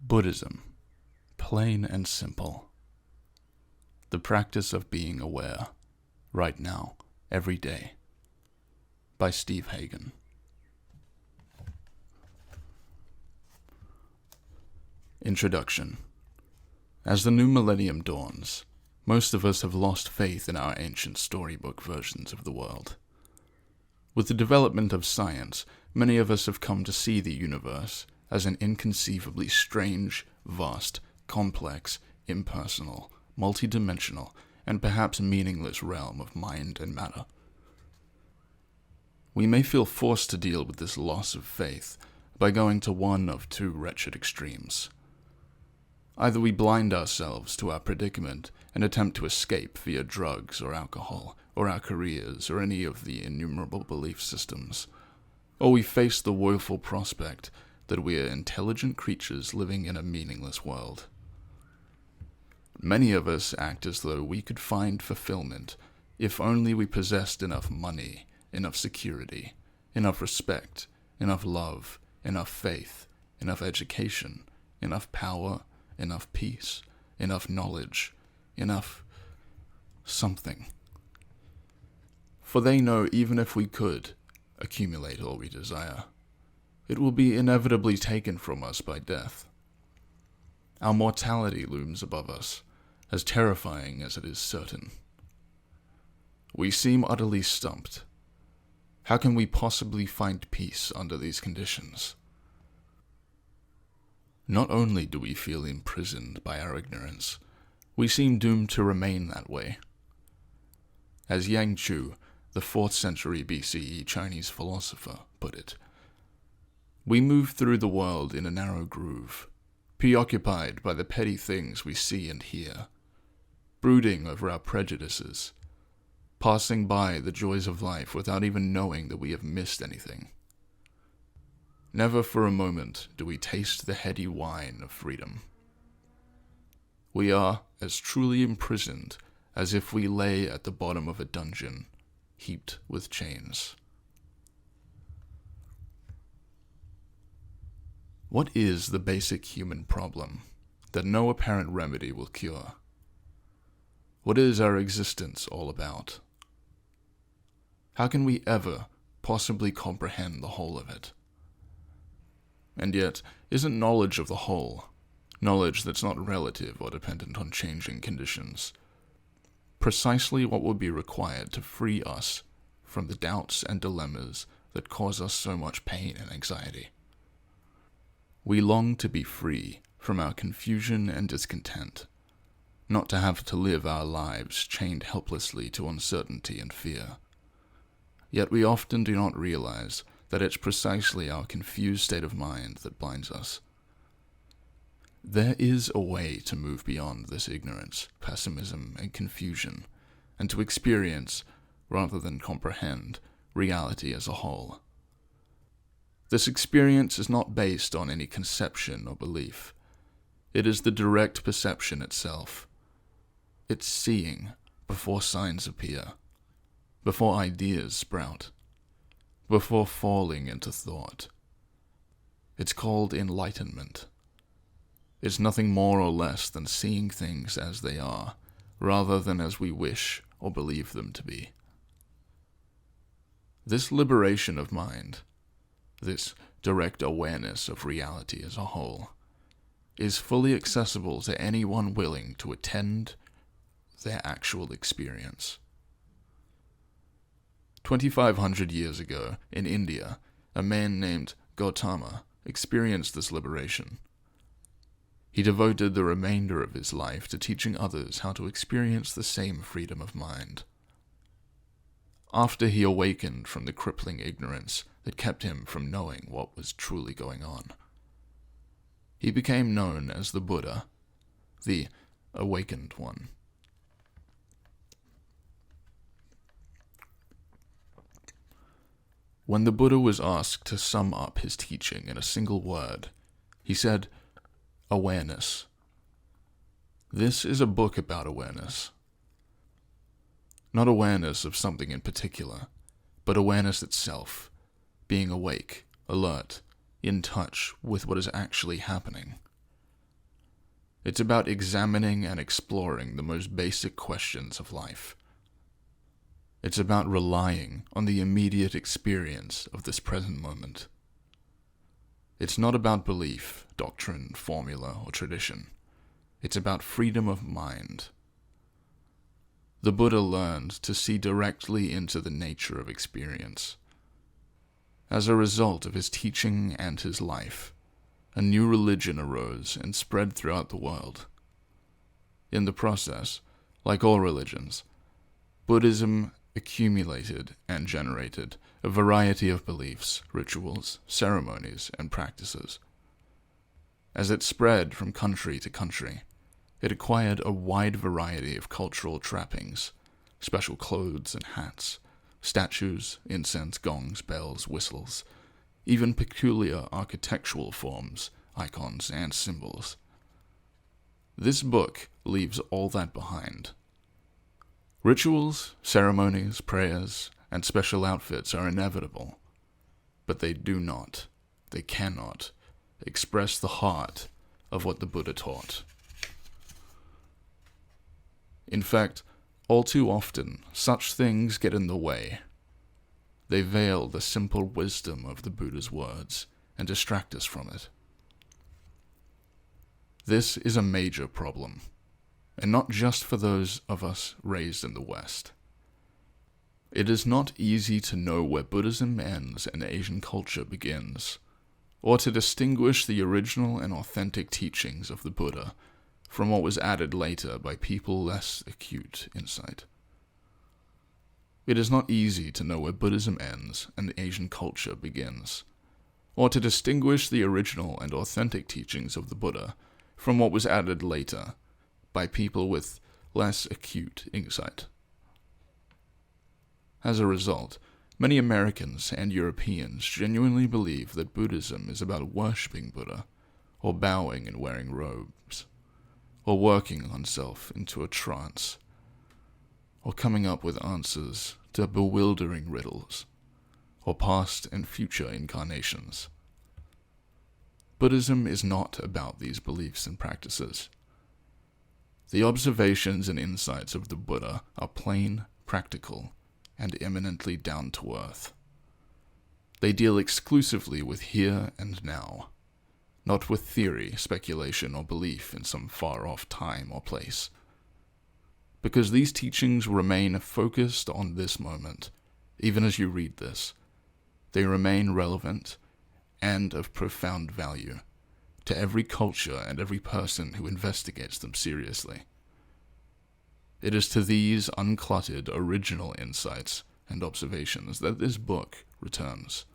Buddhism, plain and simple. The practice of being aware, right now, every day. By Steve Hagen. Introduction. As the new millennium dawns, most of us have lost faith in our ancient storybook versions of the world. With the development of science, many of us have come to see the universe as an inconceivably strange, vast, complex, impersonal, multidimensional, and perhaps meaningless realm of mind and matter. We may feel forced to deal with this loss of faith by going to one of two wretched extremes. Either we blind ourselves to our predicament and attempt to escape via drugs or alcohol, or our careers, or any of the innumerable belief systems, or we face the woeful prospect that we are intelligent creatures living in a meaningless world. Many of us act as though we could find fulfillment if only we possessed enough money, enough security, enough respect, enough love, enough faith, enough education, enough power, enough peace, enough knowledge, enough something. For they know even if we could accumulate all we desire, it will be inevitably taken from us by death. Our mortality looms above us, as terrifying as it is certain. We seem utterly stumped. How can we possibly find peace under these conditions? Not only do we feel imprisoned by our ignorance, we seem doomed to remain that way. As Yang Chu, the 4th century BCE Chinese philosopher, put it, we move through the world in a narrow groove, preoccupied by the petty things we see and hear, brooding over our prejudices, passing by the joys of life without even knowing that we have missed anything. Never for a moment do we taste the heady wine of freedom. We are as truly imprisoned as if we lay at the bottom of a dungeon, heaped with chains. What is the basic human problem that no apparent remedy will cure? What is our existence all about? How can we ever possibly comprehend the whole of it? And yet, isn't knowledge of the whole, knowledge that's not relative or dependent on changing conditions, precisely what would be required to free us from the doubts and dilemmas that cause us so much pain and anxiety? We long to be free from our confusion and discontent, not to have to live our lives chained helplessly to uncertainty and fear. Yet we often do not realize that it's precisely our confused state of mind that blinds us. There is a way to move beyond this ignorance, pessimism, and confusion, and to experience, rather than comprehend, reality as a whole. This experience is not based on any conception or belief. It is the direct perception itself. It's seeing before signs appear, before ideas sprout, before falling into thought. It's called enlightenment. It's nothing more or less than seeing things as they are, rather than as we wish or believe them to be. This liberation of mind, this direct awareness of reality as a whole, is fully accessible to anyone willing to attend their actual experience. 2,500 years ago, in India, a man named Gautama experienced this liberation. He devoted the remainder of his life to teaching others how to experience the same freedom of mind. After he awakened from the crippling ignorance that kept him from knowing what was truly going on, he became known as the Buddha, the Awakened One. When the Buddha was asked to sum up his teaching in a single word, he said, "Awareness." This is a book about awareness. Not awareness of something in particular, but awareness itself, being awake, alert, in touch with what is actually happening. It's about examining and exploring the most basic questions of life. It's about relying on the immediate experience of this present moment. It's not about belief, doctrine, formula, or tradition. It's about freedom of mind. The Buddha learned to see directly into the nature of experience. As a result of his teaching and his life, a new religion arose and spread throughout the world. In the process, like all religions, Buddhism accumulated and generated a variety of beliefs, rituals, ceremonies, and practices. As it spread from country to country, it acquired a wide variety of cultural trappings, special clothes and hats, statues, incense, gongs, bells, whistles, even peculiar architectural forms, icons, and symbols. This book leaves all that behind. Rituals, ceremonies, prayers, and special outfits are inevitable, but they cannot, express the heart of what the Buddha taught. In fact, all too often, such things get in the way. They veil the simple wisdom of the Buddha's words and distract us from it. This is a major problem, and not just for those of us raised in the West. It is not easy to know where Buddhism ends and Asian culture begins, or to distinguish the original and authentic teachings of the Buddha from what was added later by people less acute insight. It is not easy to know where Buddhism ends and Asian culture begins, or to distinguish the original and authentic teachings of the Buddha from what was added later by people with less acute insight. As a result, many Americans and Europeans genuinely believe that Buddhism is about worshipping Buddha, or bowing and wearing robes, or working oneself into a trance, or coming up with answers to bewildering riddles, or past and future incarnations. Buddhism is not about these beliefs and practices. The observations and insights of the Buddha are plain, practical, and eminently down to earth. They deal exclusively with here and now, not with theory, speculation, or belief in some far-off time or place. Because these teachings remain focused on this moment, even as you read this, they remain relevant and of profound value to every culture and every person who investigates them seriously. It is to these uncluttered original insights and observations that this book returns.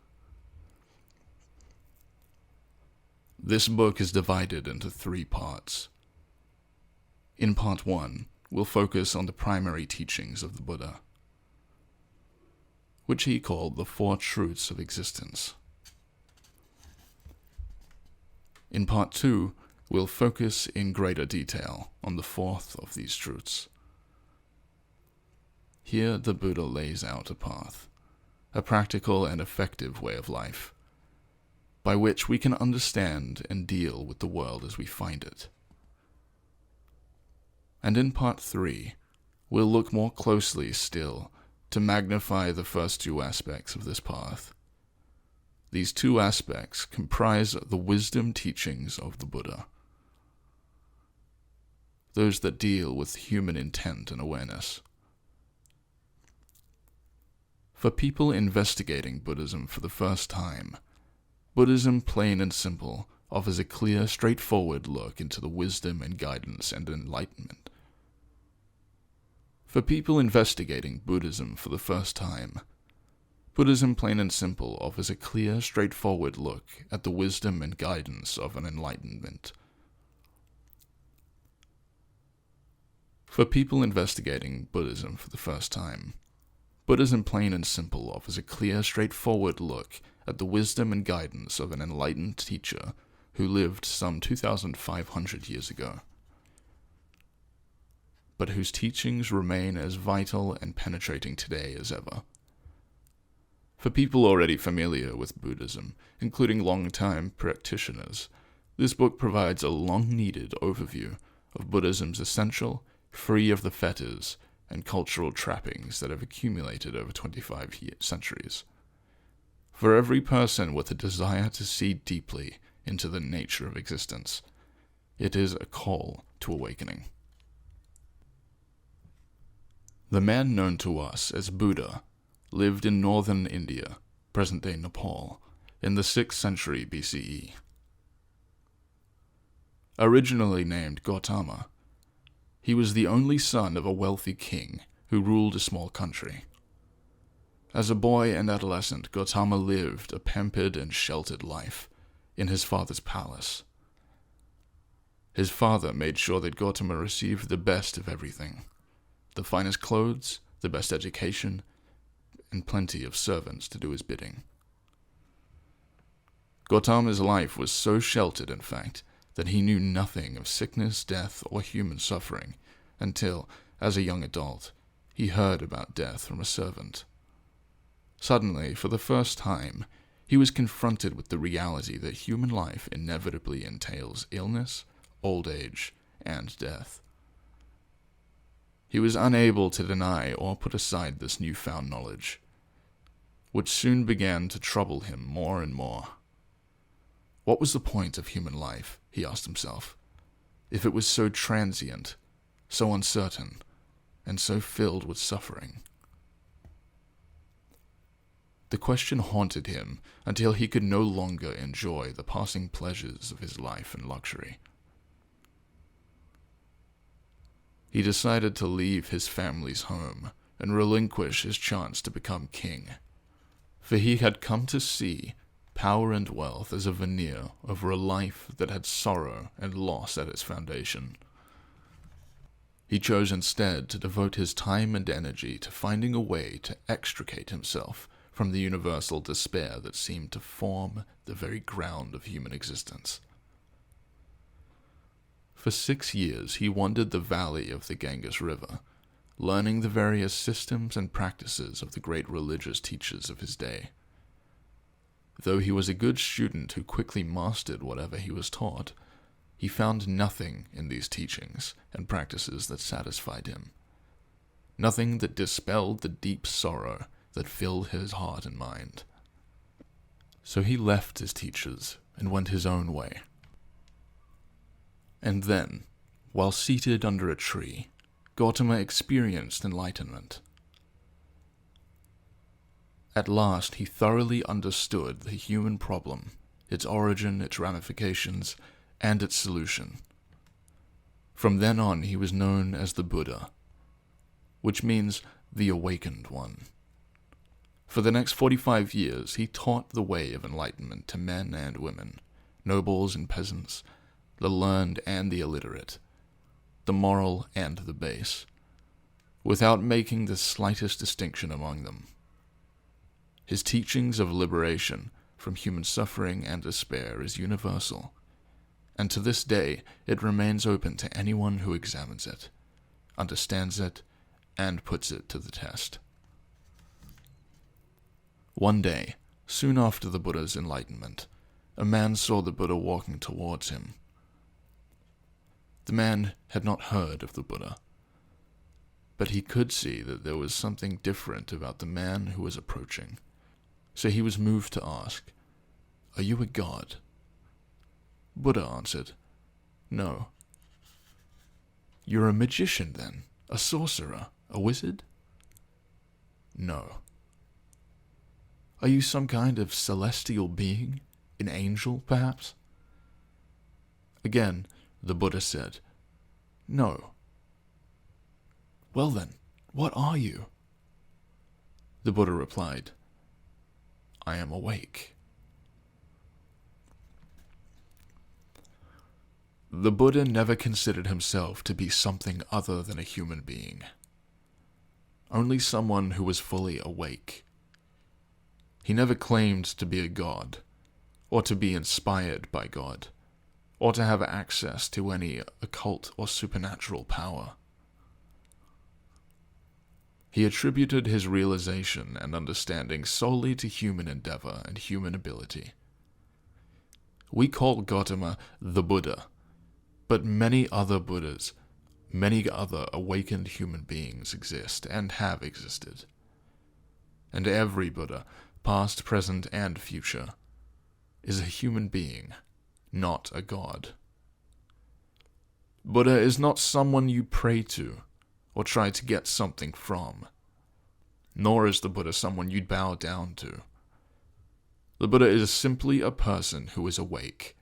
This book is divided into 3 parts. In part 1, we'll focus on the primary teachings of the Buddha, which he called the 4 truths of existence. In part 2, we'll focus in greater detail on the 4th of these truths. Here the Buddha lays out a path, a practical and effective way of life, by which we can understand and deal with the world as we find it. And in part 3, we'll look more closely still to magnify the first 2 aspects of this path. These 2 aspects comprise the wisdom teachings of the Buddha, those that deal with human intent and awareness. For people investigating Buddhism for the first time, Buddhism, plain and simple, offers a clear, straightforward look into the wisdom and guidance and enlightenment. For people investigating Buddhism for the first time, Buddhism, plain and simple, offers a clear, straightforward look at the wisdom and guidance of an enlightenment. For people investigating Buddhism for the first time, Buddhism, plain and simple, offers a clear, straightforward look at the wisdom and guidance of an enlightened teacher who lived some 2,500 years ago, but whose teachings remain as vital and penetrating today as ever. For people already familiar with Buddhism, including long-time practitioners, This book provides a long-needed overview of Buddhism's essential, free of the fetters and cultural trappings that have accumulated over 25 centuries. For every person with a desire to see deeply into the nature of existence, it is a call to awakening. The man known to us as Buddha lived in northern India, present-day Nepal, in the 6th century BCE. Originally named Gautama, he was the only son of a wealthy king who ruled a small country. As a boy and adolescent, Gautama lived a pampered and sheltered life in his father's palace. His father made sure that Gautama received the best of everything: the finest clothes, the best education, and plenty of servants to do his bidding. Gautama's life was so sheltered, in fact, that he knew nothing of sickness, death, or human suffering until, as a young adult, he heard about death from a servant. Suddenly, for the first time, he was confronted with the reality that human life inevitably entails illness, old age, and death. He was unable to deny or put aside this newfound knowledge, which soon began to trouble him more and more. What was the point of human life, he asked himself, if it was so transient, so uncertain, and so filled with suffering? The question haunted him until he could no longer enjoy the passing pleasures of his life and luxury. He decided to leave his family's home and relinquish his chance to become king, for he had come to see power and wealth as a veneer over a life that had sorrow and loss at its foundation. He chose instead to devote his time and energy to finding a way to extricate himself from the universal despair that seemed to form the very ground of human existence. For 6 years he wandered the valley of the Ganges River, learning the various systems and practices of the great religious teachers of his day. Though he was a good student who quickly mastered whatever he was taught, he found nothing in these teachings and practices that satisfied him, nothing that dispelled the deep sorrow that filled his heart and mind. So he left his teachers and went his own way. And then, while seated under a tree, Gautama experienced enlightenment. At last he thoroughly understood the human problem, its origin, its ramifications, and its solution. From then on he was known as the Buddha, which means the awakened one. For the next 45 years he taught the way of enlightenment to men and women, nobles and peasants, the learned and the illiterate, the moral and the base, without making the slightest distinction among them. His teachings of liberation from human suffering and despair is universal, and to this day it remains open to anyone who examines it, understands it, and puts it to the test. One day, soon after the Buddha's enlightenment, a man saw the Buddha walking towards him. The man had not heard of the Buddha, but he could see that there was something different about the man who was approaching. So he was moved to ask, "Are you a god?" Buddha answered, "No." "You're a magician then? A sorcerer? A wizard?" "No." "Are you some kind of celestial being? An angel, perhaps?" Again, the Buddha said, "No." "Well then, what are you?" The Buddha replied, "I am awake." The Buddha never considered himself to be something other than a human being, only someone who was fully awake. He never claimed to be a god, or to be inspired by God, or to have access to any occult or supernatural power. He attributed his realization and understanding solely to human endeavor and human ability. We call Gautama the Buddha, but many other Buddhas, many other awakened human beings exist and have existed. And every Buddha, past, present, and future, is a human being, not a god. Buddha is not someone you pray to or try to get something from, nor is the Buddha someone you'd bow down to. The Buddha is simply a person who is awake,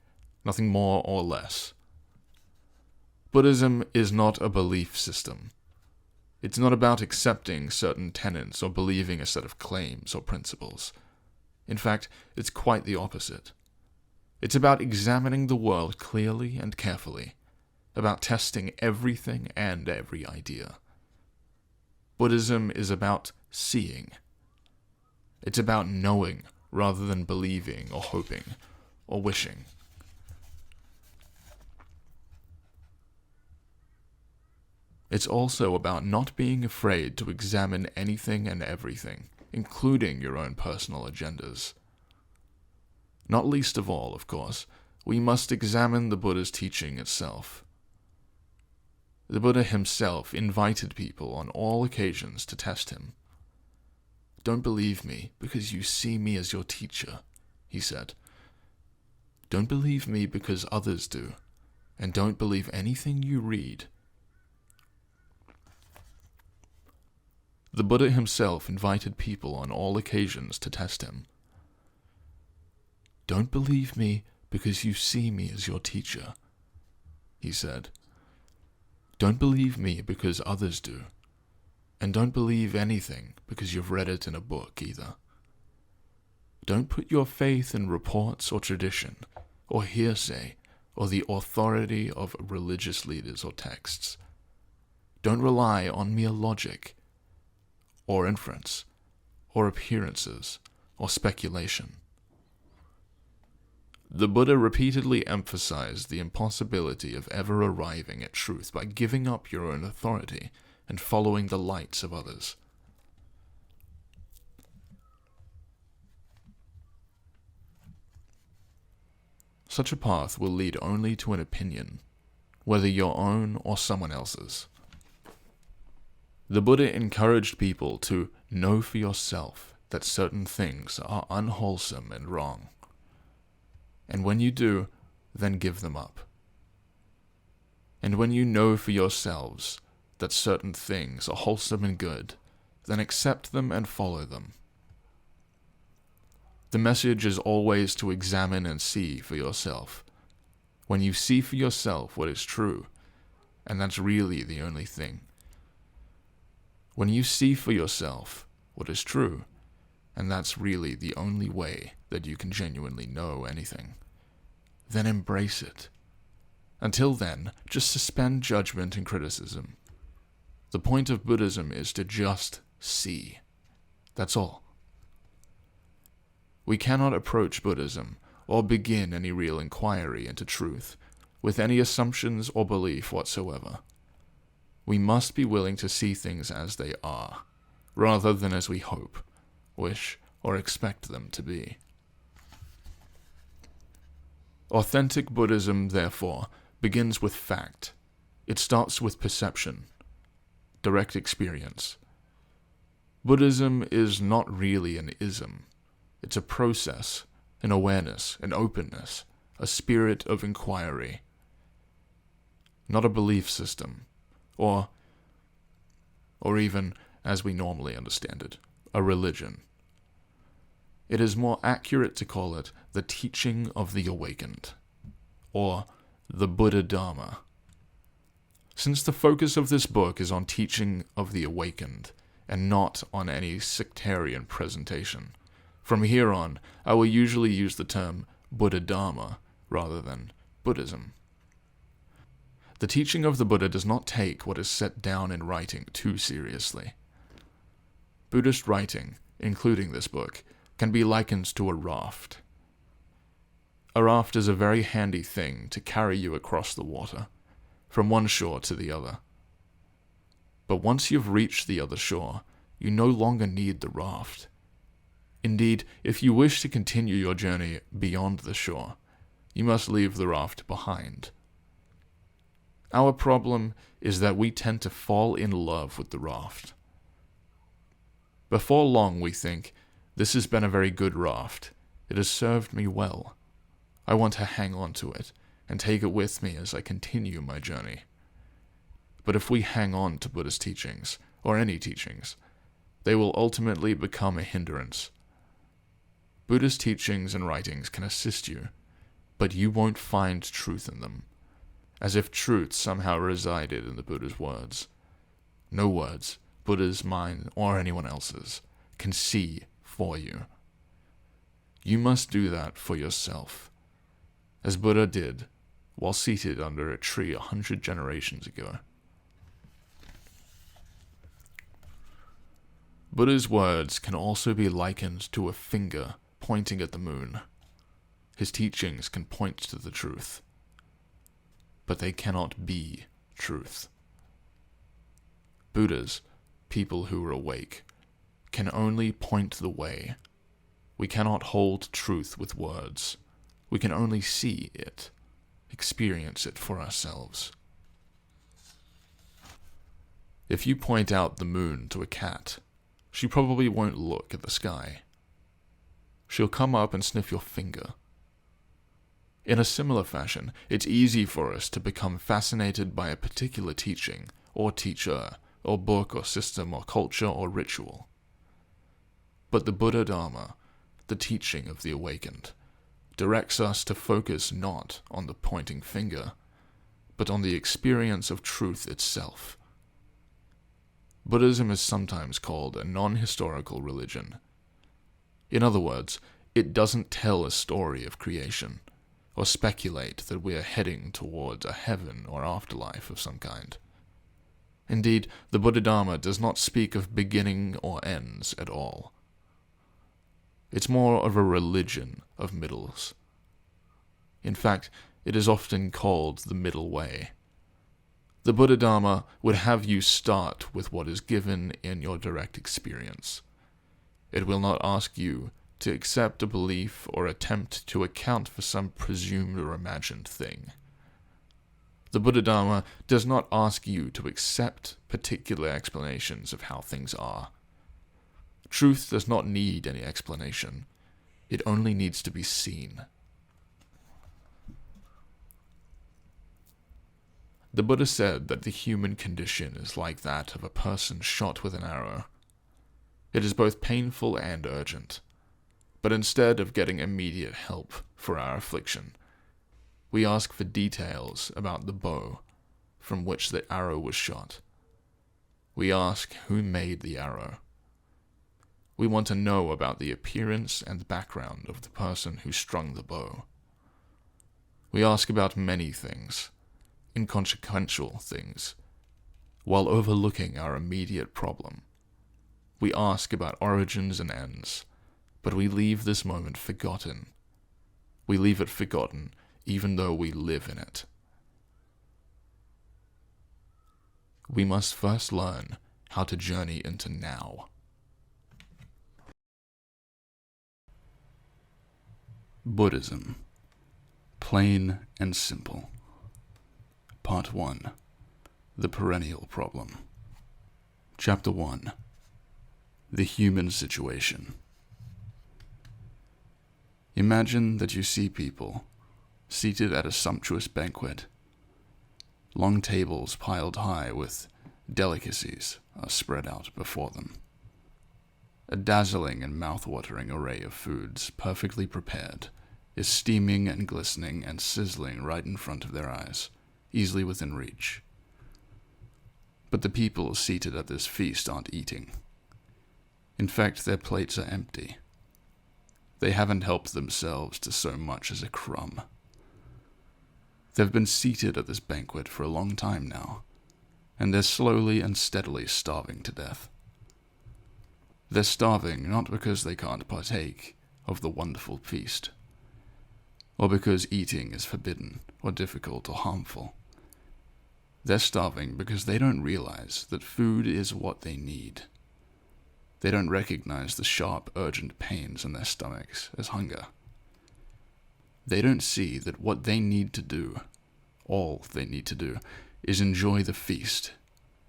nothing more or less. Buddhism is not a belief system. It's not about accepting certain tenets or believing a set of claims or principles. In fact, it's quite the opposite. It's about examining the world clearly and carefully, about testing everything and every idea. Buddhism is about seeing. It's about knowing rather than believing or hoping or wishing. It's also about not being afraid to examine anything and everything, including your own personal agendas. Not least of all, of course, we must examine the Buddha's teaching itself. The Buddha himself invited people on all occasions to test him. "Don't believe me because you see me as your teacher," he said. "Don't believe me because others do, and don't believe anything you read." The Buddha himself invited people on all occasions to test him. "Don't believe me because you see me as your teacher," he said. "Don't believe me because others do, and don't believe anything because you've read it in a book either. Don't put your faith in reports or tradition, or hearsay, or the authority of religious leaders or texts. Don't rely on mere logic, or inference, or appearances, or speculation." The Buddha repeatedly emphasized the impossibility of ever arriving at truth by giving up your own authority and following the lights of others. Such a path will lead only to an opinion, whether your own or someone else's. The Buddha encouraged people to know for yourself that certain things are unwholesome and wrong. And when you do, then give them up. And when you know for yourselves that certain things are wholesome and good, then accept them and follow them. The message is always to examine and see for yourself. When you see for yourself what is true, and that's really the only thing. When you see for yourself what is true, and that's really the only way that you can genuinely know anything, then embrace it. Until then, just suspend judgment and criticism. The point of Buddhism is to just see. That's all. We cannot approach Buddhism or begin any real inquiry into truth with any assumptions or belief whatsoever. We must be willing to see things as they are, rather than as we hope, wish, or expect them to be. Authentic Buddhism, therefore, begins with fact. It starts with perception, direct experience. Buddhism is not really an ism. It's a process, an awareness, an openness, a spirit of inquiry. Not a belief system, or even, as we normally understand it, a religion. It is more accurate to call it the teaching of the awakened, or the Buddha Dharma. Since the focus of this book is on teaching of the awakened, and not on any sectarian presentation, from here on I will usually use the term Buddha Dharma rather than Buddhism. The teaching of the Buddha does not take what is set down in writing too seriously. Buddhist writing, including this book, can be likened to a raft. A raft is a very handy thing to carry you across the water, from one shore to the other. But once you've reached the other shore, you no longer need the raft. Indeed, if you wish to continue your journey beyond the shore, you must leave the raft behind. Our problem is that we tend to fall in love with the raft. Before long we think, this has been a very good raft. It has served me well. I want to hang on to it and take it with me as I continue my journey. But if we hang on to Buddha's teachings, or any teachings, they will ultimately become a hindrance. Buddha's teachings and writings can assist you, but you won't find truth in them, as if truth somehow resided in the Buddha's words. No words, Buddha's, mine, or anyone else's, can see for you. You must do that for yourself, as Buddha did while seated under a tree 100 generations ago. Buddha's words can also be likened to a finger pointing at the moon. His teachings can point to the truth, but they cannot be truth. Buddhas, people who are awake, can only point the way. We cannot hold truth with words. We can only see it, experience it for ourselves. If you point out the moon to a cat, she probably won't look at the sky. She'll come up and sniff your finger. In a similar fashion, it's easy for us to become fascinated by a particular teaching, or teacher, or book, or system, or culture, or ritual. But the Buddha Dharma, the teaching of the awakened, directs us to focus not on the pointing finger, but on the experience of truth itself. Buddhism is sometimes called a non-historical religion. In other words, it doesn't tell a story of creation, or speculate that we are heading towards a heaven or afterlife of some kind. Indeed, the Buddha Dharma does not speak of beginning or ends at all. It's more of a religion of middles. In fact, it is often called the middle way. The Buddha Dharma would have you start with what is given in your direct experience. It will not ask you to accept a belief or attempt to account for some presumed or imagined thing. The Buddha Dharma does not ask you to accept particular explanations of how things are. Truth does not need any explanation. It only needs to be seen. The Buddha said that the human condition is like that of a person shot with an arrow. It is both painful and urgent, but instead of getting immediate help for our affliction, we ask for details about the bow from which the arrow was shot. We ask who made the arrow. We want to know about the appearance and background of the person who strung the bow. We ask about many things, inconsequential things, while overlooking our immediate problem. We ask about origins and ends, but we leave this moment forgotten. We leave it forgotten even though we live in it. We must first learn how to journey into now. Buddhism, plain and simple. Part 1. The Perennial Problem. Chapter 1. The Human Situation. Imagine that you see people seated at a sumptuous banquet. Long tables piled high with delicacies are spread out before them. A dazzling and mouth-watering array of foods, perfectly prepared, is steaming and glistening and sizzling right in front of their eyes, easily within reach. But the people seated at this feast aren't eating. In fact, their plates are empty. They haven't helped themselves to so much as a crumb. They've been seated at this banquet for a long time now, and they're slowly and steadily starving to death. They're starving not because they can't partake of the wonderful feast, or because eating is forbidden or difficult or harmful. They're starving because they don't realize that food is what they need. They don't recognize the sharp, urgent pains in their stomachs as hunger. They don't see that what they need to do, all they need to do, is enjoy the feast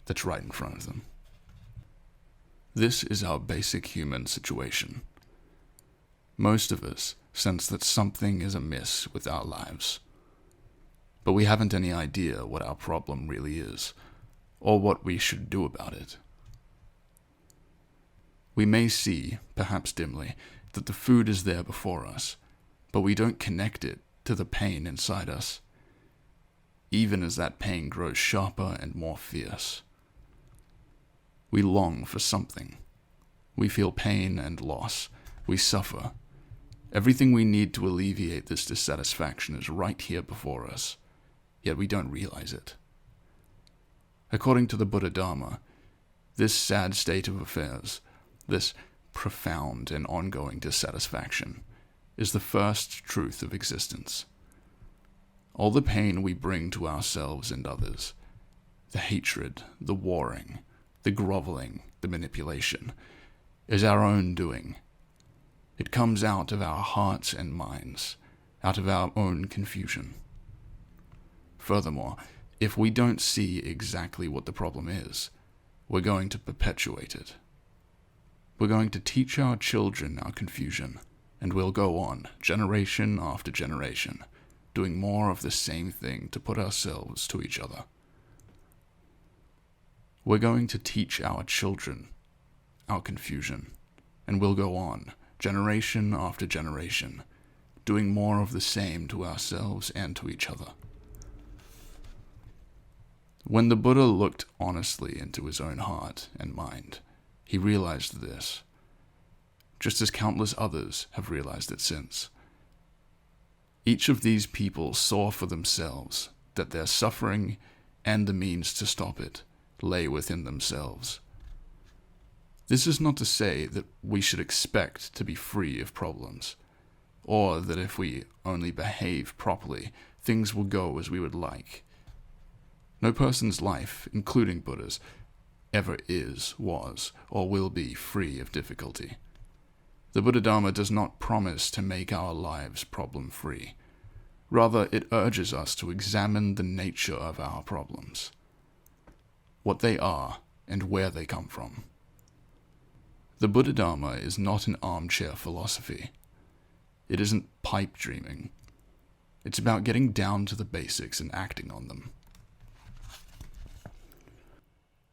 that's right in front of them. This is our basic human situation. Most of us sense that something is amiss with our lives, but we haven't any idea what our problem really is, or what we should do about it. We may see, perhaps dimly, that the food is there before us, but we don't connect it to the pain inside us, even as that pain grows sharper and more fierce. We long for something. We feel pain and loss. We suffer. Everything we need to alleviate this dissatisfaction is right here before us, yet we don't realize it. According to the Buddha Dharma, this sad state of affairs, this profound and ongoing dissatisfaction, is the first truth of existence. All the pain we bring to ourselves and others, the hatred, the warring, the groveling, the manipulation, is our own doing. It comes out of our hearts and minds, out of our own confusion. Furthermore, if we don't see exactly what the problem is, we're going to perpetuate it. We're going to teach our children our confusion, and we'll go on, generation after generation, doing more of the same thing to put ourselves to each other. We're going to teach our children our confusion, and we'll go on, generation after generation, doing more of the same to ourselves and to each other. When the Buddha looked honestly into his own heart and mind, he realized this, just as countless others have realized it since. Each of these people saw for themselves that their suffering and the means to stop it lay within themselves. This is not to say that we should expect to be free of problems, or that if we only behave properly, things will go as we would like. No person's life, including Buddha's, ever is, was, or will be free of difficulty. The Buddha Dharma does not promise to make our lives problem-free. Rather, it urges us to examine the nature of our problems, what they are, and where they come from. The Buddha Dharma is not an armchair philosophy. It isn't pipe dreaming. It's about getting down to the basics and acting on them.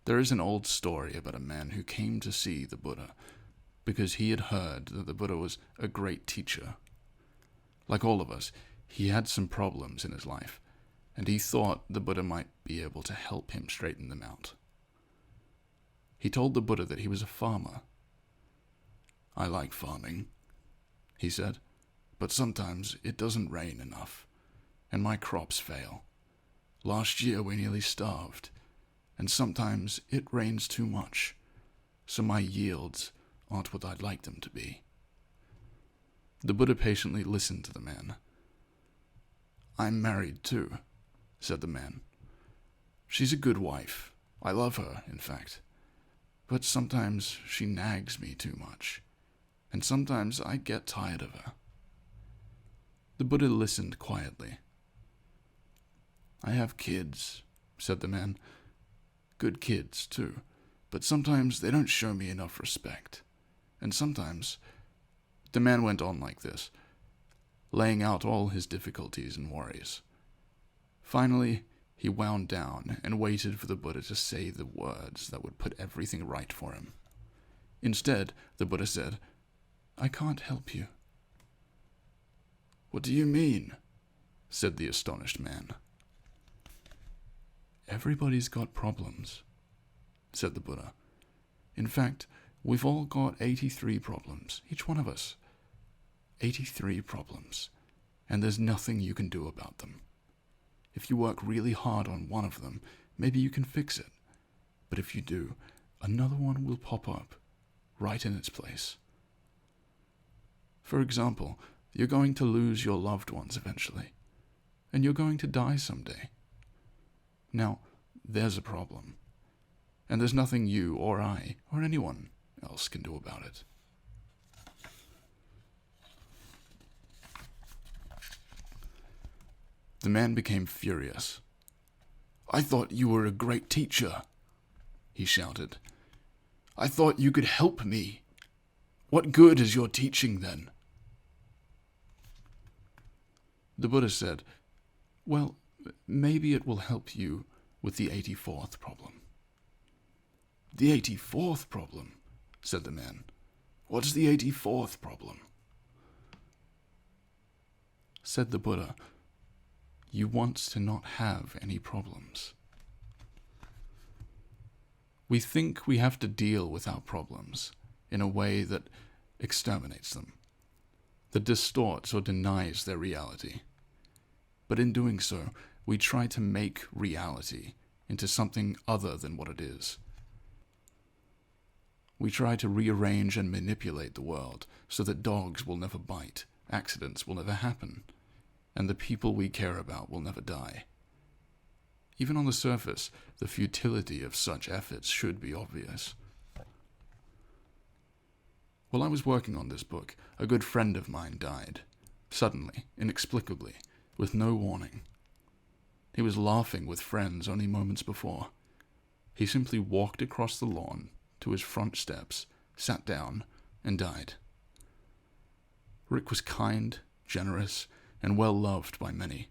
There is an old story about a man who came to see the Buddha because he had heard that the Buddha was a great teacher. Like all of us, he had some problems in his life, and he thought the Buddha might be able to help him straighten them out. He told the Buddha that he was a farmer. "I like farming," he said, "but sometimes it doesn't rain enough, and my crops fail. Last year we nearly starved, and sometimes it rains too much, so my yields aren't what I'd like them to be." The Buddha patiently listened to the man. "I'm married too," said the man. "She's a good wife. I love her, in fact. But sometimes she nags me too much, and sometimes I get tired of her." The Buddha listened quietly. "I have kids," said the man. "Good kids, too, but sometimes they don't show me enough respect. And sometimes—" The man went on like this, laying out all his difficulties and worries. Finally, he wound down and waited for the Buddha to say the words that would put everything right for him. Instead, the Buddha said, "I can't help you." "What do you mean?" said the astonished man. "Everybody's got problems," said the Buddha. "In fact, we've all got 83 problems, each one of us. 83 problems, and there's nothing you can do about them. If you work really hard on one of them, maybe you can fix it. But if you do, another one will pop up, right in its place. For example, you're going to lose your loved ones eventually, and you're going to die someday. Now, there's a problem, and there's nothing you or I or anyone else can do about it." The man became furious. "I thought you were a great teacher," he shouted. "I thought you could help me. What good is your teaching then?" The Buddha said, "Well, maybe it will help you with the 84th problem." "The 84th problem?" said the man. "What's the 84th problem?" Said the Buddha, "You want to not have any problems." We think we have to deal with our problems in a way that exterminates them, that distorts or denies their reality. But in doing so, we try to make reality into something other than what it is. We try to rearrange and manipulate the world so that dogs will never bite, accidents will never happen, and the people we care about will never die. Even on the surface, the futility of such efforts should be obvious. While I was working on this book, a good friend of mine died, suddenly, inexplicably, with no warning. He was laughing with friends only moments before. He simply walked across the lawn to his front steps, sat down, and died. Rick was kind, generous, and well loved by many.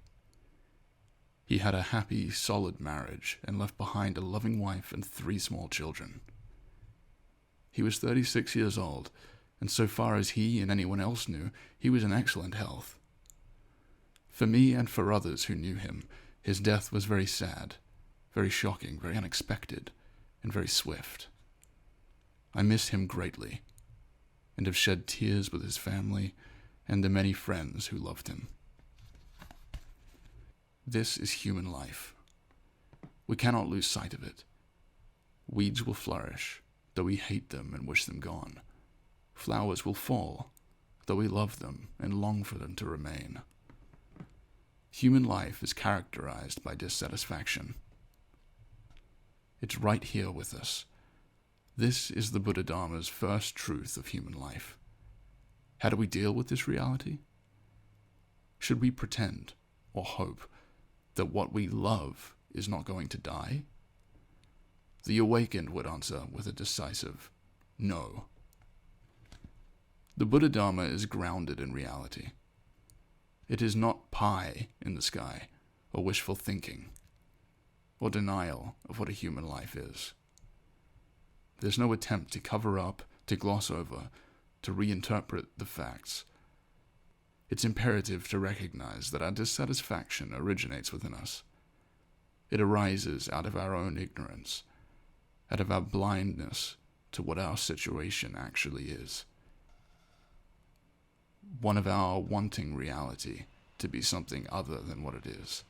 He had a happy, solid marriage and left behind a loving wife and 3 small children. He was 36 years old, and so far as he and anyone else knew, he was in excellent health. For me and for others who knew him, his death was very sad, very shocking, very unexpected, and very swift. I miss him greatly, and have shed tears with his family and the many friends who loved him. This is human life. We cannot lose sight of it. Weeds will flourish, though we hate them and wish them gone. Flowers will fall, though we love them and long for them to remain. Human life is characterized by dissatisfaction. It's right here with us. This is the Buddha Dharma's first truth of human life. How do we deal with this reality? Should we pretend or hope that what we love is not going to die? The awakened would answer with a decisive no. The Buddha Dharma is grounded in reality. It is not pie in the sky, or wishful thinking, or denial of what a human life is. There's no attempt to cover up, to gloss over, to reinterpret the facts. It's imperative to recognize that our dissatisfaction originates within us. It arises out of our own ignorance, out of our blindness to what our situation actually is. One of our wanting reality to be something other than what it is.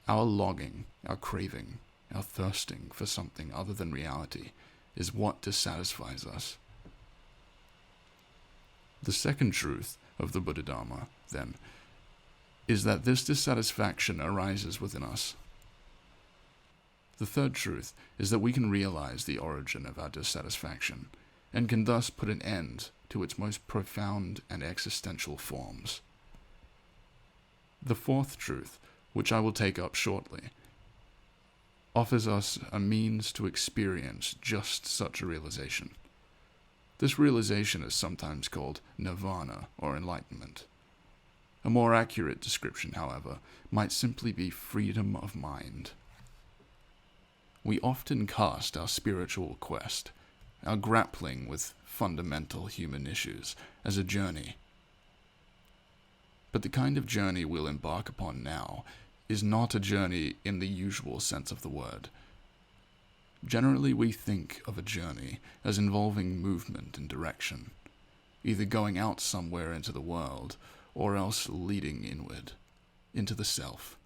Our longing, our craving, our thirsting for something other than reality is what dissatisfies us. The second truth of the Buddha Dharma, then, is that this dissatisfaction arises within us. The third truth is that we can realize the origin of our dissatisfaction, and can thus put an end to its most profound and existential forms. The fourth truth, which I will take up shortly, offers us a means to experience just such a realization. This realization is sometimes called nirvana or enlightenment. A more accurate description, however, might simply be freedom of mind. We often cast our spiritual quest, our grappling with fundamental human issues, as a journey. But the kind of journey we'll embark upon now is not a journey in the usual sense of the word. Generally, we think of a journey as involving movement and direction, either going out somewhere into the world, or else leading inward, into the self.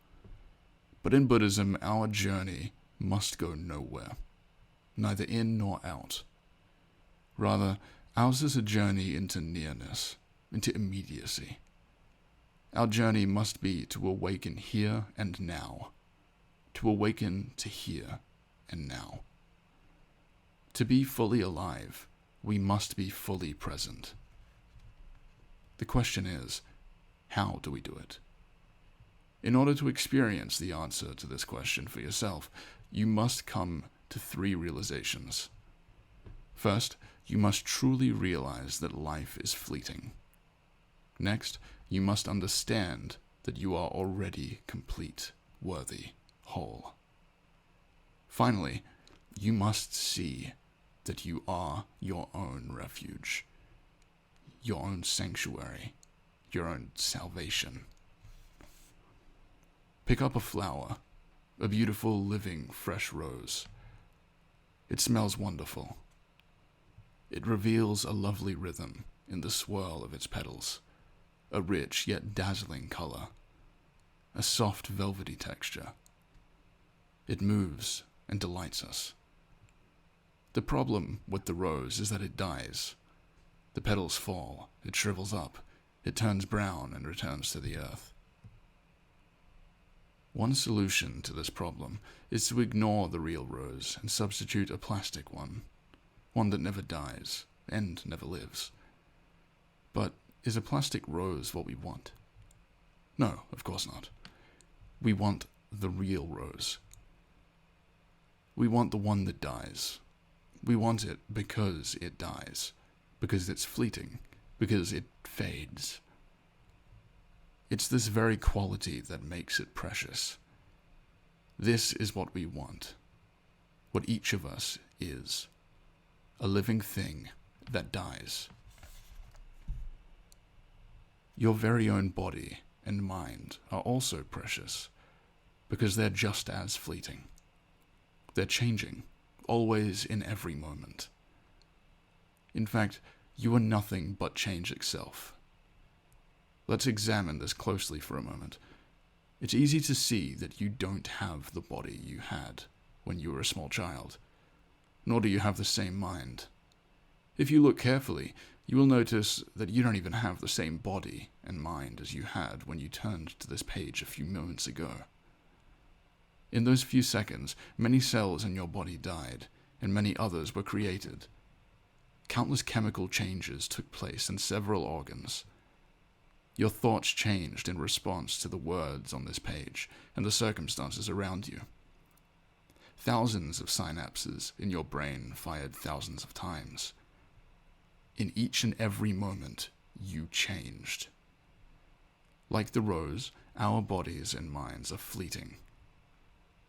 But in Buddhism, our journey must go nowhere, neither in nor out. Rather, ours is a journey into nearness, into immediacy. Our journey must be to awaken here and now, to awaken to here and now. To be fully alive, we must be fully present. The question is, how do we do it? In order to experience the answer to this question for yourself, you must come to 3 realizations. First, you must truly realize that life is fleeting. Next, you must understand that you are already complete, worthy, whole. Finally, you must see that you are your own refuge, your own sanctuary, your own salvation. Pick up a flower, a beautiful, living, fresh rose. It smells wonderful. It reveals a lovely rhythm in the swirl of its petals, a rich yet dazzling color, a soft velvety texture. It moves and delights us. The problem with the rose is that it dies. The petals fall, it shrivels up, it turns brown and returns to the earth. One solution to this problem is to ignore the real rose and substitute a plastic one that never dies and never lives. But is a plastic rose what we want? No, of course not. We want the real rose. We want the one that dies. We want it because it dies, because it's fleeting, because it fades. It's this very quality that makes it precious. This is what we want, what each of us is, a living thing that dies. Your very own body and mind are also precious, because they're just as fleeting. They're changing, always in every moment. In fact, you are nothing but change itself. Let's examine this closely for a moment. It's easy to see that you don't have the body you had when you were a small child, nor do you have the same mind. If you look carefully, you will notice that you don't even have the same body and mind as you had when you turned to this page a few moments ago. In those few seconds, many cells in your body died, and many others were created. Countless chemical changes took place in several organs. Your thoughts changed in response to the words on this page and the circumstances around you. Thousands of synapses in your brain fired thousands of times. In each and every moment, you changed. Like the rose, our bodies and minds are fleeting.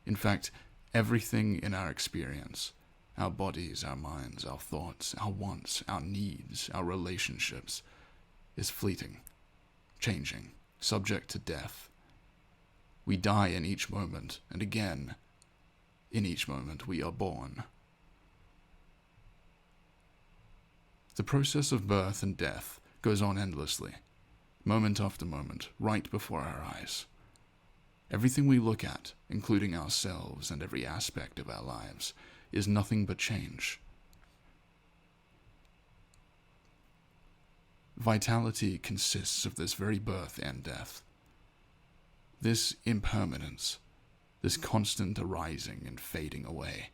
In fact, everything in our experience, our bodies, our minds, our thoughts, our wants, our needs, our relationships, is fleeting, changing, subject to death. We die in each moment, and again, in each moment we are born. The process of birth and death goes on endlessly, moment after moment, right before our eyes. Everything we look at, including ourselves and every aspect of our lives, is nothing but change. Vitality consists of this very birth and death. This impermanence, this constant arising and fading away,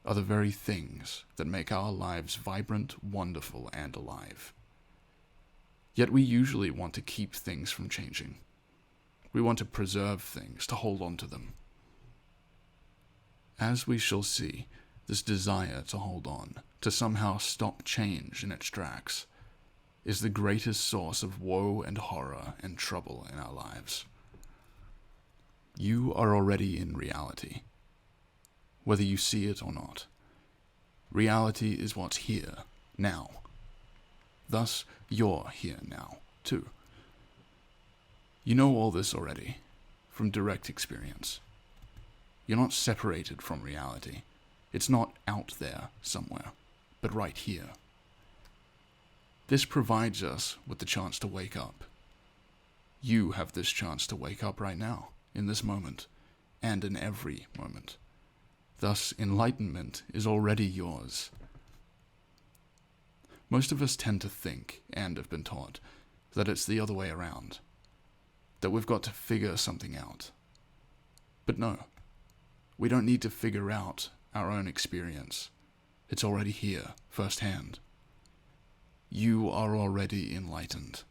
are the very things that make our lives vibrant, wonderful, and alive. Yet we usually want to keep things from changing. We want to preserve things, to hold on to them. As we shall see, this desire to hold on, to somehow stop change in its tracks, is the greatest source of woe and horror and trouble in our lives. You are already in reality, whether you see it or not. Reality is what's here, now. Thus, you're here now, too. You know all this already, from direct experience. You're not separated from reality. It's not out there somewhere, but right here. This provides us with the chance to wake up. You have this chance to wake up right now, in this moment, and in every moment. Thus, enlightenment is already yours. Most of us tend to think, and have been taught, that it's the other way around, that we've got to figure something out. But no, we don't need to figure out our own experience. It's already here, firsthand. You are already enlightened.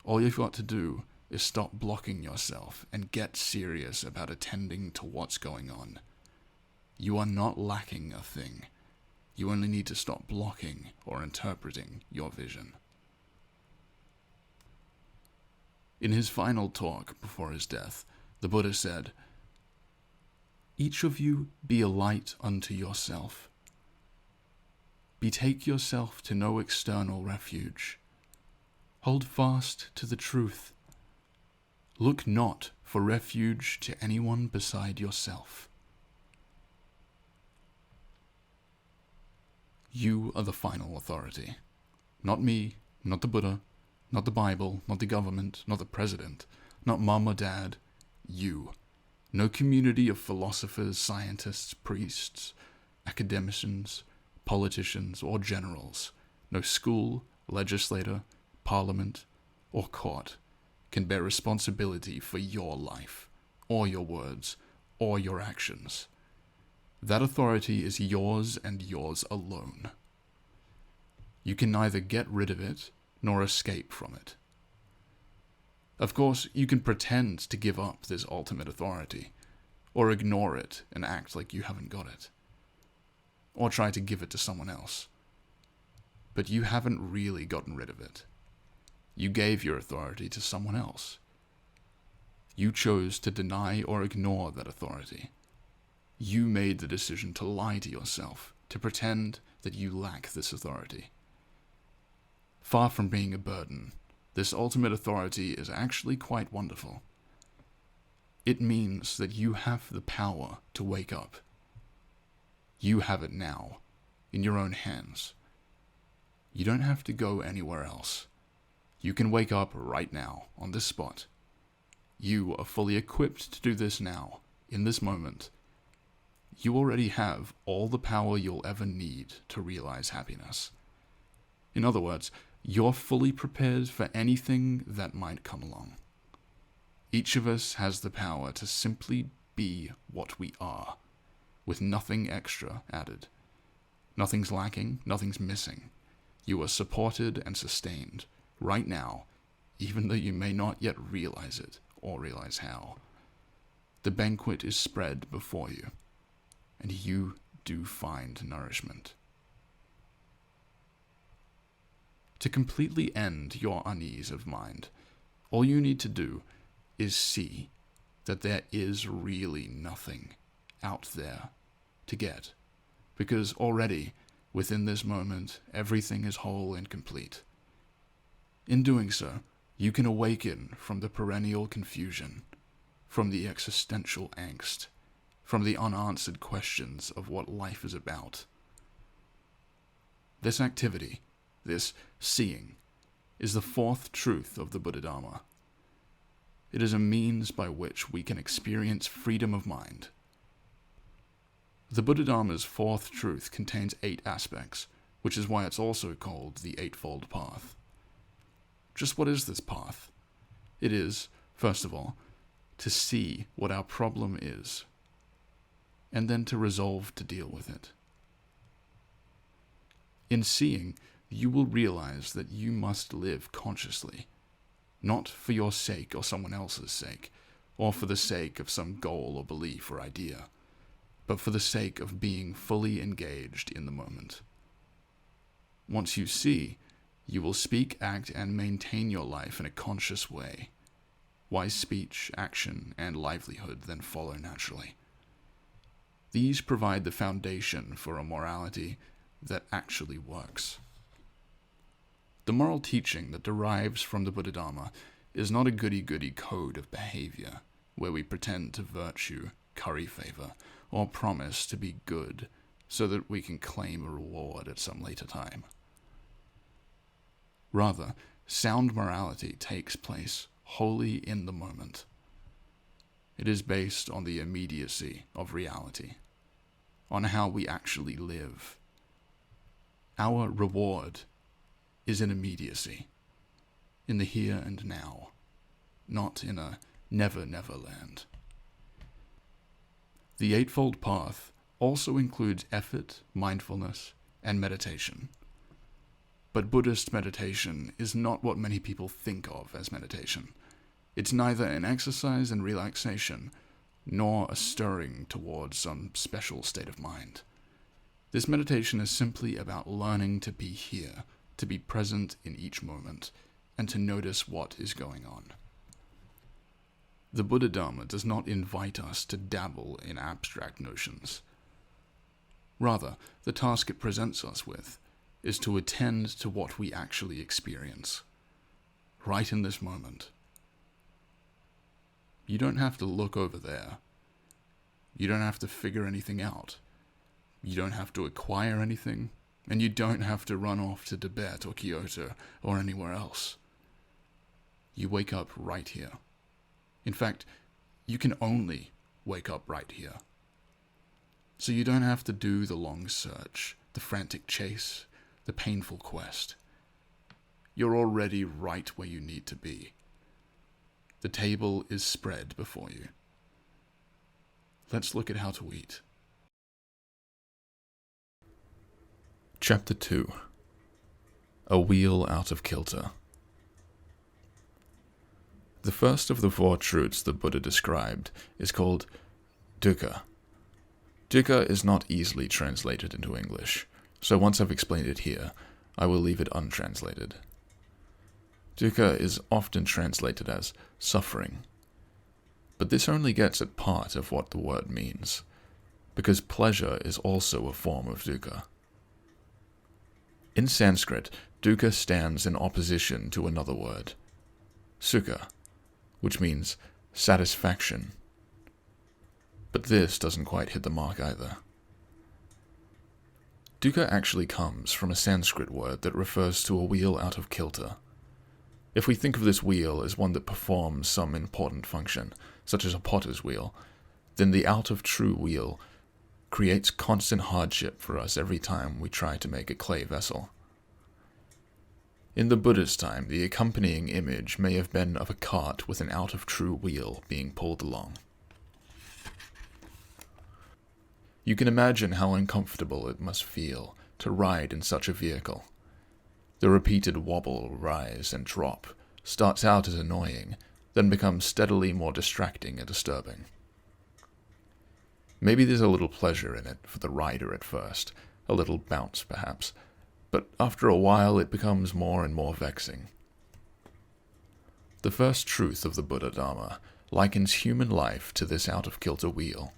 All you've got to do is stop blocking yourself and get serious about attending to what's going on. You are not lacking a thing. You only need to stop blocking or interpreting your vision. In his final talk before his death, the Buddha said, "Each of you be a light unto yourself. Betake yourself to no external refuge. Hold fast to the truth. Look not for refuge to anyone beside yourself. You are the final authority. Not me, not the Buddha, not the Bible, not the government, not the president, not mom or dad. You. No community of philosophers, scientists, priests, academicians, politicians, or generals. No school, legislator, parliament, or court can bear responsibility for your life, or your words, or your actions. That authority is yours and yours alone. You can neither get rid of it nor escape from it. Of course, you can pretend to give up this ultimate authority, or ignore it and act like you haven't got it, or try to give it to someone else. But you haven't really gotten rid of it. You gave your authority to someone else. You chose to deny or ignore that authority. You made the decision to lie to yourself, to pretend that you lack this authority. Far from being a burden, this ultimate authority is actually quite wonderful. It means that you have the power to wake up. You have it now, in your own hands. You don't have to go anywhere else. You can wake up right now, on this spot. You are fully equipped to do this now, in this moment. You already have all the power you'll ever need to realize happiness. In other words, you're fully prepared for anything that might come along. Each of us has the power to simply be what we are, with nothing extra added. Nothing's lacking, nothing's missing. You are supported and sustained, right now, even though you may not yet realize it, or realize how. The banquet is spread before you, and you do find nourishment. To completely end your unease of mind, all you need to do is see that there is really nothing out there to get, because already, within this moment, everything is whole and complete. In doing so, you can awaken from the perennial confusion, from the existential angst, from the unanswered questions of what life is about. This activity, this seeing, is the fourth truth of the Buddha Dharma. It is a means by which we can experience freedom of mind. The Buddha Dharma's fourth truth contains 8 aspects, which is why it's also called the Eightfold Path. Just what is this path? It is, first of all, to see what our problem is, and then to resolve to deal with it. In seeing, you will realize that you must live consciously, not for your sake or someone else's sake, or for the sake of some goal or belief or idea, but for the sake of being fully engaged in the moment. Once you see, you will speak, act, and maintain your life in a conscious way. Wise speech, action, and livelihood then follow naturally. These provide the foundation for a morality that actually works. The moral teaching that derives from the Buddha Dharma is not a goody-goody code of behavior, where we pretend to virtue, curry favor, or promise to be good so that we can claim a reward at some later time. Rather, sound morality takes place wholly in the moment. It is based on the immediacy of reality, on how we actually live. Our reward is in immediacy, in the here and now, not in a never-never land. The Eightfold Path also includes effort, mindfulness, and meditation. But Buddhist meditation is not what many people think of as meditation. It's neither an exercise in relaxation, nor a stirring towards some special state of mind. This meditation is simply about learning to be here, to be present in each moment, and to notice what is going on. The Buddha Dharma does not invite us to dabble in abstract notions. Rather, the task it presents us with is to attend to what we actually experience, right in this moment. You don't have to look over there. You don't have to figure anything out. You don't have to acquire anything, and you don't have to run off to Tibet or Kyoto or anywhere else. You wake up right here. In fact, you can only wake up right here. So you don't have to do the long search, the frantic chase, the painful quest. You're already right where you need to be. The table is spread before you. Let's look at how to eat. Chapter 2. A Wheel Out of Kilter. The first of the four truths the Buddha described is called dukkha. Dukkha is not easily translated into English, so once I've explained it here, I will leave it untranslated. Dukkha is often translated as suffering, but this only gets at part of what the word means, because pleasure is also a form of dukkha. In Sanskrit, dukkha stands in opposition to another word, sukha, which means satisfaction. But this doesn't quite hit the mark either. Dukkha actually comes from a Sanskrit word that refers to a wheel out of kilter. If we think of this wheel as one that performs some important function, such as a potter's wheel, then the out of true wheel creates constant hardship for us every time we try to make a clay vessel. In the Buddha's time, the accompanying image may have been of a cart with an out of true wheel being pulled along. You can imagine how uncomfortable it must feel to ride in such a vehicle. The repeated wobble, rise, and drop starts out as annoying, then becomes steadily more distracting and disturbing. Maybe there's a little pleasure in it for the rider at first, a little bounce perhaps, but after a while it becomes more and more vexing. The first truth of the Buddha Dharma likens human life to this out-of-kilter wheel.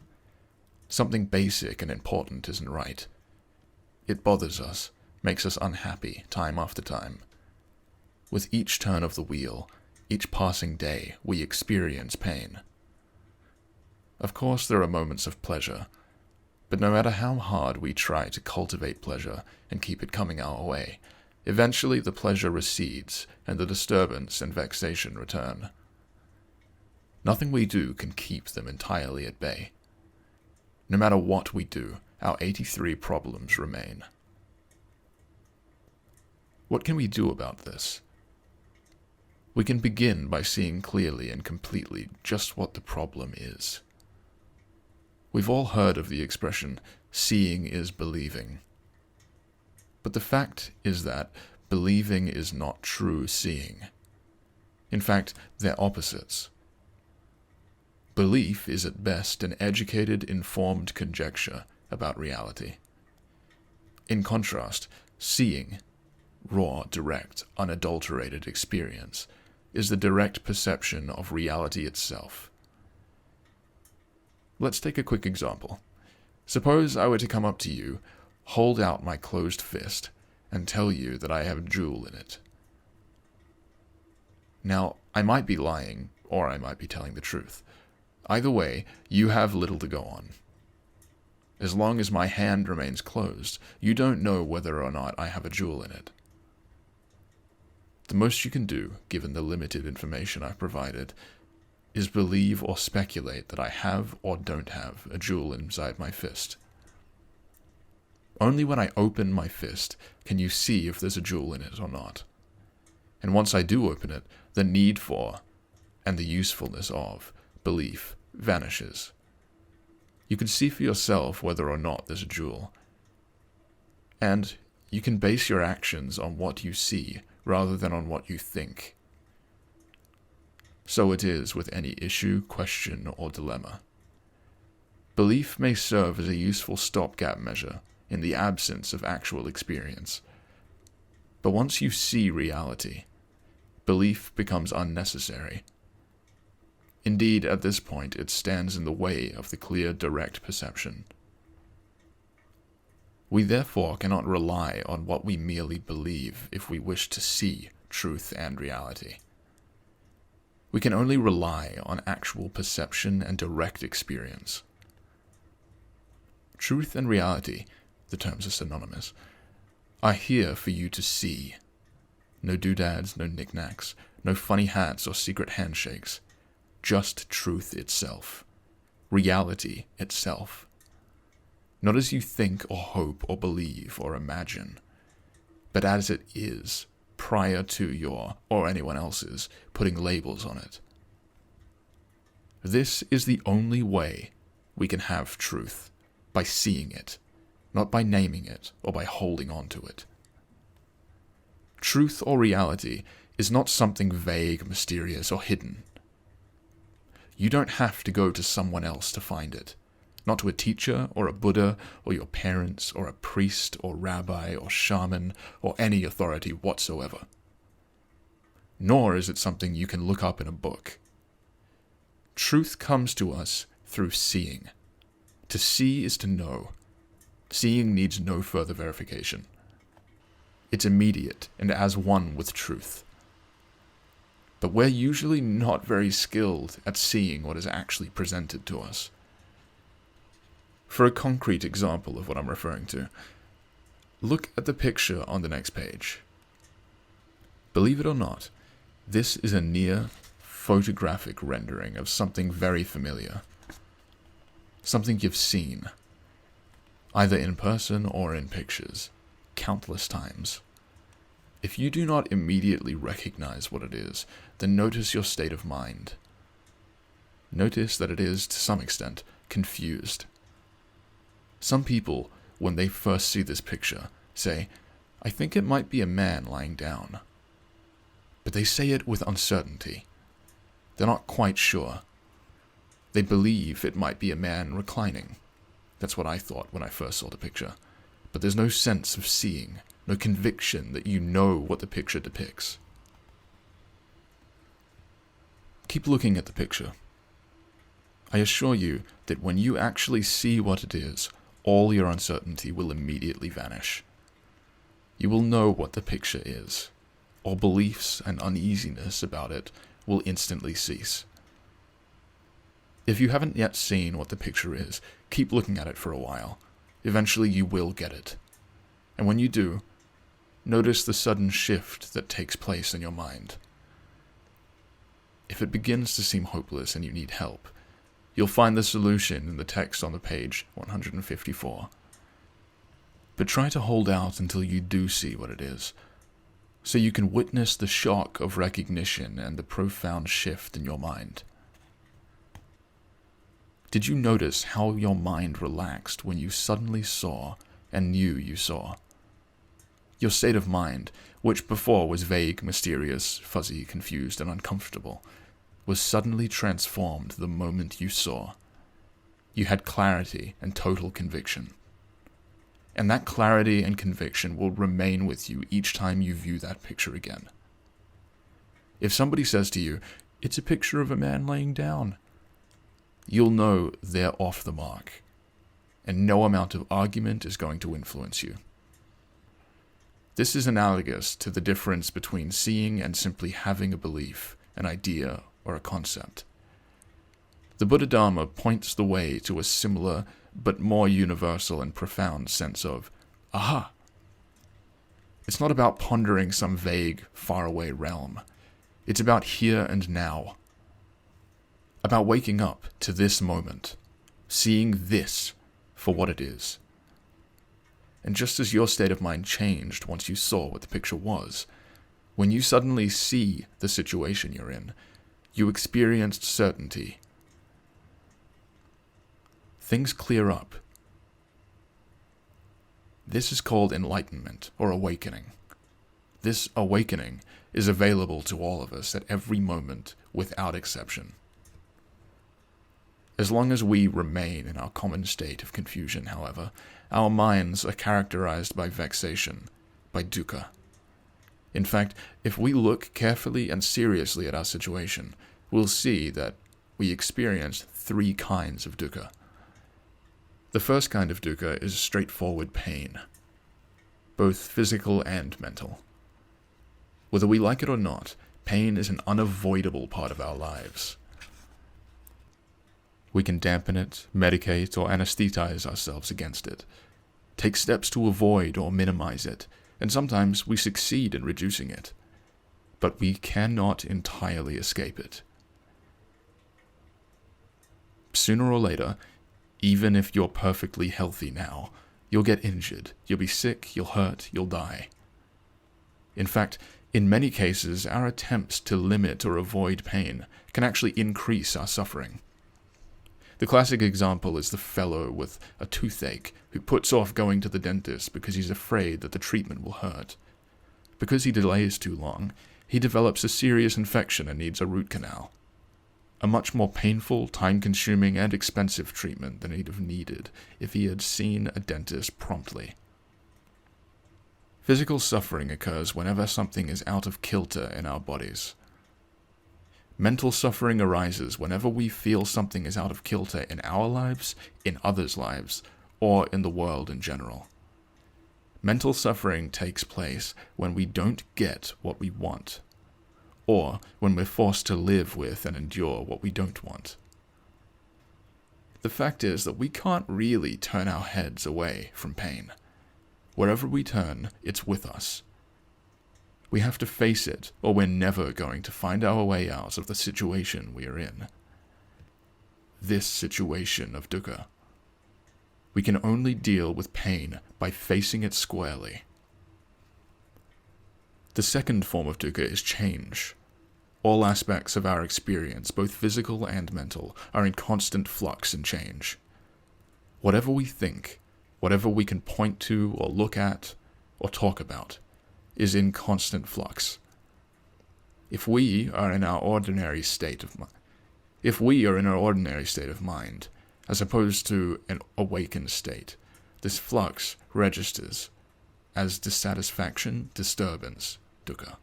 Something basic and important isn't right. It bothers us, makes us unhappy time after time. With each turn of the wheel, each passing day, we experience pain. Of course, there are moments of pleasure, but no matter how hard we try to cultivate pleasure and keep it coming our way, eventually the pleasure recedes and the disturbance and vexation return. Nothing we do can keep them entirely at bay. No matter what we do, our 83 problems remain. What can we do about this? We can begin by seeing clearly and completely just what the problem is. We've all heard of the expression, seeing is believing. But the fact is that believing is not true seeing. In fact, they're opposites. Belief is at best an educated, informed conjecture about reality. In contrast, seeing, raw, direct, unadulterated experience, is the direct perception of reality itself. Let's take a quick example. Suppose I were to come up to you, hold out my closed fist, and tell you that I have a jewel in it. Now, I might be lying, or I might be telling the truth. Either way, you have little to go on. As long as my hand remains closed, you don't know whether or not I have a jewel in it. The most you can do, given the limited information I've provided, is believe or speculate that I have or don't have a jewel inside my fist. Only when I open my fist can you see if there's a jewel in it or not. And once I do open it, the need for, and the usefulness of, belief vanishes. You can see for yourself whether or not there's a jewel. And you can base your actions on what you see rather than on what you think. So it is with any issue, question, or dilemma. Belief may serve as a useful stopgap measure in the absence of actual experience. But once you see reality, belief becomes unnecessary. Indeed, at this point, it stands in the way of the clear, direct perception. We therefore cannot rely on what we merely believe if we wish to see truth and reality. We can only rely on actual perception and direct experience. Truth and reality, the terms are synonymous, are here for you to see. No doodads, no knickknacks, no funny hats or secret handshakes. Just truth itself. Reality itself. Not as you think or hope or believe or imagine, but as it is, prior to your, or anyone else's, putting labels on it. This is the only way we can have truth, by seeing it, not by naming it or by holding on to it. Truth or reality is not something vague, mysterious, or hidden. You don't have to go to someone else to find it. Not to a teacher, or a Buddha, or your parents, or a priest, or rabbi, or shaman, or any authority whatsoever. Nor is it something you can look up in a book. Truth comes to us through seeing. To see is to know. Seeing needs no further verification. It's immediate and as one with truth. But we're usually not very skilled at seeing what is actually presented to us. For a concrete example of what I'm referring to, look at the picture on the next page. Believe it or not, this is a near photographic rendering of something very familiar. Something you've seen, either in person or in pictures, countless times. If you do not immediately recognize what it is, then notice your state of mind. Notice that it is, to some extent, confused. Some people, when they first see this picture, say, "I think it might be a man lying down." But they say it with uncertainty. They're not quite sure. They believe it might be a man reclining. That's what I thought when I first saw the picture. But there's no sense of seeing, no conviction that you know what the picture depicts. Keep looking at the picture. I assure you that when you actually see what it is, all your uncertainty will immediately vanish. You will know what the picture is. All beliefs and uneasiness about it will instantly cease. If you haven't yet seen what the picture is, keep looking at it for a while. Eventually you will get it. And when you do, notice the sudden shift that takes place in your mind. If it begins to seem hopeless and you need help, you'll find the solution in the text on the page 154. But try to hold out until you do see what it is, so you can witness the shock of recognition and the profound shift in your mind. Did you notice how your mind relaxed when you suddenly saw and knew you saw? Your state of mind, which before was vague, mysterious, fuzzy, confused, and uncomfortable, was suddenly transformed the moment you saw. You had clarity and total conviction. And that clarity and conviction will remain with you each time you view that picture again. If somebody says to you, "It's a picture of a man laying down," you'll know they're off the mark, and no amount of argument is going to influence you. This is analogous to the difference between seeing and simply having a belief, an idea, or a concept. The Buddha Dharma points the way to a similar but more universal and profound sense of aha. It's not about pondering some vague, faraway realm. It's about here and now. About waking up to this moment, seeing this for what it is. And just as your state of mind changed once you saw what the picture was, when you suddenly see the situation you're in, you experienced certainty. Things clear up. This is called enlightenment or awakening. This awakening is available to all of us at every moment, without exception. As long as we remain in our common state of confusion, however, our minds are characterized by vexation, by dukkha. In fact, if we look carefully and seriously at our situation, we'll see that we experience 3 kinds of dukkha. The first kind of dukkha is straightforward pain, both physical and mental. Whether we like it or not, pain is an unavoidable part of our lives. We can dampen it, medicate, or anesthetize ourselves against it, take steps to avoid or minimize it, and sometimes we succeed in reducing it. But we cannot entirely escape it. Sooner or later, even if you're perfectly healthy now, you'll get injured, you'll be sick, you'll hurt, you'll die. In fact, in many cases, our attempts to limit or avoid pain can actually increase our suffering. The classic example is the fellow with a toothache who puts off going to the dentist because he's afraid that the treatment will hurt. Because he delays too long, he develops a serious infection and needs a root canal. A much more painful, time-consuming, and expensive treatment than he'd have needed if he had seen a dentist promptly. Physical suffering occurs whenever something is out of kilter in our bodies. Mental suffering arises whenever we feel something is out of kilter in our lives, in others' lives, or in the world in general. Mental suffering takes place when we don't get what we want, or when we're forced to live with and endure what we don't want. The fact is that we can't really turn our heads away from pain. Wherever we turn, it's with us. We have to face it, or we're never going to find our way out of the situation we are in. This situation of dukkha. We can only deal with pain by facing it squarely. The second form of dukkha is change. All aspects of our experience, both physical and mental, are in constant flux and change. Whatever we think, whatever we can point to or look at or talk about, is in constant flux. If we are in our ordinary state of mind, as opposed to an awakened state, this flux registers as dissatisfaction, disturbance, dukkha.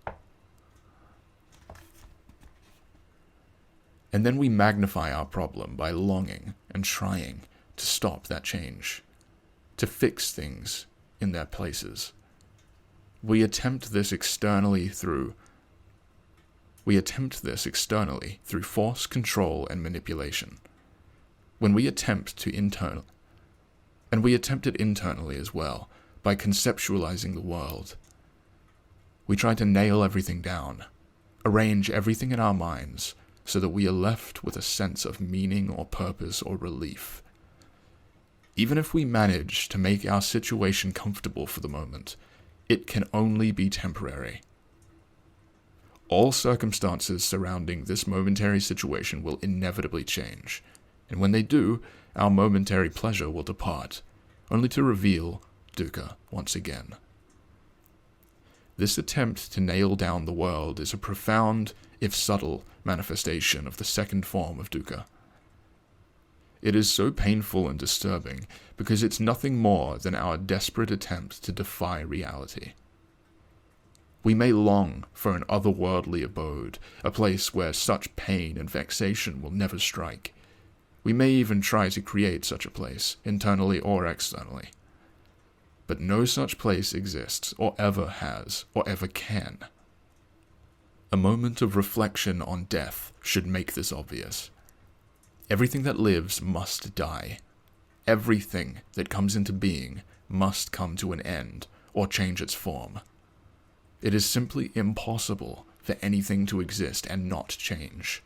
And then we magnify our problem by longing and trying to stop that change, to fix things in their places. We attempt this externally through force, control, and manipulation. We attempt it internally as well, by conceptualizing the world. We try to nail everything down, arrange everything in our minds, so that we are left with a sense of meaning or purpose or relief. Even if we manage to make our situation comfortable for the moment, it can only be temporary. All circumstances surrounding this momentary situation will inevitably change, and when they do, our momentary pleasure will depart, only to reveal dukkha once again. This attempt to nail down the world is a profound, if subtle, manifestation of the second form of dukkha. It is so painful and disturbing because it's nothing more than our desperate attempt to defy reality. We may long for an otherworldly abode, a place where such pain and vexation will never strike. We may even try to create such a place, internally or externally. But no such place exists, or ever has, or ever can. A moment of reflection on death should make this obvious. Everything that lives must die. Everything that comes into being must come to an end, or change its form. It is simply impossible for anything to exist and not change.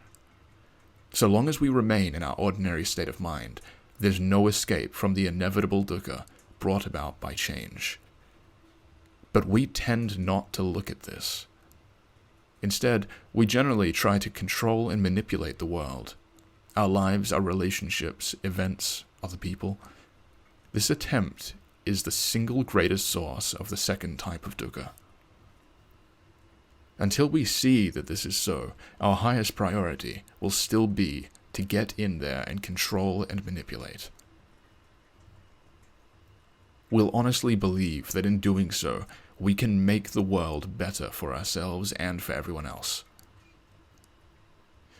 So long as we remain in our ordinary state of mind, there's no escape from the inevitable dukkha brought about by change. But we tend not to look at this. Instead, we generally try to control and manipulate the world. Our lives, our relationships, events, other people. This attempt is the single greatest source of the second type of dukkha. Until we see that this is so, our highest priority will still be to get in there and control and manipulate. We'll honestly believe that in doing so, we can make the world better for ourselves and for everyone else.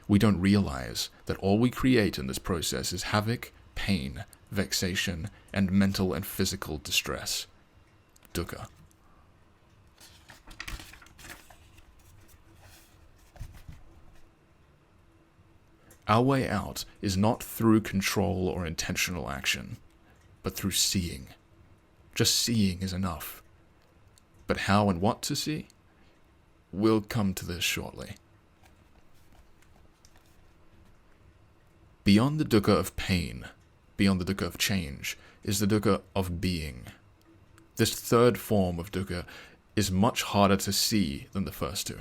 We don't realize that all we create in this process is havoc, pain, vexation, and mental and physical distress. Dukkha. Our way out is not through control or intentional action, but through seeing. Just seeing is enough. But how and what to see? We'll come to this shortly. Beyond the dukkha of pain, beyond the dukkha of change, is the dukkha of being. This third form of dukkha is much harder to see than the first two.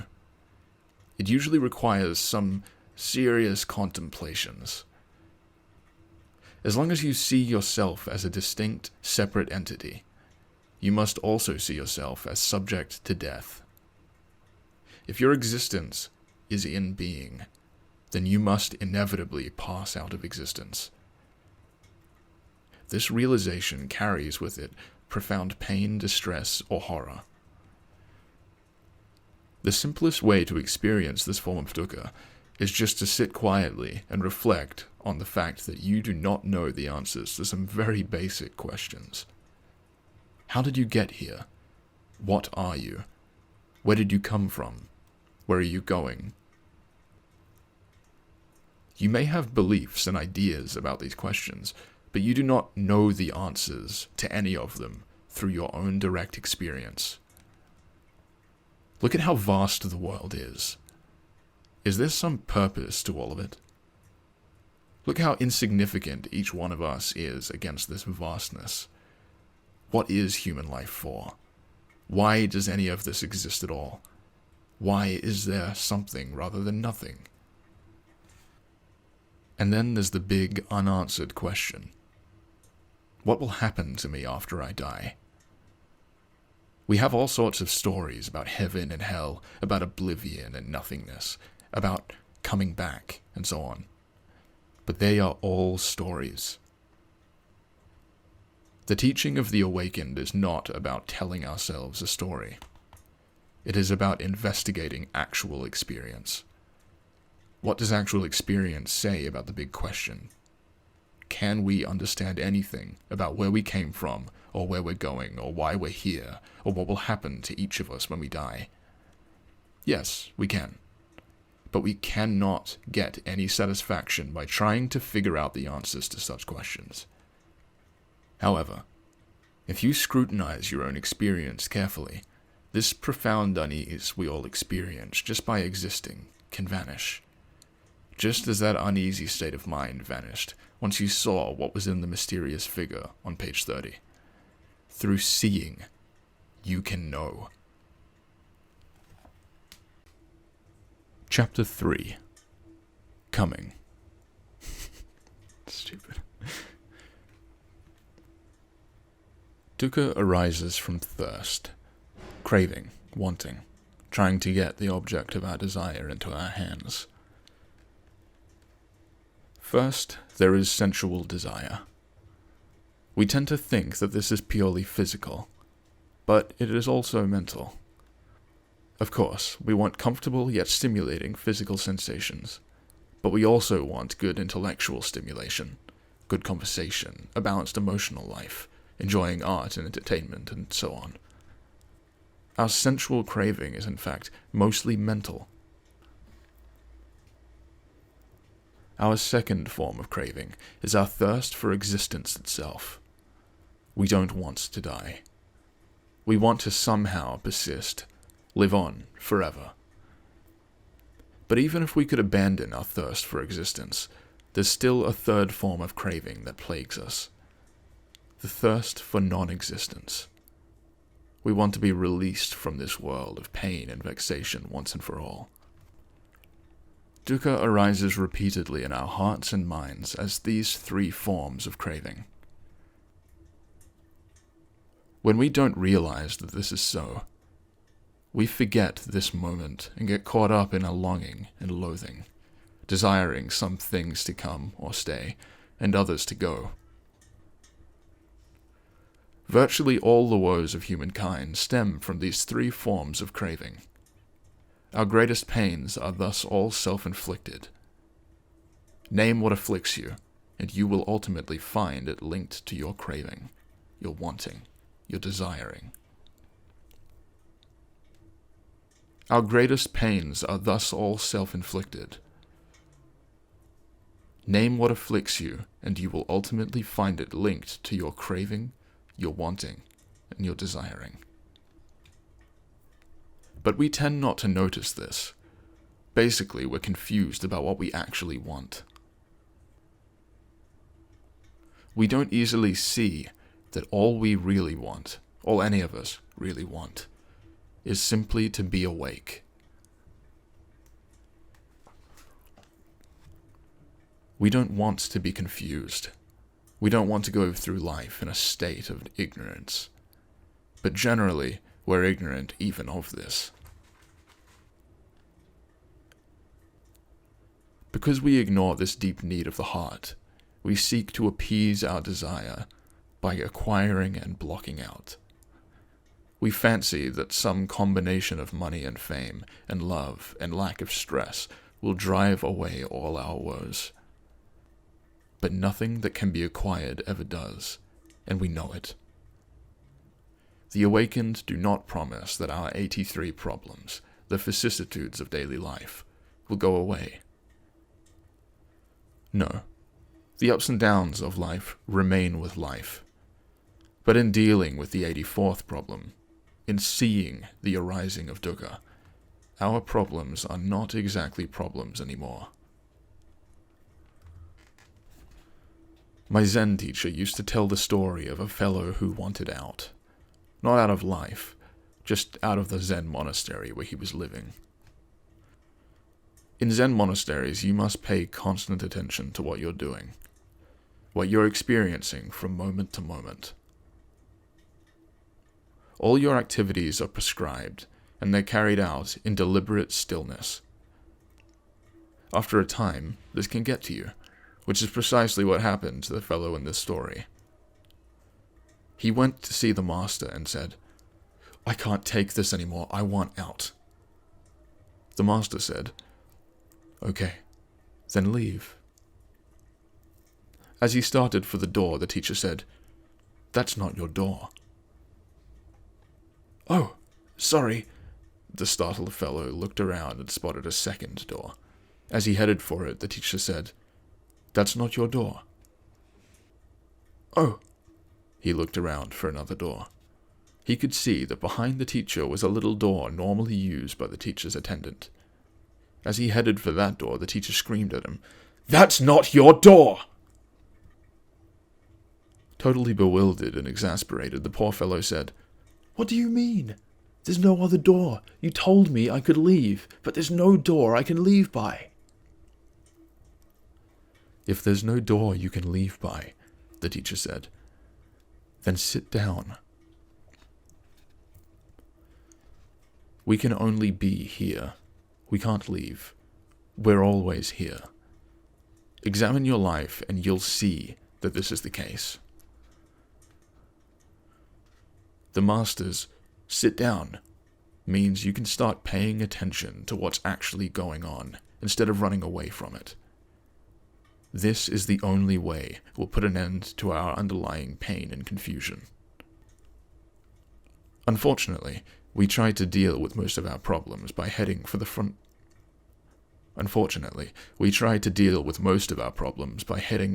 It usually requires some serious contemplations. As long as you see yourself as a distinct, separate entity, you must also see yourself as subject to death. If your existence is in being, then you must inevitably pass out of existence. This realization carries with it profound pain, distress, or horror. The simplest way to experience this form of dukkha is just to sit quietly and reflect on the fact that you do not know the answers to some very basic questions. How did you get here? What are you? Where did you come from? Where are you going? You may have beliefs and ideas about these questions, but you do not know the answers to any of them through your own direct experience. Look at how vast the world is. Is there some purpose to all of it? Look how insignificant each one of us is against this vastness. What is human life for? Why does any of this exist at all? Why is there something rather than nothing? And then there's the big, unanswered question. What will happen to me after I die? We have all sorts of stories about heaven and hell, about oblivion and nothingness, about coming back, and so on. But they are all stories. The teaching of the awakened is not about telling ourselves a story. It is about investigating actual experience. What does actual experience say about the big question? Can we understand anything about where we came from, or where we're going, or why we're here, or what will happen to each of us when we die? Yes, we can. But we cannot get any satisfaction by trying to figure out the answers to such questions. However, if you scrutinize your own experience carefully, this profound unease we all experience just by existing can vanish. Just as that uneasy state of mind vanished once you saw what was in the mysterious figure on page 30. Through seeing, you can know. Chapter 3. Coming. Stupid. Dukkha arises from thirst, craving, wanting, trying to get the object of our desire into our hands. First, there is sensual desire. We tend to think that this is purely physical, but it is also mental. Of course, we want comfortable yet stimulating physical sensations, but we also want good intellectual stimulation, good conversation, a balanced emotional life, enjoying art and entertainment, and so on. Our sensual craving is in fact mostly mental. Our second form of craving is our thirst for existence itself. We don't want to die. We want to somehow persist, live on forever. But even if we could abandon our thirst for existence, there's still a third form of craving that plagues us. The thirst for non-existence. We want to be released from this world of pain and vexation once and for all. Dukkha arises repeatedly in our hearts and minds as these three forms of craving. When we don't realize that this is so, We forget this moment and get caught up in a longing and loathing, desiring some things to come or stay, and others to go. Virtually all the woes of humankind stem from these three forms of craving. Our greatest pains are thus all self-inflicted. Name what afflicts you, and you will ultimately find it linked to your craving, your wanting, your desiring. Our greatest pains are thus all self-inflicted. Name what afflicts you, and you will ultimately find it linked to your craving, your wanting, and your desiring. But we tend not to notice this. Basically, we're confused about what we actually want. We don't easily see that all we really want, all any of us really want, is simply to be awake. We don't want to be confused. We don't want to go through life in a state of ignorance. But generally, we're ignorant even of this. Because we ignore this deep need of the heart, we seek to appease our desire by acquiring and blocking out. We fancy that some combination of money and fame, and love, and lack of stress will drive away all our woes. But nothing that can be acquired ever does, and we know it. The awakened do not promise that our 83 problems, the vicissitudes of daily life, will go away. No, the ups and downs of life remain with life. But in dealing with the 84th problem, in seeing the arising of dukkha, our problems are not exactly problems anymore. My Zen teacher used to tell the story of a fellow who wanted out. Not out of life, just out of the Zen monastery where he was living. In Zen monasteries, you must pay constant attention to what you're doing, what you're experiencing from moment to moment. All your activities are prescribed, and they're carried out in deliberate stillness. After a time, this can get to you, which is precisely what happened to the fellow in this story. He went to see the master and said, "I can't take this anymore, I want out." The master said, "Okay, then leave." As he started for the door, the teacher said, "That's not your door." "Oh, sorry." The startled fellow looked around and spotted a second door. As he headed for it, the teacher said, "That's not your door." "Oh." He looked around for another door. He could see that behind the teacher was a little door normally used by the teacher's attendant. As he headed for that door, the teacher screamed at him, "That's not your door!" Totally bewildered and exasperated, the poor fellow said, "What do you mean? There's no other door. You told me I could leave, but there's no door I can leave by." "If there's no door you can leave by," the teacher said, "then sit down." We can only be here. We can't leave. We're always here. Examine your life and you'll see that this is the case. The master's "sit down" means you can start paying attention to what's actually going on instead of running away from it. This is the only way we'll put an end to our underlying pain and confusion. Unfortunately, we try to deal with most of our problems by heading for the front.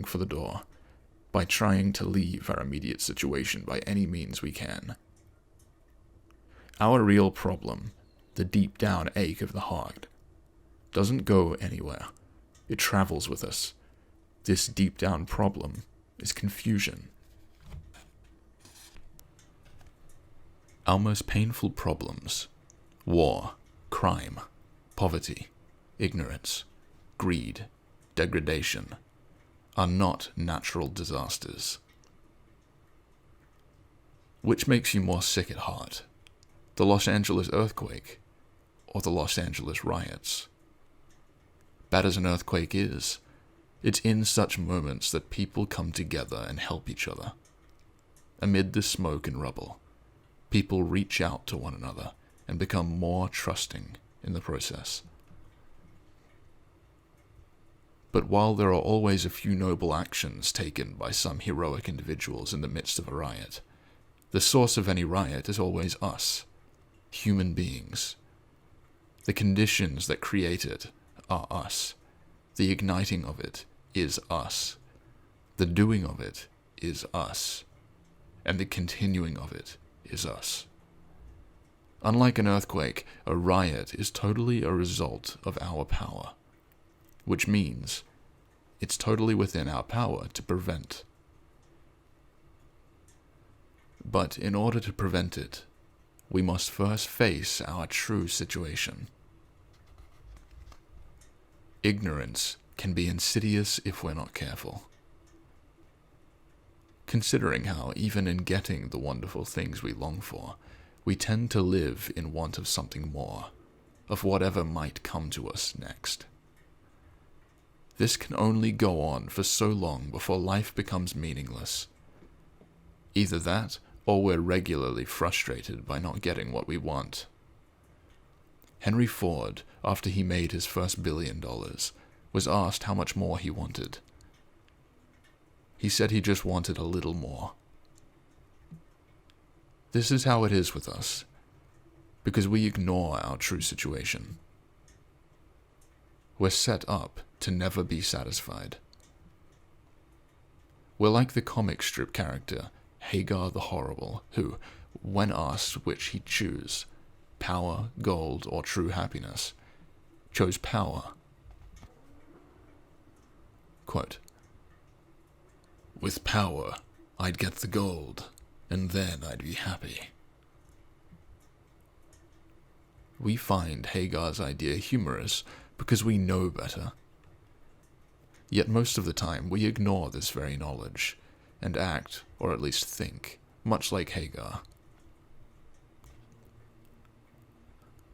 For the door, by trying to leave our immediate situation by any means we can. Our real problem, the deep down ache of the heart, doesn't go anywhere. It travels with us. This deep down problem is confusion. Our most painful problems, war, crime, poverty, ignorance, greed, degradation, are not natural disasters. Which makes you more sick at heart? the Los Angeles earthquake, or the Los Angeles riots. Bad as an earthquake is, it's in such moments that people come together and help each other. Amid the smoke and rubble, people reach out to one another and become more trusting in the process. But while there are always a few noble actions taken by some heroic individuals in the midst of a riot, the source of any riot is always us, human beings. The conditions that create it are us. The igniting of it is us. The doing of it is us. And the continuing of it is us. Unlike an earthquake, a riot is totally a result of our power, which means it's totally within our power to prevent. But in order to prevent it, we must first face our true situation. Ignorance can be insidious if we're not careful. Considering how, even in getting the wonderful things we long for, we tend to live in want of something more, of whatever might come to us next. This can only go on for so long before life becomes meaningless. Either that, or we're regularly frustrated by not getting what we want. Henry Ford, after he made his first $1 billion, was asked how much more he wanted. He said he just wanted a little more. This is how it is with us, because we ignore our true situation. We're set up to never be satisfied. We're like the comic strip character, Hagar the Horrible, who, when asked which he'd choose, power, gold, or true happiness, chose power. Quote, "With power, I'd get the gold, and then I'd be happy." We find Hagar's idea humorous because we know better. Yet most of the time we ignore this very knowledge, and act, or at least think, much like Hagar.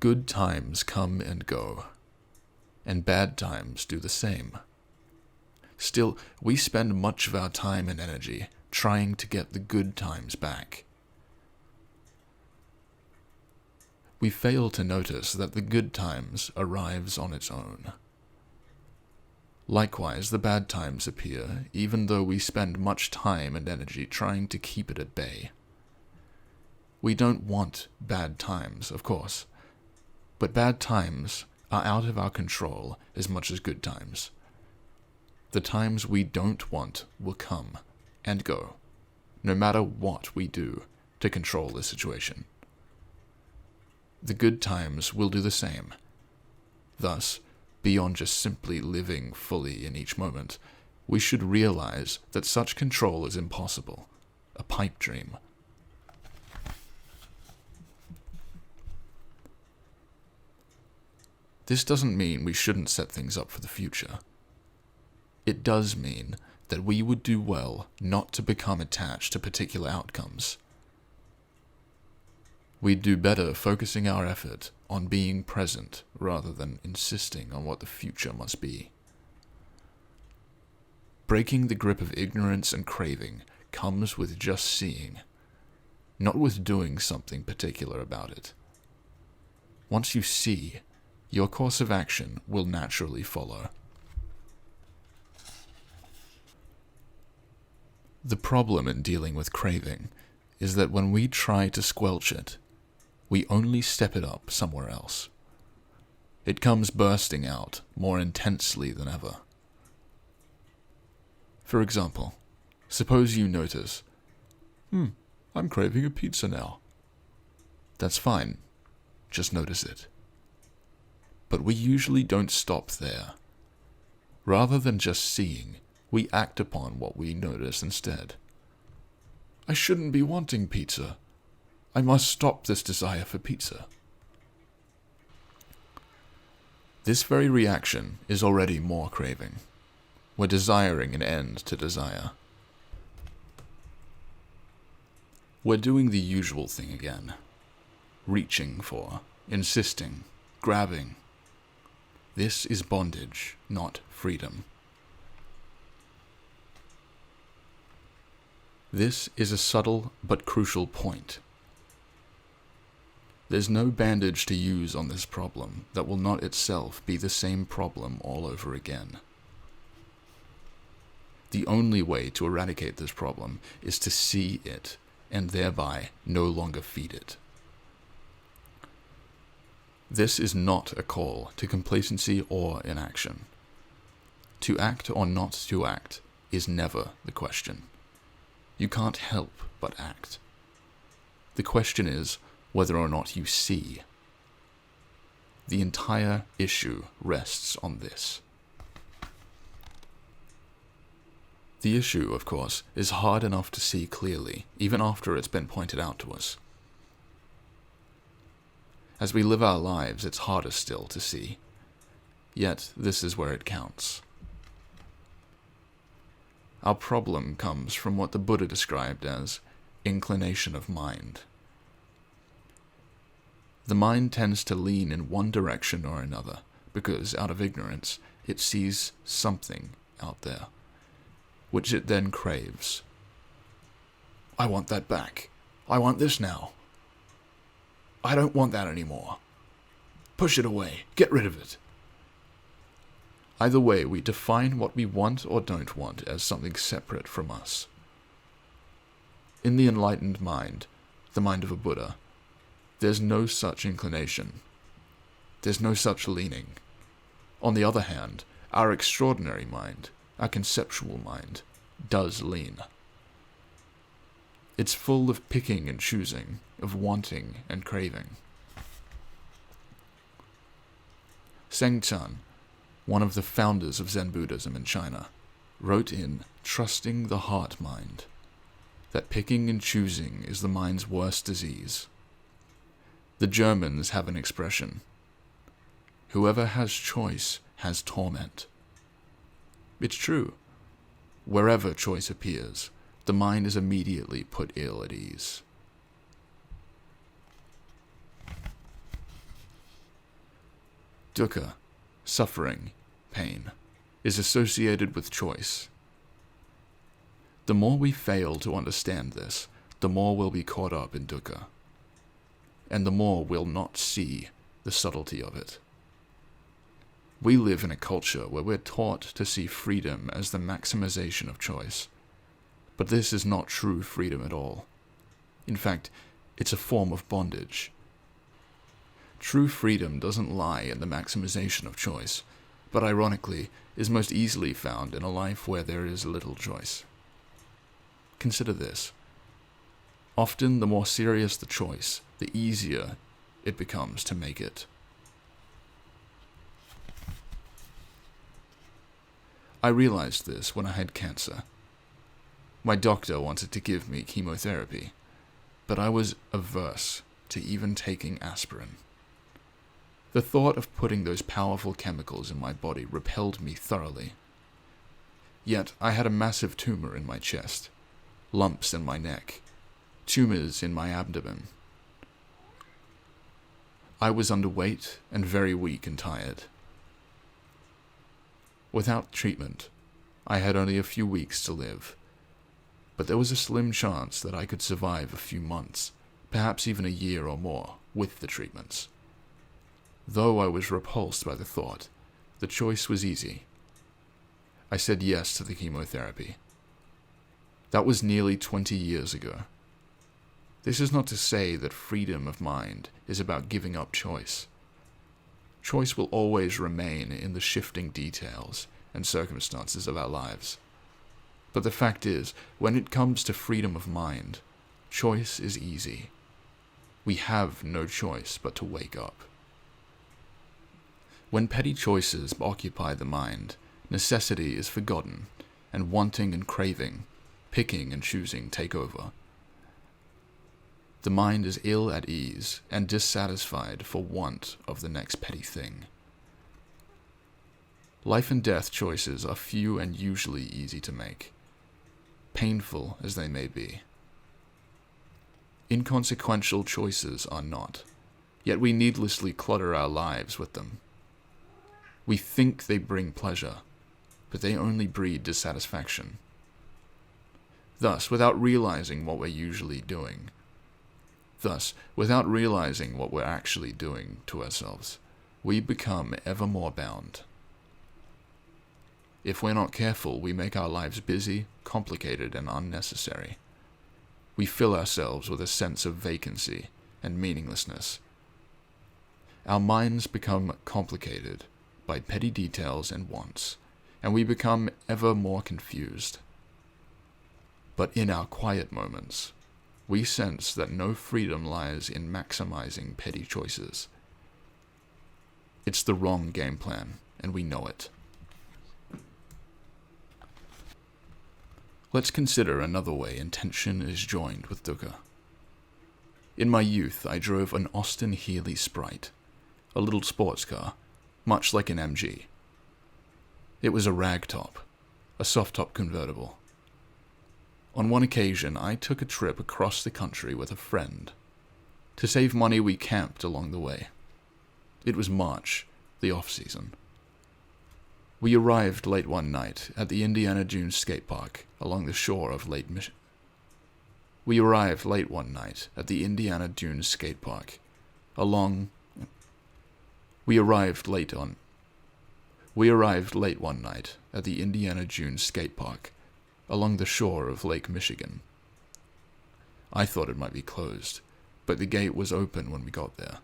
Good times come and go, and bad times do the same. Still, we spend much of our time and energy trying to get the good times back. We fail to notice that the good times arrives on its own. Likewise, the bad times appear, even though we spend much time and energy trying to keep it at bay. We don't want bad times, of course, but bad times are out of our control as much as good times. The times we don't want will come and go, no matter what we do to control the situation. The good times will do the same. Thus, beyond just simply living fully in each moment, we should realize that such control is impossible, a pipe dream. This doesn't mean we shouldn't set things up for the future. It does mean that we would do well not to become attached to particular outcomes. We'd do better focusing our effort on being present rather than insisting on what the future must be. Breaking the grip of ignorance and craving comes with just seeing, not with doing something particular about it. Once you see, your course of action will naturally follow. The problem in dealing with craving is that when we try to squelch it, we only step it up somewhere else. It comes bursting out more intensely than ever. For example, suppose you notice, I'm craving a pizza now. That's fine, just notice it. But we usually don't stop there. Rather than just seeing, we act upon what we notice instead. I shouldn't be wanting pizza. I must stop this desire for pizza. This very reaction is already more craving. We're desiring an end to desire. We're doing the usual thing again. reaching for, insisting, grabbing. This is bondage, not freedom. This is a subtle but crucial point. There's no bandage to use on this problem that will not itself be the same problem all over again. The only way to eradicate this problem is to see it, and thereby no longer feed it. This is not a call to complacency or inaction. To act or not to act is never the question. You can't help but act. The question is whether or not you see. The entire issue rests on this. The issue, of course, is hard enough to see clearly, even after it's been pointed out to us. As we live our lives, it's harder still to see. Yet, this is where it counts. Our problem comes from what the Buddha described as inclination of mind. The mind tends to lean in one direction or another, because, out of ignorance, it sees something out there, which it then craves. I want that back. I want this now. I don't want that anymore. Push it away. Get rid of it. Either way, we define what we want or don't want as something separate from us. In the enlightened mind, the mind of a Buddha, there's no such inclination. There's no such leaning. On the other hand, our extraordinary mind, our conceptual mind, does lean. It's full of picking and choosing, of wanting and craving. Sengchan, one of the founders of Zen Buddhism in China, wrote in Trusting the Heart Mind that picking and choosing is the mind's worst disease. The Germans have an expression, whoever has choice has torment. It's true. Wherever choice appears, the mind is immediately put ill at ease. Dukkha, suffering, pain, is associated with choice. The more we fail to understand this, the more we'll be caught up in dukkha, and the more we'll not see the subtlety of it. We live in a culture where we're taught to see freedom as the maximization of choice, but this is not true freedom at all. In fact, it's a form of bondage. True freedom doesn't lie in the maximization of choice, but ironically is most easily found in a life where there is little choice. Consider this. Often the more serious the choice, the easier it becomes to make it. I realized this when I had cancer. My doctor wanted to give me chemotherapy, but I was averse to even taking aspirin. The thought of putting those powerful chemicals in my body repelled me thoroughly. Yet I had a massive tumor in my chest, lumps in my neck, tumors in my abdomen. I was underweight and very weak and tired. Without treatment, I had only a few weeks to live, but there was a slim chance that I could survive a few months, perhaps even a year or more, with the treatments. Though I was repulsed by the thought, the choice was easy. I said yes to the chemotherapy. That was nearly 20 years ago. This is not to say that freedom of mind is about giving up choice. Choice will always remain in the shifting details and circumstances of our lives. But the fact is, when it comes to freedom of mind, choice is easy. We have no choice but to wake up. When petty choices occupy the mind, necessity is forgotten, and wanting and craving, picking and choosing take over. The mind is ill at ease and dissatisfied for want of the next petty thing. Life and death choices are few and usually easy to make, painful as they may be. Inconsequential choices are not. yet we needlessly clutter our lives with them. We think they bring pleasure, but they only breed dissatisfaction. Thus, without realizing what we're actually doing to ourselves, we become ever more bound. If we're not careful, we make our lives busy, complicated, and unnecessary. We fill ourselves with a sense of vacancy and meaninglessness. Our minds become complicated by petty details and wants, and we become ever more confused. But in our quiet moments, we sense that no freedom lies in maximizing petty choices. It's the wrong game plan, and we know it. Let's consider another way intention is joined with dukkha. In my youth, I drove an Austin Healey Sprite, a little sports car, much like an MG. It was a ragtop, a soft-top convertible. On one occasion, I took a trip across the country with a friend. To save money, we camped along the way. It was March, the off-season. We arrived late one night at the Indiana Dunes skate park along the shore of Lake Michigan. We arrived late one night at the Indiana Dunes skate park one night at the Indiana Dunes skate park along the shore of Lake Michigan. I thought it might be closed, but the gate was open when we got there.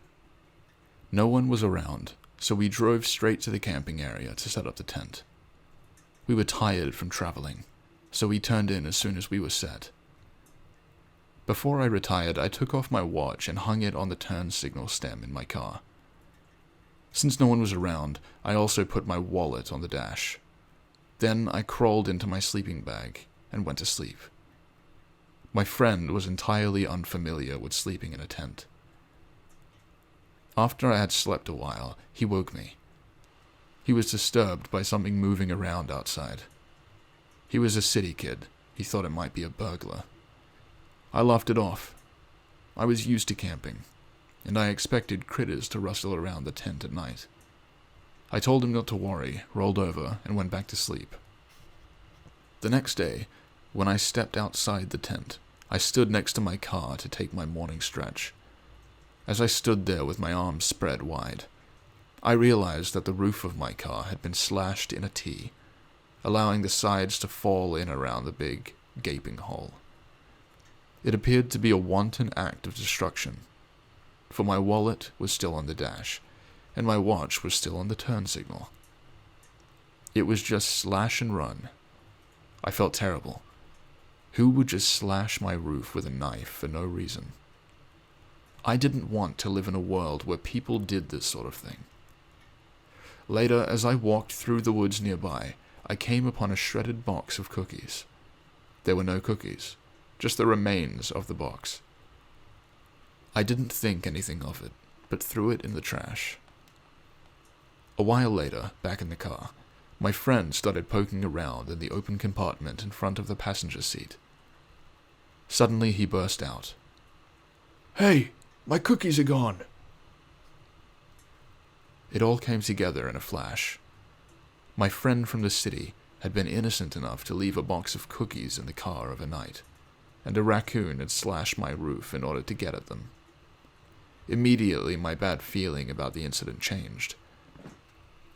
No one was around, so we drove straight to the camping area to set up the tent. We were tired from traveling, so we turned in as soon as we were set. Before I retired, I took off my watch and hung it on the turn signal stem in my car. Since no one was around, I also put my wallet on the dash. Then I crawled into my sleeping bag and went to sleep. My friend was entirely unfamiliar with sleeping in a tent. After I had slept a while, he woke me. He was disturbed by something moving around outside. He was a city kid. He thought it might be a burglar. I laughed it off. I was used to camping, and I expected critters to rustle around the tent at night. I told him not to worry, rolled over, and went back to sleep. The next day, when I stepped outside the tent, I stood next to my car to take my morning stretch. As I stood there with my arms spread wide, I realized that the roof of my car had been slashed in a T, allowing the sides to fall in around the big, gaping hole. It appeared to be a wanton act of destruction, for my wallet was still on the dash, and my watch was still on the turn signal. It was just slash and run. I felt terrible. Who would just slash my roof with a knife for no reason? I didn't want to live in a world where people did this sort of thing. Later, as I walked through the woods nearby, I came upon a shredded box of cookies. There were no cookies, just the remains of the box. I didn't think anything of it, but threw it in the trash. A while later, back in the car, my friend started poking around in the open compartment in front of the passenger seat. Suddenly he burst out, "Hey, my cookies are gone!" It all came together in a flash. My friend from the city had been innocent enough to leave a box of cookies in the car overnight, and a raccoon had slashed my roof in order to get at them. Immediately, my bad feeling about the incident changed.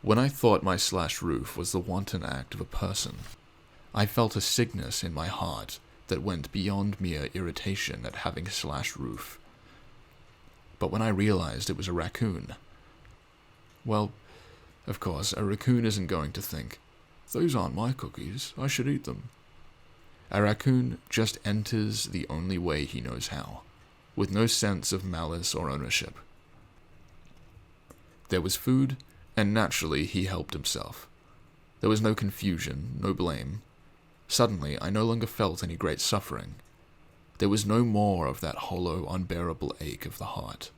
When I thought my slashed roof was the wanton act of a person, I felt a sickness in my heart that went beyond mere irritation at having a slashed roof. But when I realized it was a raccoon, well, of course, a raccoon isn't going to think, "Those aren't my cookies, I should eat them." A raccoon just enters the only way he knows how, with no sense of malice or ownership. There was food, and naturally he helped himself. There was no confusion, no blame. Suddenly, I no longer felt any great suffering. There was no more of that hollow, unbearable ache of the heart.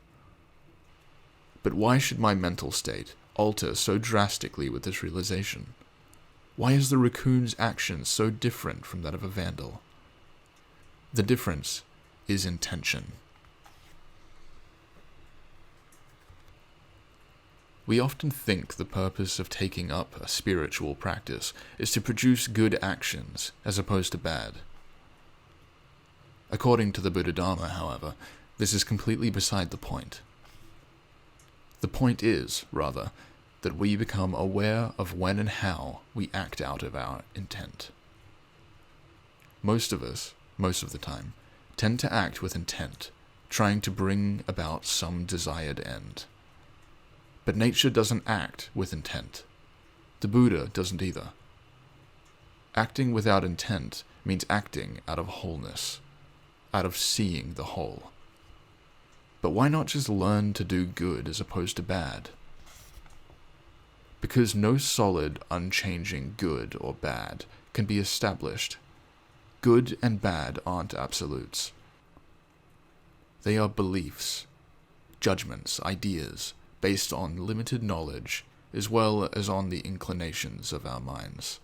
But why should my mental state alter so drastically with this realization? Why is the raccoon's action so different from that of a vandal? The difference is intention. We often think the purpose of taking up a spiritual practice is to produce good actions as opposed to bad. According to the Buddha-Dharma, however, this is completely beside the point. The point is, rather, that we become aware of when and how we act out of our intent. Most of us, most of the time, tend to act with intent, trying to bring about some desired end. But nature doesn't act with intent. The Buddha doesn't either. Acting without intent means acting out of wholeness, out of seeing the whole. But why not just learn to do good as opposed to bad? Because no solid, unchanging good or bad can be established. Good and bad aren't absolutes. They are beliefs, judgments, ideas, based on limited knowledge as well as on the inclinations of our minds.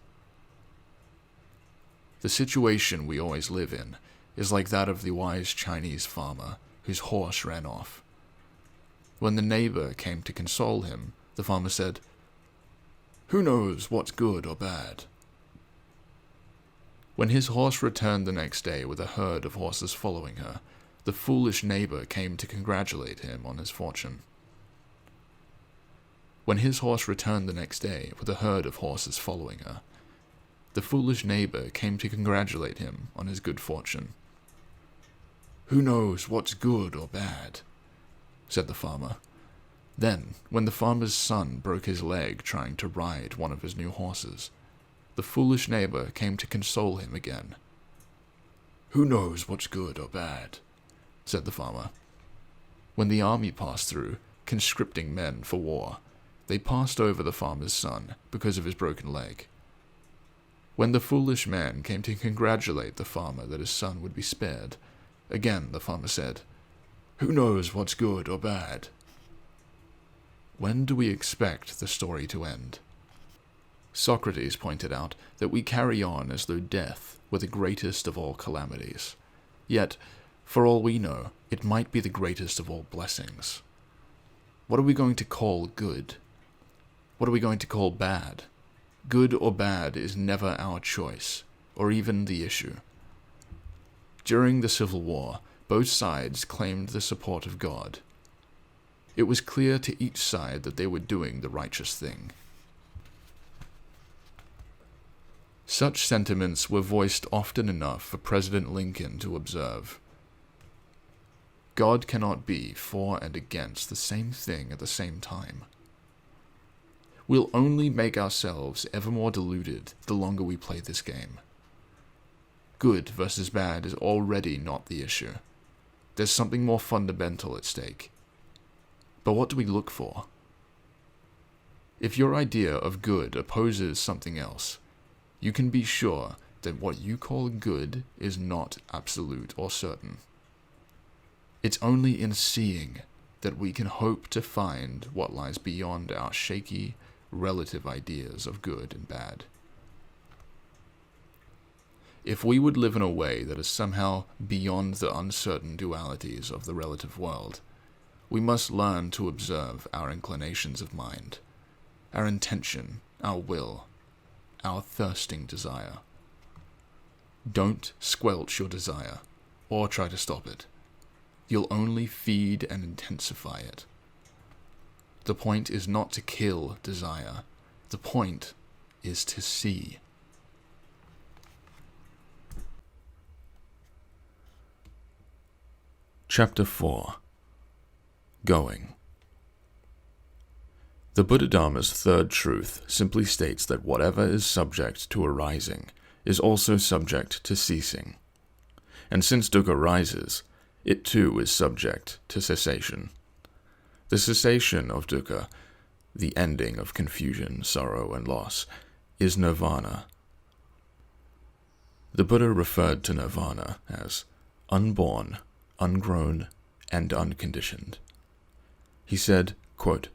The situation we always live in is like that of the wise Chinese farmer whose horse ran off. When the neighbor came to console him, the farmer said, "Who knows what's good or bad?" When his horse returned the next day with a herd of horses following her, the foolish neighbor came to congratulate him on his fortune. When his horse returned the next day with a herd of horses following her, the foolish neighbor came to congratulate him on his good fortune. "Who knows what's good or bad?" said the farmer. Then, when the farmer's son broke his leg trying to ride one of his new horses, the foolish neighbor came to console him again. "Who knows what's good or bad?" said the farmer. When the army passed through, conscripting men for war, they passed over the farmer's son because of his broken leg. When the foolish man came to congratulate the farmer that his son would be spared, again the farmer said, "Who knows what's good or bad?" When do we expect the story to end? Socrates pointed out that we carry on as though death were the greatest of all calamities. Yet, for all we know, it might be the greatest of all blessings. What are we going to call good? What are we going to call bad? Good or bad is never our choice, or even the issue. During the Civil War, both sides claimed the support of God. It was clear to each side that they were doing the righteous thing. Such sentiments were voiced often enough for President Lincoln to observe. God cannot be for and against the same thing at the same time. We'll only make ourselves ever more deluded the longer we play this game. Good versus bad is already not the issue. There's something more fundamental at stake. But what do we look for? If your idea of good opposes something else, you can be sure that what you call good is not absolute or certain. It's only in seeing that we can hope to find what lies beyond our shaky, relative ideas of good and bad. If we would live in a way that is somehow beyond the uncertain dualities of the relative world, we must learn to observe our inclinations of mind, our intention, our will, our thirsting desire. Don't squelch your desire, or try to stop it. You'll only feed and intensify it. The point is not to kill desire. The point is to see. Chapter 4. Going. The Buddha-Dharma's third truth simply states that whatever is subject to arising is also subject to ceasing. And since dukkha arises, it too is subject to cessation. The cessation of dukkha, the ending of confusion, sorrow, and loss, is nirvana. The Buddha referred to nirvana as unborn, ungrown, and unconditioned. He said, quote,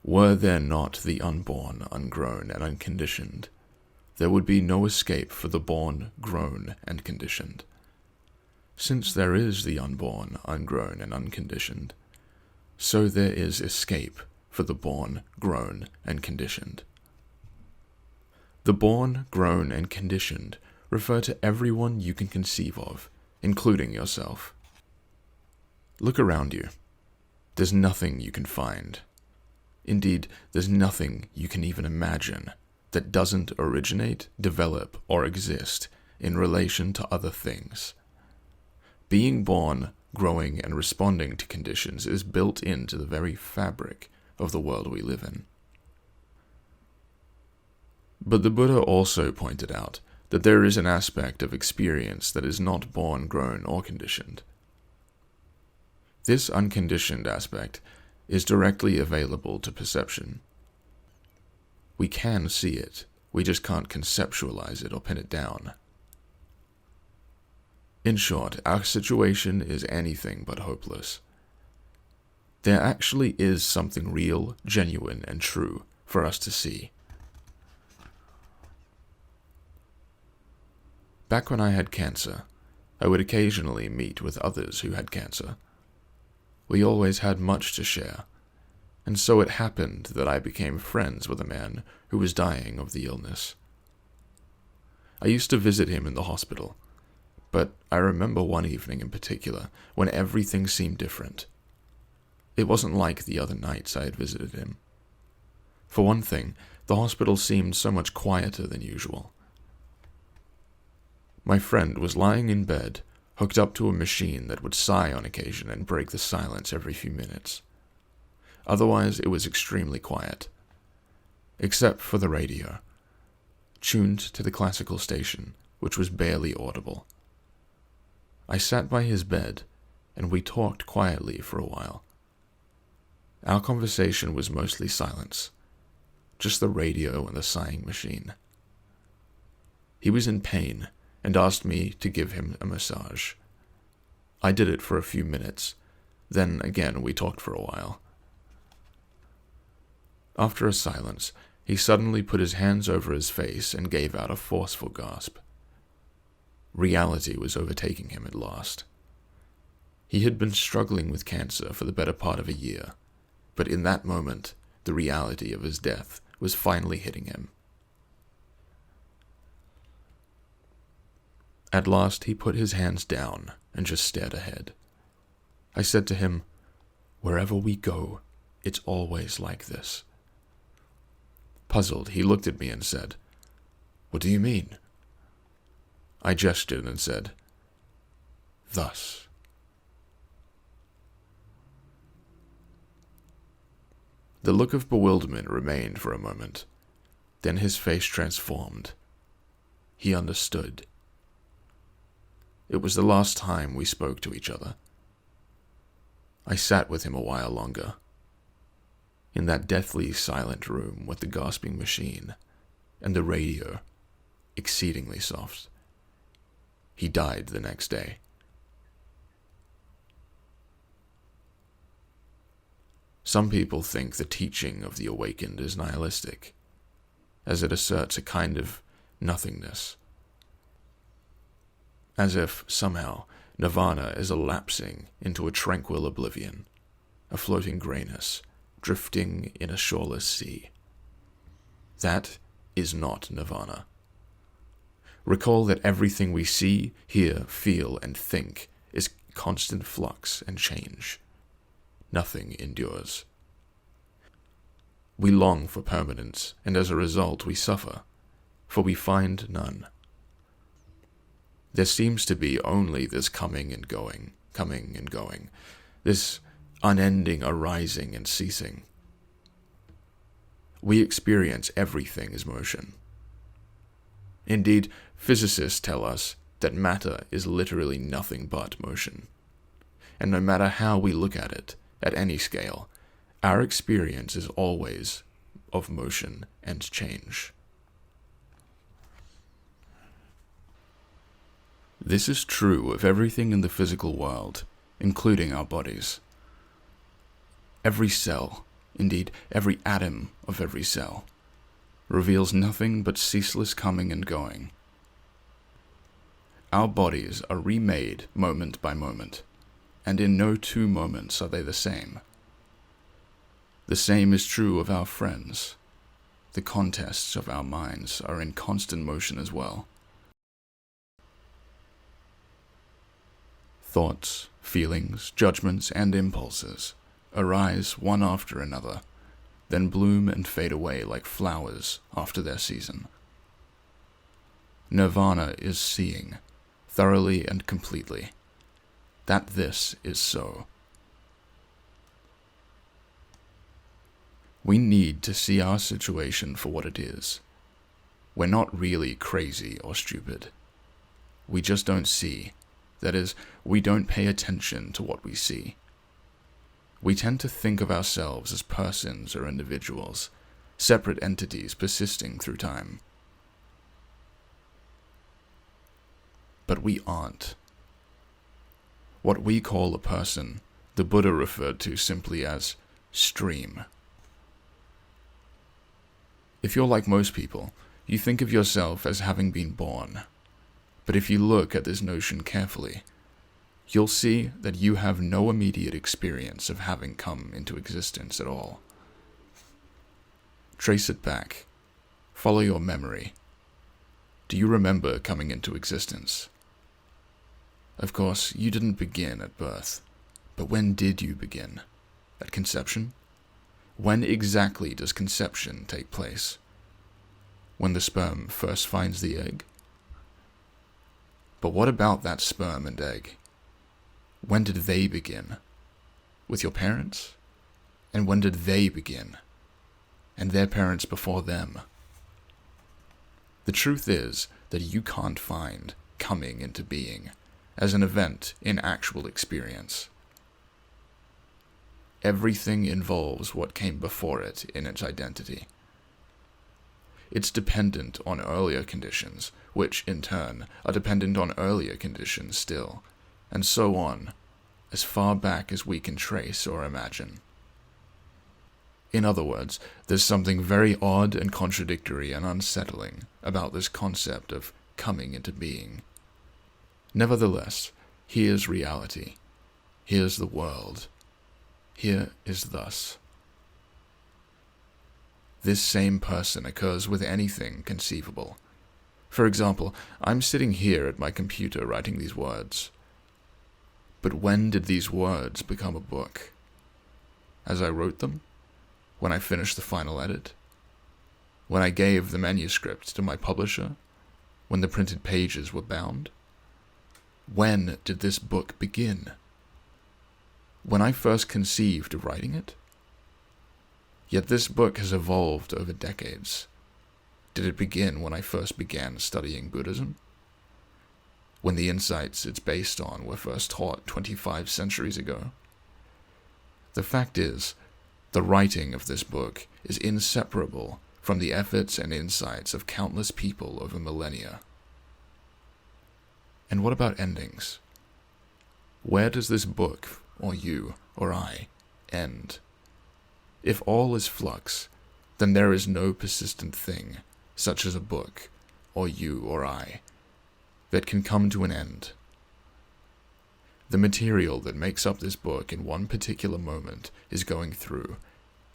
"Were there not the unborn, ungrown, and unconditioned, there would be no escape for the born, grown, and conditioned. Since there is the unborn, ungrown, and unconditioned, so there is escape for the born, grown, and conditioned. The born, grown, and conditioned refer to everyone you can conceive of, including yourself. Look around you. There's nothing you can find. Indeed, there's nothing you can even imagine that doesn't originate, develop, or exist in relation to other things. Being born, growing, and responding to conditions is built into the very fabric of the world we live in. But the Buddha also pointed out that there is an aspect of experience that is not born, grown, or conditioned. This unconditioned aspect is directly available to perception. We can see it, we just can't conceptualize it or pin it down. In short, our situation is anything but hopeless. There actually is something real, genuine, and true for us to see. Back when I had cancer, I would occasionally meet with others who had cancer. We always had much to share, and so it happened that I became friends with a man who was dying of the illness. I used to visit him in the hospital, but I remember one evening in particular when everything seemed different. It wasn't like the other nights I had visited him. For one thing, the hospital seemed so much quieter than usual. My friend was lying in bed, hooked up to a machine that would sigh on occasion and break the silence every few minutes. Otherwise, it was extremely quiet, except for the radio, tuned to the classical station, which was barely audible. I sat by his bed, and we talked quietly for a while. Our conversation was mostly silence, just the radio and the sighing machine. He was in pain, and asked me to give him a massage. I did it for a few minutes, then again we talked for a while. After a silence, he suddenly put his hands over his face and gave out a forceful gasp. Reality was overtaking him at last. He had been struggling with cancer for the better part of a year, but in that moment, the reality of his death was finally hitting him. At last he put his hands down and just stared ahead. I said to him, "Wherever we go, it's always like this." Puzzled, he looked at me and said, "What do you mean?" I gestured and said, "Thus." The look of bewilderment remained for a moment. Then his face transformed. He understood. It was the last time we spoke to each other. I sat with him a while longer, in that deathly silent room with the gasping machine and the radio, exceedingly soft. He died the next day. Some people think the teaching of the awakened is nihilistic, as it asserts a kind of nothingness, as if, somehow, nirvana is a lapsing into a tranquil oblivion, a floating grayness, drifting in a shoreless sea. That is not nirvana. Recall that everything we see, hear, feel, and think is constant flux and change. Nothing endures. We long for permanence, and as a result we suffer, for we find none. There seems to be only this coming and going, this unending arising and ceasing. We experience everything as motion. Indeed, physicists tell us that matter is literally nothing but motion. And no matter how we look at it, at any scale, our experience is always of motion and change. This is true of everything in the physical world, including our bodies. Every cell, indeed every atom of every cell, reveals nothing but ceaseless coming and going. Our bodies are remade moment by moment, and in no two moments are they the same. The same is true of our friends. The contests of our minds are in constant motion as well. Thoughts, feelings, judgments, and impulses arise one after another, then bloom and fade away like flowers after their season. Nirvana is seeing, thoroughly and completely, that this is so. We need to see our situation for what it is. We're not really crazy or stupid. We just don't see. That is, we don't pay attention to what we see. We tend to think of ourselves as persons or individuals, separate entities persisting through time. But we aren't. What we call a person, the Buddha referred to simply as stream. If you're like most people, you think of yourself as having been born. But if you look at this notion carefully, you'll see that you have no immediate experience of having come into existence at all. Trace it back. Follow your memory. Do you remember coming into existence? Of course, you didn't begin at birth, but when did you begin? At conception? When exactly does conception take place? When the sperm first finds the egg? But what about that sperm and egg? When did they begin? With your parents? And when did they begin? And their parents before them? The truth is that you can't find coming into being as an event in actual experience. Everything involves what came before it in its identity. It's dependent on earlier conditions, which, in turn, are dependent on earlier conditions still, and so on, as far back as we can trace or imagine. In other words, there's something very odd and contradictory and unsettling about this concept of coming into being. Nevertheless, here's reality. Here's the world. Here is thus. This same person occurs with anything conceivable. For example, I'm sitting here at my computer writing these words. But when did these words become a book? As I wrote them? When I finished the final edit? When I gave the manuscript to my publisher? When the printed pages were bound? When did this book begin? When I first conceived of writing it? Yet this book has evolved over decades. Did it begin when I first began studying Buddhism? When the insights it's based on were first taught 25 centuries ago? The fact is, the writing of this book is inseparable from the efforts and insights of countless people over millennia. And what about endings? Where does this book, or you, or I, end? If all is flux, then there is no persistent thing, such as a book, or you, or I, that can come to an end. The material that makes up this book in one particular moment is going through,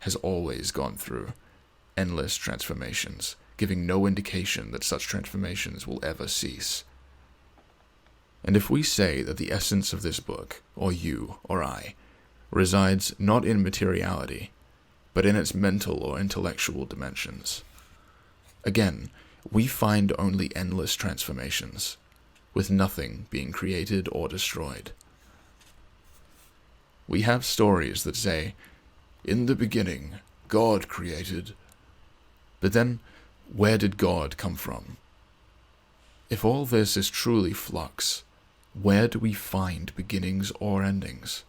has always gone through, endless transformations, giving no indication that such transformations will ever cease. And if we say that the essence of this book, or you, or I, resides not in materiality, but in its mental or intellectual dimensions, again, we find only endless transformations, with nothing being created or destroyed. We have stories that say, "In the beginning, God created." But then, where did God come from? If all this is truly flux, where do we find beginnings or endings?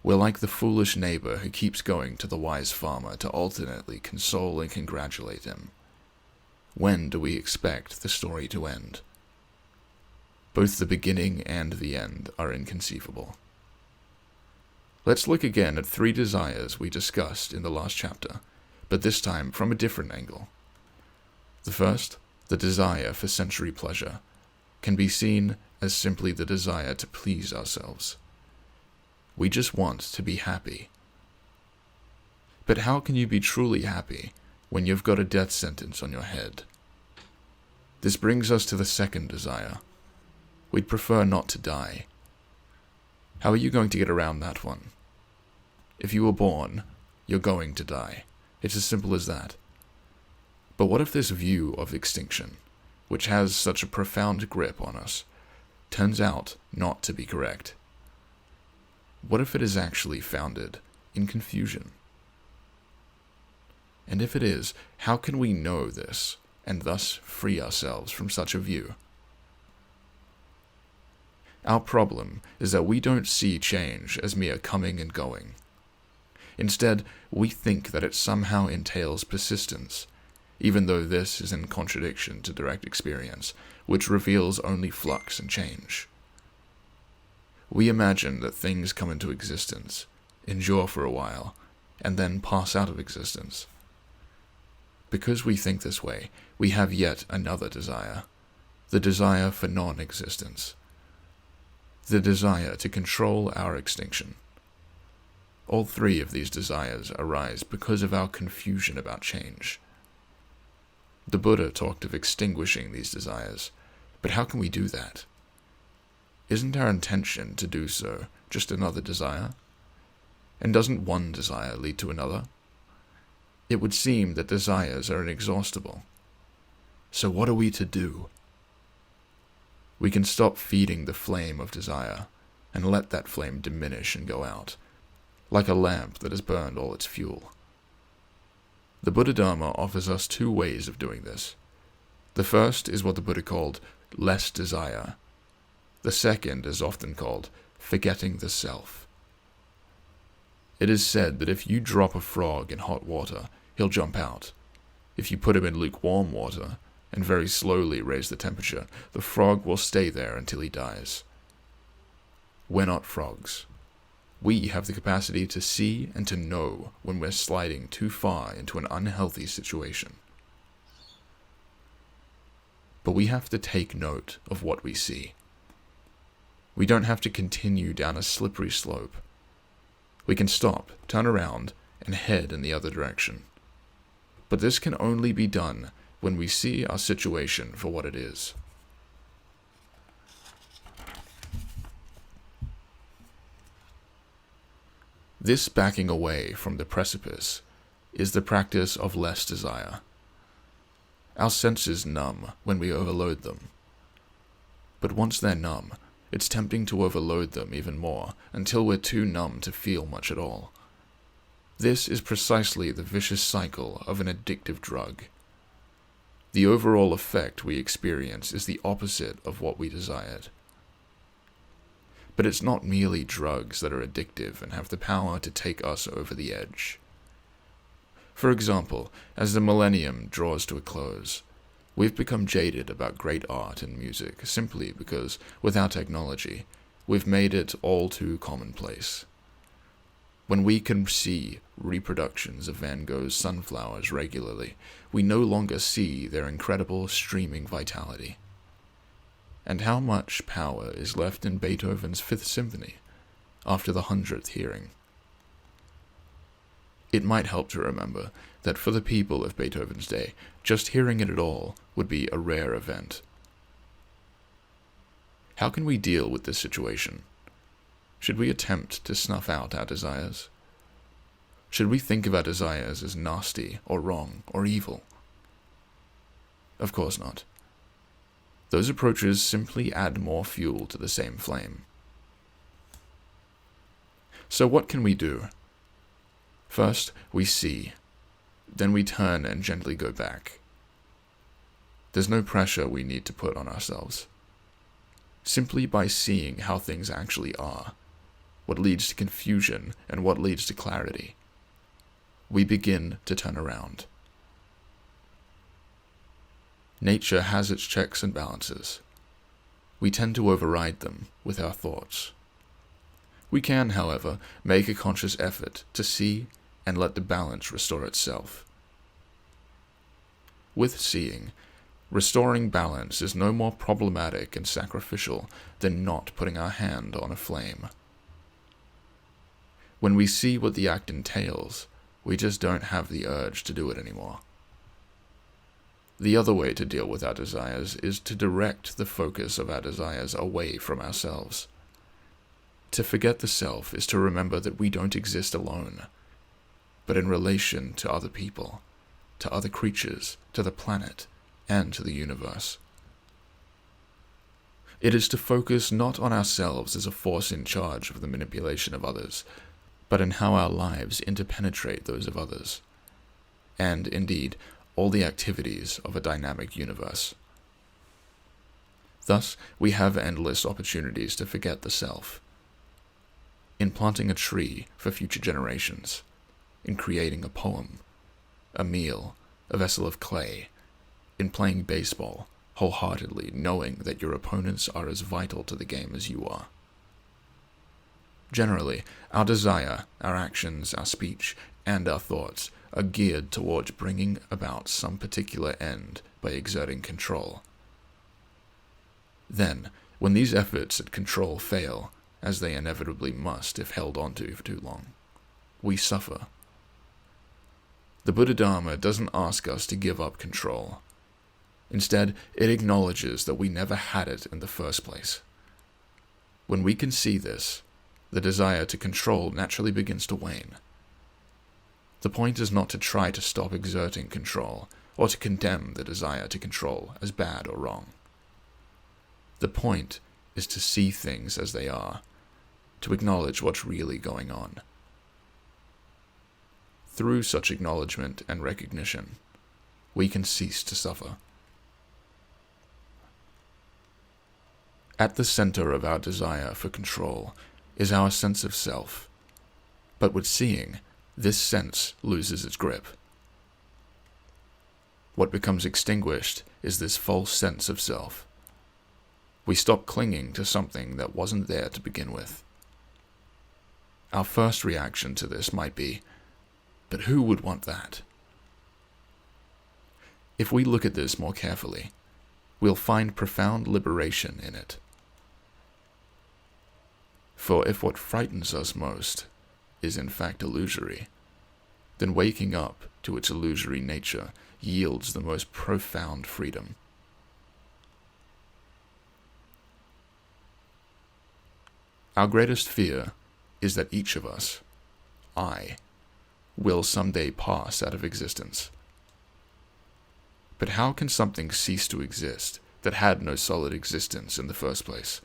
We're like the foolish neighbor who keeps going to the wise farmer to alternately console and congratulate him. When do we expect the story to end? Both the beginning and the end are inconceivable. Let's look again at 3 desires we discussed in the last chapter, but this time from a different angle. The first, the desire for sensory pleasure, can be seen as simply the desire to please ourselves. We just want to be happy. But how can you be truly happy when you've got a death sentence on your head? This brings us to the second desire. We'd prefer not to die. How are you going to get around that one? If you were born, you're going to die. It's as simple as that. But what if this view of extinction, which has such a profound grip on us, turns out not to be correct? What if it is actually founded in confusion? And if it is, how can we know this, and thus free ourselves from such a view? Our problem is that we don't see change as mere coming and going. Instead, we think that it somehow entails persistence, even though this is in contradiction to direct experience, which reveals only flux and change. We imagine that things come into existence, endure for a while, and then pass out of existence. Because we think this way, we have yet another desire, the desire for non-existence, the desire to control our extinction. All three of these desires arise because of our confusion about change. The Buddha talked of extinguishing these desires, but how can we do that? Isn't our intention to do so just another desire? And doesn't one desire lead to another? It would seem that desires are inexhaustible. So what are we to do? We can stop feeding the flame of desire and let that flame diminish and go out, like a lamp that has burned all its fuel. The Buddha Dharma offers us two ways of doing this. The first is what the Buddha called less desire. The second is often called forgetting the self. It is said that if you drop a frog in hot water, he'll jump out. If you put him in lukewarm water and very slowly raise the temperature, the frog will stay there until he dies. We're not frogs. We have the capacity to see and to know when we're sliding too far into an unhealthy situation. But we have to take note of what we see. We don't have to continue down a slippery slope. We can stop, turn around, and head in the other direction. But this can only be done when we see our situation for what it is. This backing away from the precipice is the practice of less desire. Our senses numb when we overload them. But once they're numb, it's tempting to overload them even more until we're too numb to feel much at all. This is precisely the vicious cycle of an addictive drug. The overall effect we experience is the opposite of what we desired. But it's not merely drugs that are addictive and have the power to take us over the edge. For example, as the millennium draws to a close, we've become jaded about great art and music simply because, without technology, we've made it all too commonplace. When we can see reproductions of Van Gogh's sunflowers regularly, we no longer see their incredible streaming vitality. And how much power is left in Beethoven's Fifth Symphony after the 100th hearing? It might help to remember that for the people of Beethoven's day, just hearing it at all would be a rare event. How can we deal with this situation? Should we attempt to snuff out our desires? Should we think of our desires as nasty or wrong or evil? Of course not. Those approaches simply add more fuel to the same flame. So what can we do? First, we see. Then we turn and gently go back. There's no pressure we need to put on ourselves. Simply by seeing how things actually are, what leads to confusion and what leads to clarity, we begin to turn around. Nature has its checks and balances. We tend to override them with our thoughts. We can, however, make a conscious effort to see and let the balance restore itself. With seeing, restoring balance is no more problematic and sacrificial than not putting our hand on a flame. When we see what the act entails, We just don't have the urge to do it anymore. The other way to deal with our desires is to direct the focus of our desires away from ourselves. To forget the self is to remember that we don't exist alone, but in relation to other people, to other creatures, to the planet, and to the universe. It is to focus not on ourselves as a force in charge of the manipulation of others, but in how our lives interpenetrate those of others, and, indeed, all the activities of a dynamic universe. Thus, we have endless opportunities to forget the self. In planting a tree for future generations, in creating a poem, a meal, a vessel of clay, in playing baseball, wholeheartedly knowing that your opponents are as vital to the game as you are. Generally, our desire, our actions, our speech, and our thoughts are geared towards bringing about some particular end by exerting control. Then, when these efforts at control fail, as they inevitably must if held onto for too long, we suffer. The Buddha Dharma doesn't ask us to give up control. Instead, it acknowledges that we never had it in the first place. When we can see this, the desire to control naturally begins to wane. The point is not to try to stop exerting control, or to condemn the desire to control as bad or wrong. The point is to see things as they are, to acknowledge what's really going on. Through such acknowledgement and recognition, we can cease to suffer. At the center of our desire for control is our sense of self, but with seeing, this sense loses its grip. What becomes extinguished is this false sense of self. We stop clinging to something that wasn't there to begin with. Our first reaction to this might be, but who would want that? If we look at this more carefully, we'll find profound liberation in it. For if what frightens us most is in fact illusory, then waking up to its illusory nature yields the most profound freedom. Our greatest fear is that each of us, I, will someday pass out of existence. But how can something cease to exist that had no solid existence in the first place?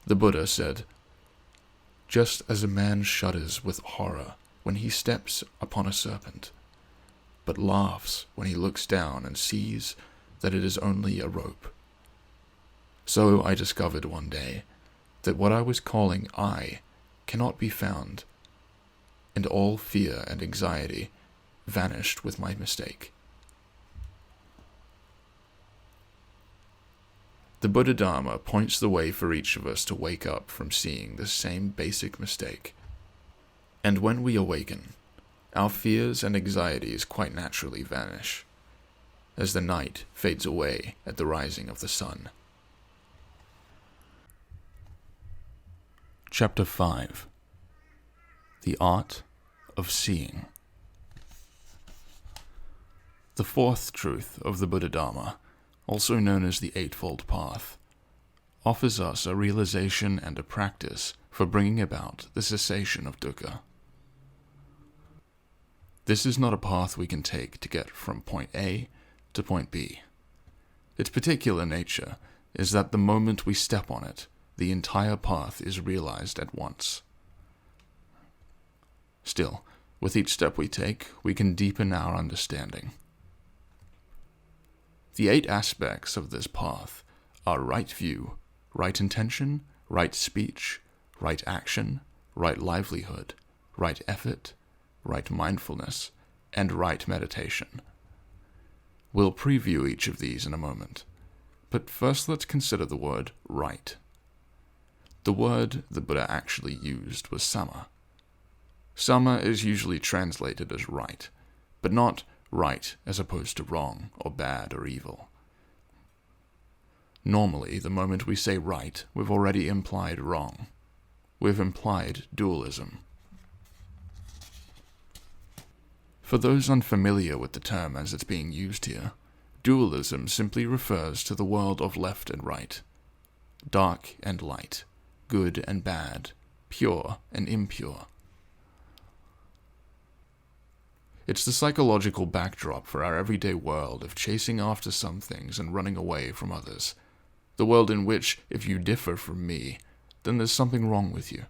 The Buddha said, "Just as a man shudders with horror when he steps upon a serpent, but laughs when he looks down and sees that it is only a rope, so I discovered one day that what I was calling I cannot be found, and all fear and anxiety vanished with my mistake." The Buddha Dharma points the way for each of us to wake up from seeing this same basic mistake. And when we awaken, our fears and anxieties quite naturally vanish, as the night fades away at the rising of the sun. Chapter 5. The Art of Seeing. The fourth truth of the Buddha Dharma, also known as the Eightfold Path, offers us a realization and a practice for bringing about the cessation of dukkha. This is not a path we can take to get from point A to point B. Its particular nature is that the moment we step on it, the entire path is realized at once. Still, with each step we take, we can deepen our understanding. The 8 aspects of this path are right view, right intention, right speech, right action, right livelihood, right effort, right mindfulness, and right meditation. We'll preview each of these in a moment, but first let's consider the word right. The word the Buddha actually used was sama. Sama is usually translated as right, but not right as opposed to wrong or bad or evil. Normally, the moment we say right, we've already implied wrong. We've implied dualism. For those unfamiliar with the term as it's being used here, dualism simply refers to the world of left and right, dark and light, good and bad, pure and impure. It's the psychological backdrop for our everyday world of chasing after some things and running away from others. The world in which, if you differ from me, then there's something wrong with you.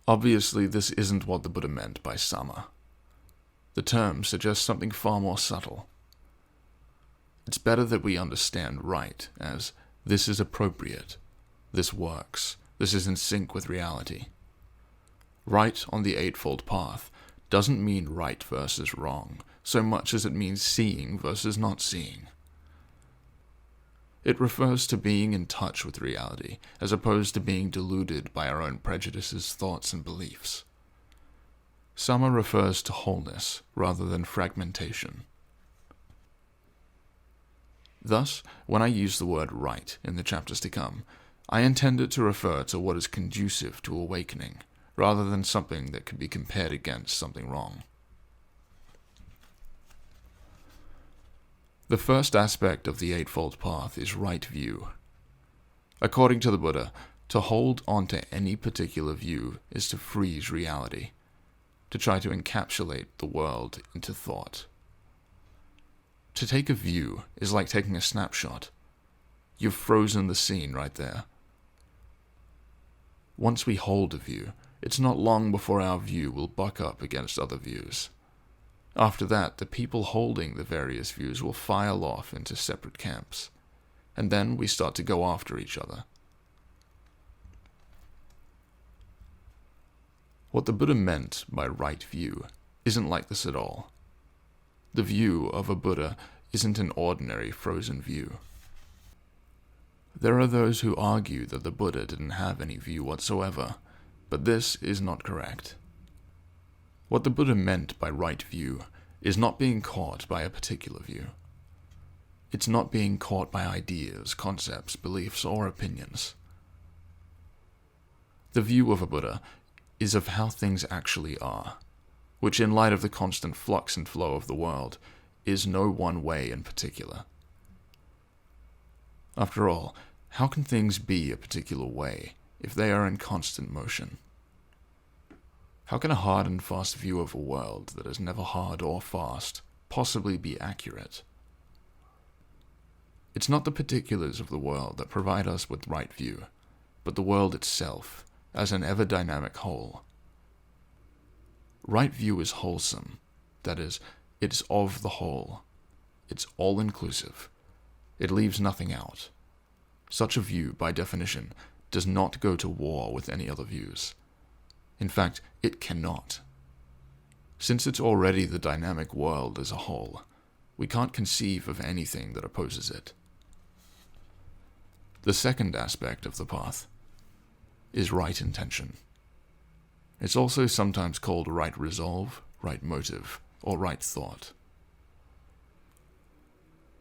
Obviously, this isn't what the Buddha meant by sama. The term suggests something far more subtle. It's better that we understand right as, this is appropriate, this works, this is in sync with reality. Right on the Eightfold Path doesn't mean right versus wrong, so much as it means seeing versus not seeing. It refers to being in touch with reality, as opposed to being deluded by our own prejudices, thoughts, and beliefs. Sama refers to wholeness, rather than fragmentation. Thus, when I use the word right in the chapters to come, I intend it to refer to what is conducive to awakening, rather than something that could be compared against something wrong. The first aspect of the Eightfold Path is right view. According to the Buddha, to hold onto any particular view is to freeze reality, to try to encapsulate the world into thought. To take a view is like taking a snapshot. You've frozen the scene right there. Once we hold a view, it's not long before our view will buck up against other views. After that, the people holding the various views will file off into separate camps, and then we start to go after each other. What the Buddha meant by right view isn't like this at all. The view of a Buddha isn't an ordinary frozen view. There are those who argue that the Buddha didn't have any view whatsoever, but this is not correct. What the Buddha meant by right view is not being caught by a particular view. It's not being caught by ideas, concepts, beliefs, or opinions. The view of a Buddha is of how things actually are, which in light of the constant flux and flow of the world, is no one way in particular. After all, how can things be a particular way if they are in constant motion? How can a hard and fast view of a world that is never hard or fast possibly be accurate? It's not the particulars of the world that provide us with right view, but the world itself, as an ever-dynamic whole. Right view is wholesome, that is, it's of the whole. It's all-inclusive. It leaves nothing out. Such a view, by definition, does not go to war with any other views. In fact, it cannot. Since it's already the dynamic world as a whole, we can't conceive of anything that opposes it. The second aspect of the path is right intention. It's also sometimes called right resolve, right motive, or right thought.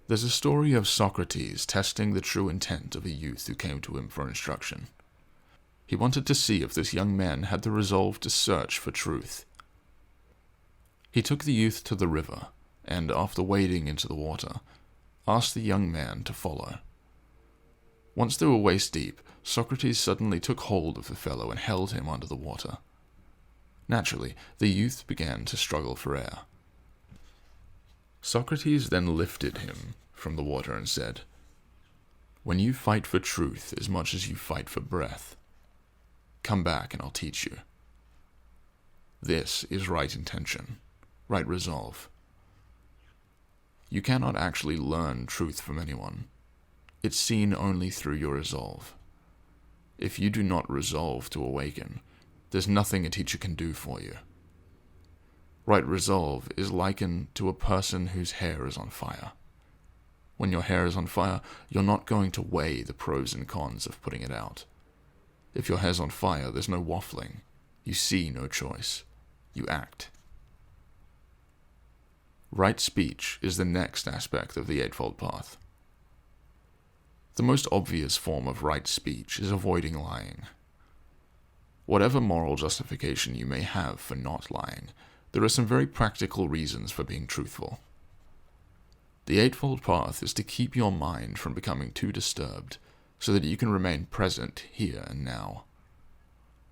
There's a story of Socrates testing the true intent of a youth who came to him for instruction. He wanted to see if this young man had the resolve to search for truth. He took the youth to the river, and after wading into the water, asked the young man to follow. Once they were waist deep, Socrates suddenly took hold of the fellow and held him under the water. Naturally, the youth began to struggle for air. Socrates then lifted him from the water and said, "When you fight for truth as much as you fight for breath, come back and I'll teach you." This is right intention, right resolve. You cannot actually learn truth from anyone. It's seen only through your resolve. If you do not resolve to awaken, there's nothing a teacher can do for you. Right resolve is likened to a person whose hair is on fire. When your hair is on fire, you're not going to weigh the pros and cons of putting it out. If your hair's on fire, there's no waffling. You see no choice. You act. Right speech is the next aspect of the Eightfold Path. The most obvious form of right speech is avoiding lying. whatever moral justification you may have for not lying, there are some very practical reasons for being truthful. The Eightfold Path is to keep your mind from becoming too disturbed, so that you can remain present here and now.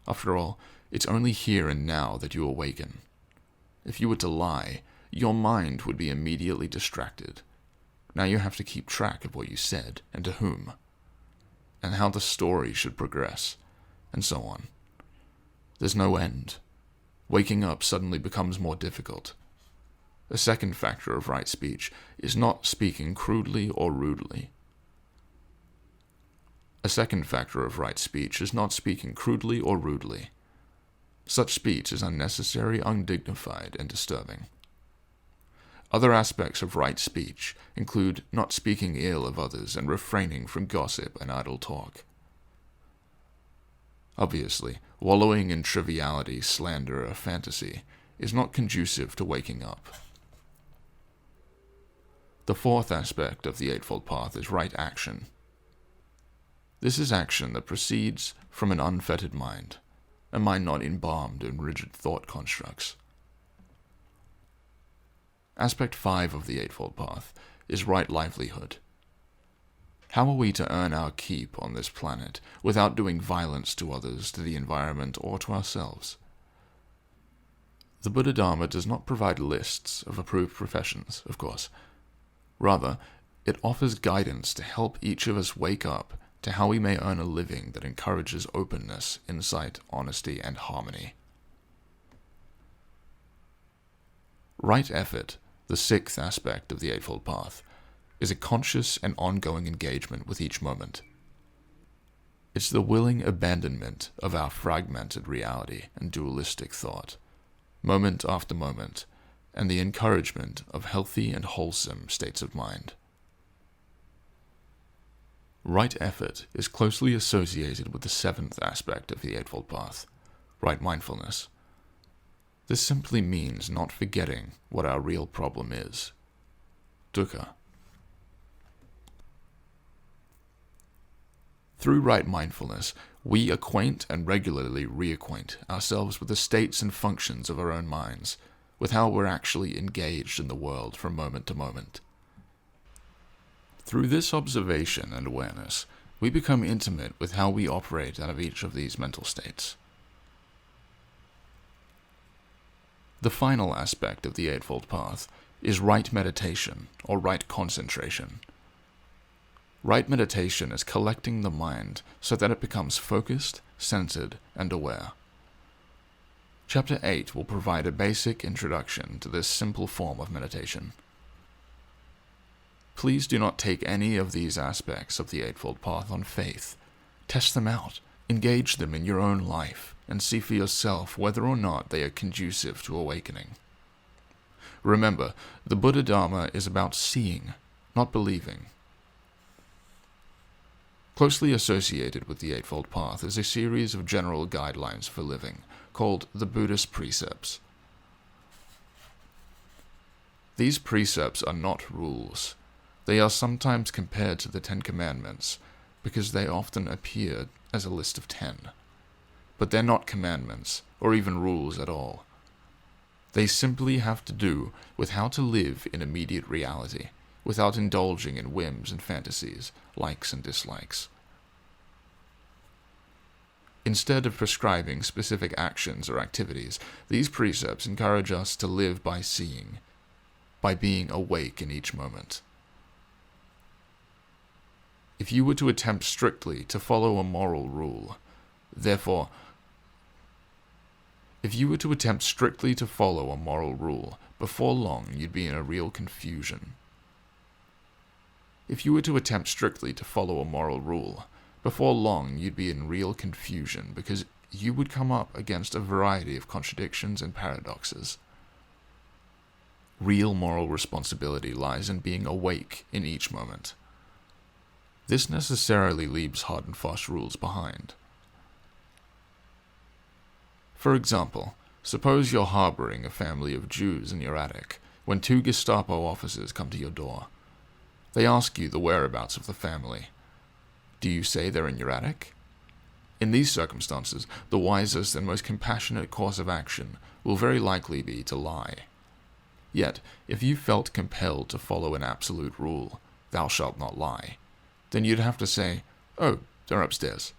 After all, it's only here and now that you awaken. If you were to lie, your mind would be immediately distracted. Now you have to keep track of what you said, and to whom, and how the story should progress, and so on. There's no end. Waking up suddenly becomes more difficult. A second factor of right speech is not speaking crudely or rudely. Such speech is unnecessary, undignified, and disturbing. Other aspects of right speech include not speaking ill of others and refraining from gossip and idle talk. Obviously, wallowing in triviality, slander, or fantasy is not conducive to waking up. The fourth aspect of the Eightfold Path is right action. This is action that proceeds from an unfettered mind, a mind not embalmed in rigid thought constructs. Aspect 5 of the Eightfold Path is right livelihood. How are we to earn our keep on this planet without doing violence to others, to the environment, or to ourselves? The Buddha Dharma does not provide lists of approved professions, of course. Rather, it offers guidance to help each of us wake up to how we may earn a living that encourages openness, insight, honesty, and harmony. Right effort, the sixth aspect of the Eightfold Path, is a conscious and ongoing engagement with each moment. It's the willing abandonment of our fragmented reality and dualistic thought, moment after moment, and the encouragement of healthy and wholesome states of mind. Right effort is closely associated with the seventh aspect of the Eightfold Path, right mindfulness. This simply means not forgetting what our real problem is, dukkha. Through right mindfulness, we acquaint and regularly reacquaint ourselves with the states and functions of our own minds, with how we're actually engaged in the world from moment to moment. Through this observation and awareness, we become intimate with how we operate out of each of these mental states. The final aspect of the Eightfold Path is right meditation, or right concentration. Right meditation is collecting the mind so that it becomes focused, centered, and aware. Chapter 8 will provide a basic introduction to this simple form of meditation. Please do not take any of these aspects of the Eightfold Path on faith. Test them out, engage them in your own life, and see for yourself whether or not they are conducive to awakening. Remember, the Buddha Dharma is about seeing, not believing. Closely associated with the Eightfold Path is a series of general guidelines for living, called the Buddhist precepts. These precepts are not rules. They are sometimes compared to the 10 Commandments, because they often appear as a list of 10. But they're not commandments, or even rules at all. They simply have to do with how to live in immediate reality, without indulging in whims and fantasies, likes and dislikes. Instead of prescribing specific actions or activities, these precepts encourage us to live by seeing, by being awake in each moment. If you were to attempt strictly to follow a moral rule, before long you'd be in a real confusion. Before long you'd be in real confusion because you would come up against a variety of contradictions and paradoxes. Real moral responsibility lies in being awake in each moment. This necessarily leaves hard and fast rules behind. For example, suppose you're harboring a family of Jews in your attic when 2 Gestapo officers come to your door. They ask you the whereabouts of the family. Do you say they're in your attic? In these circumstances, the wisest and most compassionate course of action will very likely be to lie. Yet, if you felt compelled to follow an absolute rule, thou shalt not lie, then you'd have to say, "Oh, they're upstairs."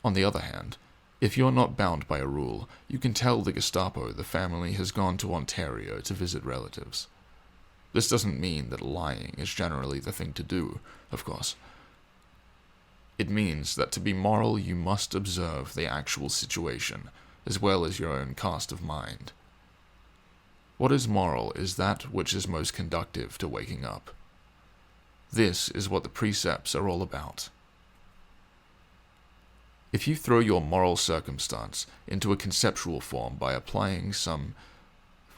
On the other hand, if you're not bound by a rule, you can tell the Gestapo the family has gone to Ontario to visit relatives. This doesn't mean that lying is generally the thing to do, of course. It means that to be moral you must observe the actual situation, as well as your own cast of mind. What is moral is that which is most conducive to waking up. This is what the precepts are all about. If you throw your moral circumstance into a conceptual form by applying some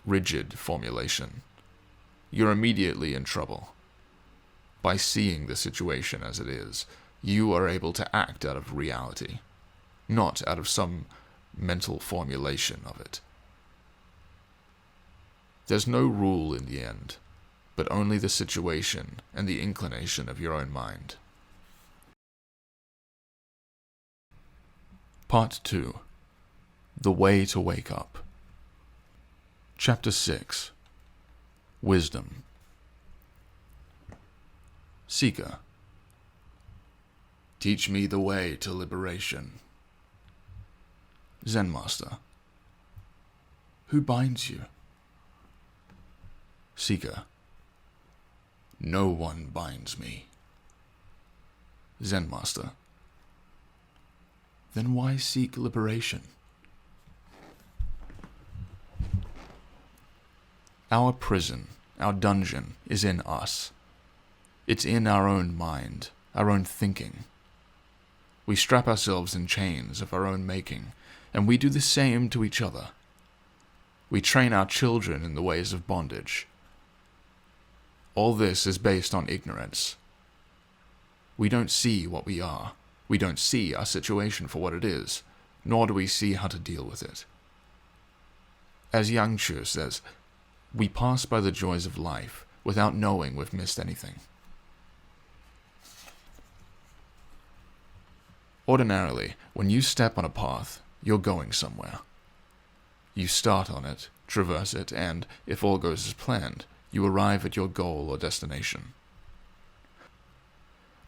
rigid formulation, you're immediately in trouble. By seeing the situation as it is, you are able to act out of reality, not out of some mental formulation of it. There's no rule in the end, but only the situation and the inclination of your own mind. Part 2. The Way to Wake Up. Chapter 6. Wisdom. Seeker. Teach me the way to liberation. Zen Master. Who binds you? Seeker. No one binds me. Zen Master. Then why seek liberation? Our prison, our dungeon, is in us. It's in our own mind, our own thinking. We strap ourselves in chains of our own making, and we do the same to each other. We train our children in the ways of bondage. All this is based on ignorance. We don't see what we are. We don't see our situation for what it is, nor do we see how to deal with it. As Yang Chu says, we pass by the joys of life without knowing we've missed anything. Ordinarily, when you step on a path, you're going somewhere. You start on it, traverse it, and, if all goes as planned, you arrive at your goal or destination.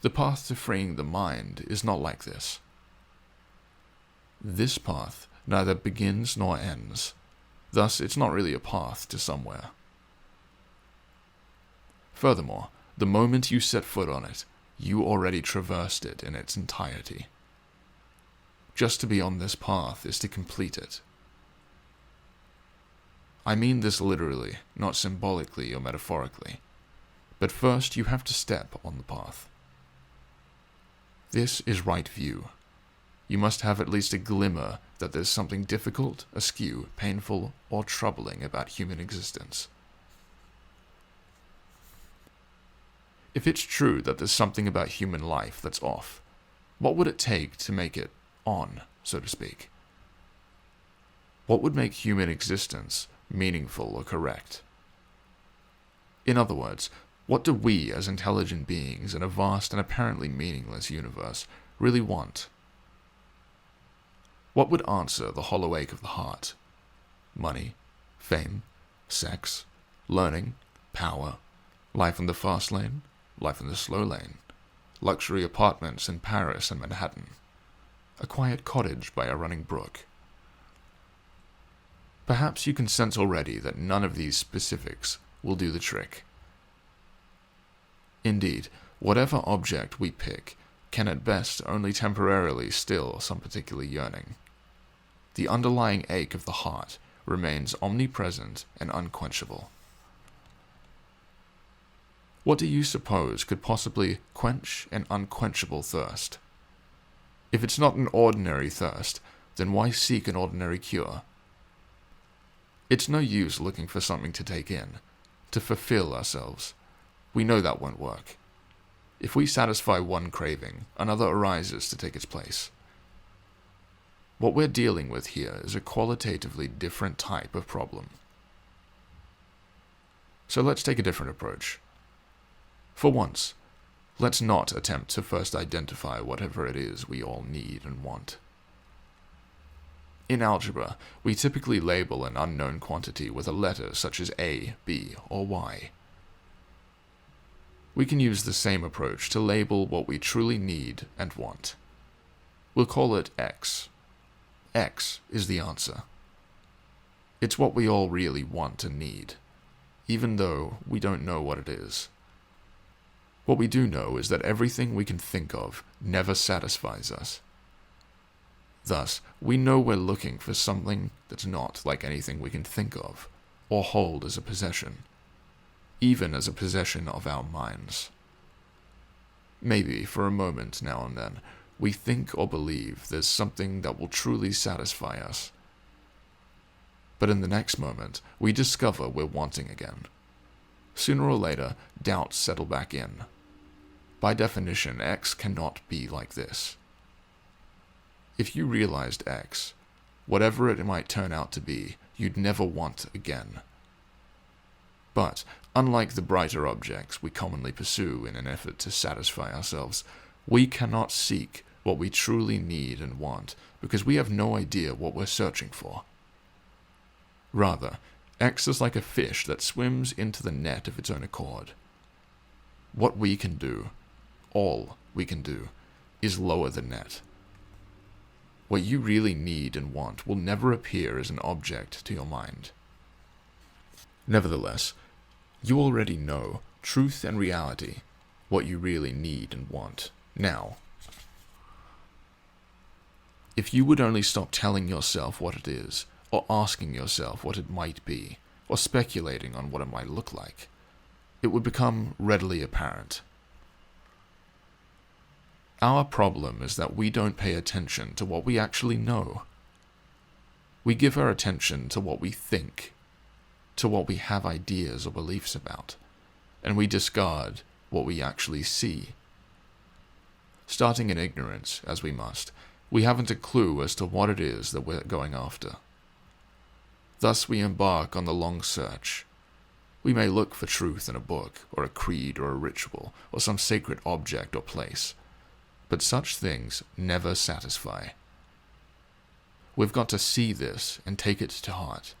The path to freeing the mind is not like this. This path neither begins nor ends, thus it's not really a path to somewhere. Furthermore, the moment you set foot on it, you already traversed it in its entirety. Just to be on this path is to complete it. I mean this literally, not symbolically or metaphorically, but first you have to step on the path. This is right view. You must have at least a glimmer that there's something difficult, askew, painful, or troubling about human existence. If it's true that there's something about human life that's off, what would it take to make it on, so to speak? What would make human existence meaningful or correct? In other words, what do we as intelligent beings in a vast and apparently meaningless universe really want? What would answer the hollow ache of the heart? Money, fame, sex, learning, power, life in the fast lane, life in the slow lane, luxury apartments in Paris and Manhattan, a quiet cottage by a running brook. Perhaps you can sense already that none of these specifics will do the trick. Indeed, whatever object we pick can at best only temporarily still some particular yearning. The underlying ache of the heart remains omnipresent and unquenchable. What do you suppose could possibly quench an unquenchable thirst? If it's not an ordinary thirst, then why seek an ordinary cure? It's no use looking for something to take in, to fulfill ourselves. We know that won't work. If we satisfy one craving, another arises to take its place. What we're dealing with here is a qualitatively different type of problem. So let's take a different approach. For once, Let's not attempt to first identify whatever it is we all need and want. In algebra, we typically label an unknown quantity with a letter such as A, B, or Y. We can use the same approach to label what we truly need and want. We'll call it X. X is the answer. It's what we all really want and need, even though we don't know what it is. What we do know is that everything we can think of never satisfies us. Thus, we know we're looking for something that's not like anything we can think of, or hold as a possession, even as a possession of our minds. Maybe, for a moment now and then, we think or believe there's something that will truly satisfy us. But in the next moment, we discover we're wanting again. Sooner or later, doubts settle back in. By definition, X cannot be like this. If you realized X, whatever it might turn out to be, you'd never want again. But, unlike the brighter objects we commonly pursue in an effort to satisfy ourselves, we cannot seek what we truly need and want because we have no idea what we're searching for. Rather, X is like a fish that swims into the net of its own accord. What we can do, all we can do, is lower the net. What you really need and want will never appear as an object to your mind. Nevertheless, you already know truth and reality, what you really need and want, now. If you would only stop telling yourself what it is, or asking yourself what it might be, or speculating on what it might look like, it would become readily apparent. Our problem is that we don't pay attention to what we actually know. We give our attention to what we think, to what we have ideas or beliefs about, and we discard what we actually see. Starting in ignorance, as we must, we haven't a clue as to what it is that we're going after. Thus we embark on the long search. We may look for truth in a book, or a creed, or a ritual, or some sacred object or place. But such things never satisfy. We've got to see this and take it to heart.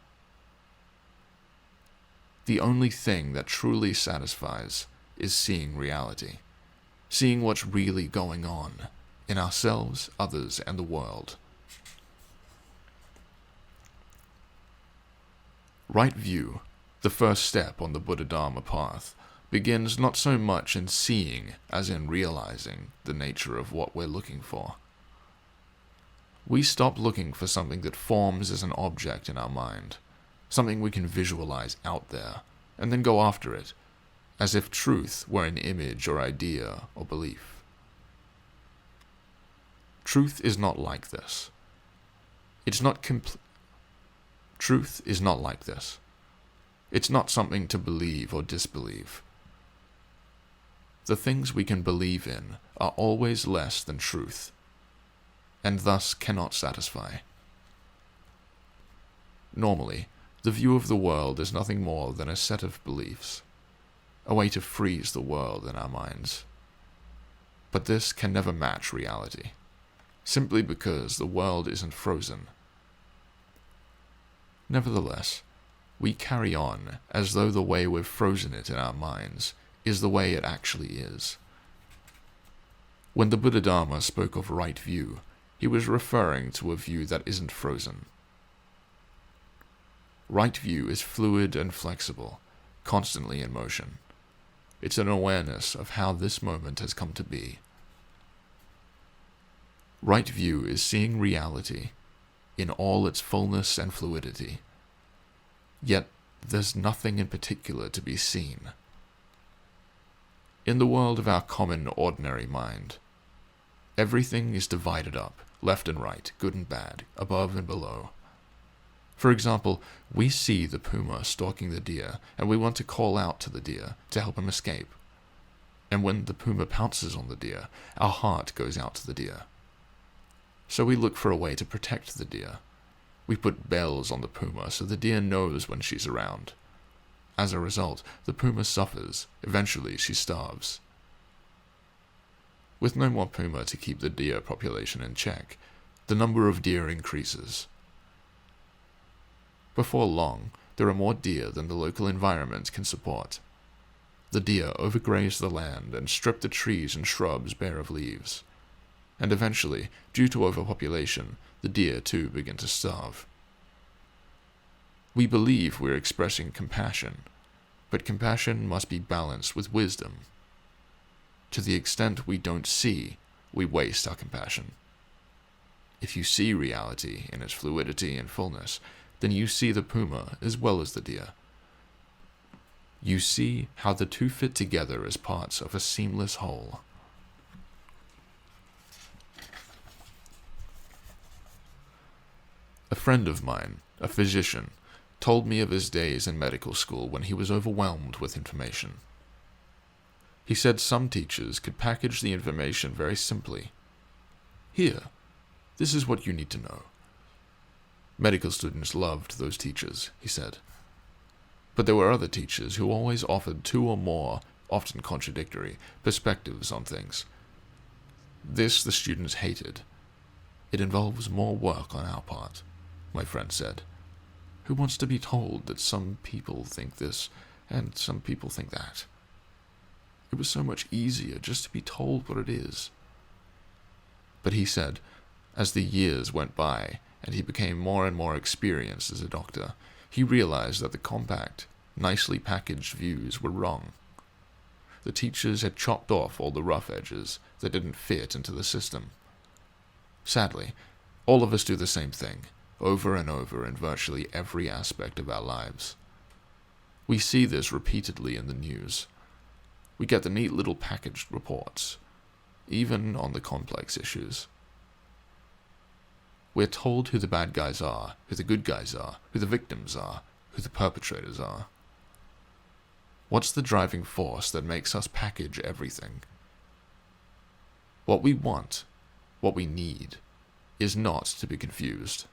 The only thing that truly satisfies is seeing reality, seeing what's really going on in ourselves, others, and the world. Right view, the first step on the Buddha-Dharma path, begins not so much in seeing as in realizing the nature of what we're looking for. We stop looking for something that forms as an object in our mind, something we can visualize out there, and then go after it, as if truth were an image or idea or belief. Truth is not like this. Truth is not like this. It's not something to believe or disbelieve. The things we can believe in are always less than truth, and thus cannot satisfy. Normally, the view of the world is nothing more than a set of beliefs, a way to freeze the world in our minds. But this can never match reality, simply because the world isn't frozen. Nevertheless, we carry on as though the way we've frozen it in our minds is the way it actually is. When the Buddha-Dharma spoke of right view, he was referring to a view that isn't frozen. Right view is fluid and flexible, constantly in motion. It's an awareness of how this moment has come to be. Right view is seeing reality in all its fullness and fluidity. Yet there's nothing in particular to be seen. In the world of our common, ordinary mind, everything is divided up, left and right, good and bad, above and below. For example, we see the puma stalking the deer, and we want to call out to the deer to help him escape. And when the puma pounces on the deer, our heart goes out to the deer. So we look for a way to protect the deer. We put bells on the puma so the deer knows when she's around. As a result, the puma suffers. Eventually, she starves. With no more puma to keep the deer population in check, the number of deer increases. Before long, there are more deer than the local environment can support. The deer overgraze the land and strip the trees and shrubs bare of leaves. And eventually, due to overpopulation, the deer too begin to starve. We believe we're expressing compassion, but compassion must be balanced with wisdom. To the extent we don't see, we waste our compassion. If you see reality in its fluidity and fullness, then you see the puma as well as the deer. You see how the two fit together as parts of a seamless whole. A friend of mine, a physician, told me of his days in medical school when he was overwhelmed with information. He said some teachers could package the information very simply. Here, this is what you need to know. Medical students loved those teachers, he said. But there were other teachers who always offered two or more, often contradictory, perspectives on things. This the students hated. It involves more work on our part, my friend said. Who wants to be told that some people think this and some people think that? It was so much easier just to be told what it is. But he said, as the years went by and he became more and more experienced as a doctor, he realized that the compact, nicely packaged views were wrong. The teachers had chopped off all the rough edges that didn't fit into the system. Sadly, all of us do the same thing, over and over in virtually every aspect of our lives. We see this repeatedly in the news. We get the neat little packaged reports, even on the complex issues. We're told who the bad guys are, who the good guys are, who the victims are, who the perpetrators are. What's the driving force that makes us package everything? What we want, what we need, is not to be confused.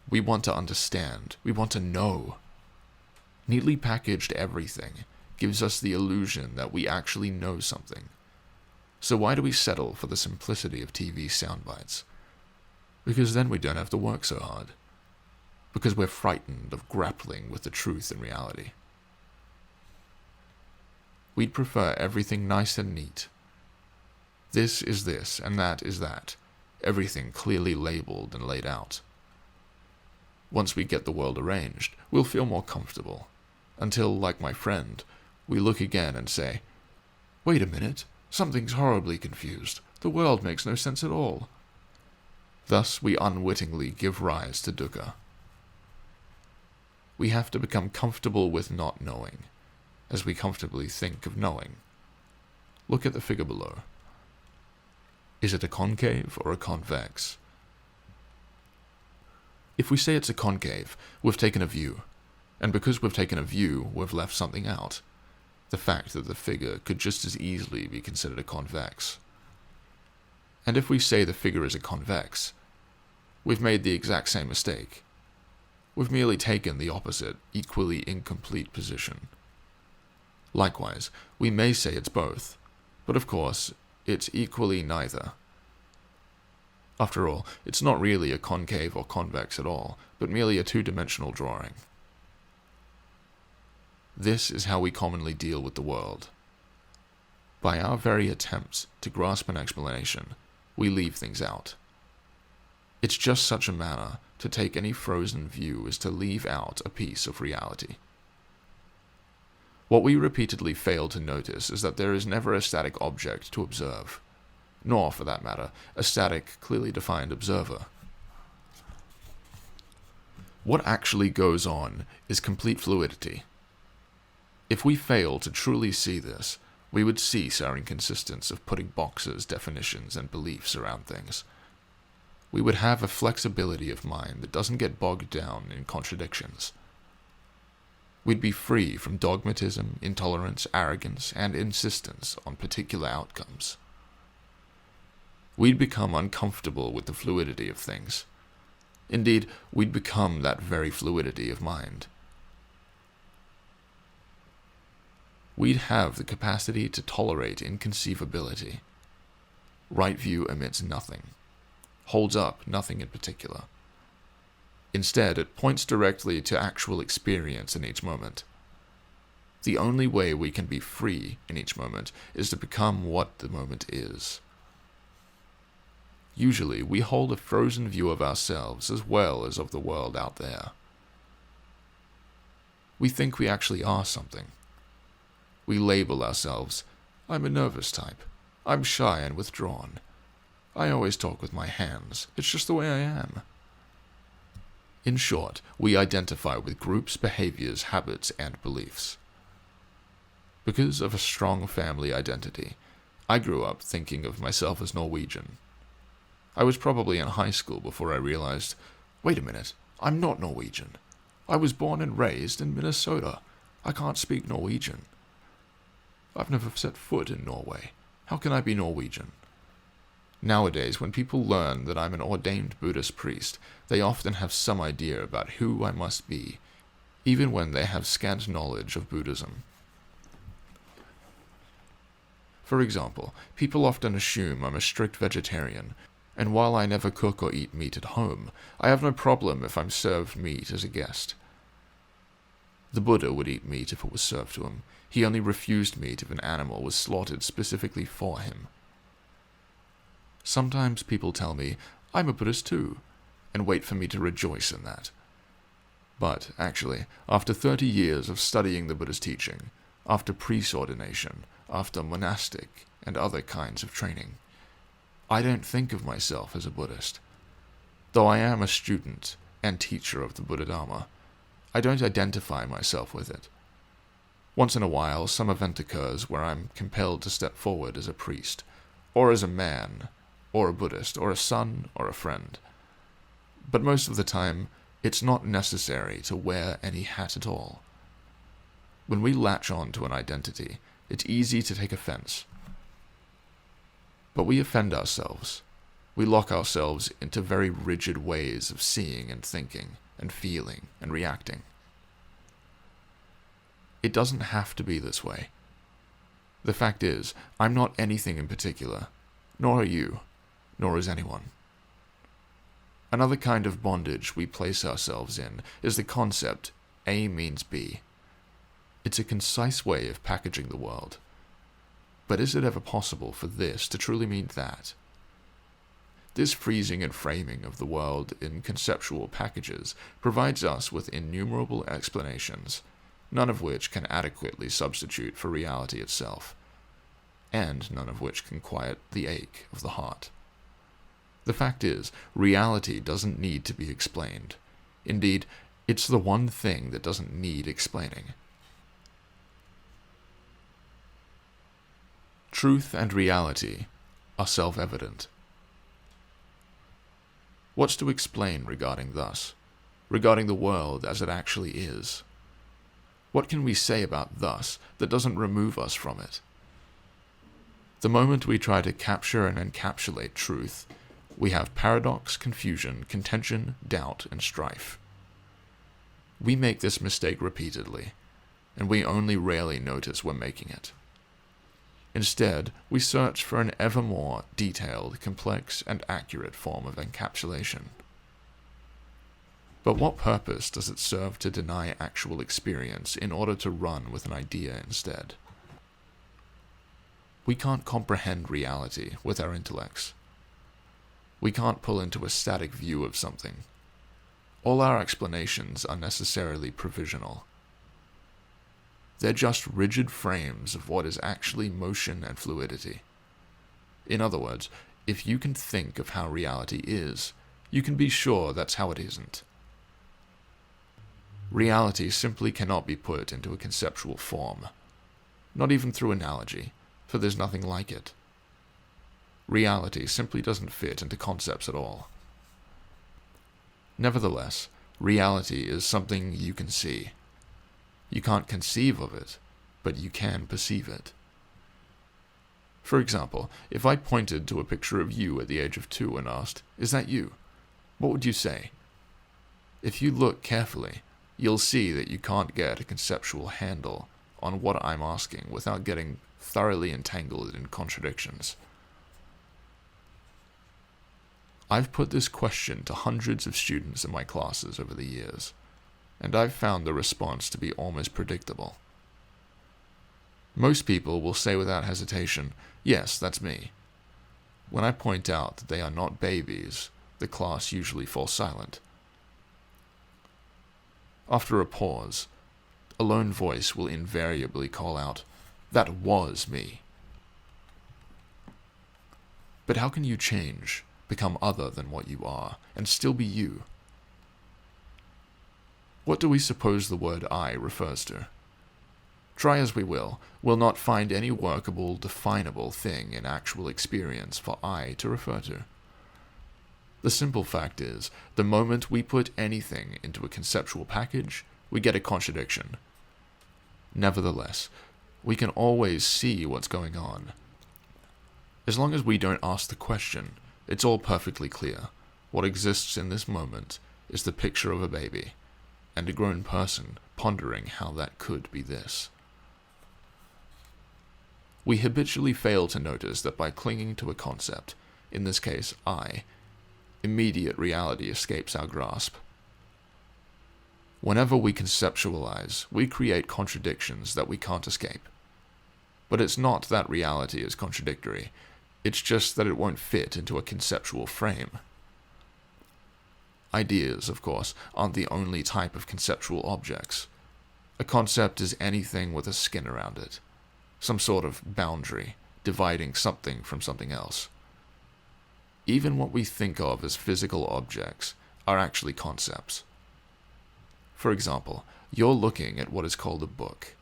We want to understand. We want to know. Neatly packaged everything gives us the illusion that we actually know something. So why do we settle for the simplicity of TV soundbites? Because then we don't have to work so hard. Because we're frightened of grappling with the truth in reality. We'd prefer everything nice and neat. This is this, and that is that. Everything clearly labeled and laid out. Once we get the world arranged, we'll feel more comfortable. Until, like my friend, we look again and say, wait a minute, something's horribly confused. The world makes no sense at all. Thus we unwittingly give rise to dukkha. We have to become comfortable with not knowing, as we comfortably think of knowing. Look at the figure below. Is it a concave or a convex? If we say it's a concave, we've taken a view, and because we've taken a view, we've left something out. The fact that the figure could just as easily be considered a convex. And if we say the figure is a convex, we've made the exact same mistake. We've merely taken the opposite, equally incomplete position. Likewise, we may say it's both, but of course, it's equally neither. After all, it's not really a concave or convex at all, but merely a two-dimensional drawing. This is how we commonly deal with the world. By our very attempts to grasp an explanation, we leave things out. It's just such a manner to take any frozen view as to leave out a piece of reality. What we repeatedly fail to notice is that there is never a static object to observe, nor, for that matter, a static, clearly defined observer. What actually goes on is complete fluidity. If we fail to truly see this, we would cease our inconsistence of putting boxes, definitions, and beliefs around things. We would have a flexibility of mind that doesn't get bogged down in contradictions. We'd be free from dogmatism, intolerance, arrogance, and insistence on particular outcomes. We'd become uncomfortable with the fluidity of things. Indeed, we'd become that very fluidity of mind. We'd have the capacity to tolerate inconceivability, right view omits nothing, holds up nothing in particular. Instead, it points directly to actual experience in each moment. The only way we can be free in each moment is to become what the moment is. Usually, we hold a frozen view of ourselves as well as of the world out there. We think we actually are something. We label ourselves, I'm a nervous type, I'm shy and withdrawn, I always talk with my hands, it's just the way I am. In short, we identify with groups, behaviors, habits, and beliefs. Because of a strong family identity, I grew up thinking of myself as Norwegian. I was probably in high school before I realized, wait a minute, I'm not Norwegian. I was born and raised in Minnesota. I can't speak Norwegian. I've never set foot in Norway. How can I be Norwegian? Nowadays, when people learn that I'm an ordained Buddhist priest, they often have some idea about who I must be, even when they have scant knowledge of Buddhism. For example, people often assume I'm a strict vegetarian, and while I never cook or eat meat at home, I have no problem if I'm served meat as a guest. The Buddha would eat meat if it was served to him. He only refused meat if an animal was slaughtered specifically for him. Sometimes people tell me, I'm a Buddhist too, and wait for me to rejoice in that. But, actually, after 30 years of studying the Buddha's teaching, after priest ordination, after monastic and other kinds of training, I don't think of myself as a Buddhist. Though I am a student and teacher of the Buddha Dharma, I don't identify myself with it. Once in a while, some event occurs where I'm compelled to step forward as a priest, or as a man, or a Buddhist, or a son, or a friend. But most of the time, it's not necessary to wear any hat at all. When we latch on to an identity, it's easy to take offense. But we offend ourselves. We lock ourselves into very rigid ways of seeing and thinking, and feeling and reacting. It doesn't have to be this way. The fact is, I'm not anything in particular, nor are you, nor is anyone. Another kind of bondage we place ourselves in is the concept A means B. It's a concise way of packaging the world. But is it ever possible for this to truly mean that? This freezing and framing of the world in conceptual packages provides us with innumerable explanations, none of which can adequately substitute for reality itself, and none of which can quiet the ache of the heart. The fact is, reality doesn't need to be explained. Indeed, it's the one thing that doesn't need explaining. Truth and reality are self-evident. What's to explain regarding the world as it actually is? What can we say about thus that doesn't remove us from it? The moment we try to capture and encapsulate truth, we have paradox, confusion, contention, doubt, and strife. We make this mistake repeatedly, and we only rarely notice we're making it. Instead, we search for an ever more detailed, complex, and accurate form of encapsulation. But what purpose does it serve to deny actual experience in order to run with an idea instead? We can't comprehend reality with our intellects. We can't pull into a static view of something. All our explanations are necessarily provisional. They're just rigid frames of what is actually motion and fluidity. In other words, if you can think of how reality is, you can be sure that's how it isn't. Reality simply cannot be put into a conceptual form, not even through analogy, for there's nothing like it. Reality simply doesn't fit into concepts at all. Nevertheless, reality is something you can see. You can't conceive of it, but you can perceive it. For example, if I pointed to a picture of you at the age of 2 and asked, "Is that you?" what would you say? If you look carefully, you'll see that you can't get a conceptual handle on what I'm asking without getting thoroughly entangled in contradictions. I've put this question to hundreds of students in my classes over the years, and I've found the response to be almost predictable. Most people will say without hesitation, "Yes, that's me." When I point out that they are not babies, the class usually falls silent. After a pause, a lone voice will invariably call out, "That was me." But how can you change, become other than what you are, and still be you? What do we suppose the word I refers to? Try as we will, we'll not find any workable, definable thing in actual experience for I to refer to. The simple fact is, the moment we put anything into a conceptual package, we get a contradiction. Nevertheless, we can always see what's going on. As long as we don't ask the question, it's all perfectly clear. What exists in this moment is the picture of a baby, and a grown person pondering how that could be this. We habitually fail to notice that by clinging to a concept, in this case I, immediate reality escapes our grasp. Whenever we conceptualize, we create contradictions that we can't escape. But it's not that reality is contradictory, it's just that it won't fit into a conceptual frame. Ideas, of course, aren't the only type of conceptual objects. A concept is anything with a skin around it, some sort of boundary, dividing something from something else. Even what we think of as physical objects are actually concepts. For example, you're looking at what is called a book.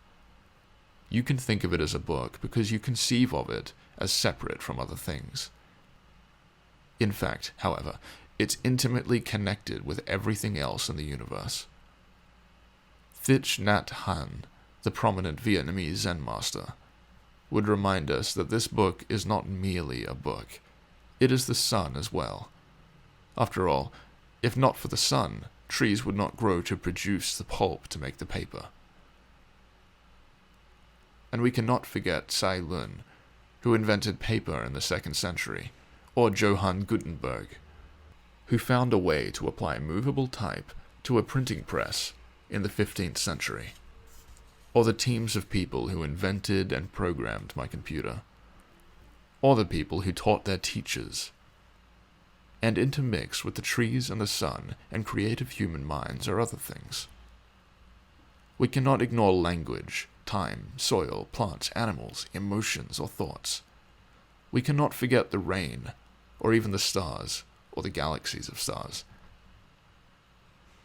You can think of it as a book because you conceive of it as separate from other things. In fact, however, it's intimately connected with everything else in the universe. Thich Nhat Hanh, the prominent Vietnamese Zen master, would remind us that this book is not merely a book, it is the sun as well. After all, if not for the sun, trees would not grow to produce the pulp to make the paper. And we cannot forget Tsai Lun, who invented paper in the 2nd century, or Johann Gutenberg, who found a way to apply movable type to a printing press in the 15th century, or the teams of people who invented and programmed my computer, or the people who taught their teachers. And intermixed with the trees and the sun and creative human minds are other things. We cannot ignore language, time, soil, plants, animals, emotions, or thoughts. We cannot forget the rain, or even the stars, or the galaxies of stars.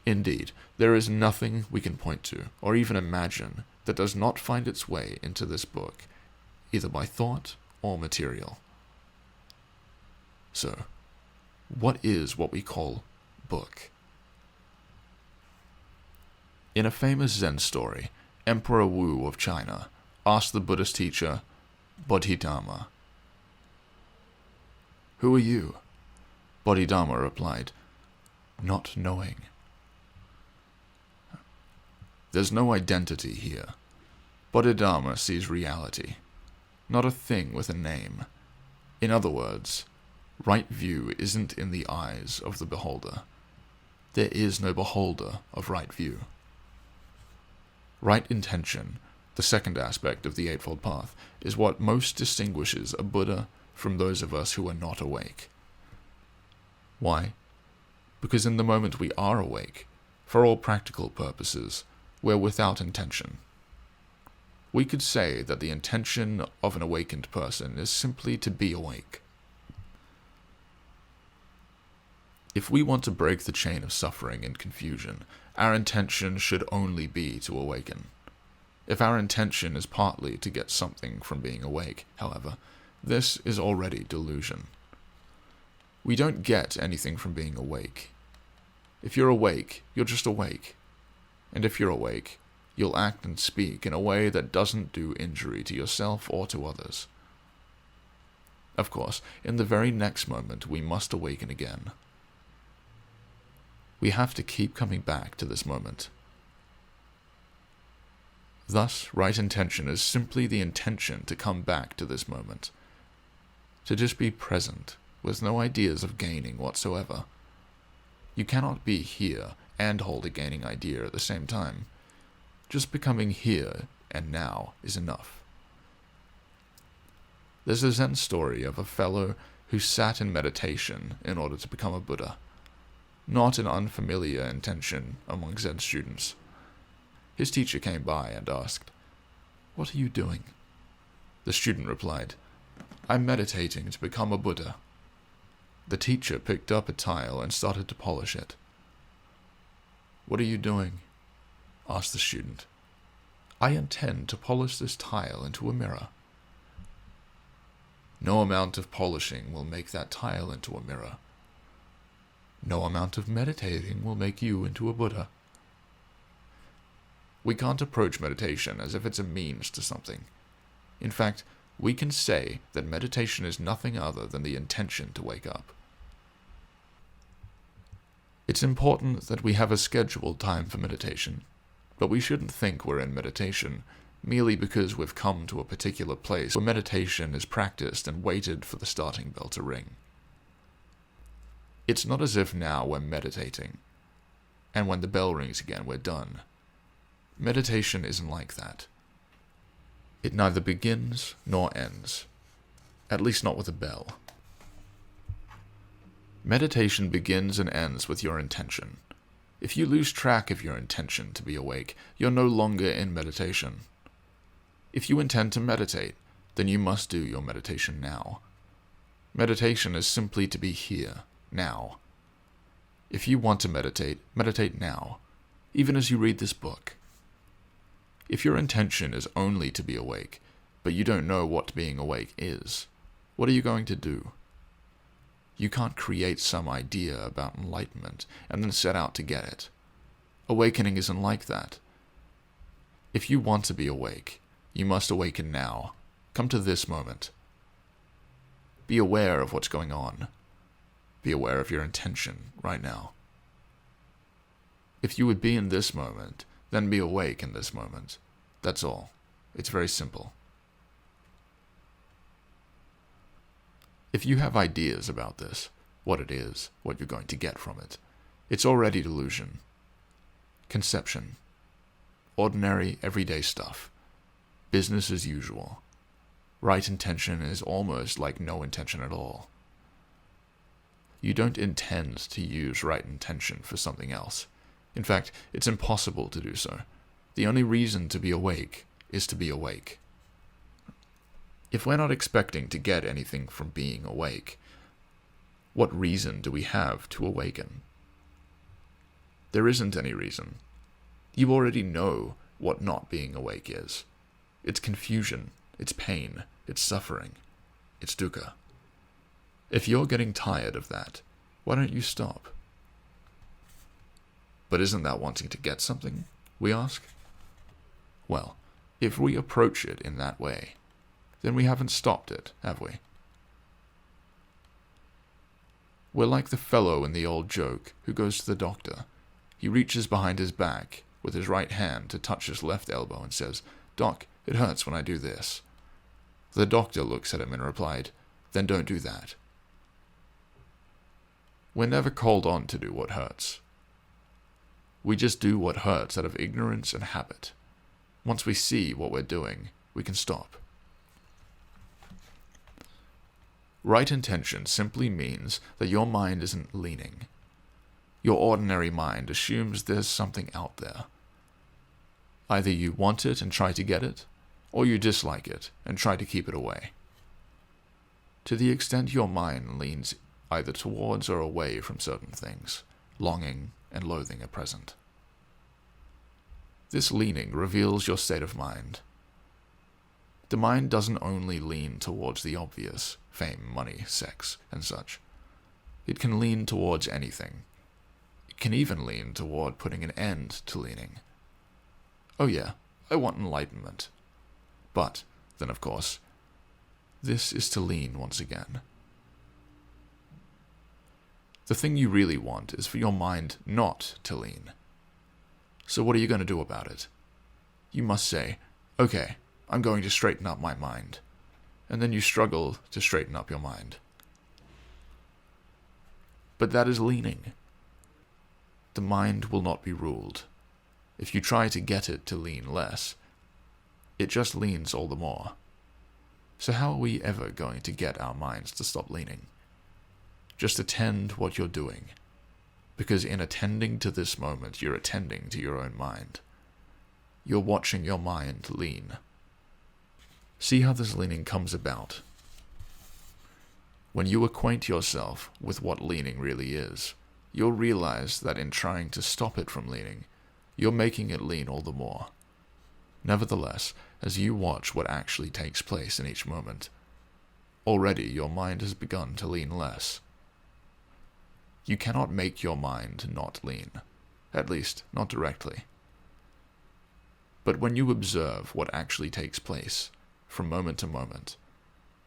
Indeed, there is nothing we can point to, or even imagine, that does not find its way into this book, either by thought or material. So, what is what we call book? In a famous Zen story, Emperor Wu of China asked the Buddhist teacher, Bodhidharma, "Who are you?" Bodhidharma replied, "Not knowing." There's no identity here. Bodhidharma sees reality, not a thing with a name. In other words, right view isn't in the eyes of the beholder. There is no beholder of right view. Right intention, the second aspect of the Eightfold Path, is what most distinguishes a Buddha from those of us who are not awake. Why? Because in the moment we are awake, for all practical purposes, we're without intention. We could say that the intention of an awakened person is simply to be awake. If we want to break the chain of suffering and confusion, our intention should only be to awaken. If our intention is partly to get something from being awake, however, this is already delusion. We don't get anything from being awake. If you're awake, you're just awake. And if you're awake, you'll act and speak in a way that doesn't do injury to yourself or to others. Of course, in the very next moment, we must awaken again. We have to keep coming back to this moment. Thus, right intention is simply the intention to come back to this moment, to just be present, with no ideas of gaining whatsoever. You cannot be here and hold a gaining idea at the same time. Just becoming here and now is enough. There's a Zen story of a fellow who sat in meditation in order to become a Buddha. Not an unfamiliar intention among Zen students. His teacher came by and asked, "What are you doing?" The student replied, "I'm meditating to become a Buddha." The teacher picked up a tile and started to polish it. "What are you doing?" asked the student. "I intend to polish this tile into a mirror." No amount of polishing will make that tile into a mirror. No amount of meditating will make you into a Buddha. We can't approach meditation as if it's a means to something. In fact, we can say that meditation is nothing other than the intention to wake up. It's important that we have a scheduled time for meditation, but we shouldn't think we're in meditation merely because we've come to a particular place where meditation is practiced and waited for the starting bell to ring. It's not as if now we're meditating, and when the bell rings again we're done. Meditation isn't like that. It neither begins nor ends, at least not with a bell. Meditation begins and ends with your intention. If you lose track of your intention to be awake, you're no longer in meditation. If you intend to meditate, then you must do your meditation now. Meditation is simply to be here, now. If you want to meditate, meditate now, even as you read this book. If your intention is only to be awake, but you don't know what being awake is, what are you going to do? You can't create some idea about enlightenment and then set out to get it. Awakening isn't like that. If you want to be awake, you must awaken now. Come to this moment. Be aware of what's going on. Be aware of your intention right now. If you would be in this moment, then be awake in this moment. That's all. It's very simple. If you have ideas about this, what it is, what you're going to get from it, it's already delusion. Conception. Ordinary, everyday stuff. Business as usual. Right intention is almost like no intention at all. You don't intend to use right intention for something else. In fact, it's impossible to do so. The only reason to be awake is to be awake. If we're not expecting to get anything from being awake, what reason do we have to awaken? There isn't any reason. You already know what not being awake is. It's confusion, it's pain, it's suffering, it's dukkha. If you're getting tired of that, why don't you stop? But isn't that wanting to get something, we ask? Well, if we approach it in that way, then we haven't stopped it, have we? We're like the fellow in the old joke who goes to the doctor. He reaches behind his back with his right hand to touch his left elbow and says, "Doc, it hurts when I do this." The doctor looks at him and replied, "Then don't do that." We're never called on to do what hurts. We just do what hurts out of ignorance and habit. Once we see what we're doing, we can stop. Right intention simply means that your mind isn't leaning. Your ordinary mind assumes there's something out there. Either you want it and try to get it, or you dislike it and try to keep it away. To the extent your mind leans either towards or away from certain things, longing and loathing are present. This leaning reveals your state of mind. The mind doesn't only lean towards the obvious, fame, money, sex, and such. It can lean towards anything. It can even lean toward putting an end to leaning. Oh yeah, I want enlightenment. But, then of course, this is to lean once again. The thing you really want is for your mind not to lean. So what are you going to do about it? You must say, "Okay, I'm going to straighten up my mind." And then you struggle to straighten up your mind. But that is leaning. The mind will not be ruled. If you try to get it to lean less, it just leans all the more. So how are we ever going to get our minds to stop leaning? Just attend what you're doing, because in attending to this moment, you're attending to your own mind. You're watching your mind lean. See how this leaning comes about. When you acquaint yourself with what leaning really is, you'll realize that in trying to stop it from leaning, you're making it lean all the more. Nevertheless, as you watch what actually takes place in each moment, already your mind has begun to lean less. You cannot make your mind not lean, at least not directly. But when you observe what actually takes place, from moment to moment,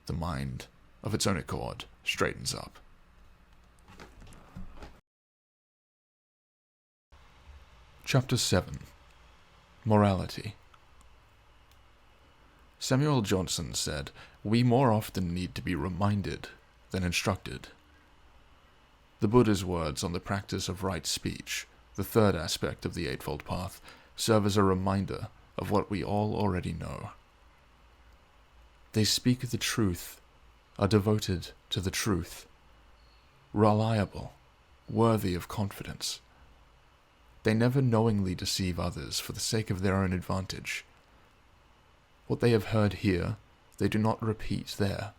the mind, of its own accord, straightens up. Chapter 7. Morality. Samuel Johnson said, "We more often need to be reminded than instructed." The Buddha's words on the practice of right speech, the third aspect of the Eightfold Path, serve as a reminder of what we all already know. They speak the truth, are devoted to the truth, reliable, worthy of confidence. They never knowingly deceive others for the sake of their own advantage. What they have heard here, they do not repeat there,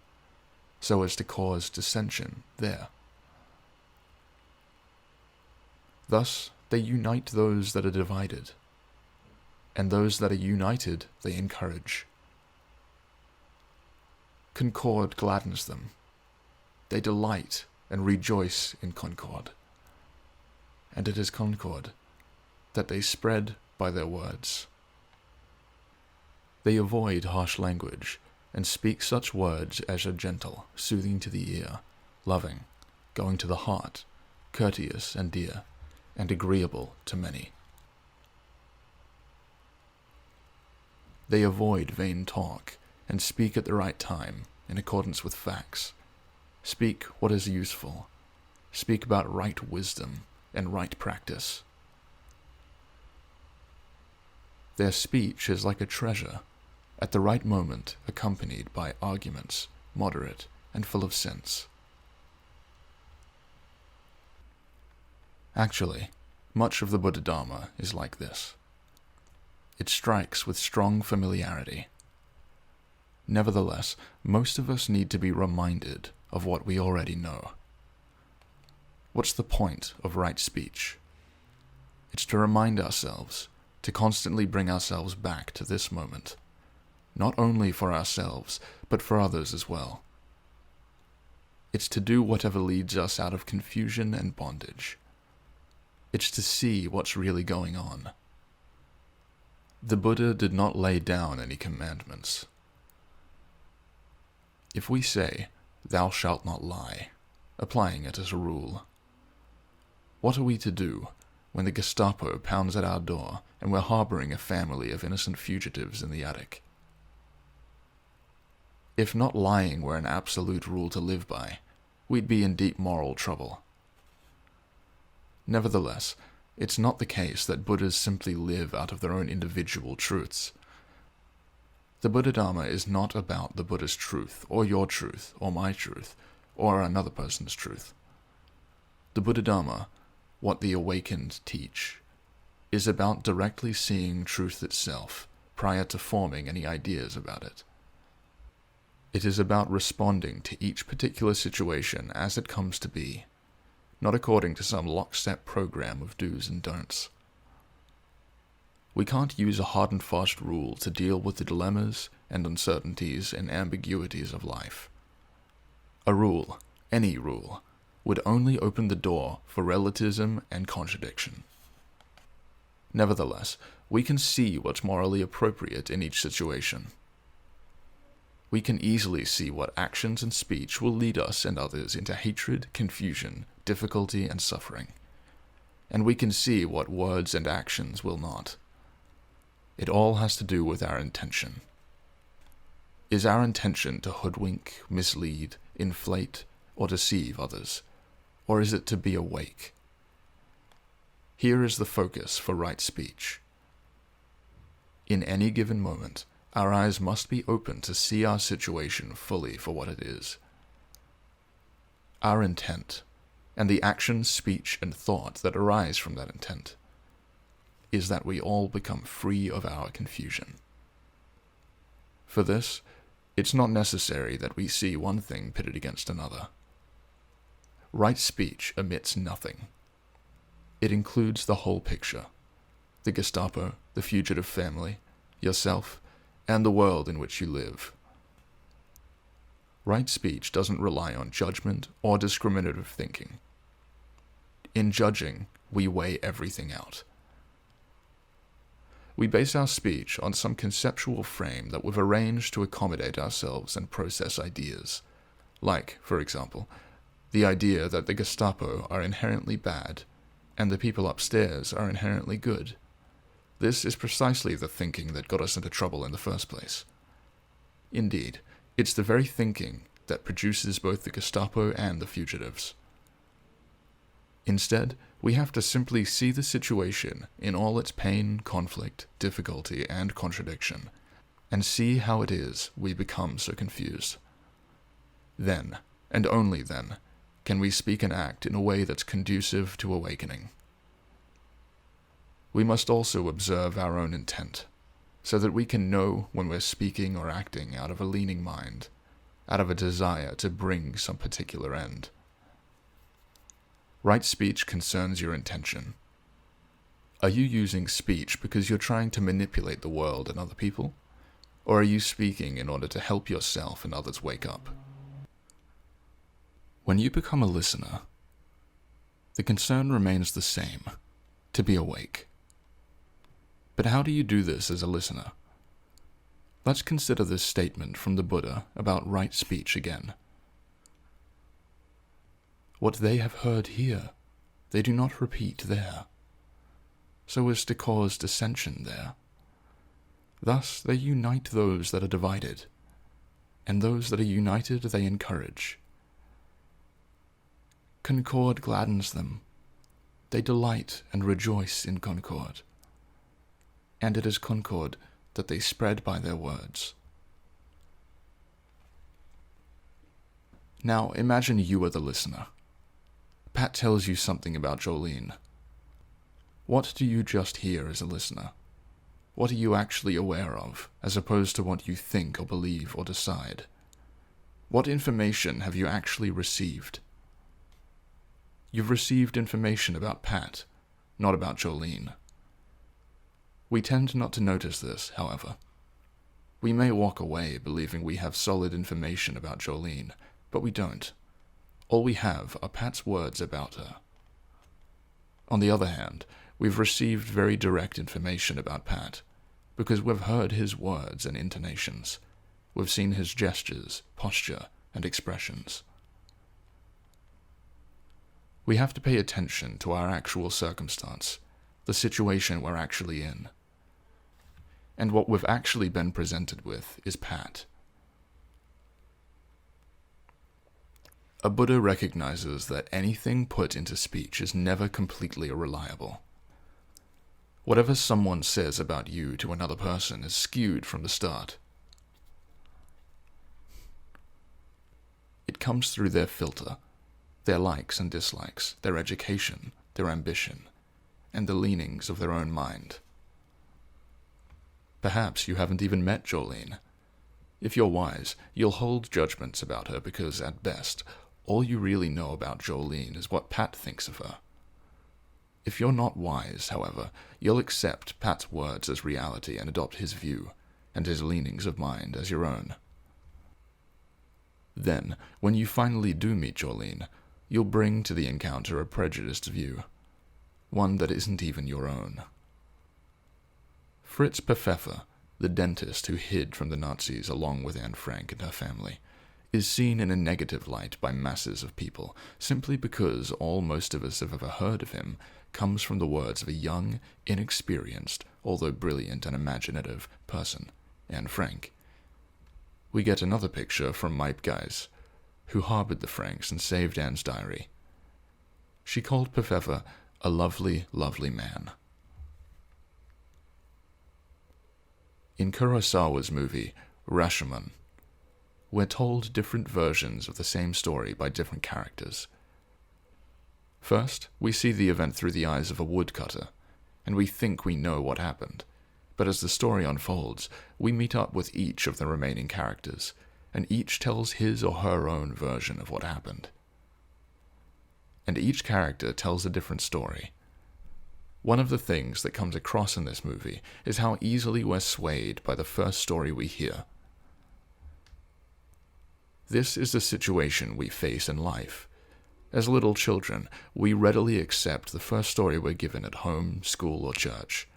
so as to cause dissension there. Thus, they unite those that are divided, and those that are united they encourage. Concord gladdens them. They delight and rejoice in concord. And it is concord that they spread by their words. They avoid harsh language and speak such words as are gentle, soothing to the ear, loving, going to the heart, courteous and dear, and agreeable to many. They avoid vain talk and speak at the right time in accordance with facts. Speak what is useful. Speak about right wisdom and right practice. Their speech is like a treasure, at the right moment accompanied by arguments, moderate and full of sense. Actually, much of the Buddha Dharma is like this. It strikes with strong familiarity. Nevertheless, most of us need to be reminded of what we already know. What's the point of right speech? It's to remind ourselves, to constantly bring ourselves back to this moment, not only for ourselves, but for others as well. It's to do whatever leads us out of confusion and bondage. It's to see what's really going on. The Buddha did not lay down any commandments. If we say, "Thou shalt not lie," applying it as a rule, what are we to do when the Gestapo pounds at our door and we're harboring a family of innocent fugitives in the attic? If not lying were an absolute rule to live by, we'd be in deep moral trouble. Nevertheless, it's not the case that Buddhas simply live out of their own individual truths. The Buddha Dharma is not about the Buddha's truth, or your truth, or my truth, or another person's truth. The Buddha Dharma, what the awakened teach, is about directly seeing truth itself prior to forming any ideas about it. It is about responding to each particular situation as it comes to be, not according to some lockstep program of do's and don'ts. We can't use a hard and fast rule to deal with the dilemmas and uncertainties and ambiguities of life. A rule, any rule, would only open the door for relativism and contradiction. Nevertheless, we can see what's morally appropriate in each situation. We can easily see what actions and speech will lead us and others into hatred, confusion, difficulty, and suffering. And we can see what words and actions will not. It all has to do with our intention. Is our intention to hoodwink, mislead, inflate, or deceive others? or is it to be awake? Here is the focus for right speech. In any given moment, our eyes must be open to see our situation fully for what it is. Our intent, and the action, speech, and thought that arise from that intent, is that we all become free of our confusion. For this, it's not necessary that we see one thing pitted against another. Right speech omits nothing. It includes the whole picture: the Gestapo, the fugitive family, yourself, and the world in which you live. Right speech doesn't rely on judgment or discriminative thinking. In judging, we weigh everything out. We base our speech on some conceptual frame that we've arranged to accommodate ourselves and process ideas. Like, for example, the idea that the Gestapo are inherently bad, and the people upstairs are inherently good. This is precisely the thinking that got us into trouble in the first place. Indeed, it's the very thinking that produces both the Gestapo and the fugitives. Instead, we have to simply see the situation in all its pain, conflict, difficulty, and contradiction, and see how it is we become so confused. Then, and only then, can we speak and act in a way that's conducive to awakening. We must also observe our own intent, so that we can know when we're speaking or acting out of a leaning mind, out of a desire to bring some particular end. Right speech concerns your intention. Are you using speech because you're trying to manipulate the world and other people? Or are you speaking in order to help yourself and others wake up? When you become a listener, the concern remains the same: to be awake. But how do you do this as a listener? Let's consider this statement from the Buddha about right speech again. What they have heard here, they do not repeat there, so as to cause dissension there. Thus they unite those that are divided, and those that are united they encourage. Concord gladdens them. They delight and rejoice in concord. And it is concord that they spread by their words. Now imagine you are the listener. Pat tells you something about Jolene. What do you just hear as a listener? What are you actually aware of, as opposed to what you think or believe or decide? What information have you actually received? You've received information about Pat, not about Jolene. We tend not to notice this, however. We may walk away believing we have solid information about Jolene, but we don't. All we have are Pat's words about her. On the other hand, we've received very direct information about Pat, because we've heard his words and intonations. We've seen his gestures, posture, and expressions. We have to pay attention to our actual circumstance, the situation we're actually in. And what we've actually been presented with is Pat. A Buddha recognizes that anything put into speech is never completely reliable. Whatever someone says about you to another person is skewed from the start. It comes through their filter, their likes and dislikes, their education, their ambition, and the leanings of their own mind. Perhaps you haven't even met Jolene. If you're wise, you'll hold judgments about her because, at best, all you really know about Jolene is what Pat thinks of her. If you're not wise, however, you'll accept Pat's words as reality and adopt his view, and his leanings of mind as your own. Then, when you finally do meet Jolene, you'll bring to the encounter a prejudiced view, one that isn't even your own. Fritz Pfeffer, the dentist who hid from the Nazis along with Anne Frank and her family, is seen in a negative light by masses of people simply because all most of us have ever heard of him comes from the words of a young, inexperienced, although brilliant and imaginative person, Anne Frank. We get another picture from Mike Geis, who harbored the Franks and saved Anne's diary. She called Pefeva a lovely, lovely man. In Kurosawa's movie, Rashomon, we're told different versions of the same story by different characters. First, we see the event through the eyes of a woodcutter, and we think we know what happened. But as the story unfolds, we meet up with each of the remaining characters, and each tells his or her own version of what happened. And each character tells a different story. One of the things that comes across in this movie is how easily we're swayed by the first story we hear. This is the situation we face in life. As little children, we readily accept the first story we're given at home, school, or church.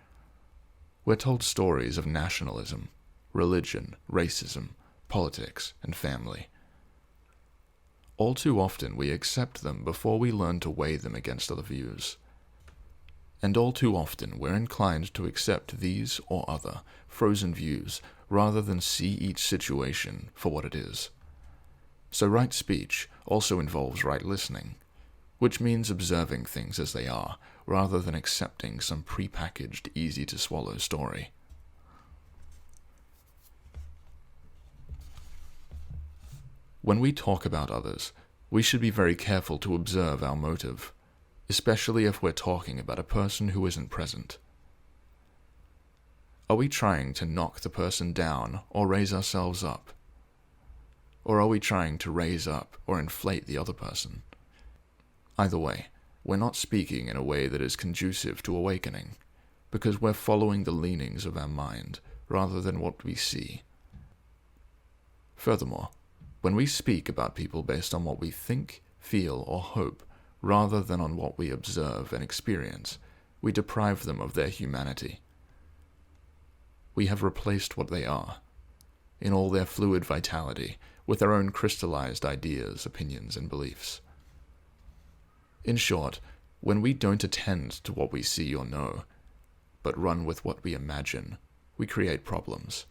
We're told stories of nationalism, religion, racism, politics, and family. All too often we accept them before we learn to weigh them against other views. And all too often we're inclined to accept these or other frozen views rather than see each situation for what it is. So right speech also involves right listening, which means observing things as they are, rather than accepting some prepackaged, easy-to-swallow story. When we talk about others, we should be very careful to observe our motive, especially if we're talking about a person who isn't present. Are we trying to knock the person down or raise ourselves up? Or are we trying to raise up or inflate the other person? Either way, we're not speaking in a way that is conducive to awakening, because we're following the leanings of our mind rather than what we see. Furthermore, when we speak about people based on what we think, feel, or hope, rather than on what we observe and experience, we deprive them of their humanity. We have replaced what they are, in all their fluid vitality, with their own crystallized ideas, opinions, and beliefs. In short, when we don't attend to what we see or know, but run with what we imagine, we create problems.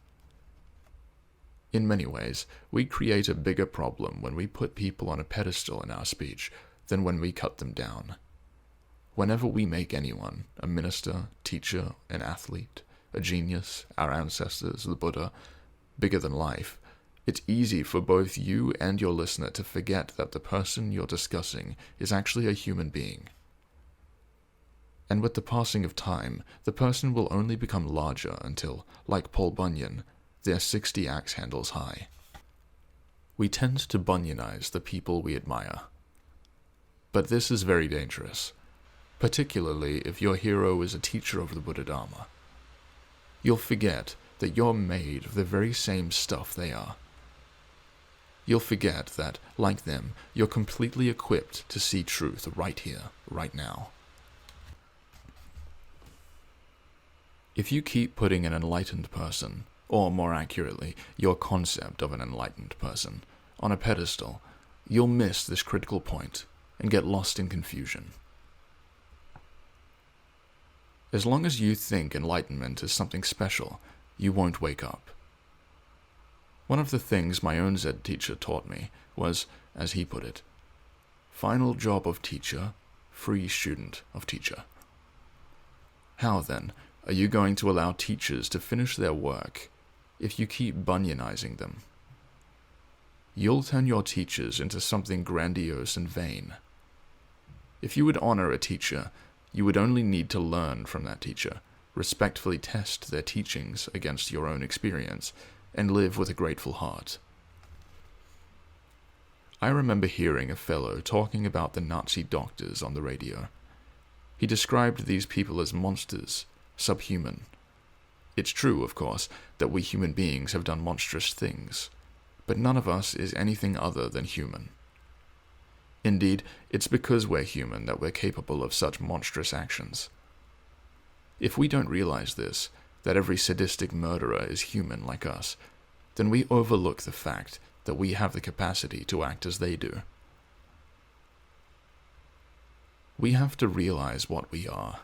In many ways, we create a bigger problem when we put people on a pedestal in our speech than when we cut them down. Whenever we make anyone, a minister, teacher, an athlete, a genius, our ancestors, the Buddha, bigger than life, it's easy for both you and your listener to forget that the person you're discussing is actually a human being. And with the passing of time, the person will only become larger until, like Paul Bunyan, they're 60 axe handles high. We tend to Bunyanize the people we admire. But this is very dangerous, particularly if your hero is a teacher of the Buddha Dharma. You'll forget that you're made of the very same stuff they are. You'll forget that, like them, you're completely equipped to see truth right here, right now. If you keep putting an enlightened person, or more accurately, your concept of an enlightened person, on a pedestal, you'll miss this critical point and get lost in confusion. As long as you think enlightenment is something special, you won't wake up. One of the things my own Zen teacher taught me was, as he put it, final job of teacher, free student of teacher. How, then, are you going to allow teachers to finish their work if you keep Bunyanizing them? You'll turn your teachers into something grandiose and vain. If you would honor a teacher, you would only need to learn from that teacher, respectfully test their teachings against your own experience, and live with a grateful heart. I remember hearing a fellow talking about the Nazi doctors on the radio. He described these people as monsters, subhuman. It's true, of course, that we human beings have done monstrous things, but none of us is anything other than human. Indeed, it's because we're human that we're capable of such monstrous actions. If we don't realize this, that every sadistic murderer is human like us, then we overlook the fact that we have the capacity to act as they do. We have to realize what we are.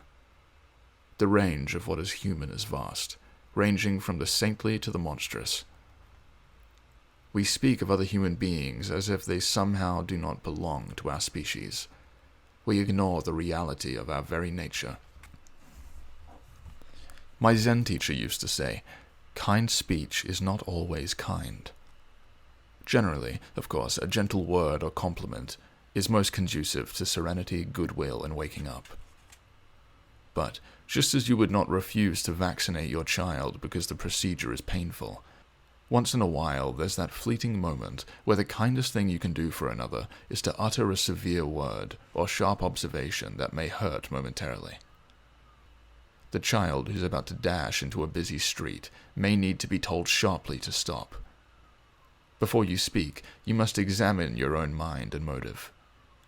The range of what is human is vast, ranging from the saintly to the monstrous. We speak of other human beings as if they somehow do not belong to our species. We ignore the reality of our very nature. My Zen teacher used to say, kind speech is not always kind. Generally, of course, a gentle word or compliment is most conducive to serenity, goodwill, and waking up. But, just as you would not refuse to vaccinate your child because the procedure is painful, once in a while there's that fleeting moment where the kindest thing you can do for another is to utter a severe word or sharp observation that may hurt momentarily. The child who's about to dash into a busy street may need to be told sharply to stop. Before you speak, you must examine your own mind and motive.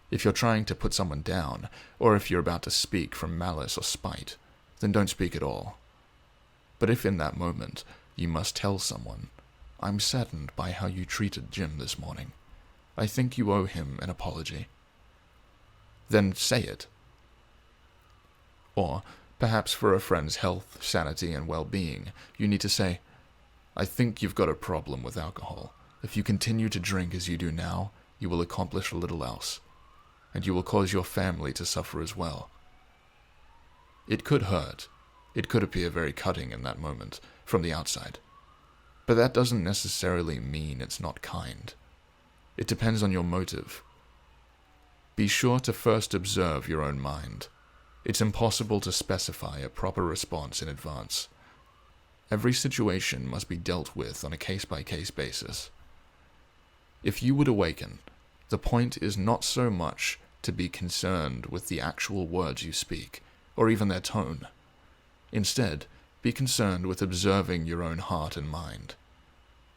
If you're trying to put someone down, or if you're about to speak from malice or spite, then don't speak at all. But if in that moment you must tell someone, I'm saddened by how you treated Jim this morning. I think you owe him an apology. Then say it. Or, perhaps for a friend's health, sanity, and well-being, you need to say, I think you've got a problem with alcohol. If you continue to drink as you do now, you will accomplish little else, and you will cause your family to suffer as well. It could hurt. It could appear very cutting in that moment, from the outside. But that doesn't necessarily mean it's not kind. It depends on your motive. Be sure to first observe your own mind. It's impossible to specify a proper response in advance. Every situation must be dealt with on a case-by-case basis. If you would awaken, the point is not so much to be concerned with the actual words you speak, or even their tone. Instead, be concerned with observing your own heart and mind.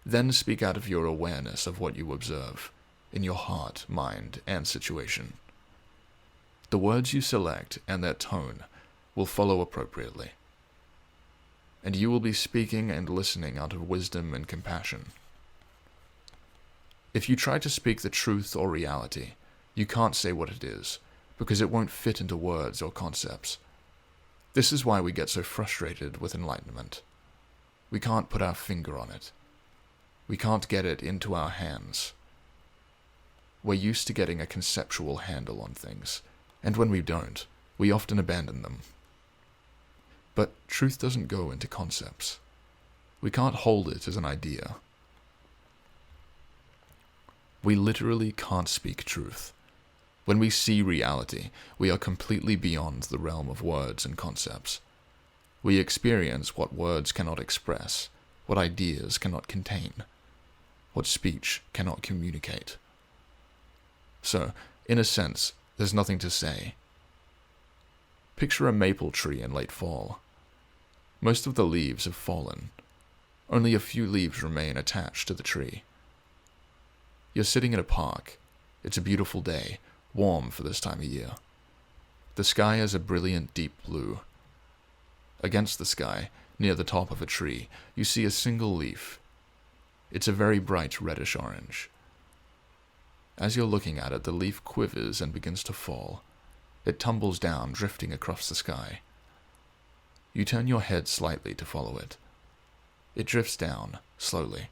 Then speak out of your awareness of what you observe, in your heart, mind, and situation. The words you select and their tone will follow appropriately, and you will be speaking and listening out of wisdom and compassion. If you try to speak the truth or reality, you can't say what it is, because it won't fit into words or concepts. This is why we get so frustrated with enlightenment. We can't put our finger on it. We can't get it into our hands. We're used to getting a conceptual handle on things, and when we don't, we often abandon them. But truth doesn't go into concepts. We can't hold it as an idea. We literally can't speak truth. When we see reality, we are completely beyond the realm of words and concepts. We experience what words cannot express, what ideas cannot contain, what speech cannot communicate. So, in a sense, there's nothing to say. Picture a maple tree in late fall. Most of the leaves have fallen. Only a few leaves remain attached to the tree. You're sitting in a park. It's a beautiful day, warm for this time of year. The sky is a brilliant deep blue. Against the sky, near the top of a tree, you see a single leaf. It's a very bright reddish orange. As you're looking at it, the leaf quivers and begins to fall. It tumbles down, drifting across the sky. You turn your head slightly to follow it. It drifts down, slowly,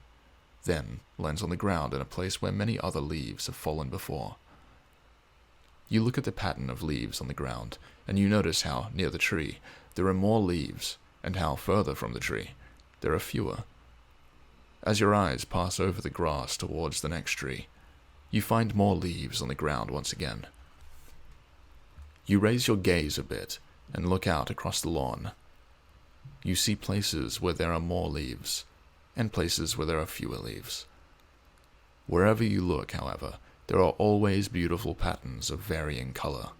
then lands on the ground in a place where many other leaves have fallen before. You look at the pattern of leaves on the ground, and you notice how, near the tree, there are more leaves, and how, further from the tree, there are fewer. As your eyes pass over the grass towards the next tree, you find more leaves on the ground once again. You raise your gaze a bit, and look out across the lawn. You see places where there are more leaves, and places where there are fewer leaves. Wherever you look, however, there are always beautiful patterns of varying color.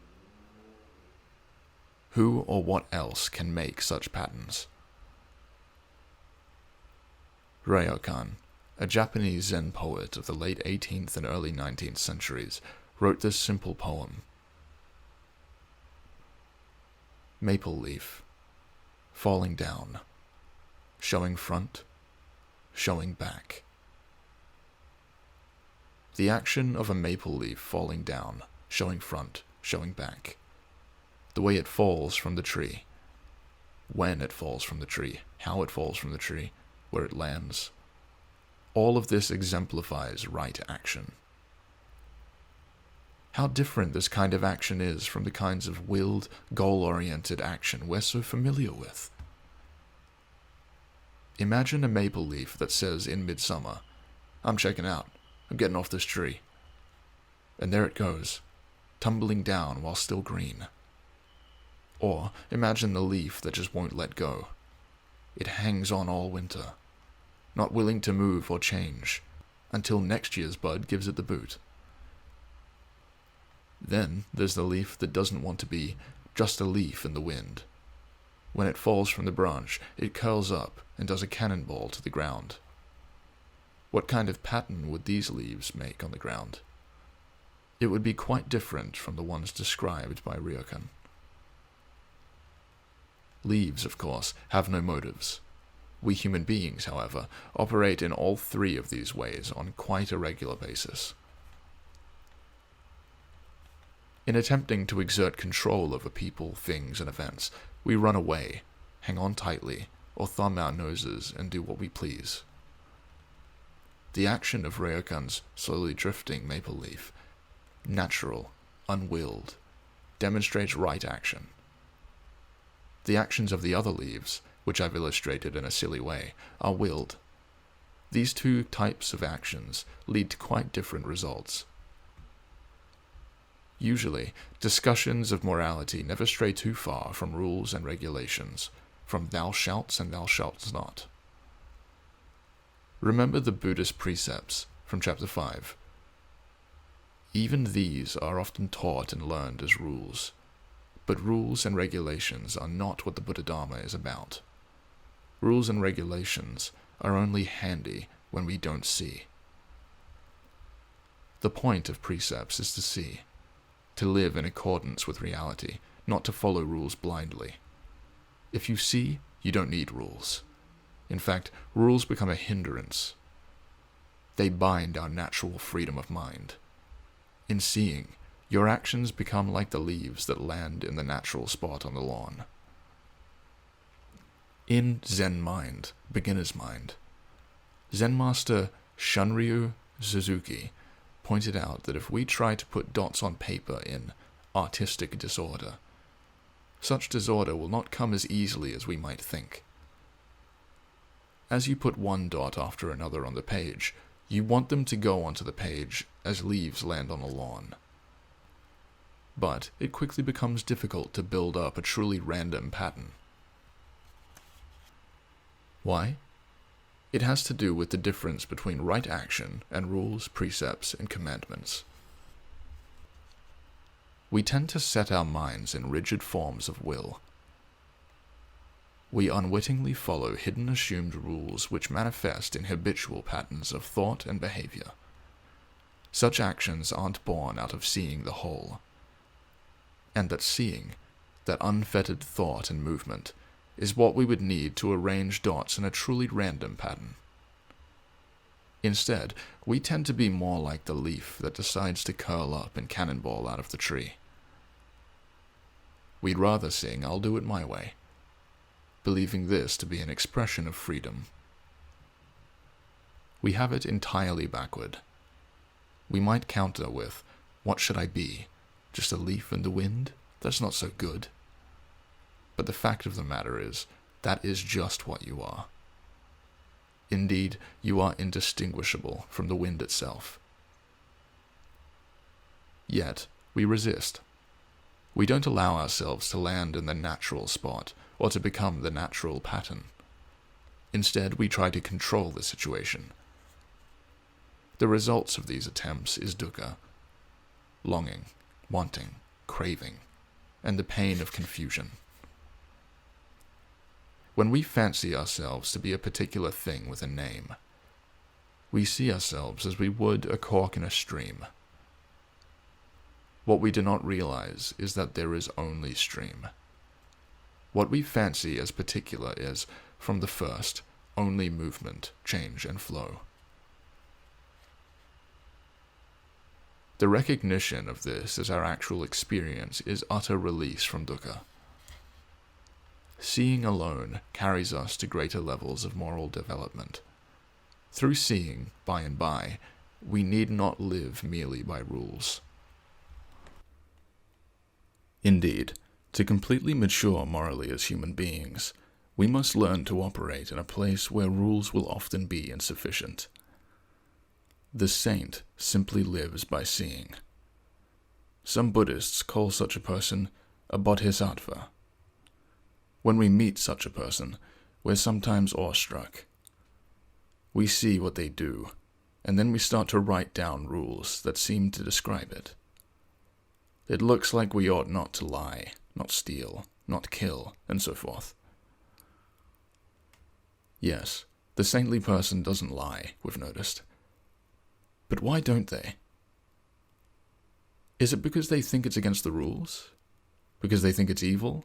Who or what else can make such patterns? Ryokan, a Japanese Zen poet of the late 18th and early 19th centuries, wrote this simple poem. Maple leaf, falling down, showing front, showing back. The action of a maple leaf falling down, showing front, showing back. The way it falls from the tree. When it falls from the tree, how it falls from the tree, where it lands. All of this exemplifies right action. how different this kind of action is from the kinds of willed, goal-oriented action we're so familiar with. Imagine a maple leaf that says in midsummer, "I'm checking out, I'm getting off this tree." And there it goes, tumbling down while still green. Or imagine the leaf that just won't let go. It hangs on all winter, not willing to move or change, until next year's bud gives it the boot. Then there's the leaf that doesn't want to be just a leaf in the wind. When it falls from the branch, it curls up and does a cannonball to the ground. What kind of pattern would these leaves make on the ground? It would be quite different from the ones described by Ryokan. Leaves, of course, have no motives. We human beings, however, operate in all three of these ways on quite a regular basis. In attempting to exert control over people, things, and events, we run away, hang on tightly, or thumb our noses and do what we please. The action of Ryokan's slowly drifting maple leaf, natural, unwilled, demonstrates right action. The actions of the other leaves, which I've illustrated in a silly way, are willed. These two types of actions lead to quite different results. Usually, discussions of morality never stray too far from rules and regulations, from thou shalt and thou shalt not. Remember the Buddhist precepts from chapter 5. Even these are often taught and learned as rules, but rules and regulations are not what the Buddha Dharma is about. Rules and regulations are only handy when we don't see. The point of precepts is to see, to live in accordance with reality, not to follow rules blindly. If you see, you don't need rules. In fact, rules become a hindrance. They bind our natural freedom of mind. In seeing, your actions become like the leaves that land in the natural spot on the lawn. In Zen mind, beginner's mind, Zen master Shunryu Suzuki pointed out that if we try to put dots on paper in artistic disorder, such disorder will not come as easily as we might think. As you put one dot after another on the page, you want them to go onto the page as leaves land on a lawn. But it quickly becomes difficult to build up a truly random pattern. Why? It has to do with the difference between right action and rules, precepts, and commandments. We tend to set our minds in rigid forms of will. We unwittingly follow hidden assumed rules which manifest in habitual patterns of thought and behavior. Such actions aren't born out of seeing the whole. And that seeing, that unfettered thought and movement, is what we would need to arrange dots in a truly random pattern. Instead, we tend to be more like the leaf that decides to curl up and cannonball out of the tree. We'd rather sing "I'll do it my way," believing this to be an expression of freedom. We have it entirely backward. We might counter with, "What should I be? Just a leaf in the wind? That's not so good." But the fact of the matter is, that is just what you are. Indeed, you are indistinguishable from the wind itself. Yet, we resist. We don't allow ourselves to land in the natural spot, or to become the natural pattern. Instead, we try to control the situation. The results of these attempts is dukkha, longing, wanting, craving, and the pain of confusion. When we fancy ourselves to be a particular thing with a name, we see ourselves as we would a cork in a stream. What we do not realize is that there is only stream. What we fancy as particular is, from the first, only movement, change, and flow. The recognition of this as our actual experience is utter release from dukkha. Seeing alone carries us to greater levels of moral development. Through seeing, by and by, we need not live merely by rules. Indeed, to completely mature morally as human beings, we must learn to operate in a place where rules will often be insufficient. The saint simply lives by seeing. Some Buddhists call such a person a bodhisattva. When we meet such a person, we're sometimes awestruck. We see what they do, and then we start to write down rules that seem to describe it. It looks like we ought not to lie, not steal, not kill, and so forth. Yes, the saintly person doesn't lie, we've noticed. But why don't they? Is it because they think it's against the rules? Because they think it's evil?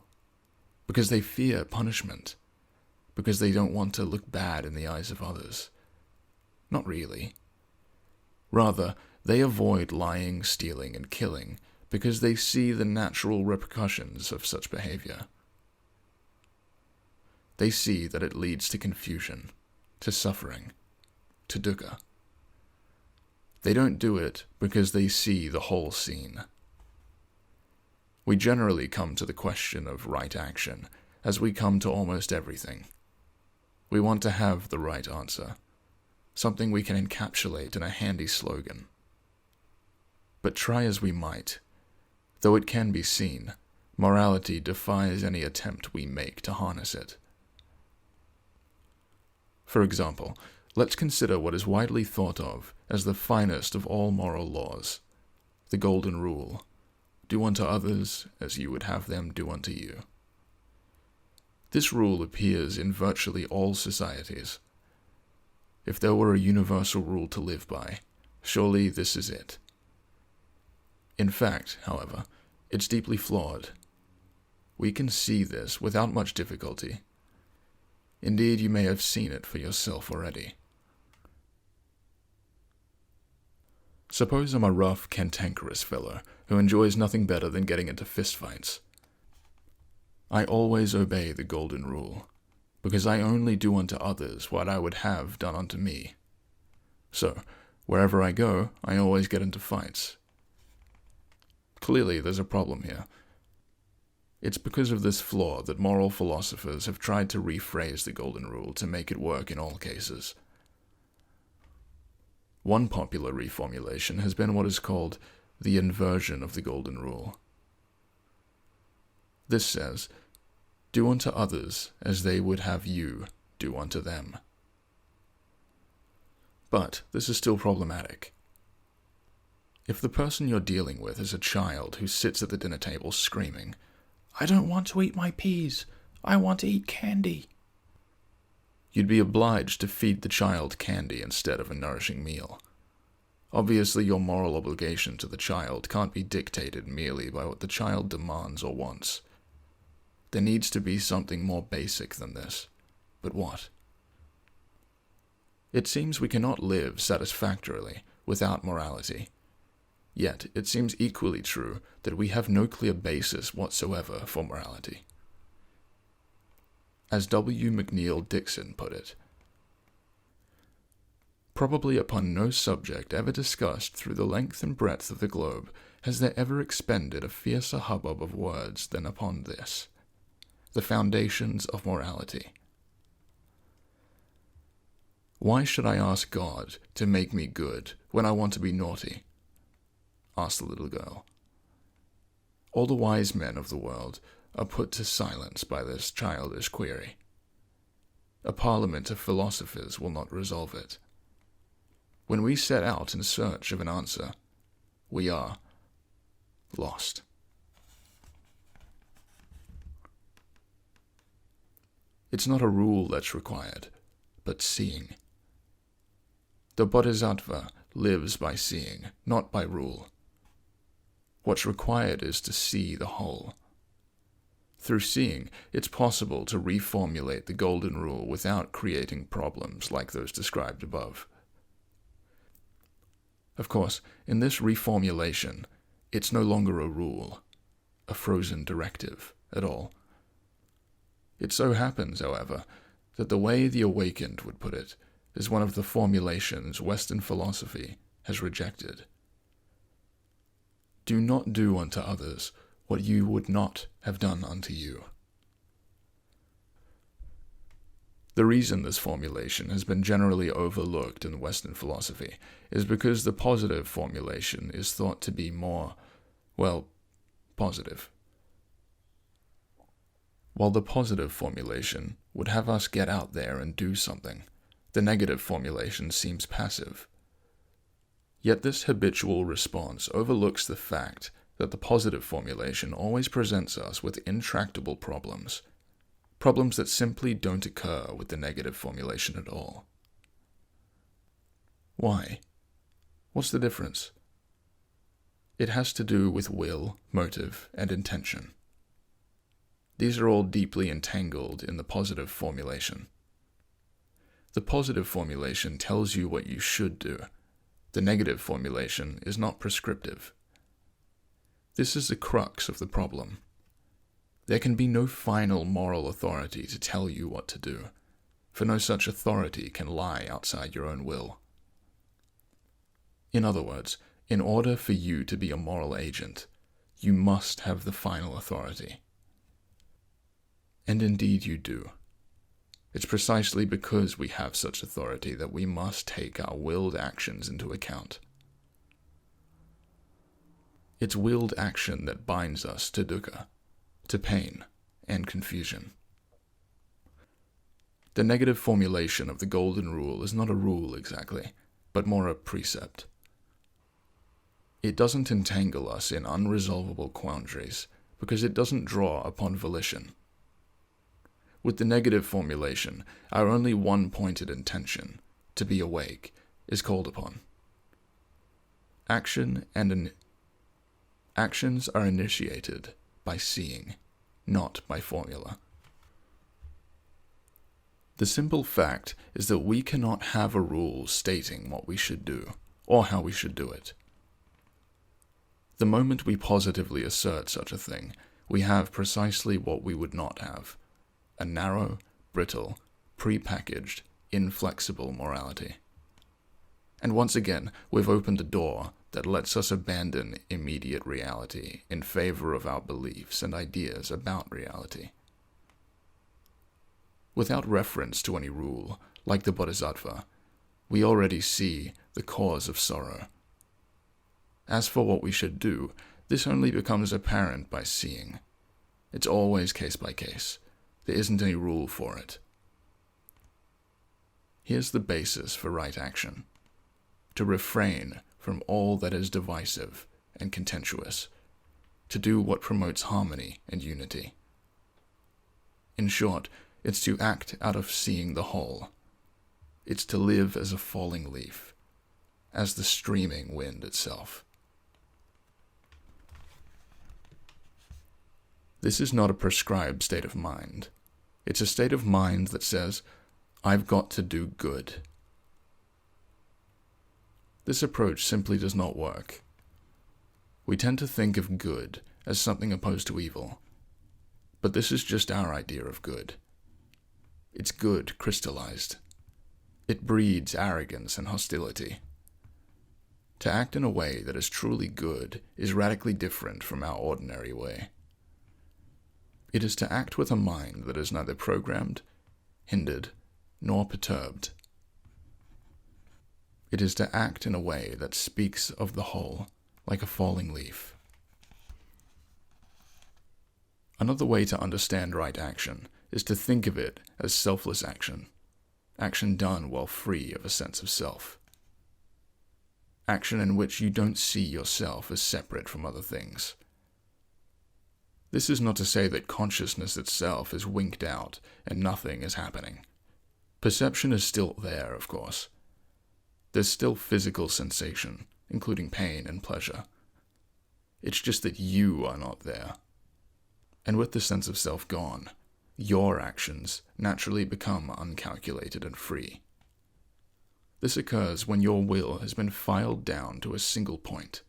Because they fear punishment? Because they don't want to look bad in the eyes of others? Not really. Rather, they avoid lying, stealing, and killing because they see the natural repercussions of such behavior. They see that it leads to confusion, to suffering, to dukkha. They don't do it because they see the whole scene. We generally come to the question of right action as we come to almost everything. We want to have the right answer, something we can encapsulate in a handy slogan. But try as we might, though it can be seen, morality defies any attempt we make to harness it. For example, let's consider what is widely thought of as the finest of all moral laws, the Golden Rule: do unto others as you would have them do unto you. This rule appears in virtually all societies. If there were a universal rule to live by, surely this is it. In fact, however, it's deeply flawed. We can see this without much difficulty. Indeed, you may have seen it for yourself already. Suppose I'm a rough, cantankerous fellow who enjoys nothing better than getting into fistfights. I always obey the Golden Rule, because I only do unto others what I would have done unto me. So, wherever I go, I always get into fights. Clearly, there's a problem here. It's because of this flaw that moral philosophers have tried to rephrase the Golden Rule to make it work in all cases. One popular reformulation has been what is called the inversion of the Golden Rule. This says, do unto others as they would have you do unto them. But this is still problematic. If the person you're dealing with is a child who sits at the dinner table screaming, "I don't want to eat my peas, I want to eat candy," you'd be obliged to feed the child candy instead of a nourishing meal. Obviously, your moral obligation to the child can't be dictated merely by what the child demands or wants. There needs to be something more basic than this. But what? It seems we cannot live satisfactorily without morality. Yet it seems equally true that we have no clear basis whatsoever for morality. As W. McNeill Dixon put it, probably upon no subject ever discussed through the length and breadth of the globe has there ever expended a fiercer hubbub of words than upon this, the foundations of morality. Why should I ask God to make me good when I want to be naughty? Asked the little girl. All the wise men of the world are put to silence by this childish query. A parliament of philosophers will not resolve it. When we set out in search of an answer, we are lost. It's not a rule that's required, but seeing. The Bodhisattva lives by seeing, not by rule. What's required is to see the whole. Through seeing, it's possible to reformulate the Golden Rule without creating problems like those described above. Of course, in this reformulation, it's no longer a rule, a frozen directive at all. It so happens, however, that the way the awakened would put it is one of the formulations Western philosophy has rejected. Do not do unto others what you would not have done unto you. The reason this formulation has been generally overlooked in Western philosophy is because the positive formulation is thought to be more, well, positive. While the positive formulation would have us get out there and do something, the negative formulation seems passive. Yet this habitual response overlooks the fact that the positive formulation always presents us with intractable problems that simply don't occur with the negative formulation at all. Why? What's the difference? It has to do with will, motive, and intention. These are all deeply entangled in the positive formulation. The positive formulation tells you what you should do. The negative formulation is not prescriptive. This is the crux of the problem. There can be no final moral authority to tell you what to do, for no such authority can lie outside your own will. In other words, in order for you to be a moral agent, you must have the final authority. And indeed you do. It's precisely because we have such authority that we must take our willed actions into account. It's willed action that binds us to dukkha, to pain and confusion. The negative formulation of the Golden Rule is not a rule exactly, but more a precept. It doesn't entangle us in unresolvable quandaries because it doesn't draw upon volition. With the negative formulation, our only one-pointed intention, to be awake, is called upon. Actions are initiated by seeing, not by formula. The simple fact is that we cannot have a rule stating what we should do, or how we should do it. The moment we positively assert such a thing, we have precisely what we would not have: a narrow, brittle, pre-packaged, inflexible morality. And once again, we've opened a door that lets us abandon immediate reality in favor of our beliefs and ideas about reality. Without reference to any rule, like the Bodhisattva, we already see the cause of sorrow. As for what we should do, this only becomes apparent by seeing. It's always case by case. There isn't any rule for it. Here's the basis for right action: to refrain from all that is divisive and contentious, to do what promotes harmony and unity. In short, it's to act out of seeing the whole. It's to live as a falling leaf, as the streaming wind itself. This is not a prescribed state of mind. It's a state of mind that says, I've got to do good. This approach simply does not work. We tend to think of good as something opposed to evil, but this is just our idea of good. It's good crystallized. It breeds arrogance and hostility. To act in a way that is truly good is radically different from our ordinary way. It is to act with a mind that is neither programmed, hindered, nor perturbed. It is to act in a way that speaks of the whole, like a falling leaf. Another way to understand right action is to think of it as selfless action, action done while free of a sense of self. Action in which you don't see yourself as separate from other things. This is not to say that consciousness itself is winked out and nothing is happening. Perception is still there, of course. There's still physical sensation, including pain and pleasure. It's just that you are not there. And with the sense of self gone, your actions naturally become uncalculated and free. This occurs when your will has been filed down to a single point.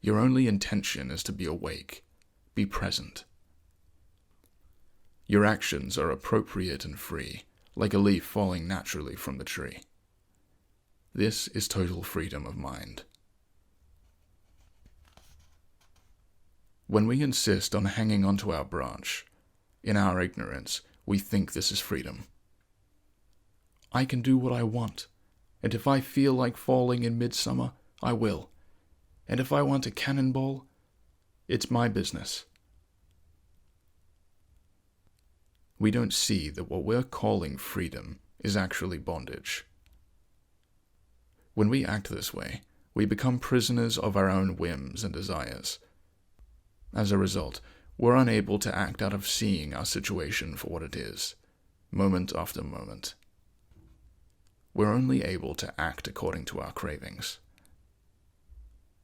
Your only intention is to be awake, be present. Your actions are appropriate and free, like a leaf falling naturally from the tree. This is total freedom of mind. When we insist on hanging onto our branch, in our ignorance, we think this is freedom. I can do what I want, and if I feel like falling in midsummer, I will. And if I want a cannonball, it's my business. We don't see that what we're calling freedom is actually bondage. When we act this way, we become prisoners of our own whims and desires. As a result, we're unable to act out of seeing our situation for what it is, moment after moment. We're only able to act according to our cravings.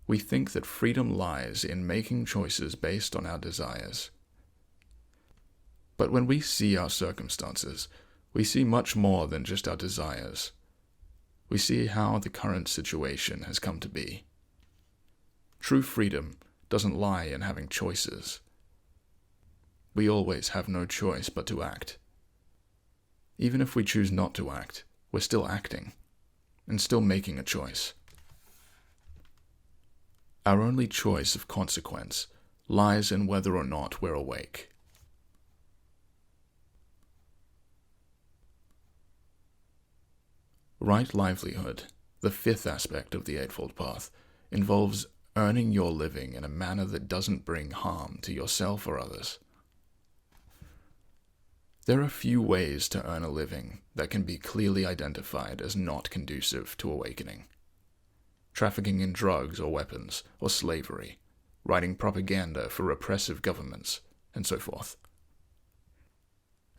We think that freedom lies in making choices based on our desires. But when we see our circumstances, we see much more than just our desires. We see how the current situation has come to be. True freedom doesn't lie in having choices. We always have no choice but to act. Even if we choose not to act, we're still acting, and still making a choice. Our only choice of consequence lies in whether or not we're awake. Right livelihood, the fifth aspect of the Eightfold Path, involves earning your living in a manner that doesn't bring harm to yourself or others. There are few ways to earn a living that can be clearly identified as not conducive to awakening. Trafficking in drugs or weapons, or slavery, writing propaganda for repressive governments, and so forth.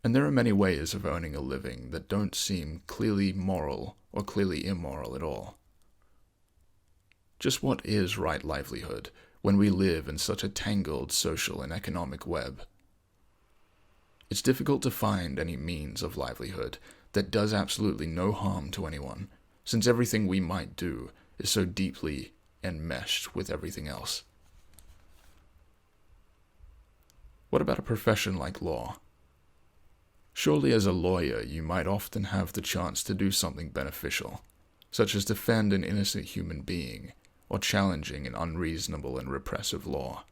And there are many ways of earning a living that don't seem clearly moral or clearly immoral at all. Just what is right livelihood when we live in such a tangled social and economic web? It's difficult to find any means of livelihood that does absolutely no harm to anyone, since everything we might do is so deeply enmeshed with everything else. What about a profession like law? Surely as a lawyer you might often have the chance to do something beneficial, such as defend an innocent human being, or challenging an unreasonable and repressive law.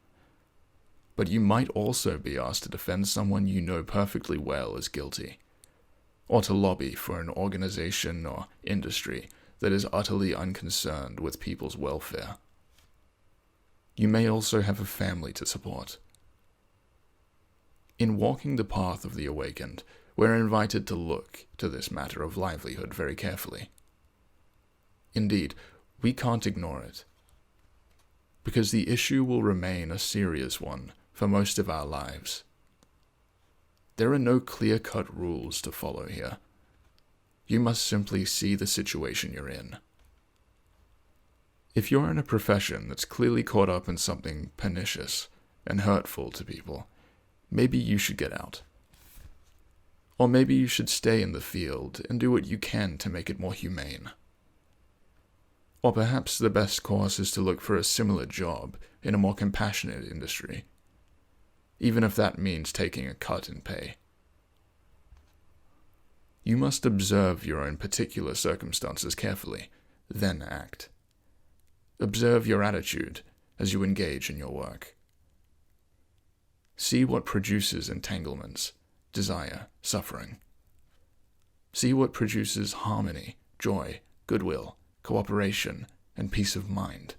But you might also be asked to defend someone you know perfectly well is guilty, or to lobby for an organization or industry that is utterly unconcerned with people's welfare. You may also have a family to support. In walking the path of the awakened, we're invited to look to this matter of livelihood very carefully. Indeed, we can't ignore it, because the issue will remain a serious one for most of our lives. There are no clear-cut rules to follow here. You must simply see the situation you're in. If you're in a profession that's clearly caught up in something pernicious and hurtful to people, maybe you should get out. Or maybe you should stay in the field and do what you can to make it more humane. Or perhaps the best course is to look for a similar job in a more compassionate industry, even if that means taking a cut in pay. You must observe your own particular circumstances carefully, then act. Observe your attitude as you engage in your work. See what produces entanglements, desire, suffering. See what produces harmony, joy, goodwill, cooperation, and peace of mind.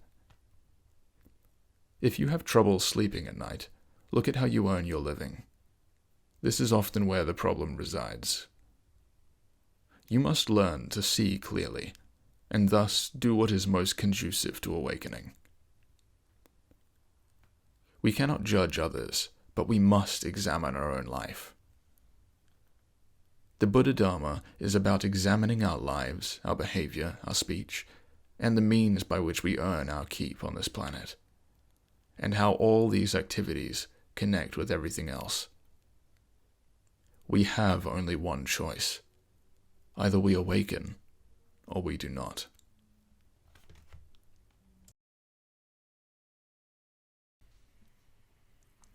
If you have trouble sleeping at night, look at how you earn your living. This is often where the problem resides. You must learn to see clearly, and thus do what is most conducive to awakening. We cannot judge others, but we must examine our own life. The Buddha Dharma is about examining our lives, our behavior, our speech, and the means by which we earn our keep on this planet, and how all these activities connect with everything else. We have only one choice. Either we awaken, or we do not.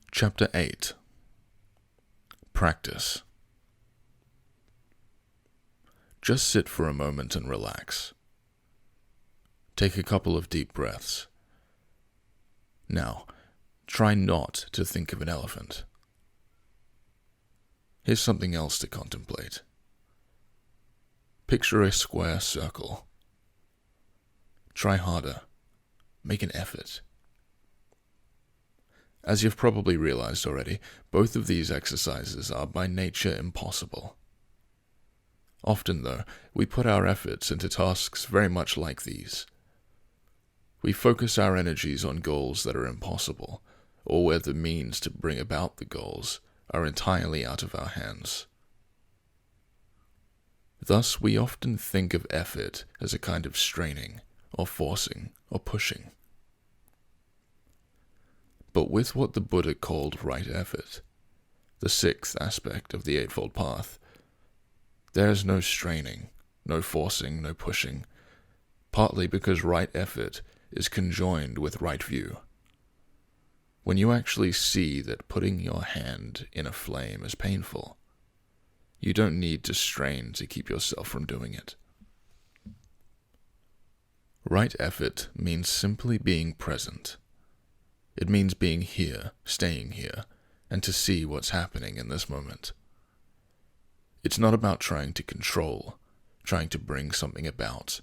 Chapter 8. Practice. Just sit for a moment and relax. Take a couple of deep breaths. Now, Try not to think of an elephant. Here's something else to contemplate. Picture a square circle. Try harder. Make an effort. As you've probably realized already, both of these exercises are by nature impossible. Often, though, we put our efforts into tasks very much like these. We focus our energies on goals that are impossible, or where the means to bring about the goals are entirely out of our hands. Thus, we often think of effort as a kind of straining, or forcing, or pushing. But with what the Buddha called right effort, the sixth aspect of the Eightfold Path, there is no straining, no forcing, no pushing, partly because right effort is conjoined with right view. When you actually see that putting your hand in a flame is painful, you don't need to strain to keep yourself from doing it. Right effort means simply being present. It means being here, staying here, and to see what's happening in this moment. It's not about trying to control, trying to bring something about,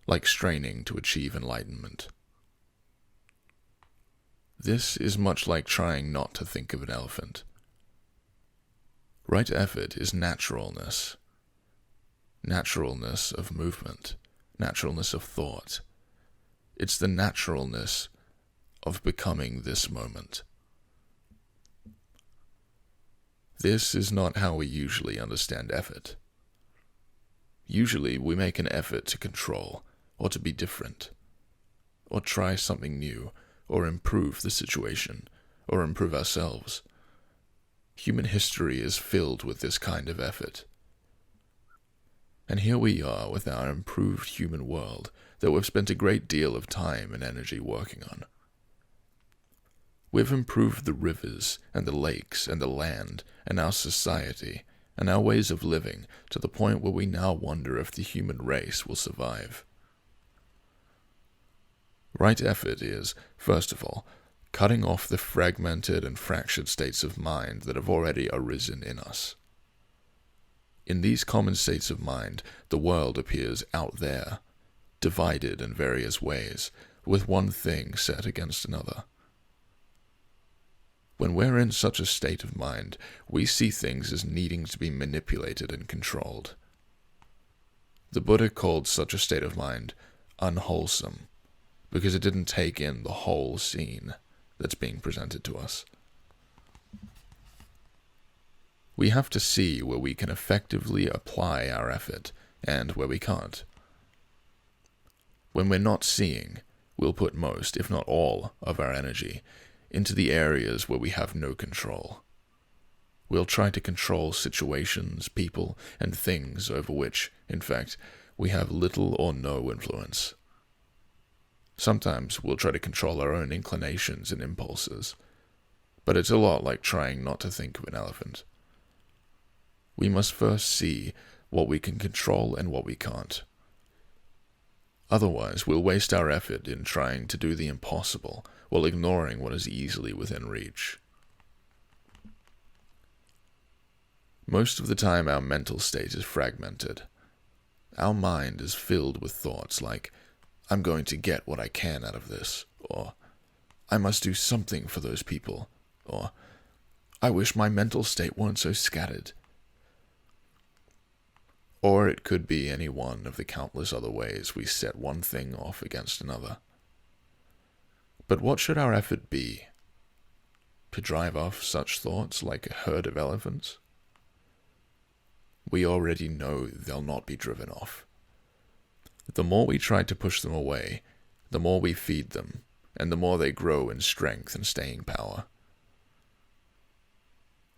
like straining to achieve enlightenment. This is much like trying not to think of an elephant. Right effort is naturalness. Naturalness of movement, naturalness of thought. It's the naturalness of becoming this moment. This is not how we usually understand effort. Usually we make an effort to control, or to be different, or try something new, or improve the situation, or improve ourselves. Human history is filled with this kind of effort. And here we are with our improved human world that we've spent a great deal of time and energy working on. We've improved the rivers and the lakes and the land and our society and our ways of living to the point where we now wonder if the human race will survive. Right effort is, first of all, cutting off the fragmented and fractured states of mind that have already arisen in us. In these common states of mind, the world appears out there, divided in various ways, with one thing set against another. When we're in such a state of mind, we see things as needing to be manipulated and controlled. The Buddha called such a state of mind unwholesome, because it didn't take in the whole scene that's being presented to us. We have to see where we can effectively apply our effort and where we can't. When we're not seeing, we'll put most, if not all, of our energy into the areas where we have no control. We'll try to control situations, people, and things over which, in fact, we have little or no influence. Sometimes we'll try to control our own inclinations and impulses, but it's a lot like trying not to think of an elephant. We must first see what we can control and what we can't. Otherwise, we'll waste our effort in trying to do the impossible while ignoring what is easily within reach. Most of the time, our mental state is fragmented. Our mind is filled with thoughts like, I'm going to get what I can out of this, or I must do something for those people, or I wish my mental state weren't so scattered. Or it could be any one of the countless other ways we set one thing off against another. But what should our effort be? To drive off such thoughts like a herd of elephants? We already know they'll not be driven off. The more we try to push them away, the more we feed them, and the more they grow in strength and staying power.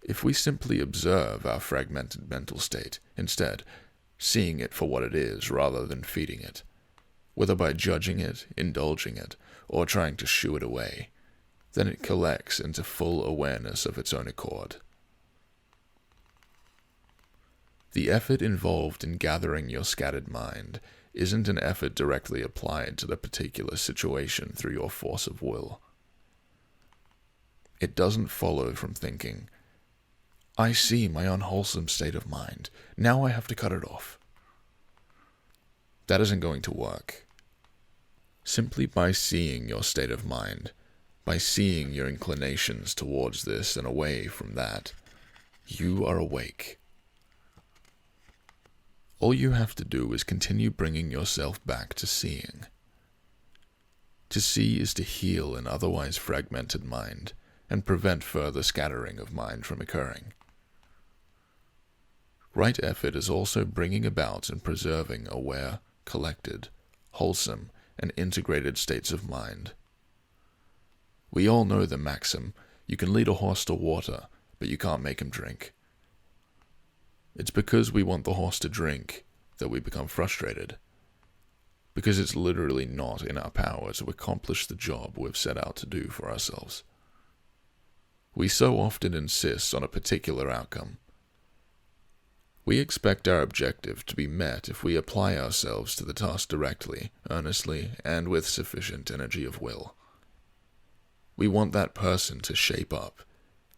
If we simply observe our fragmented mental state, instead, seeing it for what it is rather than feeding it, whether by judging it, indulging it, or trying to shoo it away, then it collects into full awareness of its own accord. The effort involved in gathering your scattered mind isn't an effort directly applied to the particular situation through your force of will. It doesn't follow from thinking, I see my unwholesome state of mind, now I have to cut it off. That isn't going to work. Simply by seeing your state of mind, by seeing your inclinations towards this and away from that, you are awake. All you have to do is continue bringing yourself back to seeing. To see is to heal an otherwise fragmented mind and prevent further scattering of mind from occurring. Right effort is also bringing about and preserving aware, collected, wholesome, and integrated states of mind. We all know the maxim, you can lead a horse to water, but you can't make him drink. It's because we want the horse to drink that we become frustrated. Because it's literally not in our power to accomplish the job we've set out to do for ourselves. We so often insist on a particular outcome. We expect our objective to be met if we apply ourselves to the task directly, earnestly, and with sufficient energy of will. We want that person to shape up,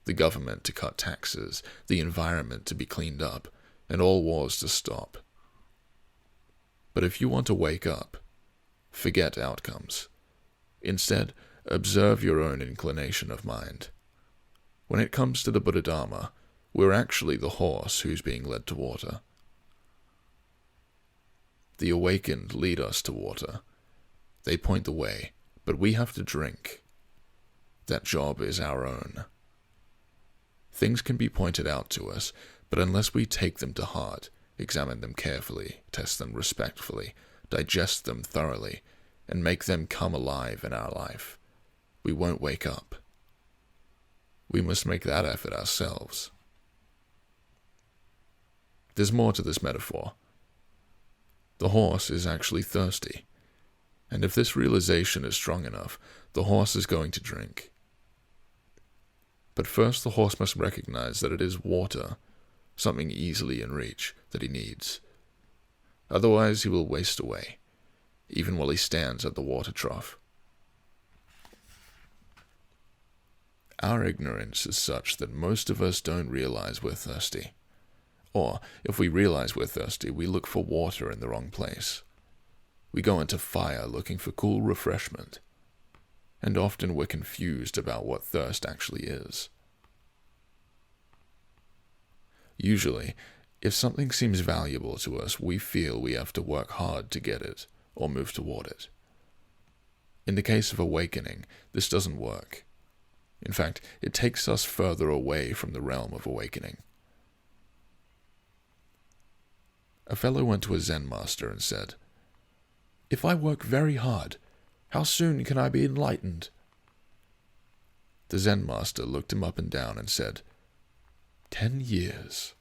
the government to cut taxes, the environment to be cleaned up, and all wars to stop. But if you want to wake up, forget outcomes. Instead, observe your own inclination of mind. When it comes to the Buddha-Dharma, we're actually the horse who's being led to water. The awakened lead us to water. They point the way, but we have to drink. That job is our own. Things can be pointed out to us, but unless we take them to heart, examine them carefully, test them respectfully, digest them thoroughly, and make them come alive in our life, we won't wake up. We must make that effort ourselves. There's more to this metaphor. The horse is actually thirsty, and if this realization is strong enough, the horse is going to drink. But first the horse must recognize that it is water, something easily in reach, that he needs. Otherwise he will waste away, even while he stands at the water trough. Our ignorance is such that most of us don't realize we're thirsty. Or, if we realize we're thirsty, we look for water in the wrong place. We go into fire looking for cool refreshment. And often we're confused about what thirst actually is. Usually, if something seems valuable to us, we feel we have to work hard to get it, or move toward it. In the case of awakening, this doesn't work. In fact, it takes us further away from the realm of awakening. A fellow went to a Zen master and said, "If I work very hard, how soon can I be enlightened?" The Zen master looked him up and down and said, 10 years.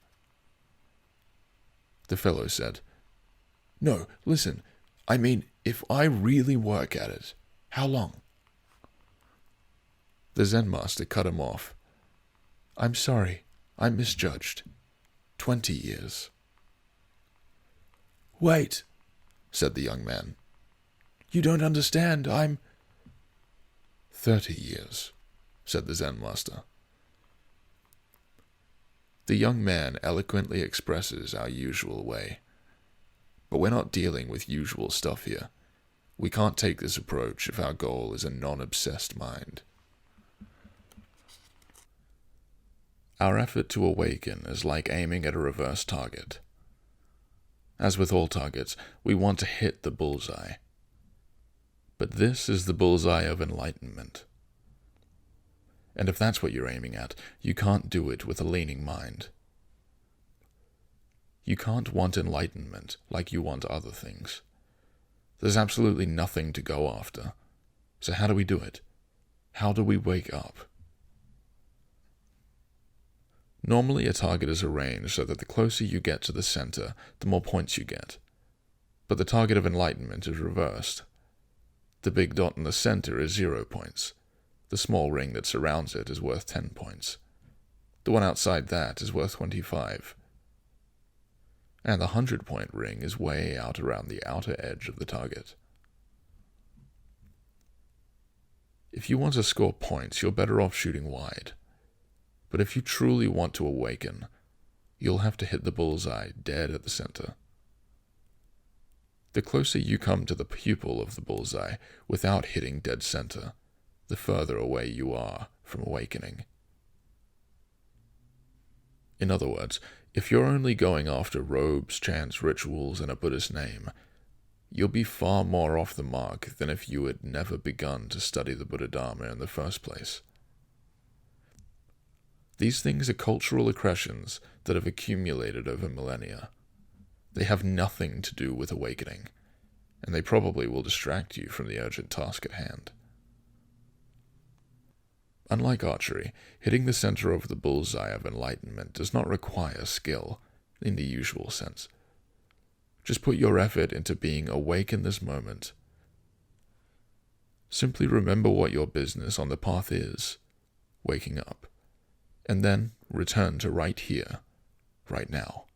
The fellow said, "No, listen, I mean, if I really work at it, how long?" The Zen master cut him off. "I'm sorry, I misjudged. 20 years. "Wait," said the young man. "You don't understand, I'm—" 30 years, said the Zen master. The young man eloquently expresses our usual way. But we're not dealing with usual stuff here. We can't take this approach if our goal is a non-obsessed mind. Our effort to awaken is like aiming at a reverse target. As with all targets, we want to hit the bullseye. But this is the bullseye of enlightenment. And if that's what you're aiming at, you can't do it with a leaning mind. You can't want enlightenment like you want other things. There's absolutely nothing to go after. So how do we do it? How do we wake up? Normally, a target is arranged so that the closer you get to the center, the more points you get. But the target of enlightenment is reversed. The big dot in the center is 0 points. The small ring that surrounds it is worth 10 points. The one outside that is worth 25. And the 100-point ring is way out around the outer edge of the target. If you want to score points, you're better off shooting wide. But if you truly want to awaken, you'll have to hit the bullseye dead at the center. The closer you come to the pupil of the bullseye without hitting dead center, the further away you are from awakening. In other words, if you're only going after robes, chants, rituals, and a Buddhist name, you'll be far more off the mark than if you had never begun to study the Buddha Dharma in the first place. These things are cultural accretions that have accumulated over millennia. They have nothing to do with awakening, and they probably will distract you from the urgent task at hand. Unlike archery, hitting the center of the bullseye of enlightenment does not require skill in the usual sense. Just put your effort into being awake in this moment. Simply remember what your business on the path is, waking up, and then return to right here, right now.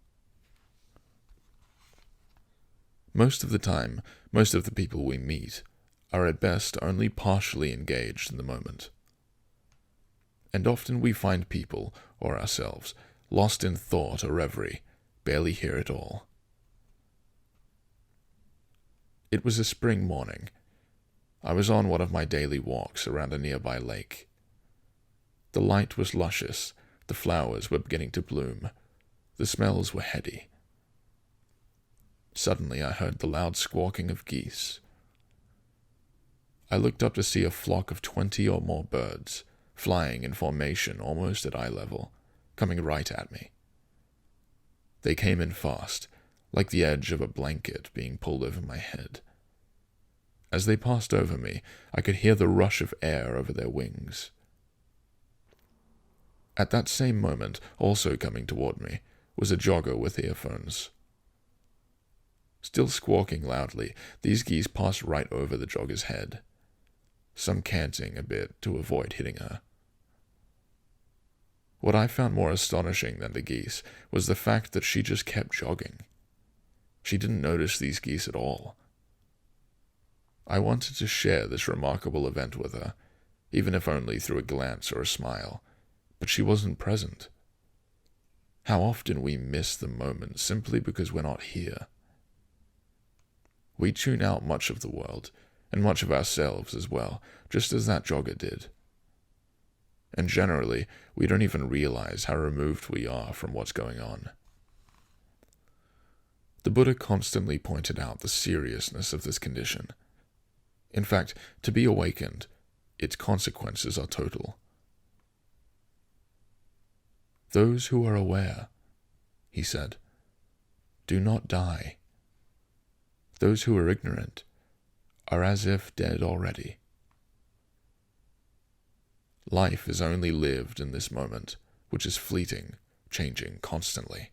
Most of the time, most of the people we meet are at best only partially engaged in the moment. And often we find people, or ourselves, lost in thought or reverie, barely here at all. It was a spring morning. I was on one of my daily walks around a nearby lake. The light was luscious, the flowers were beginning to bloom, the smells were heady. Suddenly I heard the loud squawking of geese. I looked up to see a flock of 20 or more birds, flying in formation almost at eye level, coming right at me. They came in fast, like the edge of a blanket being pulled over my head. As they passed over me, I could hear the rush of air over their wings. At that same moment, also coming toward me, was a jogger with earphones. Still squawking loudly, these geese passed right over the jogger's head, some canting a bit to avoid hitting her. What I found more astonishing than the geese was the fact that she just kept jogging. She didn't notice these geese at all. I wanted to share this remarkable event with her, even if only through a glance or a smile, but she wasn't present. How often we miss the moment simply because we're not here. We tune out much of the world, and much of ourselves as well, just as that jogger did. And generally, we don't even realize how removed we are from what's going on. The Buddha constantly pointed out the seriousness of this condition. In fact, to be awakened, its consequences are total. Those who are aware, he said, do not die. Those who are ignorant are as if dead already. Life is only lived in this moment, which is fleeting, changing constantly.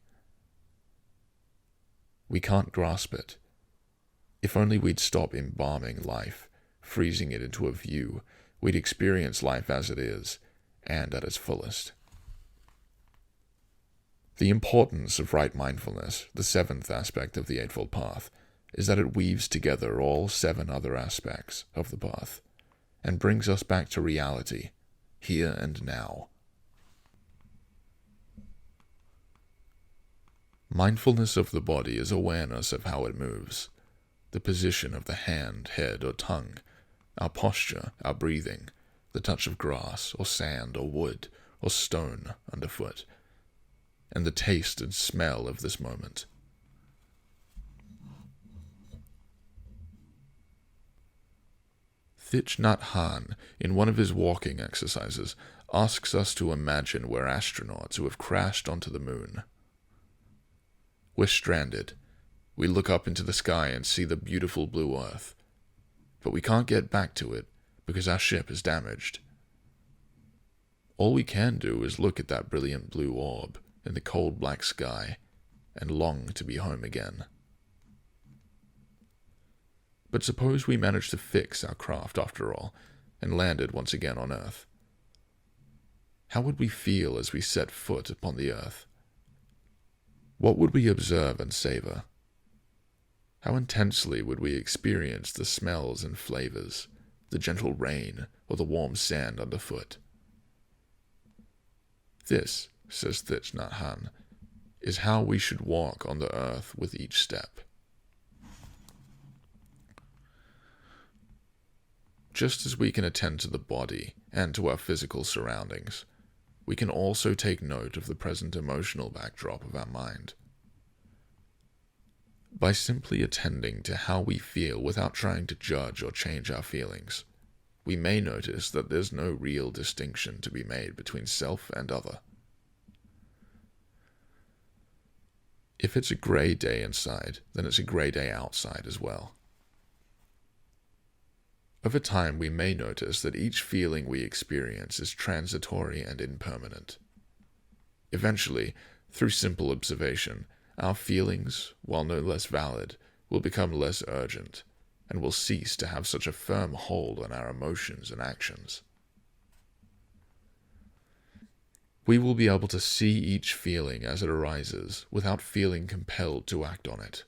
We can't grasp it. If only we'd stop embalming life, freezing it into a view, we'd experience life as it is, and at its fullest. The importance of right mindfulness, the seventh aspect of the Eightfold Path, is that it weaves together all 7 other aspects of the path, and brings us back to reality, here and now. Mindfulness of the body is awareness of how it moves, the position of the hand, head, or tongue, our posture, our breathing, the touch of grass, or sand, or wood, or stone underfoot, and the taste and smell of this moment. Thich Nhat Hanh, in one of his walking exercises, asks us to imagine we're astronauts who have crashed onto the moon. We're stranded. We look up into the sky and see the beautiful blue earth, but we can't get back to it because our ship is damaged. All we can do is look at that brilliant blue orb in the cold black sky and long to be home again. But suppose we managed to fix our craft after all, and landed once again on Earth. How would we feel as we set foot upon the Earth? What would we observe and savor? How intensely would we experience the smells and flavors, the gentle rain, or the warm sand underfoot. This, says Thich Nhat Hanh, is how we should walk on the earth with each step. Just as we can attend to the body and to our physical surroundings, we can also take note of the present emotional backdrop of our mind. By simply attending to how we feel without trying to judge or change our feelings, we may notice that there's no real distinction to be made between self and other. If it's a grey day inside, then it's a grey day outside as well. Over time, we may notice that each feeling we experience is transitory and impermanent. Eventually, through simple observation, our feelings, while no less valid, will become less urgent, and will cease to have such a firm hold on our emotions and actions. We will be able to see each feeling as it arises without feeling compelled to act on it.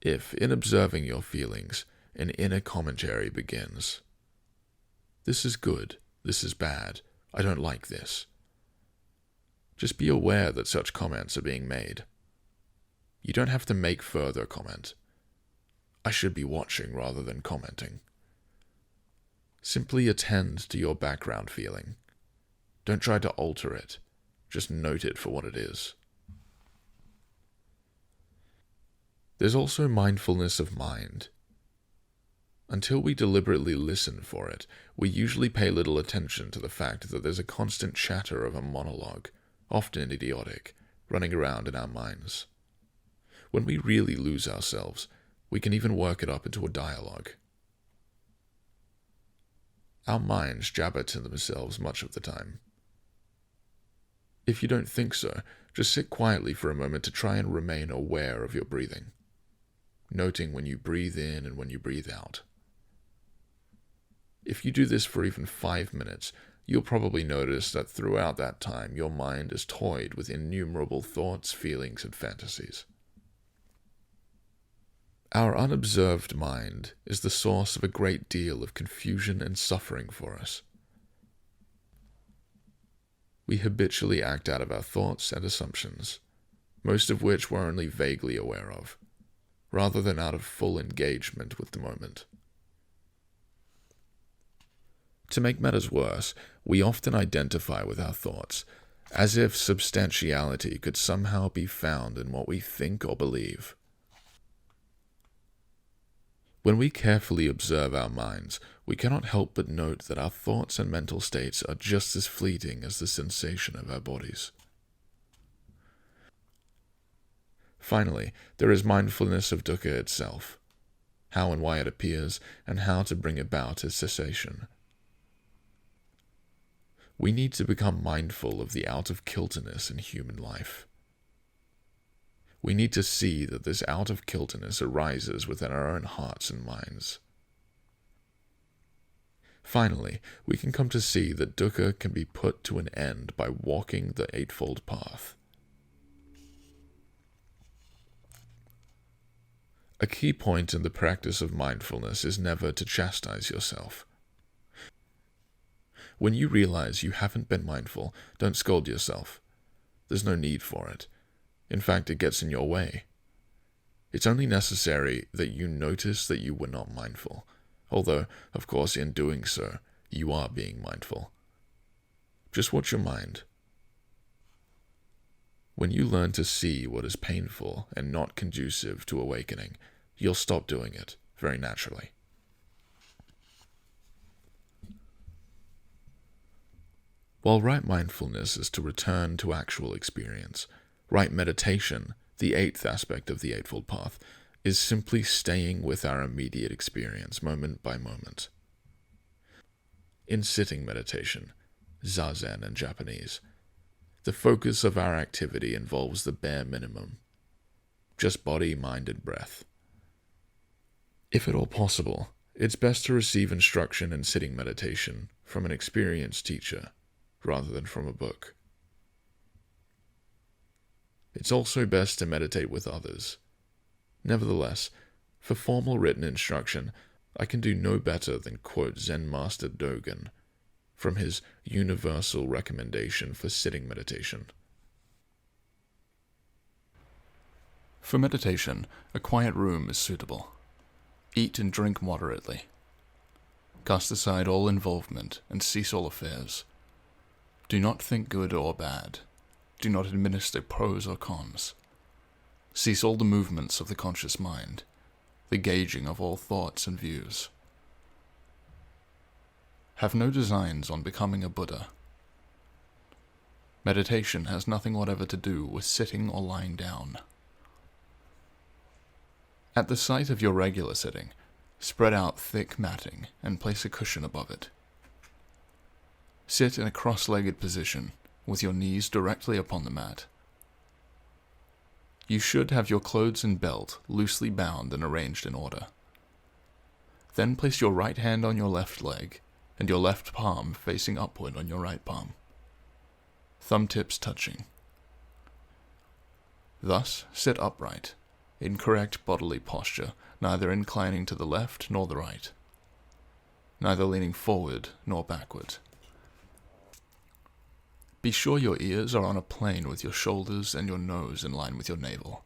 If, in observing your feelings, an inner commentary begins, "This is good, this is bad, I don't like this," just be aware that such comments are being made. You don't have to make further comment. I should be watching rather than commenting. Simply attend to your background feeling. Don't try to alter it. Just note it for what it is. There's also mindfulness of mind. Until we deliberately listen for it, we usually pay little attention to the fact that there's a constant chatter of a monologue, often idiotic, running around in our minds. When we really lose ourselves, we can even work it up into a dialogue. Our minds jabber to themselves much of the time. If you don't think so, just sit quietly for a moment to try and remain aware of your breathing, noting when you breathe in and when you breathe out. If you do this for even 5 minutes, you'll probably notice that throughout that time your mind is toyed with innumerable thoughts, feelings, and fantasies. Our unobserved mind is the source of a great deal of confusion and suffering for us. We habitually act out of our thoughts and assumptions, most of which we're only vaguely aware of, rather than out of full engagement with the moment. To make matters worse, we often identify with our thoughts, as if substantiality could somehow be found in what we think or believe. When we carefully observe our minds, we cannot help but note that our thoughts and mental states are just as fleeting as the sensation of our bodies. Finally, there is mindfulness of dukkha itself, how and why it appears, and how to bring about its cessation. We need to become mindful of the out-of-kilterness in human life. We need to see that this out-of-kilterness arises within our own hearts and minds. Finally, we can come to see that dukkha can be put to an end by walking the Eightfold Path. A key point in the practice of mindfulness is never to chastise yourself. When you realize you haven't been mindful, don't scold yourself. There's no need for it. In fact, it gets in your way. It's only necessary that you notice that you were not mindful, although, of course, in doing so, you are being mindful. Just watch your mind. When you learn to see what is painful and not conducive to awakening, you'll stop doing it very naturally. While right mindfulness is to return to actual experience, right meditation, the eighth aspect of the Eightfold Path, is simply staying with our immediate experience moment by moment. In sitting meditation, zazen in Japanese, the focus of our activity involves the bare minimum, just body, mind, and breath. If at all possible, it's best to receive instruction in sitting meditation from an experienced teacher, rather than from a book. It's also best to meditate with others. Nevertheless, For formal written instruction, I can do no better than quote Zen Master Dogen from his universal recommendation for sitting meditation. For meditation, a quiet room is suitable. Eat and drink moderately. Cast aside all involvement and cease all affairs. Do not think good or bad. Do not administer pros or cons. Cease all the movements of the conscious mind, the gauging of all thoughts and views. Have no designs on becoming a Buddha. Meditation has nothing whatever to do with sitting or lying down. At the site of your regular sitting, spread out thick matting and place a cushion above it. Sit in a cross-legged position, with your knees directly upon the mat. You should have your clothes and belt loosely bound and arranged in order. Then place your right hand on your left leg, and your left palm facing upward on your right palm, thumb tips touching. Thus, sit upright, in correct bodily posture, neither inclining to the left nor the right, neither leaning forward nor backward. Be sure your ears are on a plane with your shoulders and your nose in line with your navel.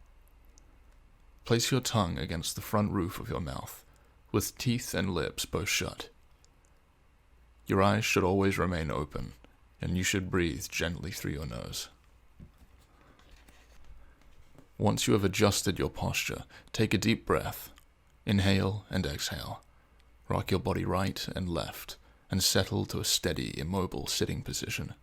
Place your tongue against the front roof of your mouth, with teeth and lips both shut. Your eyes should always remain open, and you should breathe gently through your nose. Once you have adjusted your posture, take a deep breath. Inhale and exhale. Rock your body right and left, and settle to a steady, immobile sitting position.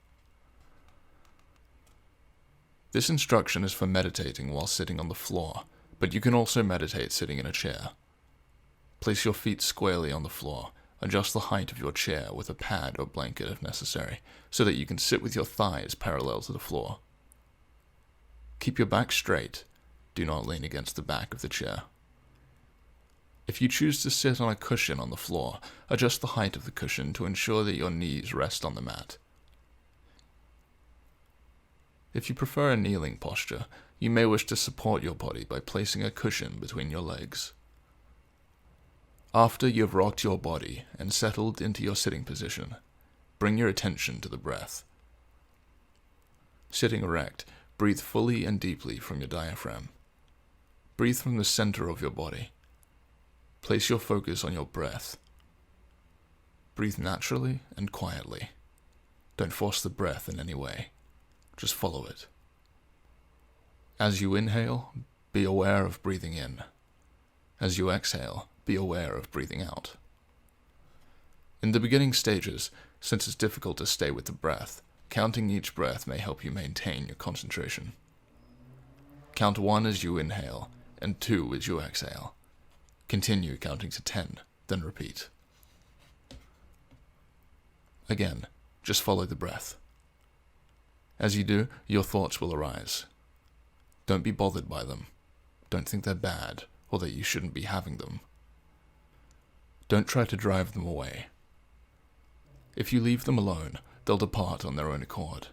This instruction is for meditating while sitting on the floor, but you can also meditate sitting in a chair. Place your feet squarely on the floor. Adjust the height of your chair with a pad or blanket if necessary, so that you can sit with your thighs parallel to the floor. Keep your back straight. Do not lean against the back of the chair. If you choose to sit on a cushion on the floor, adjust the height of the cushion to ensure that your knees rest on the mat. If you prefer a kneeling posture, you may wish to support your body by placing a cushion between your legs. After you have rocked your body and settled into your sitting position, bring your attention to the breath. Sitting erect, breathe fully and deeply from your diaphragm. Breathe from the center of your body. Place your focus on your breath. Breathe naturally and quietly. Don't force the breath in any way. Just follow it. As you inhale, be aware of breathing in. As you exhale, be aware of breathing out. In the beginning stages, since it's difficult to stay with the breath, counting each breath may help you maintain your concentration. Count 1 as you inhale, and 2 as you exhale. Continue counting to 10, then repeat. Again, just follow the breath. As you do, your thoughts will arise. Don't be bothered by them. Don't think they're bad, or that you shouldn't be having them. Don't try to drive them away. If you leave them alone, they'll depart on their own accord.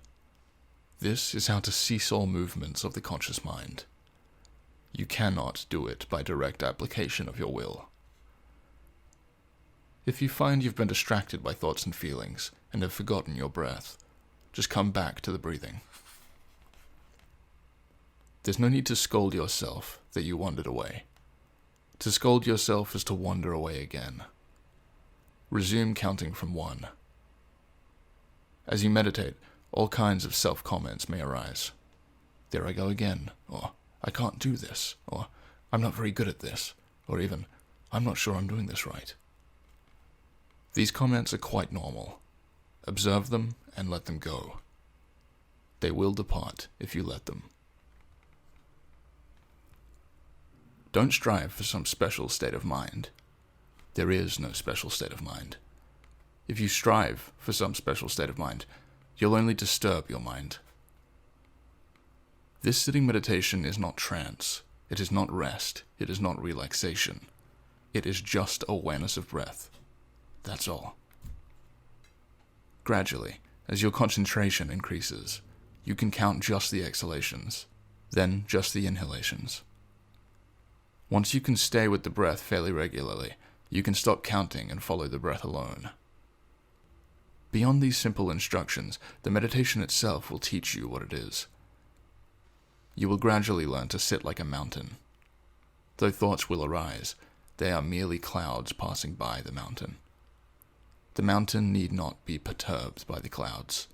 This is how to cease all movements of the conscious mind. You cannot do it by direct application of your will. If you find you've been distracted by thoughts and feelings, and have forgotten your breath, just come back to the breathing. There's no need to scold yourself that you wandered away. To scold yourself is to wander away again. Resume counting from 1. As you meditate, all kinds of self-comments may arise. There I go again, or I can't do this, or I'm not very good at this, or even I'm not sure I'm doing this right. These comments are quite normal. Observe them and let them go. They will depart if you let them. Don't strive for some special state of mind. There is no special state of mind. If you strive for some special state of mind, you'll only disturb your mind. This sitting meditation is not trance. It is not rest. It is not relaxation. It is just awareness of breath. That's all. Gradually, as your concentration increases, you can count just the exhalations, then just the inhalations. Once you can stay with the breath fairly regularly, you can stop counting and follow the breath alone. Beyond these simple instructions, the meditation itself will teach you what it is. You will gradually learn to sit like a mountain. Though thoughts will arise, they are merely clouds passing by the mountain. The mountain need not be perturbed by the clouds.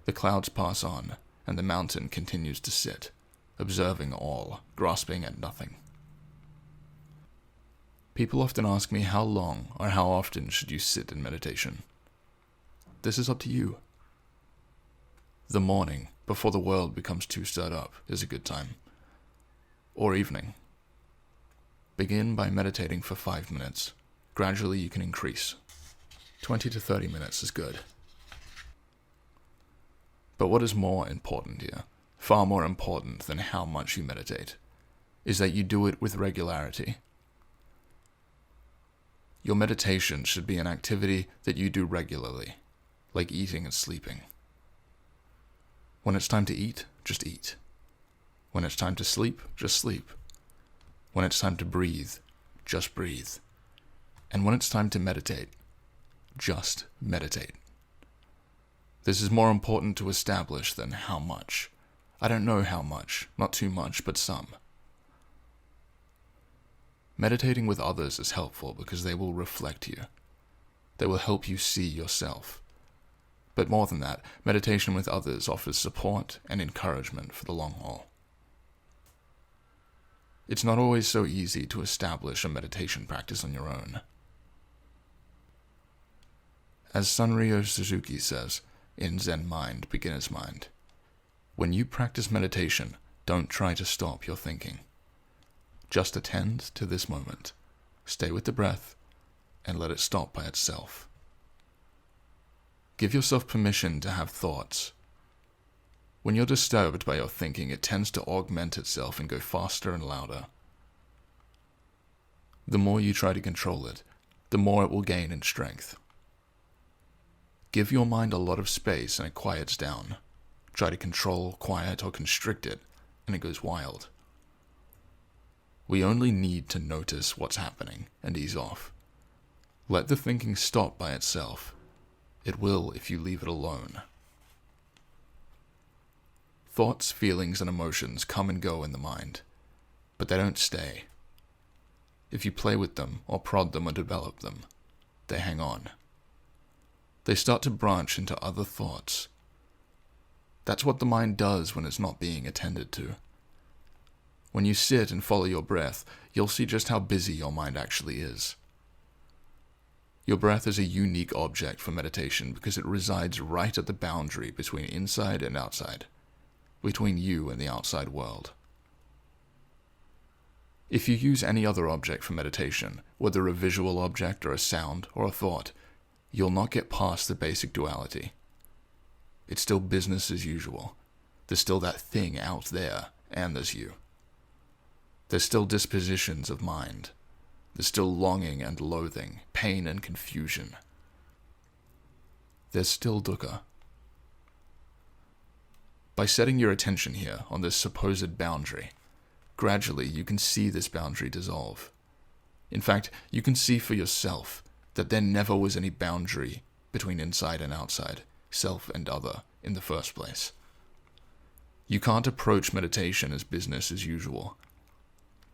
The clouds pass on, and the mountain continues to sit, observing all, grasping at nothing. People often ask me how long or how often should you sit in meditation. This is up to you. The morning, before the world becomes too stirred up, is a good time. Or evening. Begin by meditating for 5 minutes. Gradually you can increase. 20 to 30 minutes is good. But what is more important here, far more important than how much you meditate, is that you do it with regularity. Your meditation should be an activity that you do regularly, like eating and sleeping. When it's time to eat, just eat. When it's time to sleep, just sleep. When it's time to breathe, just breathe. And when it's time to meditate, just meditate. This is more important to establish than how much. I don't know how much, not too much, but some. Meditating with others is helpful because they will reflect you. They will help you see yourself. But more than that, meditation with others offers support and encouragement for the long haul. It's not always so easy to establish a meditation practice on your own. As Sanryo Suzuki says in Zen Mind, Beginner's Mind, when you practice meditation, don't try to stop your thinking. Just attend to this moment, stay with the breath, and let it stop by itself. Give yourself permission to have thoughts. When you're disturbed by your thinking, it tends to augment itself and go faster and louder. The more you try to control it, the more it will gain in strength. Give your mind a lot of space and it quiets down. Try to control, quiet, or constrict it, and it goes wild. We only need to notice what's happening and ease off. Let the thinking stop by itself. It will if you leave it alone. Thoughts, feelings, and emotions come and go in the mind, but they don't stay. If you play with them, or prod them, or develop them, they hang on. They start to branch into other thoughts. That's what the mind does when it's not being attended to. When you sit and follow your breath, you'll see just how busy your mind actually is. Your breath is a unique object for meditation because it resides right at the boundary between inside and outside, between you and the outside world. If you use any other object for meditation, whether a visual object or a sound or a thought, you'll not get past the basic duality. It's still business as usual. There's still that thing out there, and there's you. There's still dispositions of mind. There's still longing and loathing, pain and confusion. There's still dukkha. By setting your attention here on this supposed boundary, gradually you can see this boundary dissolve. In fact, you can see for yourself that there never was any boundary between inside and outside, self and other, in the first place. You can't approach meditation as business as usual.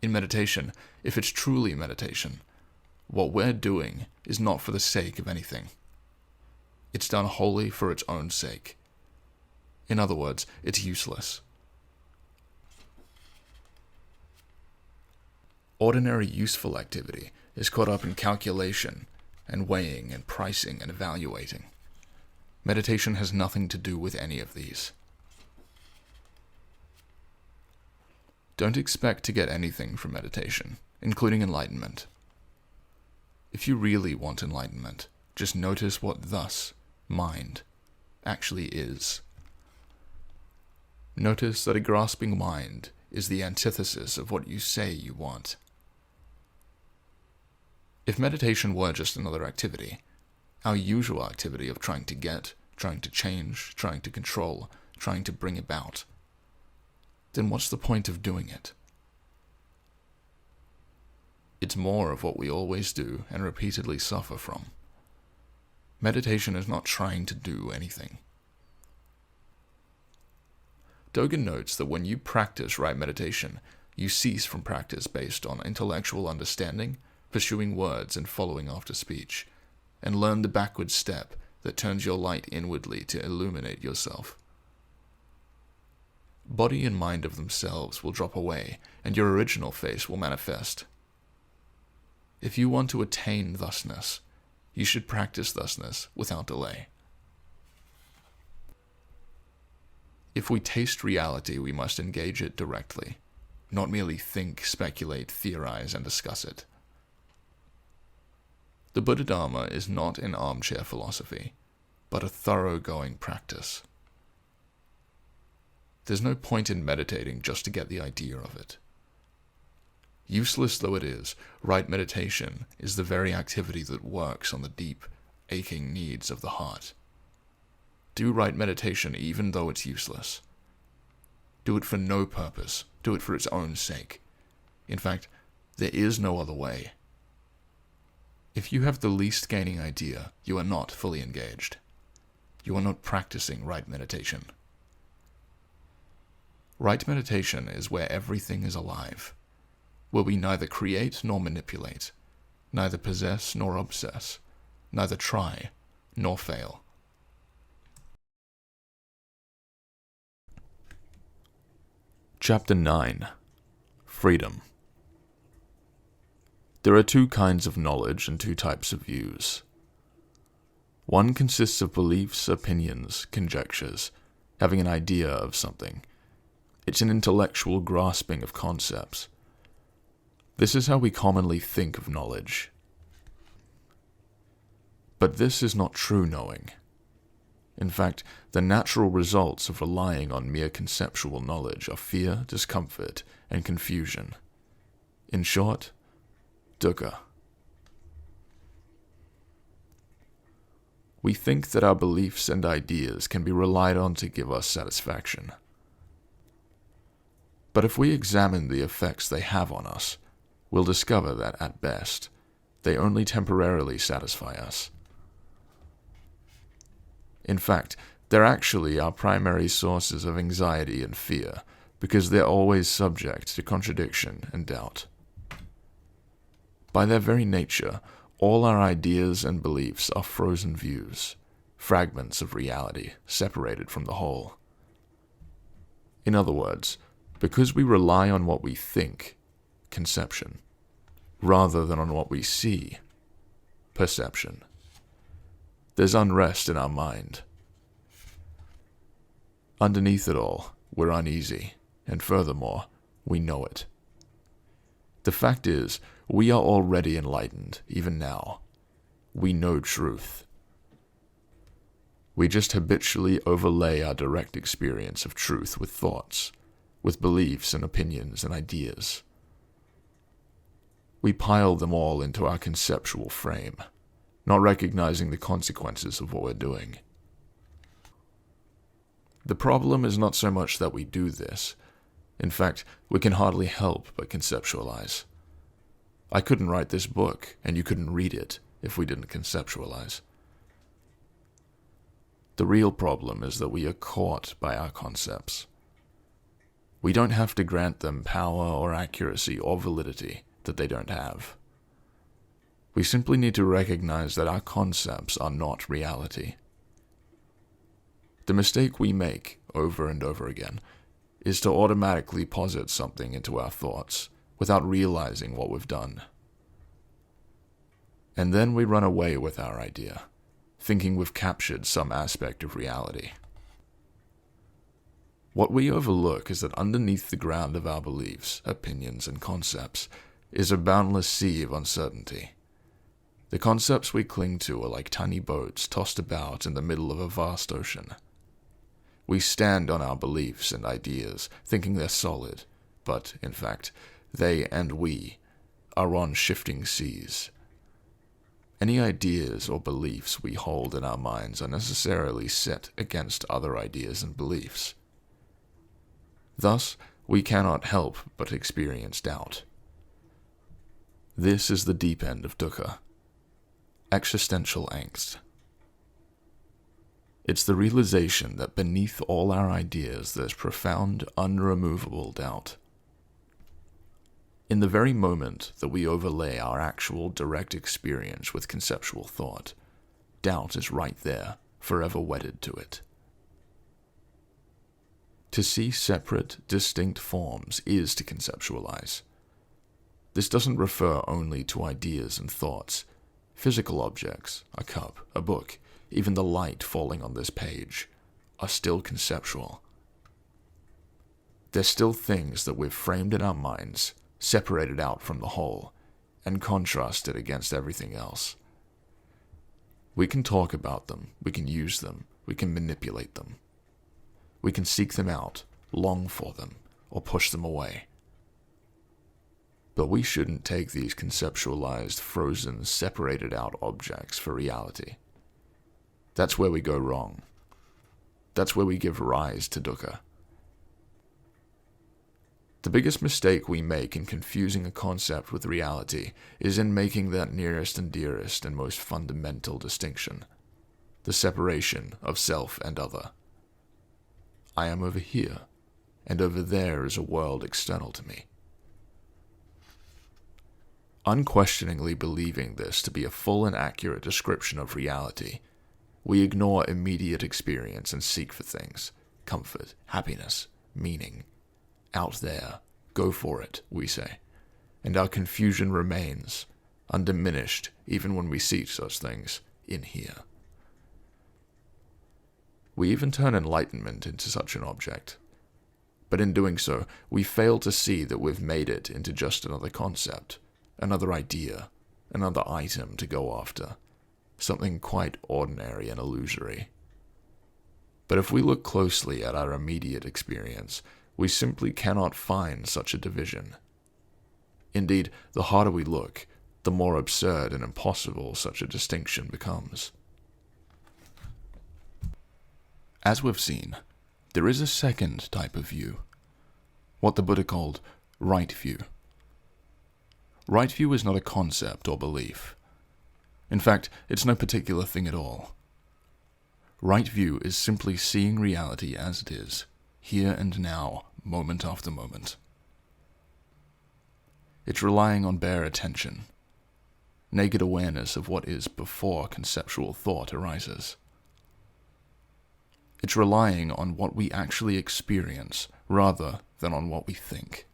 In meditation, if it's truly meditation, what we're doing is not for the sake of anything. It's done wholly for its own sake. In other words, it's useless. Ordinary useful activity is caught up in calculation and weighing and pricing and evaluating. Meditation has nothing to do with any of these. Don't expect to get anything from meditation, including enlightenment. If you really want enlightenment, just notice what thus, mind, actually is. Notice that a grasping mind is the antithesis of what you say you want. If meditation were just another activity, our usual activity of trying to get, trying to change, trying to control, trying to bring about, then what's the point of doing it? It's more of what we always do and repeatedly suffer from. Meditation is not trying to do anything. Dogen notes that when you practice right meditation, you cease from practice based on intellectual understanding, pursuing words and following after speech, and learn the backward step that turns your light inwardly to illuminate yourself. Body and mind of themselves will drop away, and your original face will manifest. If you want to attain thusness, you should practice thusness without delay. If we taste reality, we must engage it directly, not merely think, speculate, theorize, and discuss it. The Buddha Dharma is not an armchair philosophy, but a thoroughgoing practice. There's no point in meditating just to get the idea of it. Useless though it is, right meditation is the very activity that works on the deep, aching needs of the heart. Do right meditation even though it's useless. Do it for no purpose. Do it for its own sake. In fact, there is no other way. If you have the least gaining idea, you are not fully engaged. You are not practicing right meditation. Right meditation is where everything is alive, where we neither create nor manipulate, neither possess nor obsess, neither try nor fail. Chapter 9. Freedom. There are two kinds of knowledge and two types of views. One consists of beliefs, opinions, conjectures, having an idea of something. It's an intellectual grasping of concepts. This is how we commonly think of knowledge. But this is not true knowing. In fact, the natural results of relying on mere conceptual knowledge are fear, discomfort, and confusion. In short, dukkha. We think that our beliefs and ideas can be relied on to give us satisfaction. But if we examine the effects they have on us, we'll discover that, at best, they only temporarily satisfy us. In fact, they're actually our primary sources of anxiety and fear, because they're always subject to contradiction and doubt. By their very nature, all our ideas and beliefs are frozen views, fragments of reality separated from the whole. In other words, because we rely on what we think, conception, rather than on what we see, perception, there's unrest in our mind. Underneath it all, we're uneasy, and furthermore, we know it. The fact is, we are already enlightened, even now. We know truth. We just habitually overlay our direct experience of truth with thoughts, with beliefs and opinions and ideas. We pile them all into our conceptual frame, not recognizing the consequences of what we're doing. The problem is not so much that we do this. In fact, we can hardly help but conceptualize. I couldn't write this book, and you couldn't read it, if we didn't conceptualize. The real problem is that we are caught by our concepts. We don't have to grant them power or accuracy or validity that they don't have. We simply need to recognize that our concepts are not reality. The mistake we make, over and over again, is to automatically posit something into our thoughts, without realizing what we've done. And then we run away with our idea, thinking we've captured some aspect of reality. What we overlook is that underneath the ground of our beliefs, opinions, and concepts is a boundless sea of uncertainty. The concepts we cling to are like tiny boats tossed about in the middle of a vast ocean. We stand on our beliefs and ideas, thinking they're solid, but, in fact, they and we are on shifting seas. Any ideas or beliefs we hold in our minds are necessarily set against other ideas and beliefs. Thus, we cannot help but experience doubt. This is the deep end of dukkha, existential angst. It's the realization that beneath all our ideas there's profound, unremovable doubt. In the very moment that we overlay our actual direct experience with conceptual thought, doubt is right there, forever wedded to it. To see separate, distinct forms is to conceptualize. This doesn't refer only to ideas and thoughts. Physical objects, a cup, a book, even the light falling on this page, are still conceptual. They're still things that we've framed in our minds, separated out from the whole, and contrasted against everything else. We can talk about them, we can use them, we can manipulate them. We can seek them out, long for them, or push them away. But we shouldn't take these conceptualized, frozen, separated out objects for reality. That's where we go wrong. That's where we give rise to dukkha. The biggest mistake we make in confusing a concept with reality is in making that nearest and dearest and most fundamental distinction, the separation of self and other. I am over here, and over there is a world external to me. Unquestioningly believing this to be a full and accurate description of reality, we ignore immediate experience and seek for things, comfort, happiness, meaning. Out there, go for it, we say, and our confusion remains, undiminished even when we seek such things, in here. We even turn enlightenment into such an object, but in doing so, we fail to see that we've made it into just another concept, another idea, another item to go after, something quite ordinary and illusory. But if we look closely at our immediate experience, we simply cannot find such a division. Indeed, the harder we look, the more absurd and impossible such a distinction becomes. As we've seen, there is a second type of view, what the Buddha called right view. Right view is not a concept or belief. In fact, it's no particular thing at all. Right view is simply seeing reality as it is, here and now, moment after moment. It's relying on bare attention, naked awareness of what is before conceptual thought arises. It's relying on what we actually experience rather than on what we think.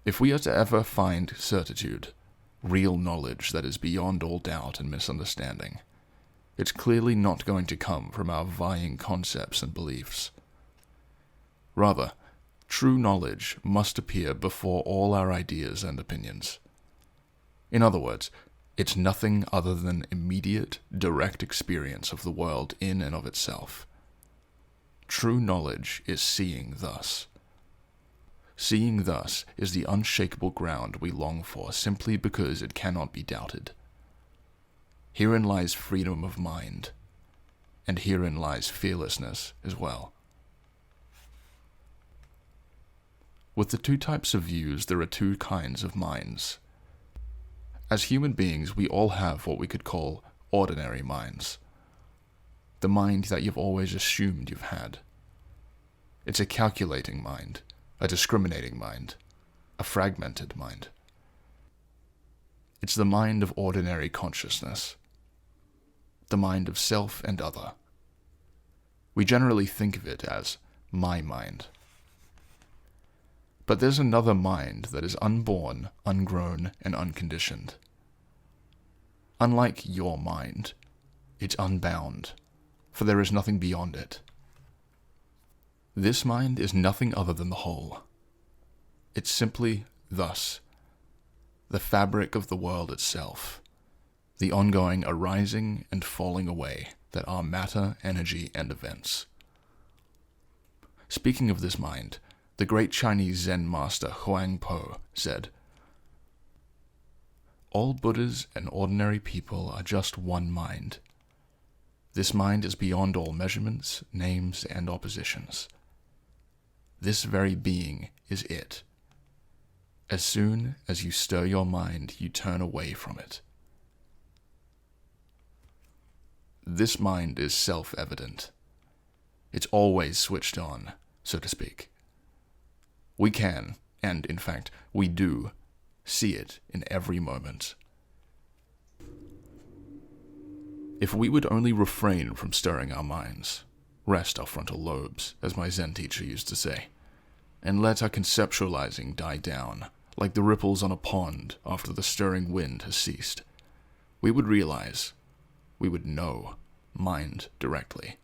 If we are to ever find certitude, real knowledge that is beyond all doubt and misunderstanding, it's clearly not going to come from our vying concepts and beliefs. Rather, true knowledge must appear before all our ideas and opinions. In other words, it's nothing other than immediate, direct experience of the world in and of itself. True knowledge is seeing thus. Seeing thus is the unshakable ground we long for simply because it cannot be doubted. Herein lies freedom of mind, and herein lies fearlessness as well. With the two types of views, there are two kinds of minds. As human beings, we all have what we could call ordinary minds. The mind that you've always assumed you've had. It's a calculating mind, a discriminating mind, a fragmented mind. It's the mind of ordinary consciousness, the mind of self and other. We generally think of it as my mind. But there's another mind that is unborn, ungrown, and unconditioned. Unlike your mind, it's unbound, for there is nothing beyond it. This mind is nothing other than the whole. It's simply thus, the fabric of the world itself, the ongoing arising and falling away that are matter, energy, and events. Speaking of this mind, the great Chinese Zen master Huang Po said, "All Buddhas and ordinary people are just one mind. This mind is beyond all measurements, names, and oppositions. This very being is it. As soon as you stir your mind, you turn away from it. This mind is self-evident. It's always switched on, so to speak. We can, and in fact, we do, see it in every moment. If we would only refrain from stirring our minds, rest our frontal lobes, as my Zen teacher used to say, and let our conceptualizing die down, like the ripples on a pond after the stirring wind has ceased, we would realize, we would know, mind directly.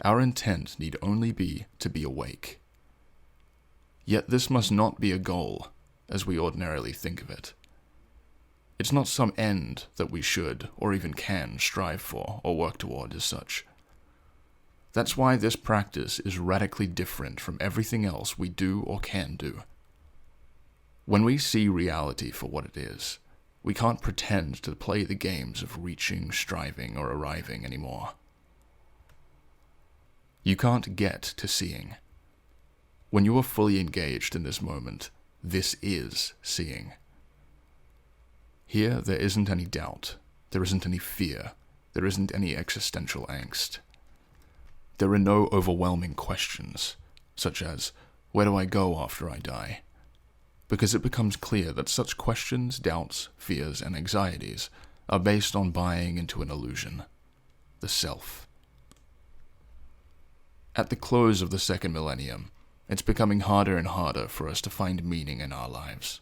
Our intent need only be to be awake. Yet this must not be a goal, as we ordinarily think of it. It's not some end that we should, or even can, strive for or work toward as such. That's why this practice is radically different from everything else we do or can do. When we see reality for what it is, we can't pretend to play the games of reaching, striving, or arriving anymore. You can't get to seeing. When you are fully engaged in this moment, this is seeing. Here, there isn't any doubt, there isn't any fear, there isn't any existential angst. There are no overwhelming questions, such as, where do I go after I die? Because it becomes clear that such questions, doubts, fears, and anxieties are based on buying into an illusion, the self. At the close of the second millennium, it's becoming harder and harder for us to find meaning in our lives.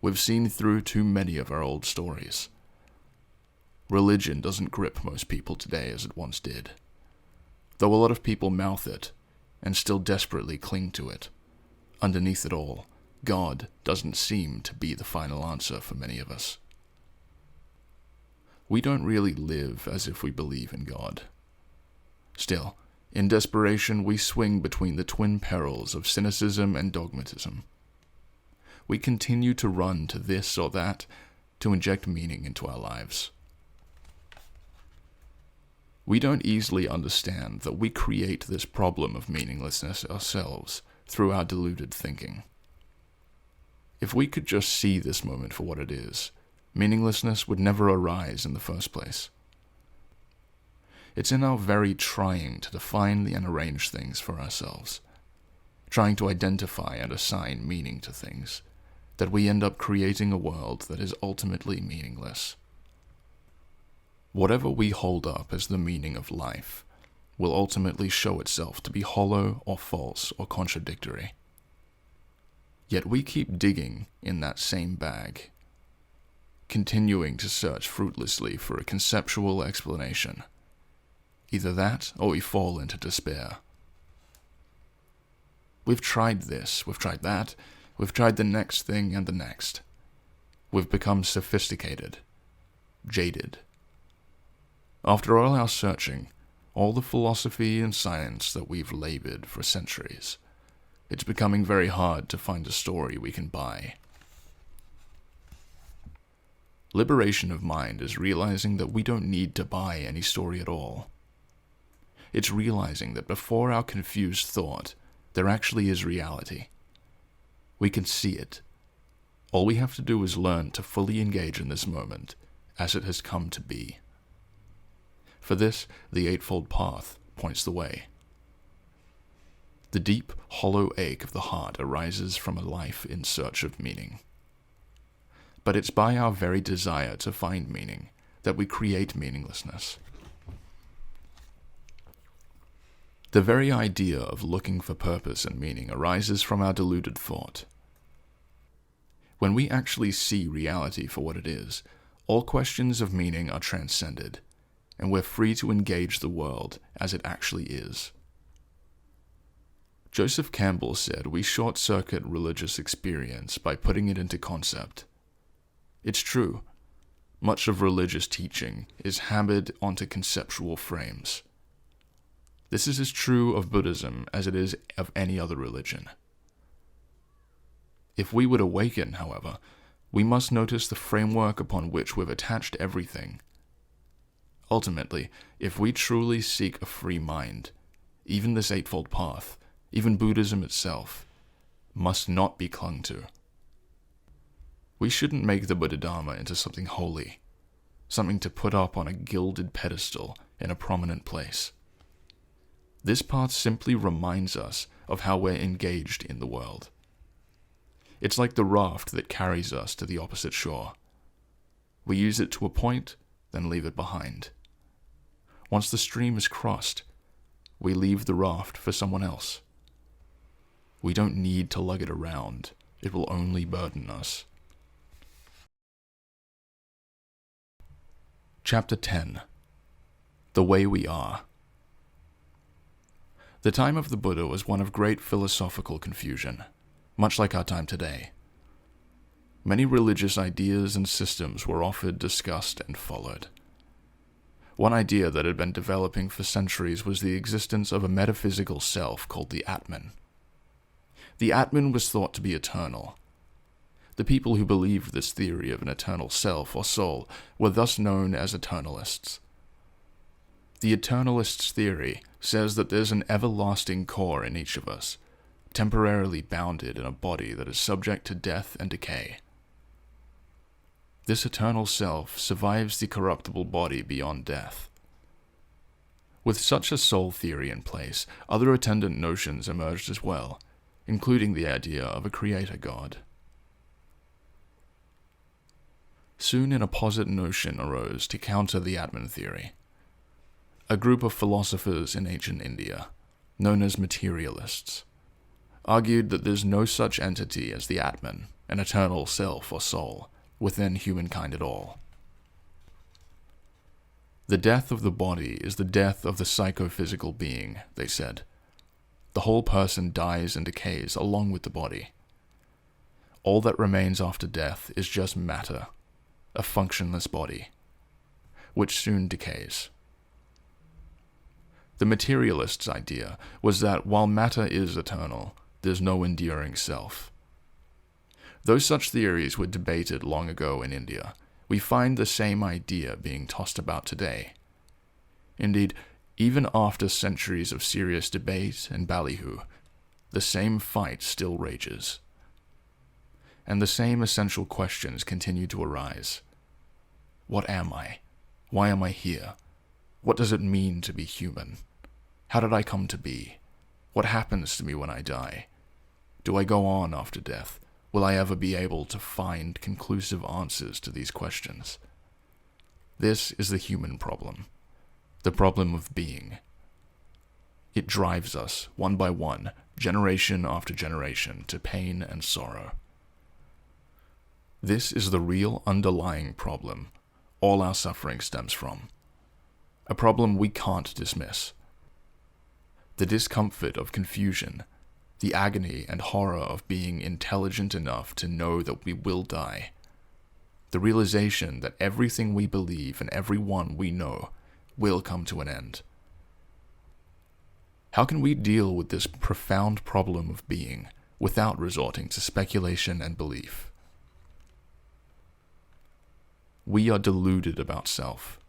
We've seen through too many of our old stories. Religion doesn't grip most people today as it once did. Though a lot of people mouth it, and still desperately cling to it, underneath it all, God doesn't seem to be the final answer for many of us. We don't really live as if we believe in God. Still, in desperation, we swing between the twin perils of cynicism and dogmatism. We continue to run to this or that to inject meaning into our lives. We don't easily understand that we create this problem of meaninglessness ourselves through our deluded thinking. If we could just see this moment for what it is, meaninglessness would never arise in the first place. It's in our very trying to define and arrange things for ourselves, trying to identify and assign meaning to things, that we end up creating a world that is ultimately meaningless. Whatever we hold up as the meaning of life will ultimately show itself to be hollow or false or contradictory. Yet we keep digging in that same bag, continuing to search fruitlessly for a conceptual explanation. Either that, or we fall into despair. We've tried this, we've tried that, we've tried the next thing and the next. We've become sophisticated, jaded. After all our searching, all the philosophy and science that we've labored for centuries, it's becoming very hard to find a story we can buy. Liberation of mind is realizing that we don't need to buy any story at all. It's realizing that before our confused thought, there actually is reality. We can see it. All we have to do is learn to fully engage in this moment as it has come to be. For this, the Eightfold Path points the way. The deep, hollow ache of the heart arises from a life in search of meaning. But it's by our very desire to find meaning that we create meaninglessness. The very idea of looking for purpose and meaning arises from our deluded thought. When we actually see reality for what it is, all questions of meaning are transcended, and we're free to engage the world as it actually is. Joseph Campbell said we short-circuit religious experience by putting it into concept. It's true. Much of religious teaching is hammered onto conceptual frames. This is as true of Buddhism as it is of any other religion. If we would awaken, however, we must notice the framework upon which we've attached everything. Ultimately, if we truly seek a free mind, even this Eightfold Path, even Buddhism itself, must not be clung to. We shouldn't make the Buddha-Dharma into something holy, something to put up on a gilded pedestal in a prominent place. This path simply reminds us of how we're engaged in the world. It's like the raft that carries us to the opposite shore. We use it to a point, then leave it behind. Once the stream is crossed, we leave the raft for someone else. We don't need to lug it around. It will only burden us. Chapter 10. The Way We Are. The time of the Buddha was one of great philosophical confusion, much like our time today. Many religious ideas and systems were offered, discussed, and followed. One idea that had been developing for centuries was the existence of a metaphysical self called the Atman. The Atman was thought to be eternal. The people who believed this theory of an eternal self or soul were thus known as eternalists. The eternalists' theory says that there's an everlasting core in each of us, temporarily bounded in a body that is subject to death and decay. This eternal self survives the corruptible body beyond death. With such a soul theory in place, other attendant notions emerged as well, including the idea of a creator god. Soon an opposite notion arose to counter the Atman theory. A group of philosophers in ancient India, known as materialists, argued that there's no such entity as the Atman, an eternal self or soul, within humankind at all. The death of the body is the death of the psychophysical being, they said. The whole person dies and decays along with the body. All that remains after death is just matter, a functionless body, which soon decays. The materialist's idea was that while matter is eternal, there's no enduring self. Though such theories were debated long ago in India, we find the same idea being tossed about today. Indeed, even after centuries of serious debate and ballyhoo, the same fight still rages. And the same essential questions continue to arise. What am I? Why am I here? What does it mean to be human? How did I come to be? What happens to me when I die? Do I go on after death? Will I ever be able to find conclusive answers to these questions? This is the human problem, the problem of being. It drives us, one by one, generation after generation, to pain and sorrow. This is the real underlying problem all our suffering stems from. A problem we can't dismiss. The discomfort of confusion, the agony and horror of being intelligent enough to know that we will die. The realization that everything we believe and everyone we know will come to an end. How can we deal with this profound problem of being without resorting to speculation and belief? We are deluded about self.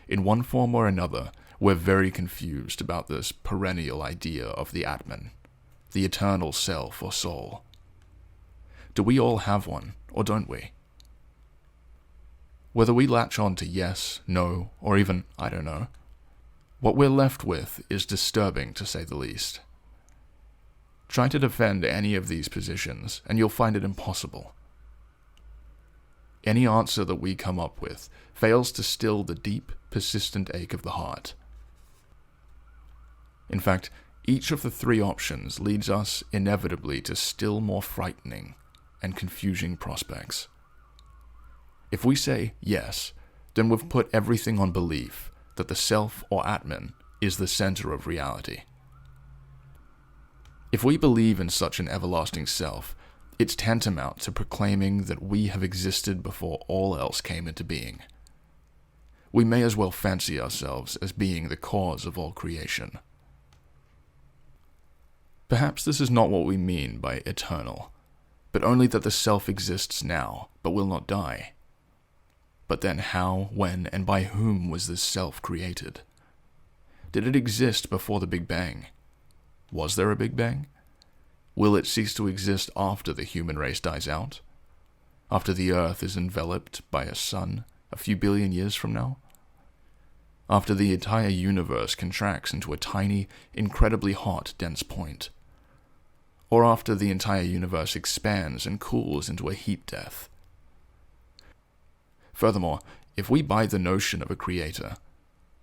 In one form or another, we're very confused about this perennial idea of the Atman, the eternal self or soul. Do we all have one, or don't we? Whether we latch on to yes, no, or even I don't know, what we're left with is disturbing to say the least. Try to defend any of these positions, and you'll find it impossible. Any answer that we come up with fails to still the deep, persistent ache of the heart. In fact, each of the three options leads us inevitably to still more frightening and confusing prospects. If we say yes, then we've put everything on belief that the self or Atman is the center of reality. If we believe in such an everlasting self, it's tantamount to proclaiming that we have existed before all else came into being. We may as well fancy ourselves as being the cause of all creation. Perhaps this is not what we mean by eternal, but only that the self exists now, but will not die. But then how, when, and by whom was this self created? Did it exist before the Big Bang? Was there a Big Bang? Will it cease to exist after the human race dies out? After the Earth is enveloped by a sun a few billion years from now? After the entire universe contracts into a tiny, incredibly hot, dense point? Or after the entire universe expands and cools into a heat death? Furthermore, if we buy the notion of a creator,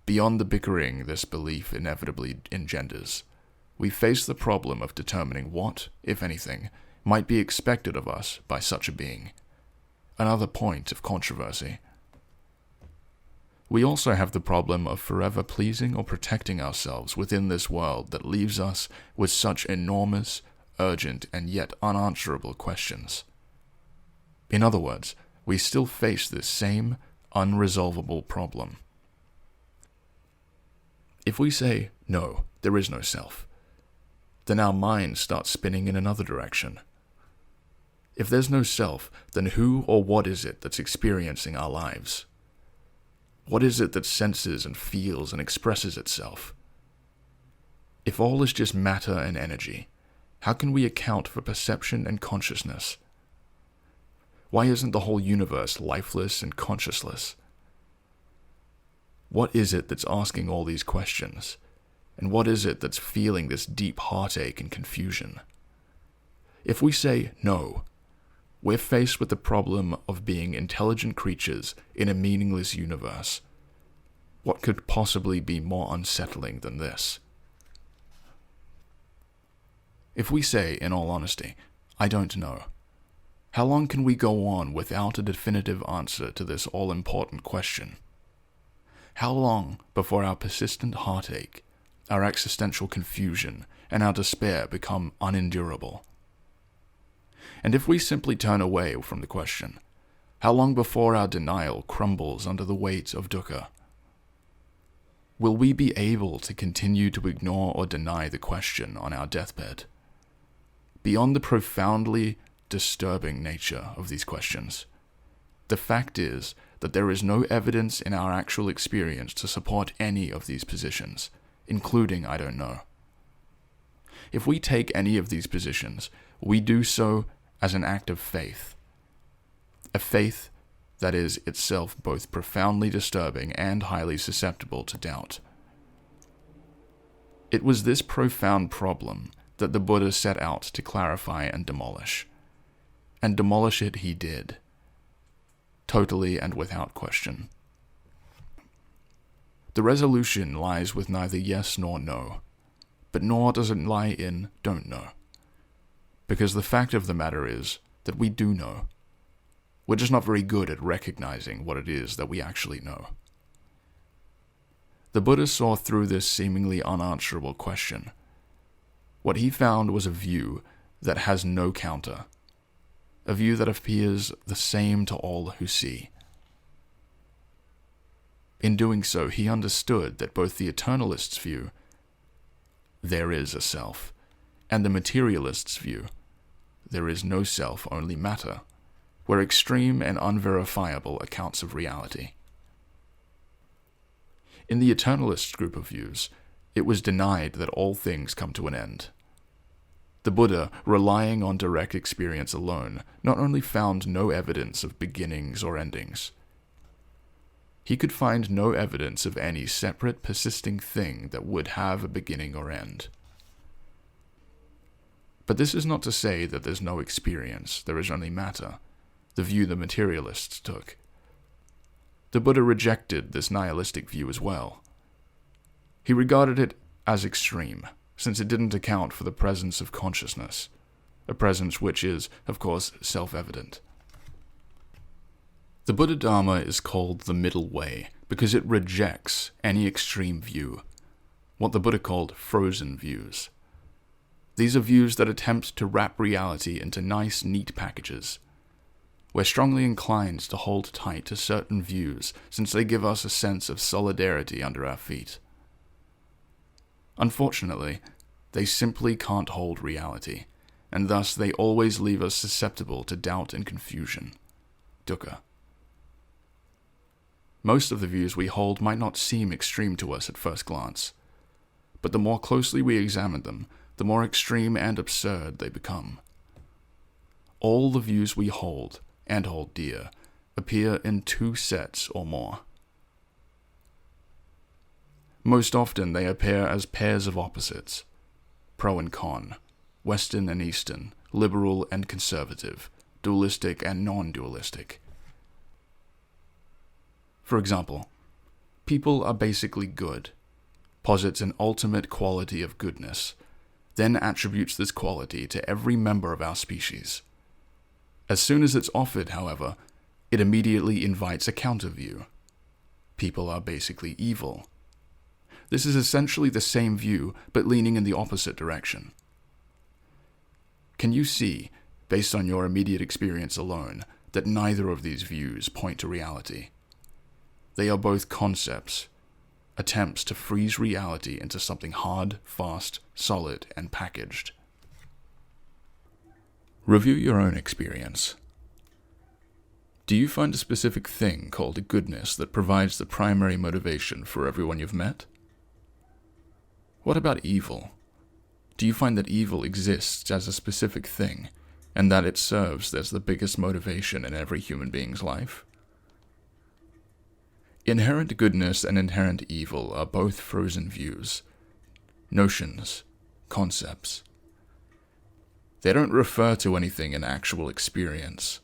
beyond the bickering this belief inevitably engenders, we face the problem of determining what, if anything, might be expected of us by such a being. Another point of controversy. We also have the problem of forever pleasing or protecting ourselves within this world that leaves us with such enormous, urgent, and yet unanswerable questions. In other words, we still face this same unresolvable problem. If we say, no, there is no self, then our mind starts spinning in another direction. If there's no self, then who or what is it that's experiencing our lives? What is it that senses and feels and expresses itself? If all is just matter and energy, how can we account for perception and consciousness? Why isn't the whole universe lifeless and consciousless? What is it that's asking all these questions? And what is it that's feeling this deep heartache and confusion? If we say no, we're faced with the problem of being intelligent creatures in a meaningless universe. What could possibly be more unsettling than this? If we say, in all honesty, I don't know, how long can we go on without a definitive answer to this all-important question? How long before our persistent heartache, our existential confusion, and our despair become unendurable? And if we simply turn away from the question, how long before our denial crumbles under the weight of dukkha? Will we be able to continue to ignore or deny the question on our deathbed? Beyond the profoundly disturbing nature of these questions, the fact is that there is no evidence in our actual experience to support any of these positions, including I don't know. If we take any of these positions, we do so as an act of faith, a faith that is itself both profoundly disturbing and highly susceptible to doubt. It was this profound problem that the Buddha set out to clarify and demolish it he did, totally and without question. The resolution lies with neither yes nor no, but nor does it lie in don't know. Because the fact of the matter is that we do know. We're just not very good at recognizing what it is that we actually know. The Buddha saw through this seemingly unanswerable question. What he found was a view that has no counter, a view that appears the same to all who see. In doing so, he understood that both the eternalist's view, there is a self, and the materialist's view, there is no self, only matter, were extreme and unverifiable accounts of reality. In the eternalist group of views, it was denied that all things come to an end. The Buddha, relying on direct experience alone, not only found no evidence of beginnings or endings, he could find no evidence of any separate, persisting thing that would have a beginning or end. But this is not to say that there's no experience, there is only matter, the view the materialists took. The Buddha rejected this nihilistic view as well. He regarded it as extreme, since it didn't account for the presence of consciousness, a presence which is, of course, self-evident. The Buddha Dharma is called the middle way because it rejects any extreme view, what the Buddha called frozen views. These are views that attempt to wrap reality into nice, neat packages. We're strongly inclined to hold tight to certain views since they give us a sense of solidarity under our feet. Unfortunately, they simply can't hold reality, and thus they always leave us susceptible to doubt and confusion, dukkha. Most of the views we hold might not seem extreme to us at first glance, but the more closely we examine them, the more extreme and absurd they become. All the views we hold, and hold dear, appear in two sets or more. Most often they appear as pairs of opposites, pro and con, Western and Eastern, liberal and conservative, dualistic and non-dualistic. For example, people are basically good, posits an ultimate quality of goodness, then attributes this quality to every member of our species. As soon as it's offered, however, it immediately invites a counter-view. People are basically evil. This is essentially the same view, but leaning in the opposite direction. Can you see, based on your immediate experience alone, that neither of these views point to reality? They are both concepts, attempts to freeze reality into something hard, fast, solid, and packaged. Review your own experience. Do you find a specific thing called goodness that provides the primary motivation for everyone you've met? What about evil? Do you find that evil exists as a specific thing, and that it serves as the biggest motivation in every human being's life? Inherent goodness and inherent evil are both frozen views, notions, concepts. They don't refer to anything in actual experience.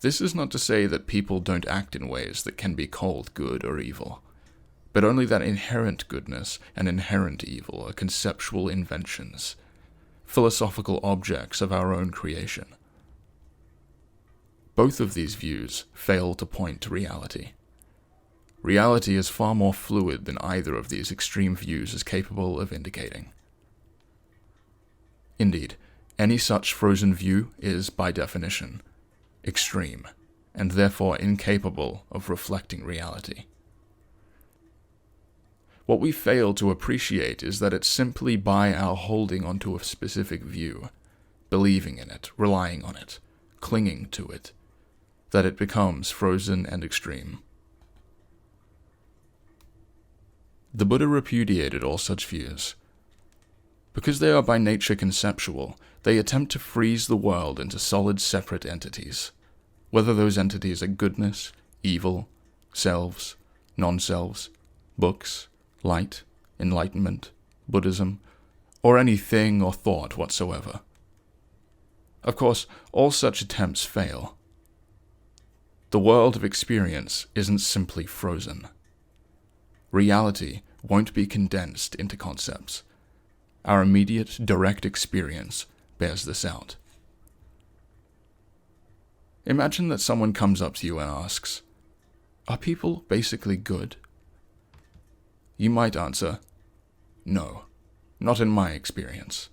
This is not to say that people don't act in ways that can be called good or evil, but only that inherent goodness and inherent evil are conceptual inventions, philosophical objects of our own creation. Both of these views fail to point to reality. Reality is far more fluid than either of these extreme views is capable of indicating. Indeed, any such frozen view is, by definition, extreme, and therefore incapable of reflecting reality. What we fail to appreciate is that it's simply by our holding onto a specific view, believing in it, relying on it, clinging to it, that it becomes frozen and extreme. The Buddha repudiated all such views. Because they are by nature conceptual, they attempt to freeze the world into solid separate entities, whether those entities are goodness, evil, selves, non-selves, books, light, enlightenment, Buddhism, or any thing or thought whatsoever. Of course, all such attempts fail. The world of experience isn't simply frozen. Reality won't be condensed into concepts. Our immediate, direct experience bears this out. Imagine that someone comes up to you and asks, "Are people basically good?" You might answer, "No, not in my experience."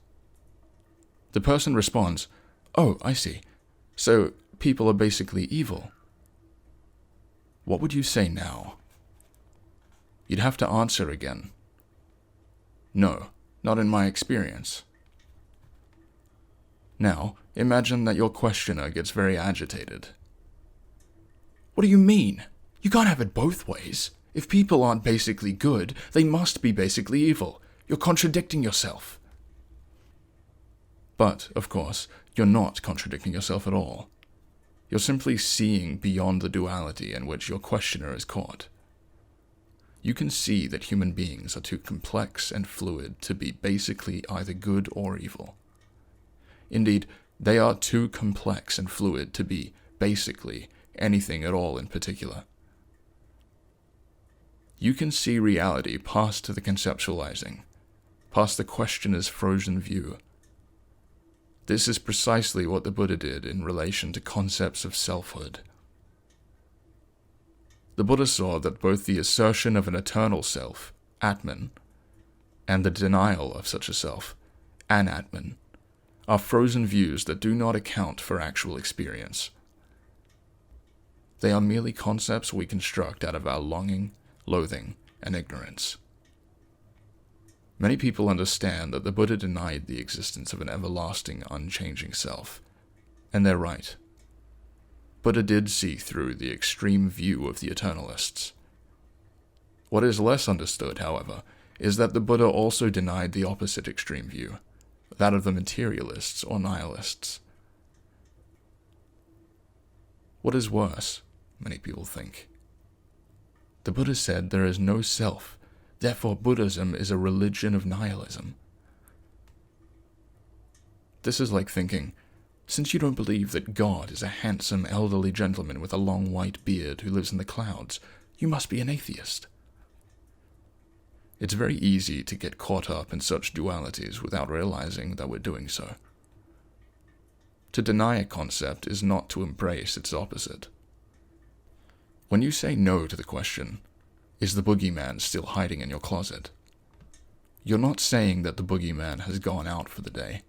The person responds, "Oh, I see. So people are basically evil." What would you say now? You'd have to answer again, "No, not in my experience." Now, imagine that your questioner gets very agitated. "What do you mean? You can't have it both ways. If people aren't basically good, they must be basically evil. You're contradicting yourself." But, of course, you're not contradicting yourself at all. You're simply seeing beyond the duality in which your questioner is caught. You can see that human beings are too complex and fluid to be basically either good or evil. Indeed, they are too complex and fluid to be basically anything at all in particular. You can see reality past the conceptualizing, past the questioner's frozen view. This is precisely what the Buddha did in relation to concepts of selfhood. The Buddha saw that both the assertion of an eternal self, Atman, and the denial of such a self, Anatman, are frozen views that do not account for actual experience. They are merely concepts we construct out of our longing, loathing, and ignorance. Many people understand that the Buddha denied the existence of an everlasting, unchanging self, and they're right. Buddha did see through the extreme view of the eternalists. What is less understood, however, is that the Buddha also denied the opposite extreme view, that of the materialists or nihilists. What is worse, many people think? The Buddha said there is no self, therefore Buddhism is a religion of nihilism. This is like thinking, since you don't believe that God is a handsome elderly gentleman with a long white beard who lives in the clouds, you must be an atheist. It's very easy to get caught up in such dualities without realizing that we're doing so. To deny a concept is not to embrace its opposite. When you say no to the question, is the boogeyman still hiding in your closet? You're not saying that the boogeyman has gone out for the day.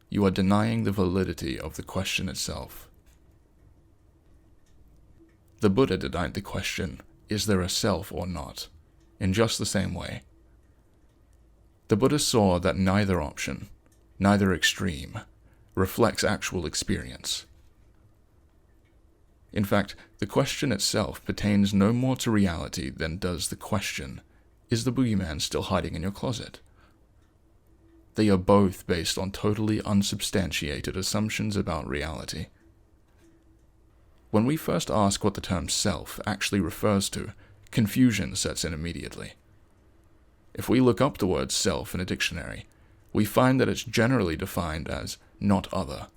You are denying the validity of the question itself. The Buddha denied the question, is there a self or not, in just the same way. The Buddha saw that neither option, neither extreme, reflects actual experience. In fact, the question itself pertains no more to reality than does the question, is the boogeyman still hiding in your closet? They are both based on totally unsubstantiated assumptions about reality. When we first ask what the term self actually refers to, confusion sets in immediately. If we look up the word self in a dictionary, we find that it's generally defined as not other.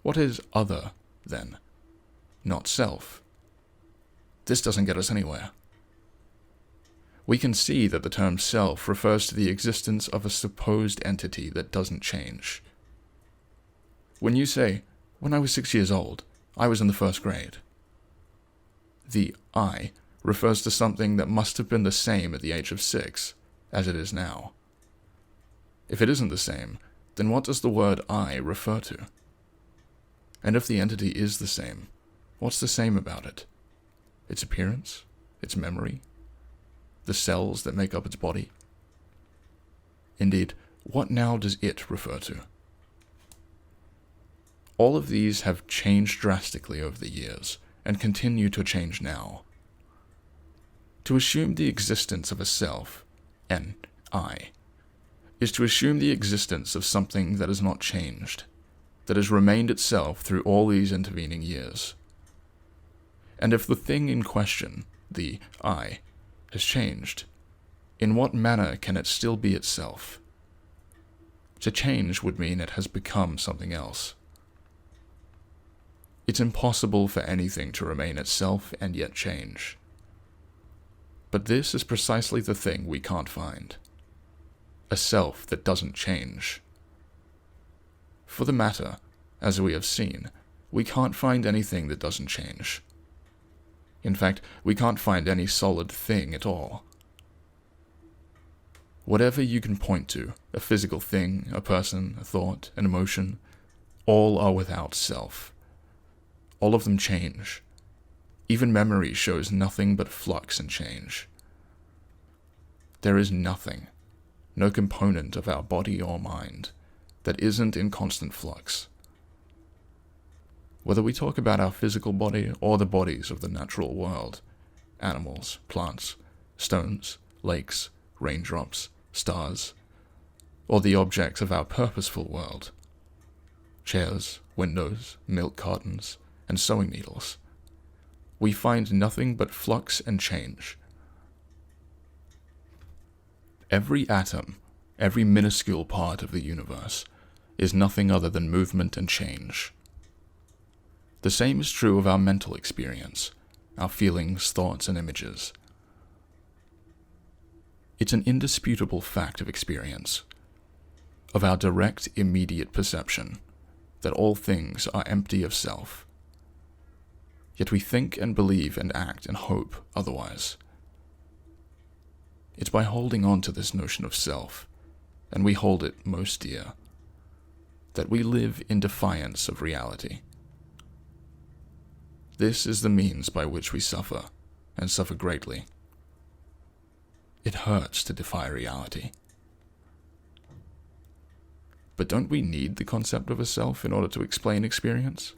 What is other, then? Not self. This doesn't get us anywhere. We can see that the term self refers to the existence of a supposed entity that doesn't change. When you say, when I was 6 years old, I was in the first grade, the I refers to something that must have been the same at the age of 6 as it is now. If it isn't the same, then what does the word I refer to? And if the entity is the same, what's the same about it? Its appearance? Its memory? The cells that make up its body? Indeed, what now does it refer to? All of these have changed drastically over the years, and continue to change now. To assume the existence of a self, an I, is to assume the existence of something that has not changed, that has remained itself through all these intervening years. And if the thing in question, the I, has changed, in what manner can it still be itself? To change would mean it has become something else. It's impossible for anything to remain itself and yet change. But this is precisely the thing we can't find. A self that doesn't change. For the matter, as we have seen, we can't find anything that doesn't change. In fact, we can't find any solid thing at all. Whatever you can point to, a physical thing, a person, a thought, an emotion, all are without self. All of them change. Even memory shows nothing but flux and change. There is nothing, no component of our body or mind, that isn't in constant flux. Whether we talk about our physical body or the bodies of the natural world, animals, plants, stones, lakes, raindrops, stars, or the objects of our purposeful world, chairs, windows, milk cartons, and sewing needles, we find nothing but flux and change. Every atom, every minuscule part of the universe, is nothing other than movement and change. The same is true of our mental experience, our feelings, thoughts, and images. It's an indisputable fact of experience, of our direct, immediate perception, that all things are empty of self. Yet we think and believe and act and hope otherwise. It's by holding on to this notion of self, and we hold it most dear, that we live in defiance of reality. This is the means by which we suffer, and suffer greatly. It hurts to defy reality. But don't we need the concept of a self in order to explain experience?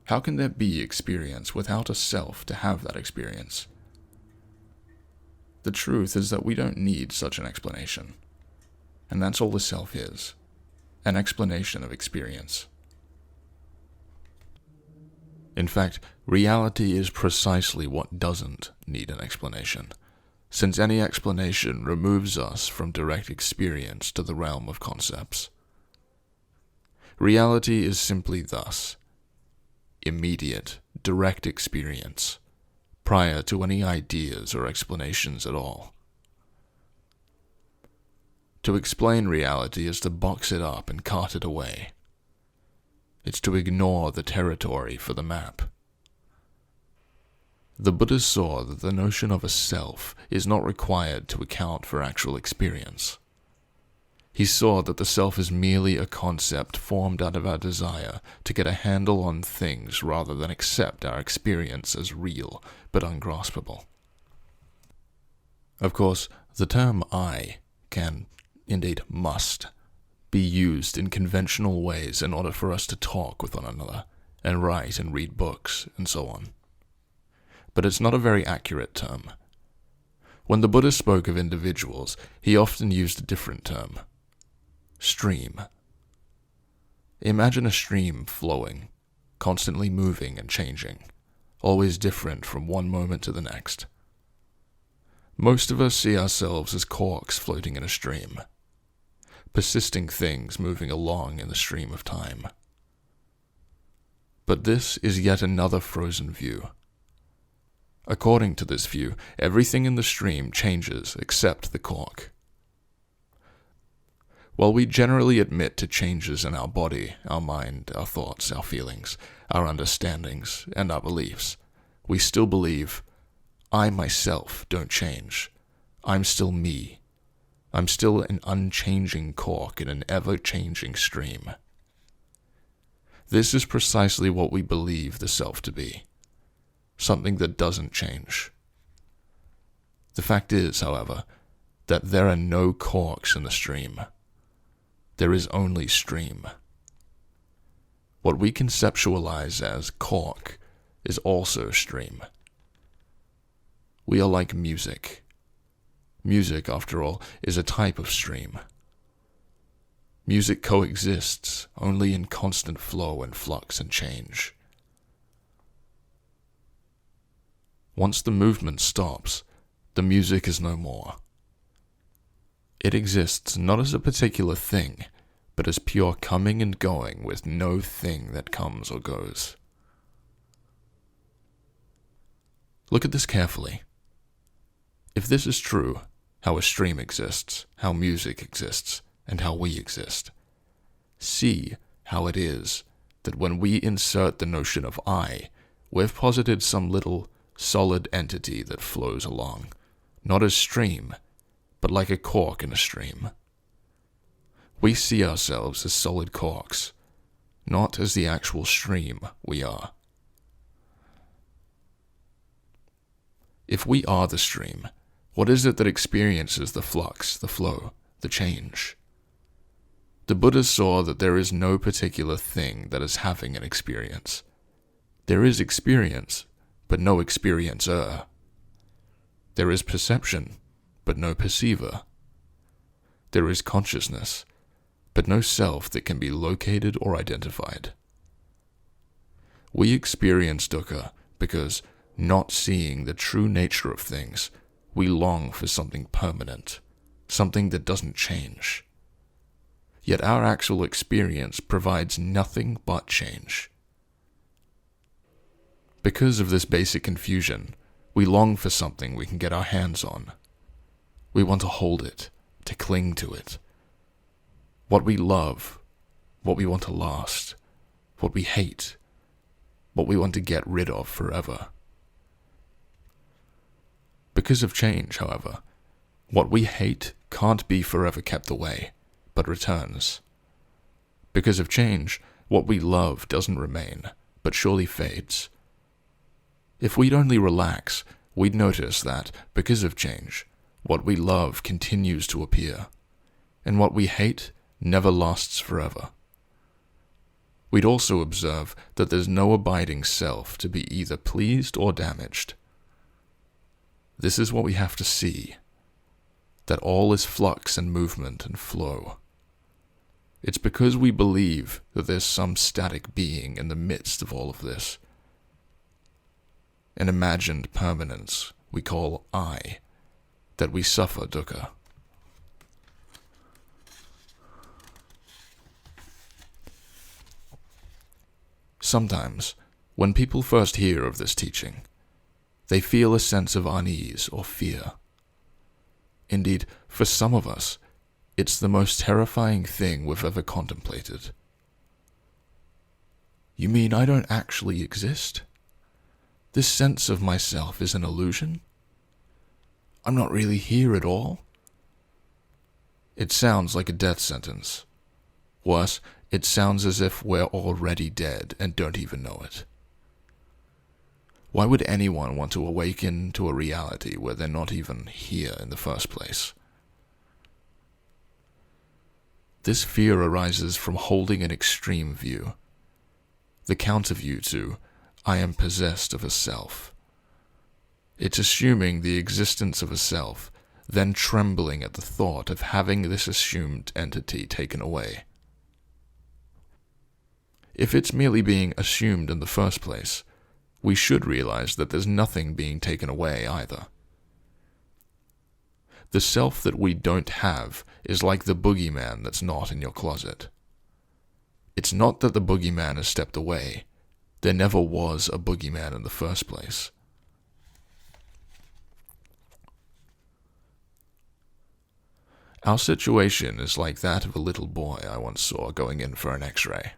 How can there be experience without a self to have that experience? The truth is that we don't need such an explanation. And that's all the self is, an explanation of experience. In fact, reality is precisely what doesn't need an explanation, since any explanation removes us from direct experience to the realm of concepts. Reality is simply thus: immediate, direct experience, prior to any ideas or explanations at all. To explain reality is to box it up and cart it away. It's to ignore the territory for the map. The Buddha saw that the notion of a self is not required to account for actual experience. He saw that the self is merely a concept formed out of our desire to get a handle on things rather than accept our experience as real but ungraspable. Of course, the term I can, indeed must, be used in conventional ways in order for us to talk with one another, and write and read books, and so on. But it's not a very accurate term. When the Buddha spoke of individuals, he often used a different term: stream. Imagine a stream flowing, constantly moving and changing, always different from one moment to the next. Most of us see ourselves as corks floating in a stream, persisting things moving along in the stream of time. But this is yet another frozen view. According to this view, everything in the stream changes except the cork. While we generally admit to changes in our body, our mind, our thoughts, our feelings, our understandings, and our beliefs, we still believe, I myself don't change. I'm still me. I'm still an unchanging cork in an ever-changing stream. This is precisely what we believe the self to be, something that doesn't change. The fact is, however, that there are no corks in the stream. There is only stream. What we conceptualize as cork is also stream. We are like music. Music, after all, is a type of stream. Music coexists only in constant flow and flux and change. Once the movement stops, the music is no more. It exists not as a particular thing, but as pure coming and going with no thing that comes or goes. Look at this carefully. If this is true, how a stream exists, how music exists, and how we exist, see how it is that when we insert the notion of I, we've posited some little solid entity that flows along, not as stream, but like a cork in a stream. We see ourselves as solid corks, not as the actual stream we are. If we are the stream, what is it that experiences the flux, the flow, the change? The Buddha saw that there is no particular thing that is having an experience. There is experience, but no experiencer. There is perception, but no perceiver. There is consciousness, but no self that can be located or identified. We experience dukkha because, not seeing the true nature of things, we long for something permanent, something that doesn't change. Yet our actual experience provides nothing but change. Because of this basic confusion, we long for something we can get our hands on. We want to hold it, to cling to it. What we love, what we want to last, what we hate, what we want to get rid of forever. Because of change, however, what we hate can't be forever kept away, but returns. Because of change, what we love doesn't remain, but surely fades. If we'd only relax, we'd notice that, because of change, what we love continues to appear, and what we hate never lasts forever. We'd also observe that there's no abiding self to be either pleased or damaged. This is what we have to see, that all is flux and movement and flow. It's because we believe that there's some static being in the midst of all of this, an imagined permanence we call I, that we suffer dukkha. Sometimes, when people first hear of this teaching, they feel a sense of unease or fear. Indeed, for some of us, it's the most terrifying thing we've ever contemplated. You mean I don't actually exist? This sense of myself is an illusion? I'm not really here at all? It sounds like a death sentence. Worse, it sounds as if we're already dead and don't even know it. Why would anyone want to awaken to a reality where they're not even here in the first place? This fear arises from holding an extreme view, the counter view to, I am possessed of a self. It's assuming the existence of a self, then trembling at the thought of having this assumed entity taken away. If it's merely being assumed in the first place, we should realize that there's nothing being taken away either. The self that we don't have is like the boogeyman that's not in your closet. It's not that the boogeyman has stepped away. There never was a boogeyman in the first place. Our situation is like that of a little boy I once saw going in for an X-ray.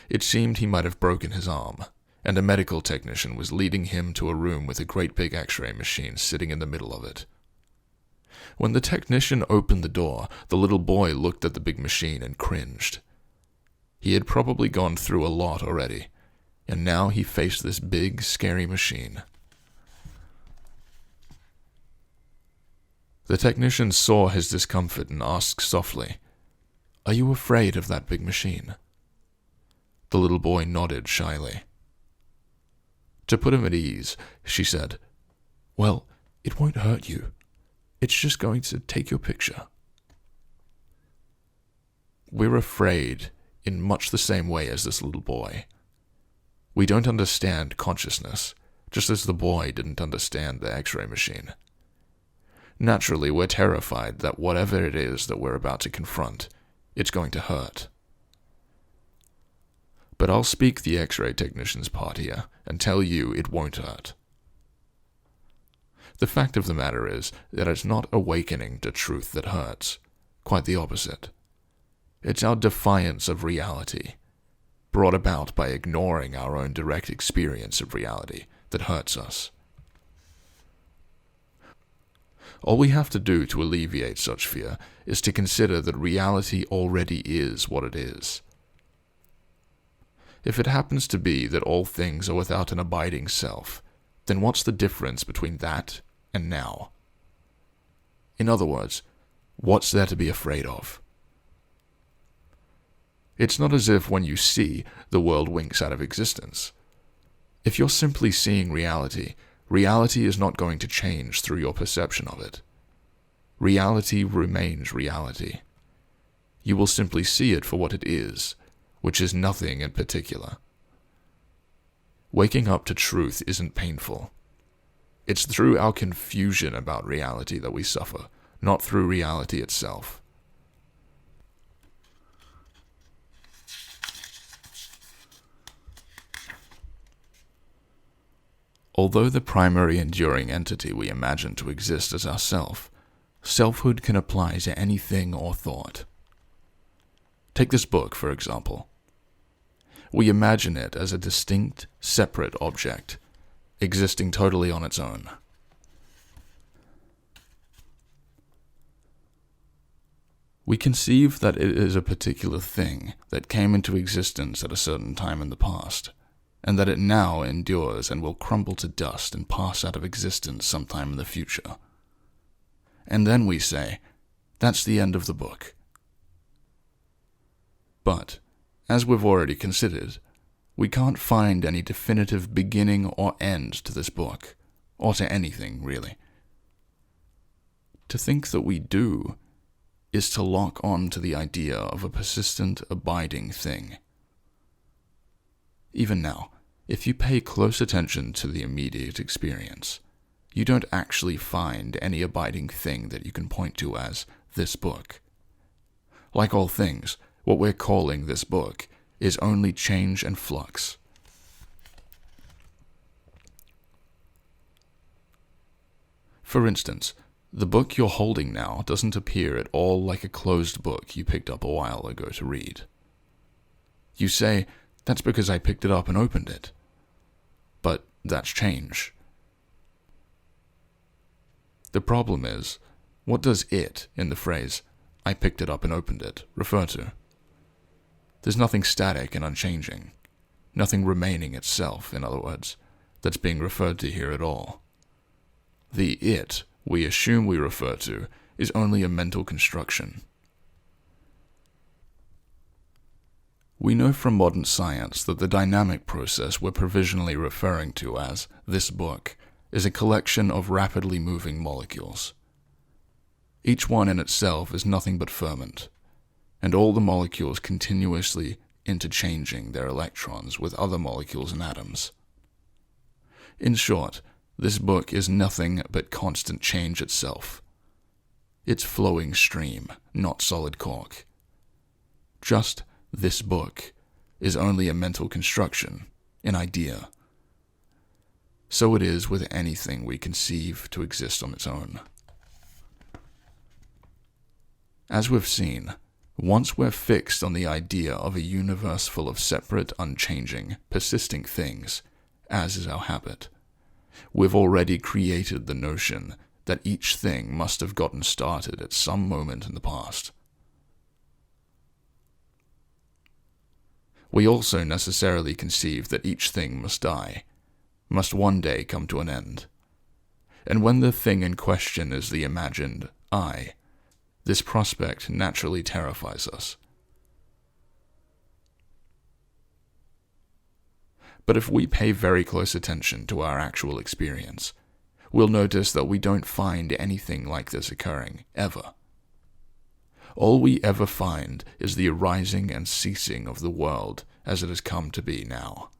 It seemed he might have broken his arm, and a medical technician was leading him to a room with a great big X-ray machine sitting in the middle of it. When the technician opened the door, the little boy looked at the big machine and cringed. He had probably gone through a lot already, and now he faced this big, scary machine. The technician saw his discomfort and asked softly, "Are you afraid of that big machine?" The little boy nodded shyly. To put him at ease, she said, "Well, it won't hurt you. It's just going to take your picture." We're afraid in much the same way as this little boy. We don't understand consciousness, just as the boy didn't understand the X-ray machine. Naturally, we're terrified that whatever it is that we're about to confront, it's going to hurt. But I'll speak the X-ray technician's part here and tell you it won't hurt. The fact of the matter is that it's not awakening to truth that hurts, quite the opposite. It's our defiance of reality, brought about by ignoring our own direct experience of reality, that hurts us. All we have to do to alleviate such fear is to consider that reality already is what it is. If it happens to be that all things are without an abiding self, then what's the difference between that and now? In other words, what's there to be afraid of? It's not as if when you see, the world winks out of existence. If you're simply seeing reality, reality is not going to change through your perception of it. Reality remains reality. You will simply see it for what it is, which is nothing in particular. Waking up to truth isn't painful. It's through our confusion about reality that we suffer, not through reality itself. Although the primary enduring entity we imagine to exist as ourself, selfhood can apply to anything or thought. Take this book, for example. We imagine it as a distinct, separate object, existing totally on its own. We conceive that it is a particular thing that came into existence at a certain time in the past, and that it now endures and will crumble to dust and pass out of existence sometime in the future. And then we say, that's the end of the book. But, as we've already considered, we can't find any definitive beginning or end to this book, or to anything, really. To think that we do is to lock on to the idea of a persistent, abiding thing. Even now, if you pay close attention to the immediate experience, you don't actually find any abiding thing that you can point to as this book. Like all things, what we're calling this book is only change and flux. For instance, the book you're holding now doesn't appear at all like a closed book you picked up a while ago to read. You say, "That's because I picked it up and opened it." But that's change. The problem is, what does it in the phrase, "I picked it up and opened it," refer to? There's nothing static and unchanging, nothing remaining itself, in other words, that's being referred to here at all. The it we assume we refer to is only a mental construction. We know from modern science that the dynamic process we're provisionally referring to as this book is a collection of rapidly moving molecules. Each one in itself is nothing but ferment, and all the molecules continuously interchanging their electrons with other molecules and atoms. In short, this book is nothing but constant change itself. It's flowing stream, not solid cork. Just this book is only a mental construction, an idea. So it is with anything we conceive to exist on its own. As we've seen, once we're fixed on the idea of a universe full of separate, unchanging, persisting things, as is our habit, we've already created the notion that each thing must have gotten started at some moment in the past. We also necessarily conceive that each thing must die, must one day come to an end. And when the thing in question is the imagined I, this prospect naturally terrifies us. But if we pay very close attention to our actual experience, we'll notice that we don't find anything like this occurring, ever. All we ever find is the arising and ceasing of the world as it has come to be now.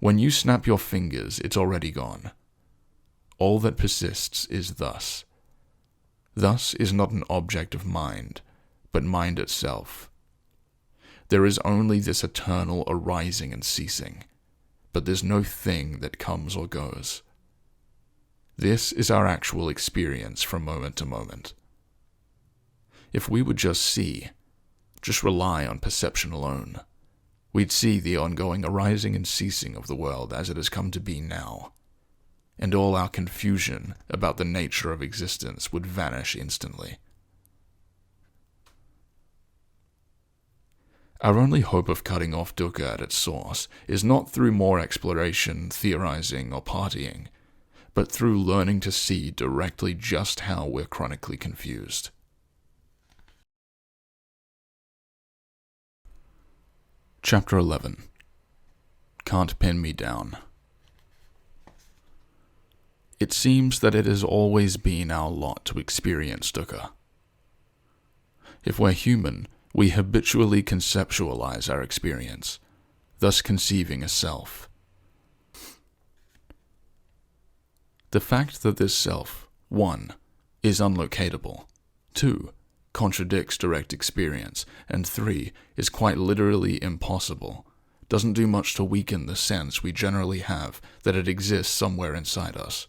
When you snap your fingers, it's already gone. All that persists is thus. Thus is not an object of mind, but mind itself. There is only this eternal arising and ceasing, but there's no thing that comes or goes. This is our actual experience from moment to moment. If we would just see, just rely on perception alone, we'd see the ongoing arising and ceasing of the world as it has come to be now, and all our confusion about the nature of existence would vanish instantly. Our only hope of cutting off dukkha at its source is not through more exploration, theorizing, or partying, but through learning to see directly just how we're chronically confused. Chapter 11. Can't Pin Me Down. It seems that it has always been our lot to experience dukkha. If we're human, we habitually conceptualize our experience, thus conceiving a self. The fact that this self, 1, is unlocatable, 2, contradicts direct experience, and 3, is quite literally impossible, doesn't do much to weaken the sense we generally have that it exists somewhere inside us,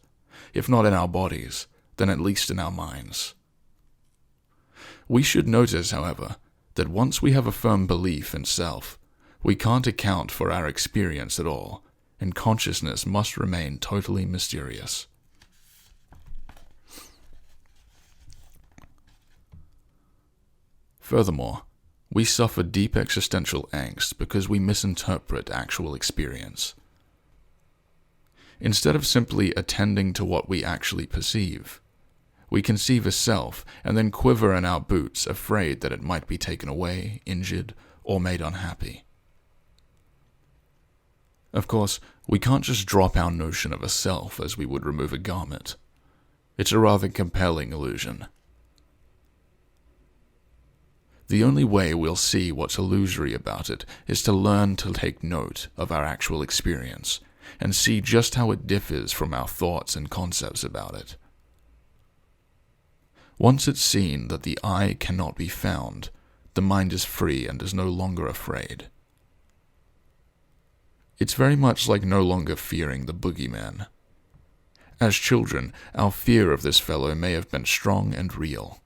if not in our bodies, then at least in our minds. We should notice, however, that once we have a firm belief in self, we can't account for our experience at all, and consciousness must remain totally mysterious. Furthermore, we suffer deep existential angst because we misinterpret actual experience. Instead of simply attending to what we actually perceive, we conceive a self and then quiver in our boots, afraid that it might be taken away, injured, or made unhappy. Of course, We can't just drop our notion of a self as we would remove a garment. It's a rather compelling illusion. The only way we'll see what's illusory about it is to learn to take note of our actual experience and see just how it differs from our thoughts and concepts about it. Once it's seen that the I cannot be found, the mind is free and is no longer afraid. It's very much like no longer fearing the boogeyman. As children, our fear of this fellow may have been strong and real.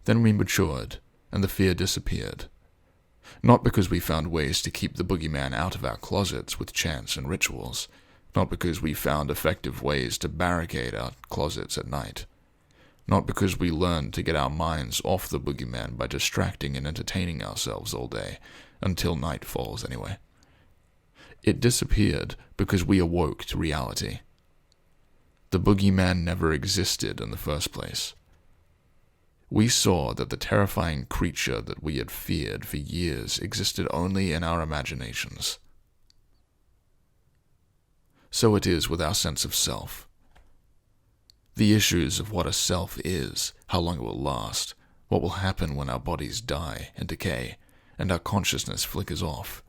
Then we matured, and the fear disappeared. Not because we found ways to keep the boogeyman out of our closets with chants and rituals, not because we found effective ways to barricade our closets at night, not because we learned to get our minds off the boogeyman by distracting and entertaining ourselves all day, until night falls anyway. It disappeared because we awoke to reality. The boogeyman never existed in the first place. We saw that the terrifying creature that we had feared for years existed only in our imaginations. So it is with our sense of self. The issues of what a self is, how long it will last, what will happen when our bodies die and decay, and our consciousness flickers off,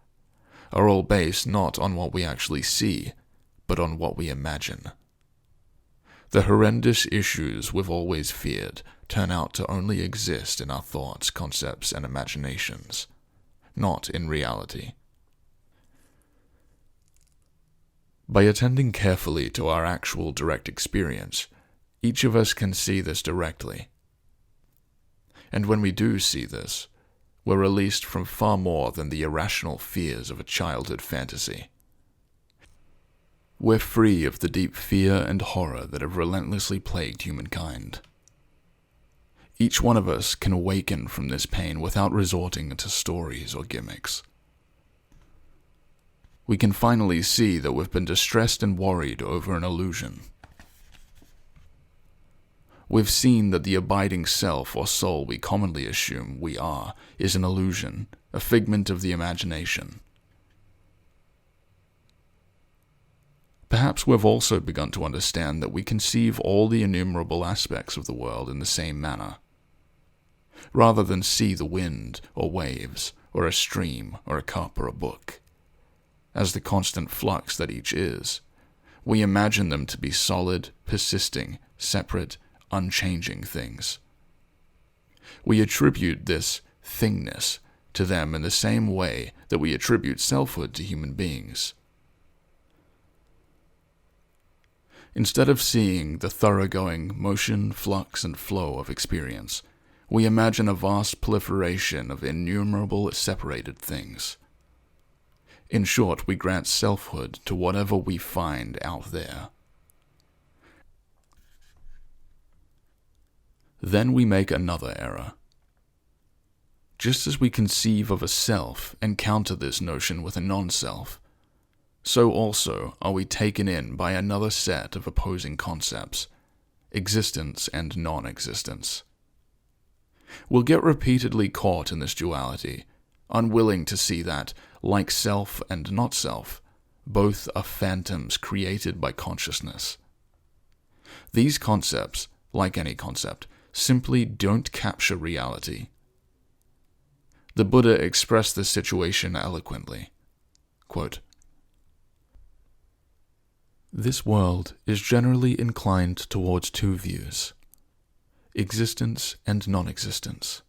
are all based not on what we actually see, but on what we imagine. The horrendous issues we've always feared turn out to only exist in our thoughts, concepts, and imaginations, not in reality. By attending carefully to our actual direct experience, each of us can see this directly. And when we do see this, we're released from far more than the irrational fears of a childhood fantasy. We're free of the deep fear and horror that have relentlessly plagued humankind. Each one of us can awaken from this pain without resorting to stories or gimmicks. We can finally see that we've been distressed and worried over an illusion. We've seen that the abiding self or soul we commonly assume we are is an illusion, a figment of the imagination. Perhaps we've also begun to understand that we conceive all the innumerable aspects of the world in the same manner. Rather than see the wind or waves or a stream or a cup or a book as the constant flux that each is, we imagine them to be solid, persisting, separate, unchanging things. We attribute this thingness to them in the same way that we attribute selfhood to human beings. Instead of seeing the thoroughgoing motion, flux, and flow of experience, we imagine a vast proliferation of innumerable separated things. In short, we grant selfhood to whatever we find out there. Then we make another error. Just as we conceive of a self and counter this notion with a non-self, so also are we taken in by another set of opposing concepts, existence and non-existence. We'll get repeatedly caught in this duality, unwilling to see that, like self and not self, both are phantoms created by consciousness. These concepts, like any concept, simply don't capture reality. The Buddha expressed this situation eloquently. Quote, "This world is generally inclined towards two views, existence and non-existence.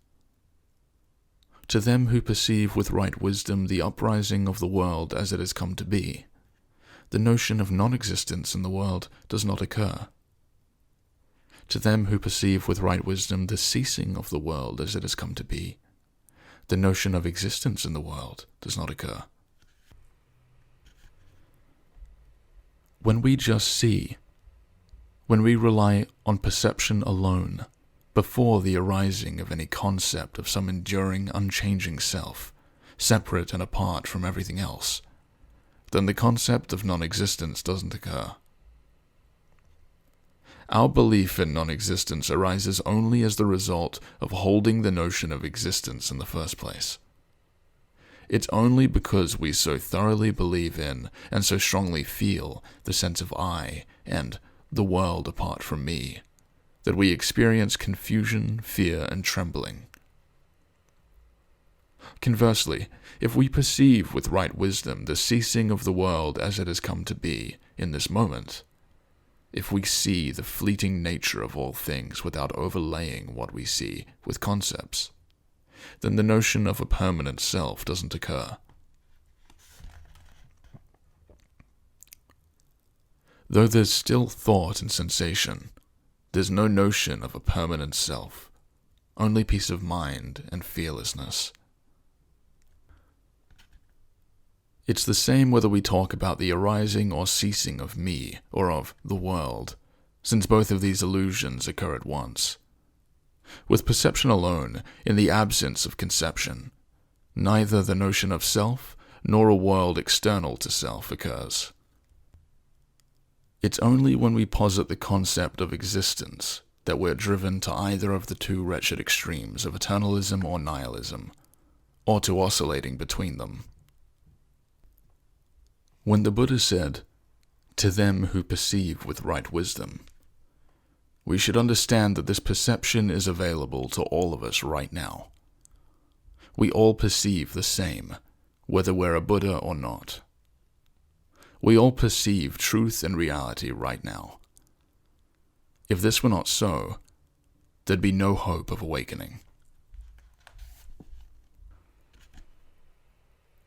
To them who perceive with right wisdom the uprising of the world as it has come to be, the notion of non-existence in the world does not occur. To them who perceive with right wisdom the ceasing of the world as it has come to be, the notion of existence in the world does not occur." When we just see, when we rely on perception alone, before the arising of any concept of some enduring, unchanging self, separate and apart from everything else, then the concept of non-existence doesn't occur. Our belief in non-existence arises only as the result of holding the notion of existence in the first place. It's only because we so thoroughly believe in and so strongly feel the sense of I and the world apart from me that we experience confusion, fear, and trembling. Conversely, if we perceive with right wisdom the ceasing of the world as it has come to be in this moment, if we see the fleeting nature of all things without overlaying what we see with concepts, then the notion of a permanent self doesn't occur. Though there's still thought and sensation, there's no notion of a permanent self, only peace of mind and fearlessness. It's the same whether we talk about the arising or ceasing of me or of the world, since both of these illusions occur at once. With perception alone, in the absence of conception, neither the notion of self nor a world external to self occurs. It's only when we posit the concept of existence that we're driven to either of the two wretched extremes of eternalism or nihilism, or to oscillating between them. When the Buddha said, "To them who perceive with right wisdom," we should understand that this perception is available to all of us right now. We all perceive the same, whether we're a Buddha or not. We all perceive truth and reality right now. If this were not so, there'd be no hope of awakening.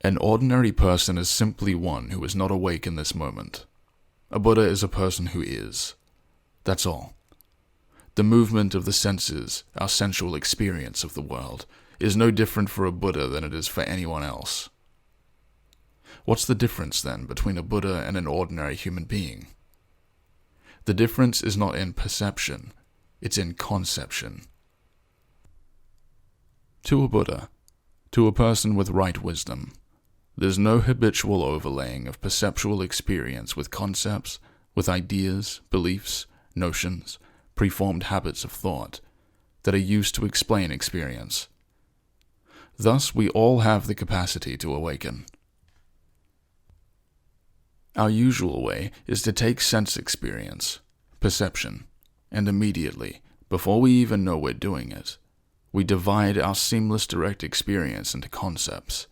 An ordinary person is simply one who is not awake in this moment. A Buddha is a person who is. That's all. The movement of the senses, our sensual experience of the world, is no different for a Buddha than it is for anyone else. What's the difference, then, between a Buddha and an ordinary human being? The difference is not in perception, it's in conception. To a Buddha, to a person with right wisdom, there's no habitual overlaying of perceptual experience with concepts, with ideas, beliefs, notions, preformed habits of thought that are used to explain experience. Thus, we all have the capacity to awaken. Our usual way is to take sense experience, perception, and immediately, before we even know we're doing it, we divide our seamless direct experience into concepts.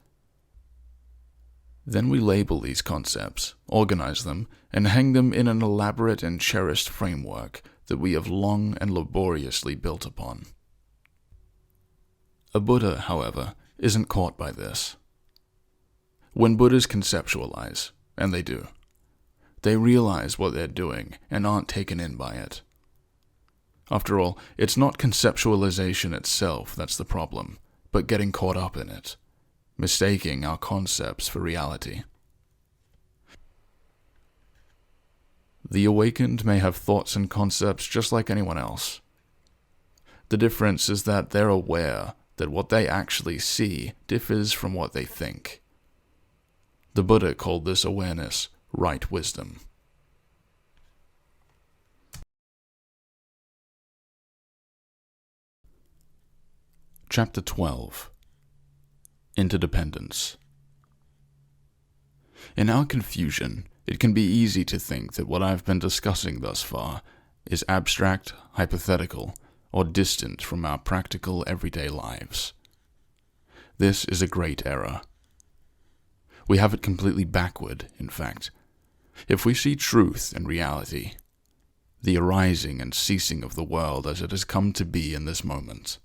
Then we label these concepts, organize them, and hang them in an elaborate and cherished framework that we have long and laboriously built upon. A Buddha, however, isn't caught by this. When Buddhas conceptualize, and they do, they realize what they're doing and aren't taken in by it. After all, it's not conceptualization itself that's the problem, but getting caught up in it, mistaking our concepts for reality. The awakened may have thoughts and concepts just like anyone else. The difference is that they're aware that what they actually see differs from what they think. The Buddha called this awareness right wisdom. Chapter 12. Interdependence. In our confusion, it can be easy to think that what I've been discussing thus far is abstract, hypothetical, or distant from our practical everyday lives. This is a great error. We have it completely backward, in fact. If we see truth and reality, the arising and ceasing of the world as it has come to be in this moment,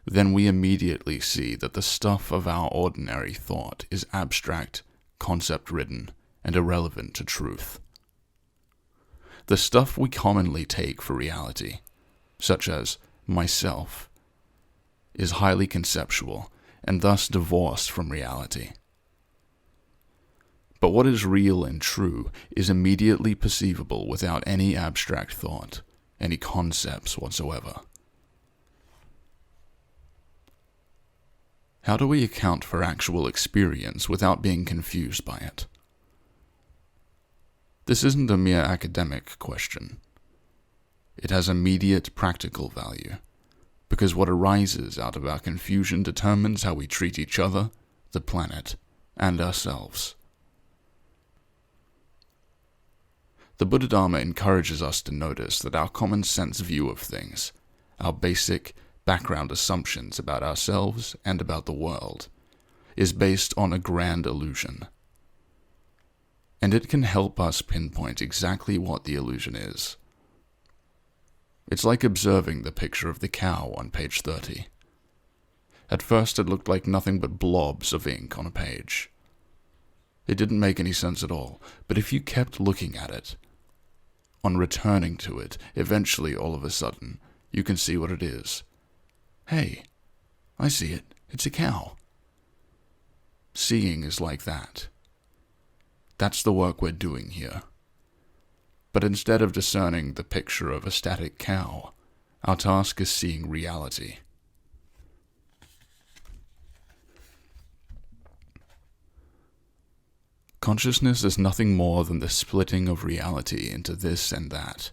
then we immediately see that the stuff of our ordinary thought is abstract, concept-ridden, and irrelevant to truth. The stuff we commonly take for reality, such as myself, is highly conceptual and thus divorced from reality. But what is real and true is immediately perceivable without any abstract thought, any concepts whatsoever. How do we account for actual experience without being confused by it? This isn't a mere academic question. It has immediate practical value, because what arises out of our confusion determines how we treat each other, the planet, and ourselves. The Buddha Dharma encourages us to notice that our common sense view of things, our basic background assumptions about ourselves and about the world, is based on a grand illusion. And it can help us pinpoint exactly what the illusion is. It's like observing the picture of the cow on page 30. At first it looked like nothing but blobs of ink on a page. It didn't make any sense at all, but if you kept looking at it, on returning to it, eventually all of a sudden, you can see what it is. Hey, I see it. It's a cow. Seeing is like that. That's the work we're doing here. But instead of discerning the picture of a static cow, our task is seeing reality. Consciousness is nothing more than the splitting of reality into this and that.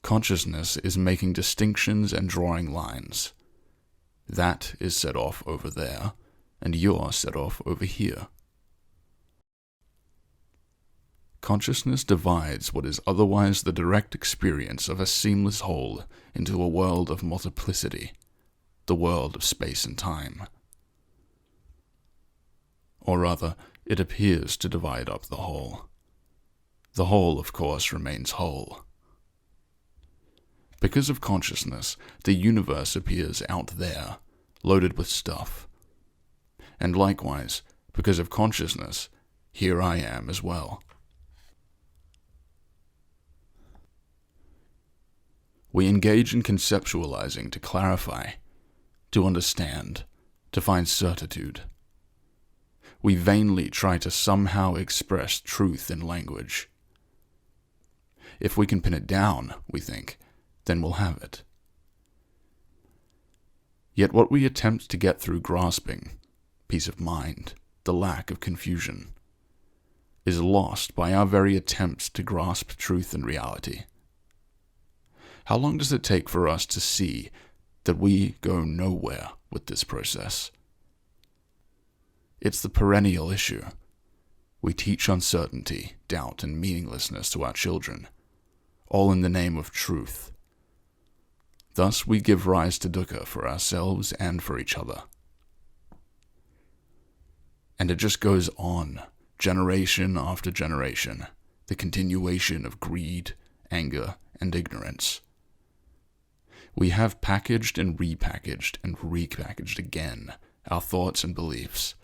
Consciousness is making distinctions and drawing lines. That is set off over there, and you're set off over here. Consciousness divides what is otherwise the direct experience of a seamless whole into a world of multiplicity, the world of space and time. Or rather, it appears to divide up the whole. The whole, of course, remains whole. Because of consciousness, the universe appears out there, loaded with stuff. And likewise, because of consciousness, here I am as well. We engage in conceptualizing to clarify, to understand, to find certitude. We vainly try to somehow express truth in language. If we can pin it down, we think, then we'll have it. Yet what we attempt to get through grasping, peace of mind, the lack of confusion, is lost by our very attempts to grasp truth and reality. How long does it take for us to see that we go nowhere with this process? It's the perennial issue. We teach uncertainty, doubt, and meaninglessness to our children, all in the name of truth. Thus we give rise to dukkha for ourselves and for each other. And it just goes on, generation after generation, the continuation of greed, anger, and ignorance. We have packaged and repackaged again our thoughts and beliefs,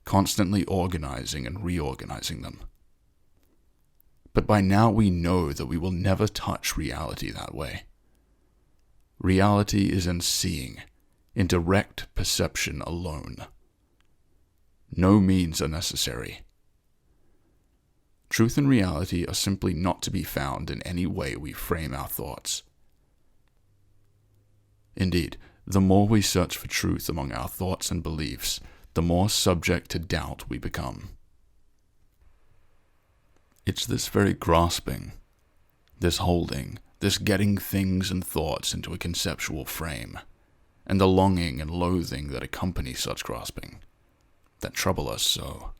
constantly organizing and reorganizing them. But by now we know that we will never touch reality that way. Reality is in seeing, in direct perception alone. No means are necessary. Truth and reality are simply not to be found in any way we frame our thoughts. Indeed, the more we search for truth among our thoughts and beliefs, the more subject to doubt we become. It's this very grasping, this holding, this getting things and thoughts into a conceptual frame, and the longing and loathing that accompany such grasping, that trouble us so.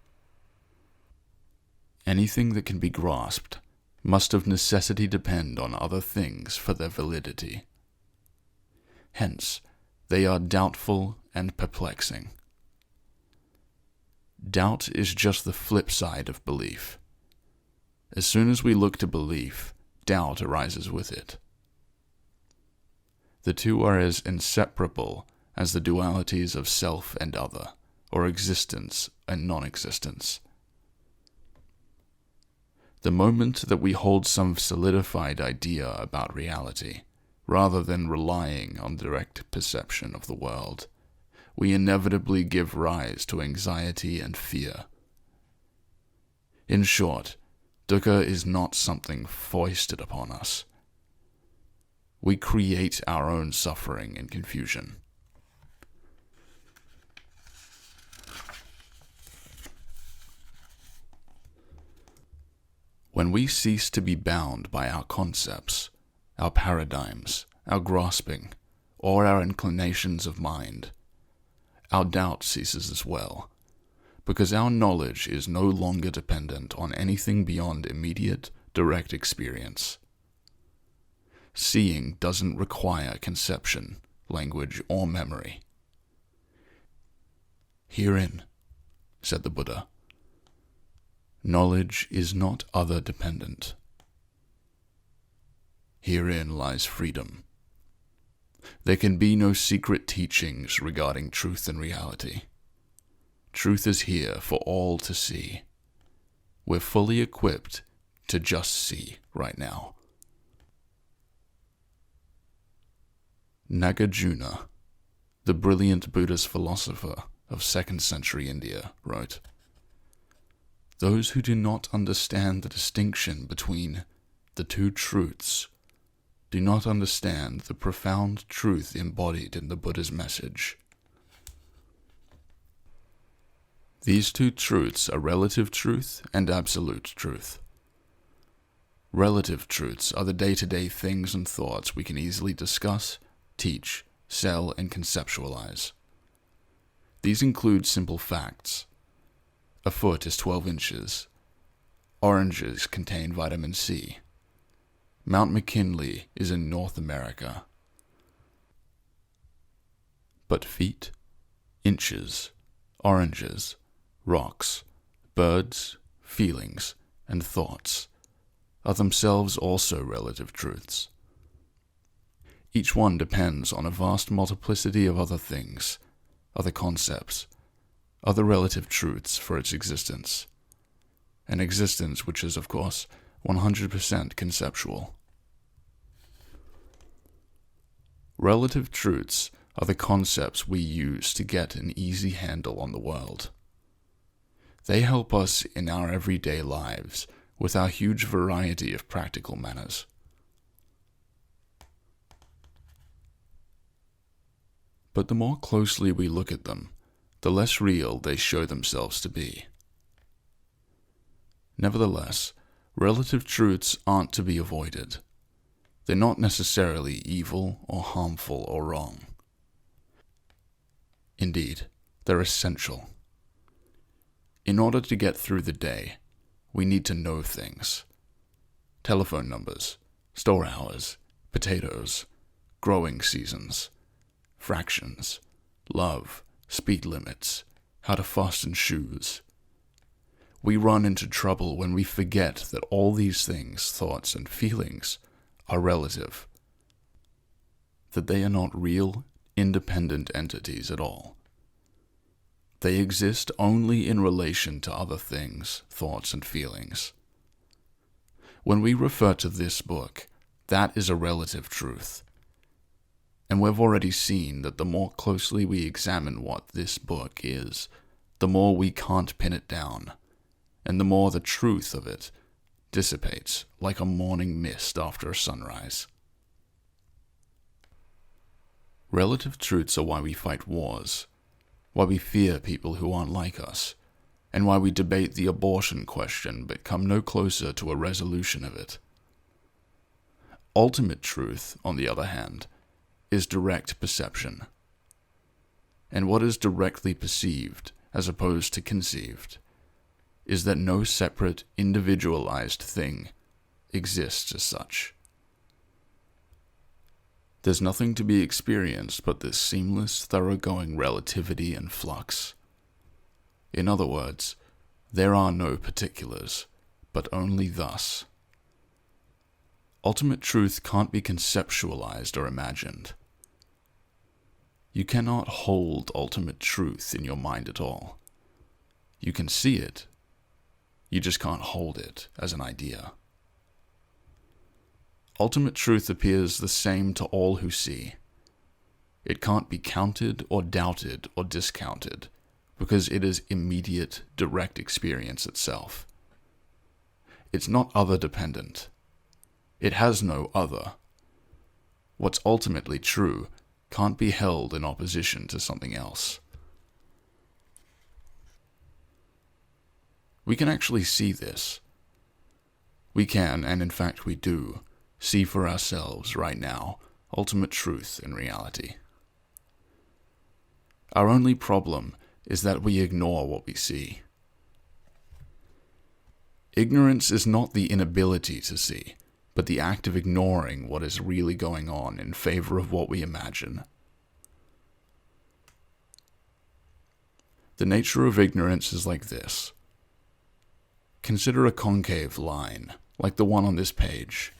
Anything that can be grasped must of necessity depend on other things for their validity. Hence, they are doubtful and perplexing. Doubt is just the flip side of belief. As soon as we look to belief, doubt arises with it. The two are as inseparable as the dualities of self and other, or existence and non-existence. The moment that we hold some solidified idea about reality, rather than relying on direct perception of the world, we inevitably give rise to anxiety and fear. In short, dukkha is not something foisted upon us. We create our own suffering and confusion. When we cease to be bound by our concepts, our paradigms, our grasping, or our inclinations of mind, our doubt ceases as well, because our knowledge is no longer dependent on anything beyond immediate, direct experience. Seeing doesn't require conception, language, or memory. Herein, said the Buddha, knowledge is not other-dependent. Herein lies freedom. There can be no secret teachings regarding truth and reality. Truth is here for all to see. We're fully equipped to just see right now. Nagarjuna, the brilliant Buddhist philosopher of 2nd century India, wrote, "Those who do not understand the distinction between the two truths do not understand the profound truth embodied in the Buddha's message. These two truths are relative truth and absolute truth. Relative truths are the day-to-day things and thoughts we can easily discuss, teach, sell, and conceptualize. These include simple facts. A foot is 12 inches. Oranges contain vitamin C. Mount McKinley is in North America. But feet, inches, oranges, rocks, birds, feelings, and thoughts are themselves also relative truths. Each one depends on a vast multiplicity of other things, other concepts, other relative truths for its existence, an existence which is, of course, 100% conceptual. Relative truths are the concepts we use to get an easy handle on the world. They help us in our everyday lives with our huge variety of practical manners. But the more closely we look at them, the less real they show themselves to be. Nevertheless, relative truths aren't to be avoided. They're not necessarily evil or harmful or wrong. Indeed, they're essential. In order to get through the day, we need to know things. Telephone numbers, store hours, potatoes, growing seasons, fractions, love, speed limits, how to fasten shoes. We run into trouble when we forget that all these things, thoughts, and feelings are relative, that they are not real, independent entities at all. They exist only in relation to other things, thoughts, and feelings. When we refer to this book, that is a relative truth. And we've already seen that the more closely we examine what this book is, the more we can't pin it down, and the more the truth of it dissipates like a morning mist after a sunrise. Relative truths are why we fight wars, why we fear people who aren't like us, and why we debate the abortion question but come no closer to a resolution of it. Ultimate truth, on the other hand, is direct perception. And what is directly perceived, as opposed to conceived, is that no separate, individualized thing exists as such. There's nothing to be experienced but this seamless, thoroughgoing relativity and flux. In other words, there are no particulars, but only thus. Ultimate truth can't be conceptualized or imagined. You cannot hold ultimate truth in your mind at all. You can see it. You just can't hold it as an idea. Ultimate truth appears the same to all who see. It can't be counted or doubted or discounted, because it is immediate, direct experience itself. It's not other-dependent. It has no other. What's ultimately true can't be held in opposition to something else. We can actually see this. We can, and in fact we do, see for ourselves right now ultimate truth in reality. Our only problem is that we ignore what we see. Ignorance is not the inability to see, but the act of ignoring what is really going on in favor of what we imagine. The nature of ignorance is like this. Consider a concave line, like the one on this page.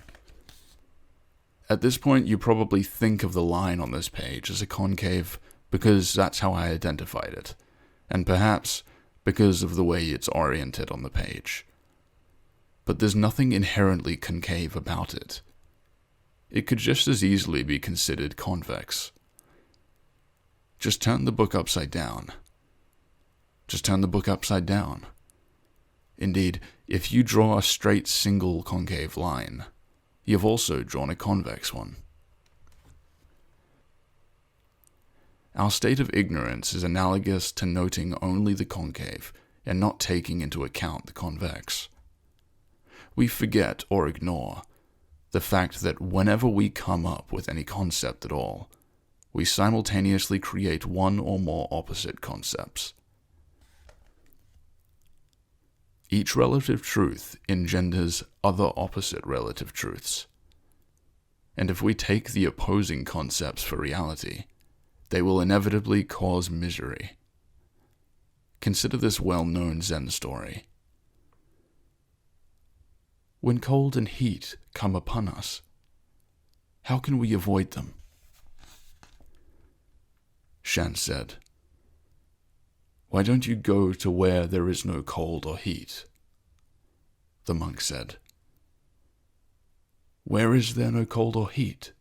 At this point, you probably think of the line on this page as a concave because that's how I identified it, and perhaps because of the way it's oriented on the page. But there's nothing inherently concave about it. It could just as easily be considered convex. Just turn the book upside down. Just turn the book upside down. Indeed, if you draw a straight single concave line, you've also drawn a convex one. Our state of ignorance is analogous to noting only the concave and not taking into account the convex. We forget or ignore the fact that whenever we come up with any concept at all, we simultaneously create one or more opposite concepts. Each relative truth engenders other opposite relative truths. And if we take the opposing concepts for reality, they will inevitably cause misery. Consider this well-known Zen story. When cold and heat come upon us, how can we avoid them? Shan said, "Why don't you go to where there is no cold or heat?" The monk said, "Where is there no cold or heat?"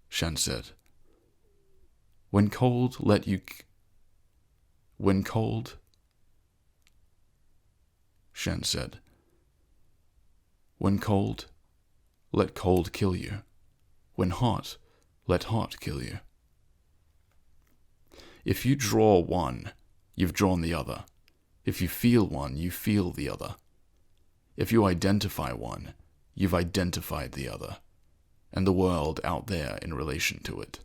Shan said, When cold, Shan said, "When cold, let cold kill you. When hot, let hot kill you." If you draw one, you've drawn the other. If you feel one, you feel the other. If you identify one, you've identified the other, and the world out there in relation to it.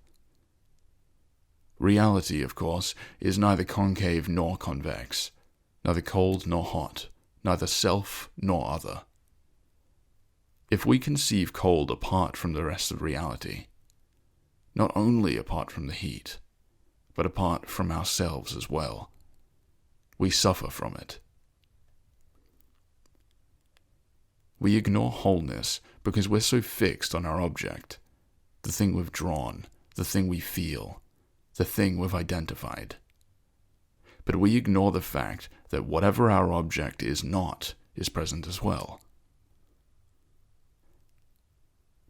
Reality, of course, is neither concave nor convex, neither cold nor hot, neither self nor other. If we conceive cold apart from the rest of reality, not only apart from the heat, but apart from ourselves as well, we suffer from it. We ignore wholeness because we're so fixed on our object, the thing we've drawn, the thing we feel, the thing we've identified. But we ignore the fact that whatever our object is not is present as well.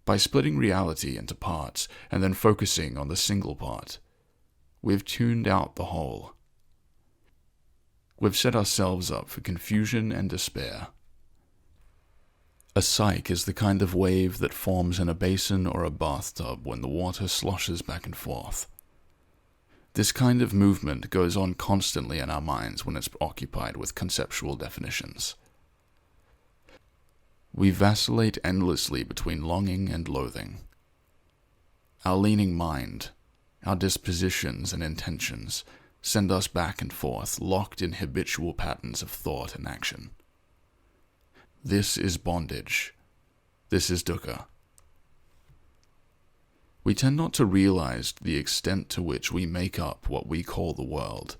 By splitting reality into parts and then focusing on the single part, we've tuned out the whole. We've set ourselves up for confusion and despair. A psyche is the kind of wave that forms in a basin or a bathtub when the water sloshes back and forth. This kind of movement goes on constantly in our minds when it's occupied with conceptual definitions. We vacillate endlessly between longing and loathing. Our leaning mind, our dispositions and intentions send us back and forth, locked in habitual patterns of thought and action. This is bondage. This is dukkha. We tend not to realize the extent to which we make up what we call the world,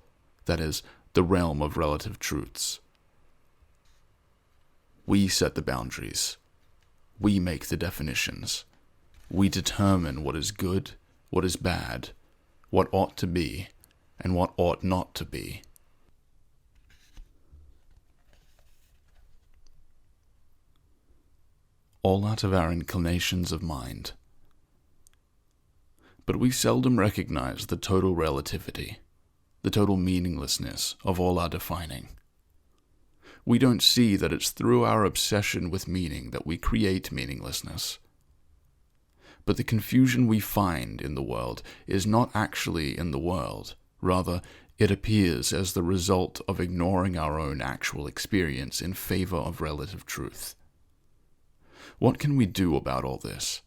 that is, the realm of relative truths. We set the boundaries. We make the definitions. We determine what is good, what is bad, what ought to be, and what ought not to be. All out of our inclinations of mind. But we seldom recognize the total relativity, the total meaninglessness of all our defining. We don't see that it's through our obsession with meaning that we create meaninglessness. But the confusion we find in the world is not actually in the world. Rather, it appears as the result of ignoring our own actual experience in favor of relative truth. What can we do about all this?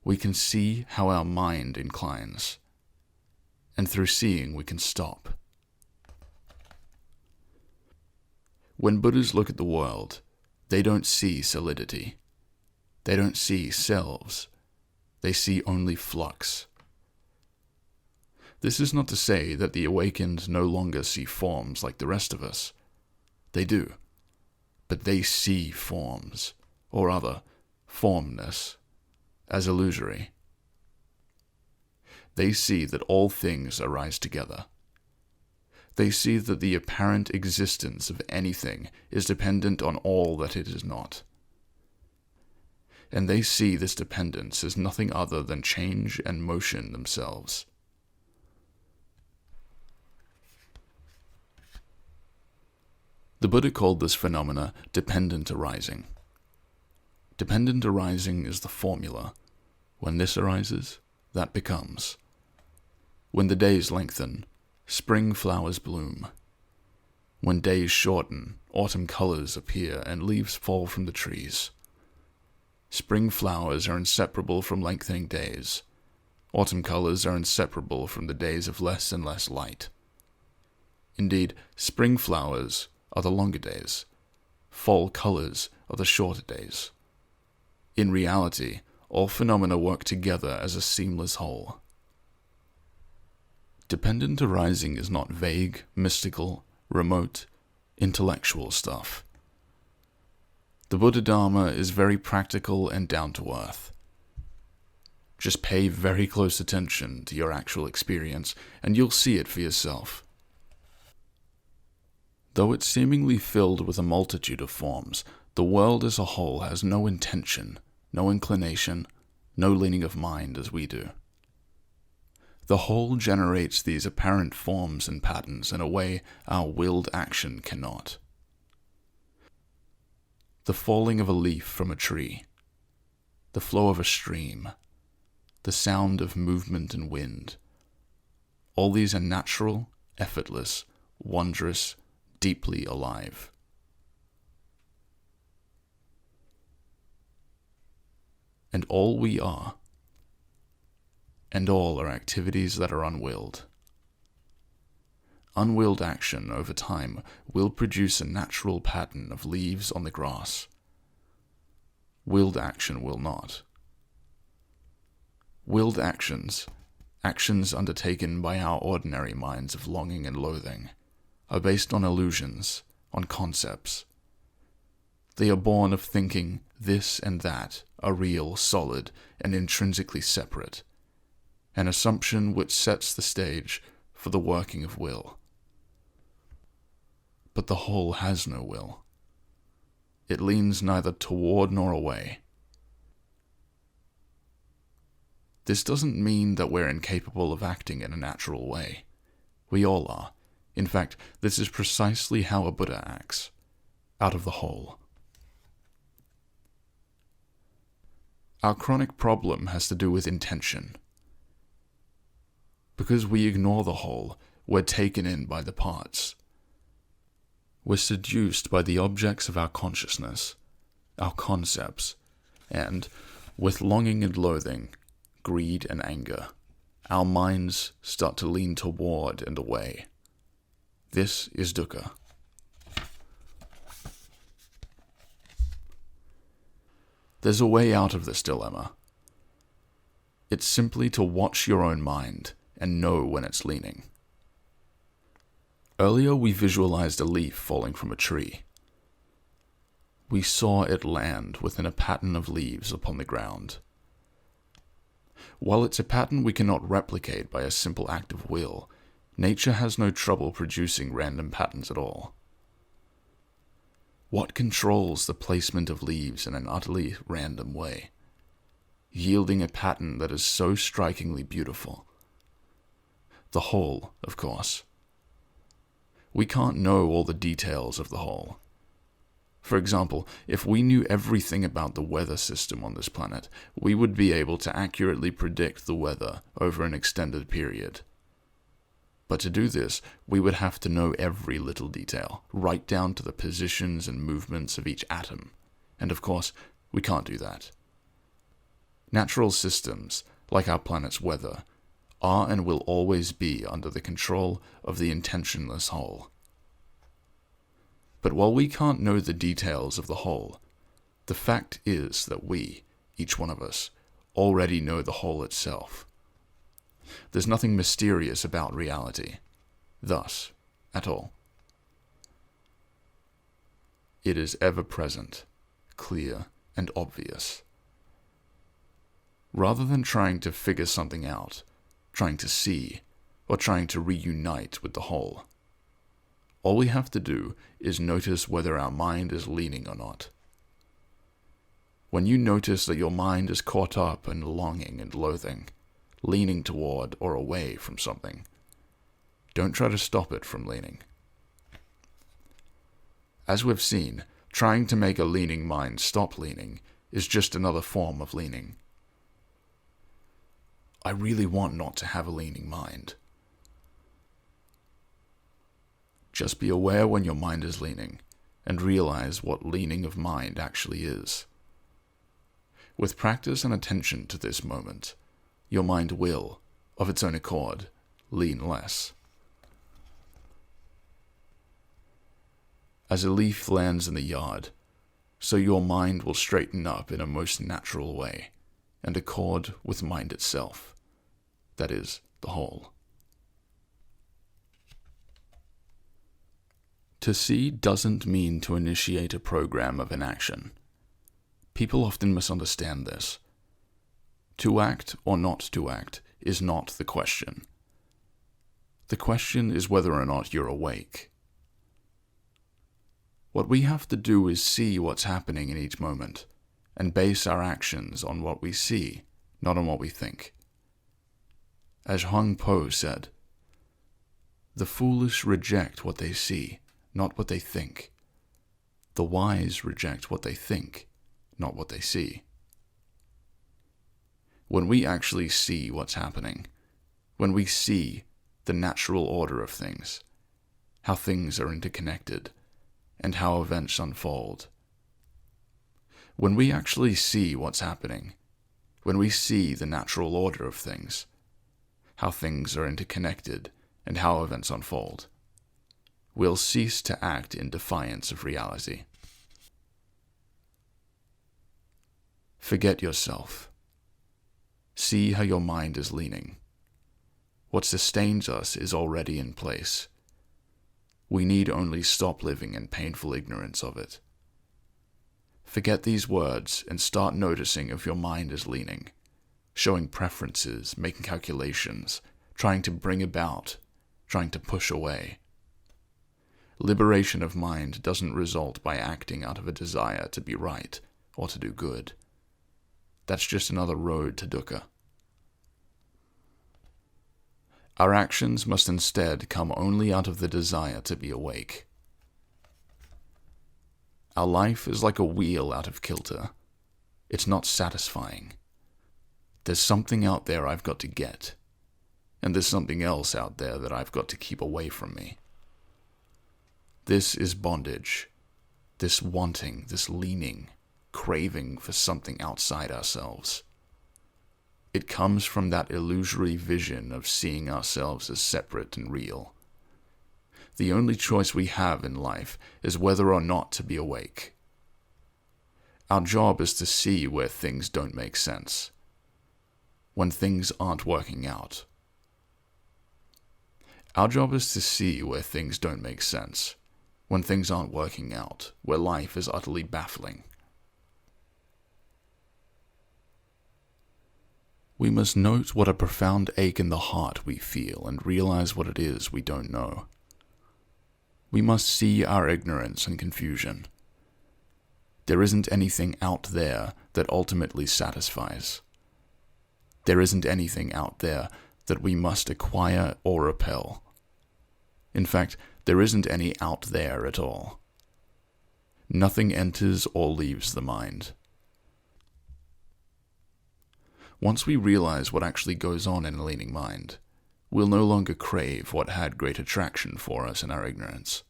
We can see how our mind inclines. and through seeing we can stop. When Buddhas look at the world, they don't see solidity. They don't see selves. They see only flux. This is not to say that the awakened no longer see forms like the rest of us. They do. But they see forms, or other, formness, as illusory. They see that all things arise together. They see that the apparent existence of anything is dependent on all that it is not. And they see this dependence as nothing other than change and motion themselves. The Buddha called this phenomena dependent arising. Dependent arising is the formula. When this arises, that becomes. When the days lengthen, spring flowers bloom. When days shorten, autumn colors appear and leaves fall from the trees. Spring flowers are inseparable from lengthening days. Autumn colors are inseparable from the days of less and less light. Indeed, spring flowers are the longer days. Fall colors are the shorter days. In reality, all phenomena work together as a seamless whole. Dependent arising is not vague, mystical, remote, intellectual stuff. The Buddha Dharma is very practical and down to earth. Just pay very close attention to your actual experience, and you'll see it for yourself. Though it's seemingly filled with a multitude of forms, the world as a whole has no intention, no inclination, no leaning of mind as we do. The whole generates these apparent forms and patterns in a way our willed action cannot. The falling of a leaf from a tree, the flow of a stream, the sound of movement and wind, all these are natural, effortless, wondrous, deeply alive. And all we are, and all are activities that are unwilled. Unwilled action over time will produce a natural pattern of leaves on the grass. Willed action will not. Willed actions, actions undertaken by our ordinary minds of longing and loathing, are based on illusions, on concepts. They are born of thinking this and that are real, solid, and intrinsically separate, an assumption which sets the stage for the working of will. But the whole has no will. It leans neither toward nor away. This doesn't mean that we're incapable of acting in a natural way. We all are. In fact, this is precisely how a Buddha acts, out of the whole. Our chronic problem has to do with intention. Because we ignore the whole, we're taken in by the parts. We're seduced by the objects of our consciousness, our concepts, and, with longing and loathing, greed and anger, our minds start to lean toward and away. This is dukkha. There's a way out of this dilemma. It's simply to watch your own mind and know when it's leaning. Earlier we visualized a leaf falling from a tree. We saw it land within a pattern of leaves upon the ground. While it's a pattern we cannot replicate by a simple act of will, nature has no trouble producing random patterns at all. What controls the placement of leaves in an utterly random way, yielding a pattern that is so strikingly beautiful? The whole, of course. We can't know all the details of the whole. For example, if we knew everything about the weather system on this planet, we would be able to accurately predict the weather over an extended period. But to do this, we would have to know every little detail, right down to the positions and movements of each atom. And of course, we can't do that. Natural systems, like our planet's weather, are and will always be under the control of the intentionless whole. But while we can't know the details of the whole, the fact is that we, each one of us, already know the whole itself. There's nothing mysterious about reality, thus, at all. It is ever present, clear, and obvious. Rather than trying to figure something out, trying to see, or trying to reunite with the whole, all we have to do is notice whether our mind is leaning or not. When you notice that your mind is caught up in longing and loathing, leaning toward or away from something, don't try to stop it from leaning. As we've seen, trying to make a leaning mind stop leaning is just another form of leaning. I really want not to have a leaning mind. Just be aware when your mind is leaning, and realize what leaning of mind actually is. With practice and attention to this moment, your mind will, of its own accord, lean less. As a leaf lands in the yard, so your mind will straighten up in a most natural way, and accord with mind itself, that is, the whole. To see doesn't mean to initiate a program of inaction. People often misunderstand this. To act or not to act is not the question. The question is whether or not you're awake. What we have to do is see what's happening in each moment, and base our actions on what we see, not on what we think. As Hong Po said, "The foolish reject what they see, not what they think. The wise reject what they think, not what they see." When we actually see what's happening, when we see the natural order of things, how things are interconnected, and how events unfold, when we actually see what's happening, when we see the natural order of things, how things are interconnected, and how events unfold, we'll cease to act in defiance of reality. Forget yourself. See how your mind is leaning. What sustains us is already in place. We need only stop living in painful ignorance of it. Forget these words and start noticing if your mind is leaning, showing preferences, making calculations, trying to bring about, trying to push away. Liberation of mind doesn't result by acting out of a desire to be right or to do good. That's just another road to dukkha. Our actions must instead come only out of the desire to be awake. Our life is like a wheel out of kilter. It's not satisfying. There's something out there I've got to get, and there's something else out there that I've got to keep away from me. This is bondage, this wanting, this leaning, craving for something outside ourselves. It comes from that illusory vision of seeing ourselves as separate and real. The only choice we have in life is whether or not to be awake. Our job is to see where things don't make sense, when things aren't working out. Our job is to see where things don't make sense, when things aren't working out, where life is utterly baffling. We must note what a profound ache in the heart we feel and realize what it is we don't know. We must see our ignorance and confusion. There isn't anything out there that ultimately satisfies. There isn't anything out there that we must acquire or repel. In fact, there isn't any out there at all. Nothing enters or leaves the mind. Once we realize what actually goes on in a leaning mind, we'll no longer crave what had great attraction for us in our ignorance.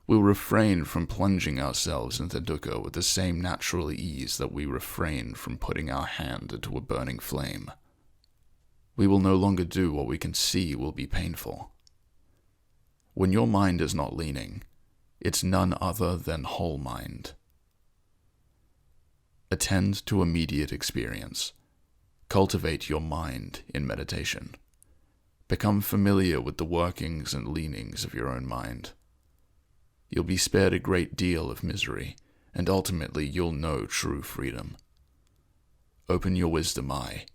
We'll refrain from plunging ourselves into dukkha with the same natural ease that we refrain from putting our hand into a burning flame. We will no longer do what we can see will be painful. When your mind is not leaning, it's none other than whole mind. Attend to immediate experience. Cultivate your mind in meditation. Become familiar with the workings and leanings of your own mind. You'll be spared a great deal of misery, and ultimately you'll know true freedom. Open your wisdom eye,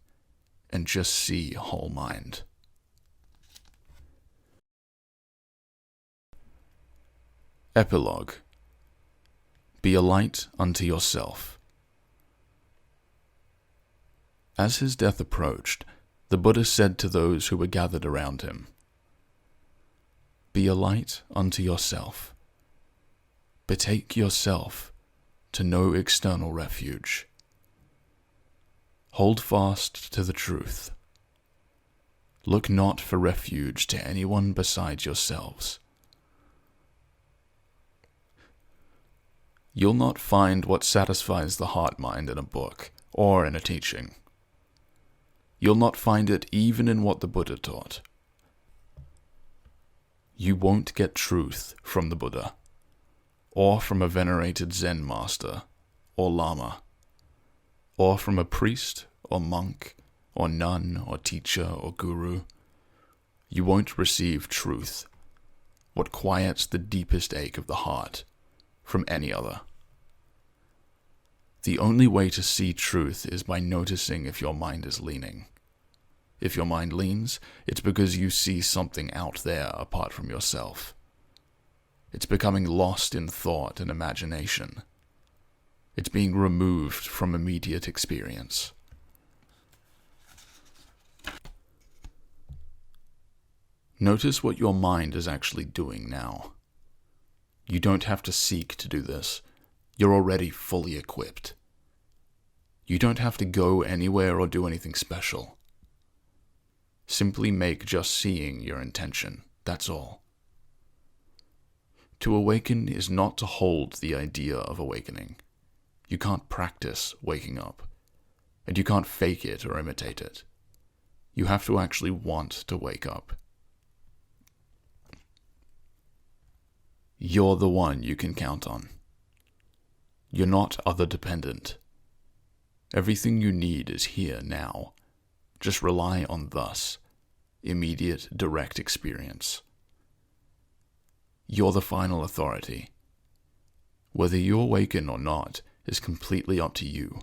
and just see whole mind. Epilogue. Be a light unto yourself. As his death approached, the Buddha said to those who were gathered around him, "Be a light unto yourself. Betake yourself to no external refuge. Hold fast to the truth. Look not for refuge to anyone besides yourselves. You'll not find what satisfies the heart-mind in a book or in a teaching. You'll not find it even in what the Buddha taught. You won't get truth from the Buddha, or from a venerated Zen master, or lama, or from a priest, or monk, or nun, or teacher, or guru. You won't receive truth, what quiets the deepest ache of the heart, from any other. The only way to see truth is by noticing if your mind is leaning. If your mind leans, it's because you see something out there apart from yourself. It's becoming lost in thought and imagination. It's being removed from immediate experience. Notice what your mind is actually doing now. You don't have to seek to do this. You're already fully equipped. You don't have to go anywhere or do anything special. Simply make just seeing your intention, that's all. To awaken is not to hold the idea of awakening. You can't practice waking up, and you can't fake it or imitate it. You have to actually want to wake up. You're the one you can count on. You're not other-dependent. Everything you need is here now. Just rely on thus, immediate, direct experience. You're the final authority. Whether you awaken or not is completely up to you.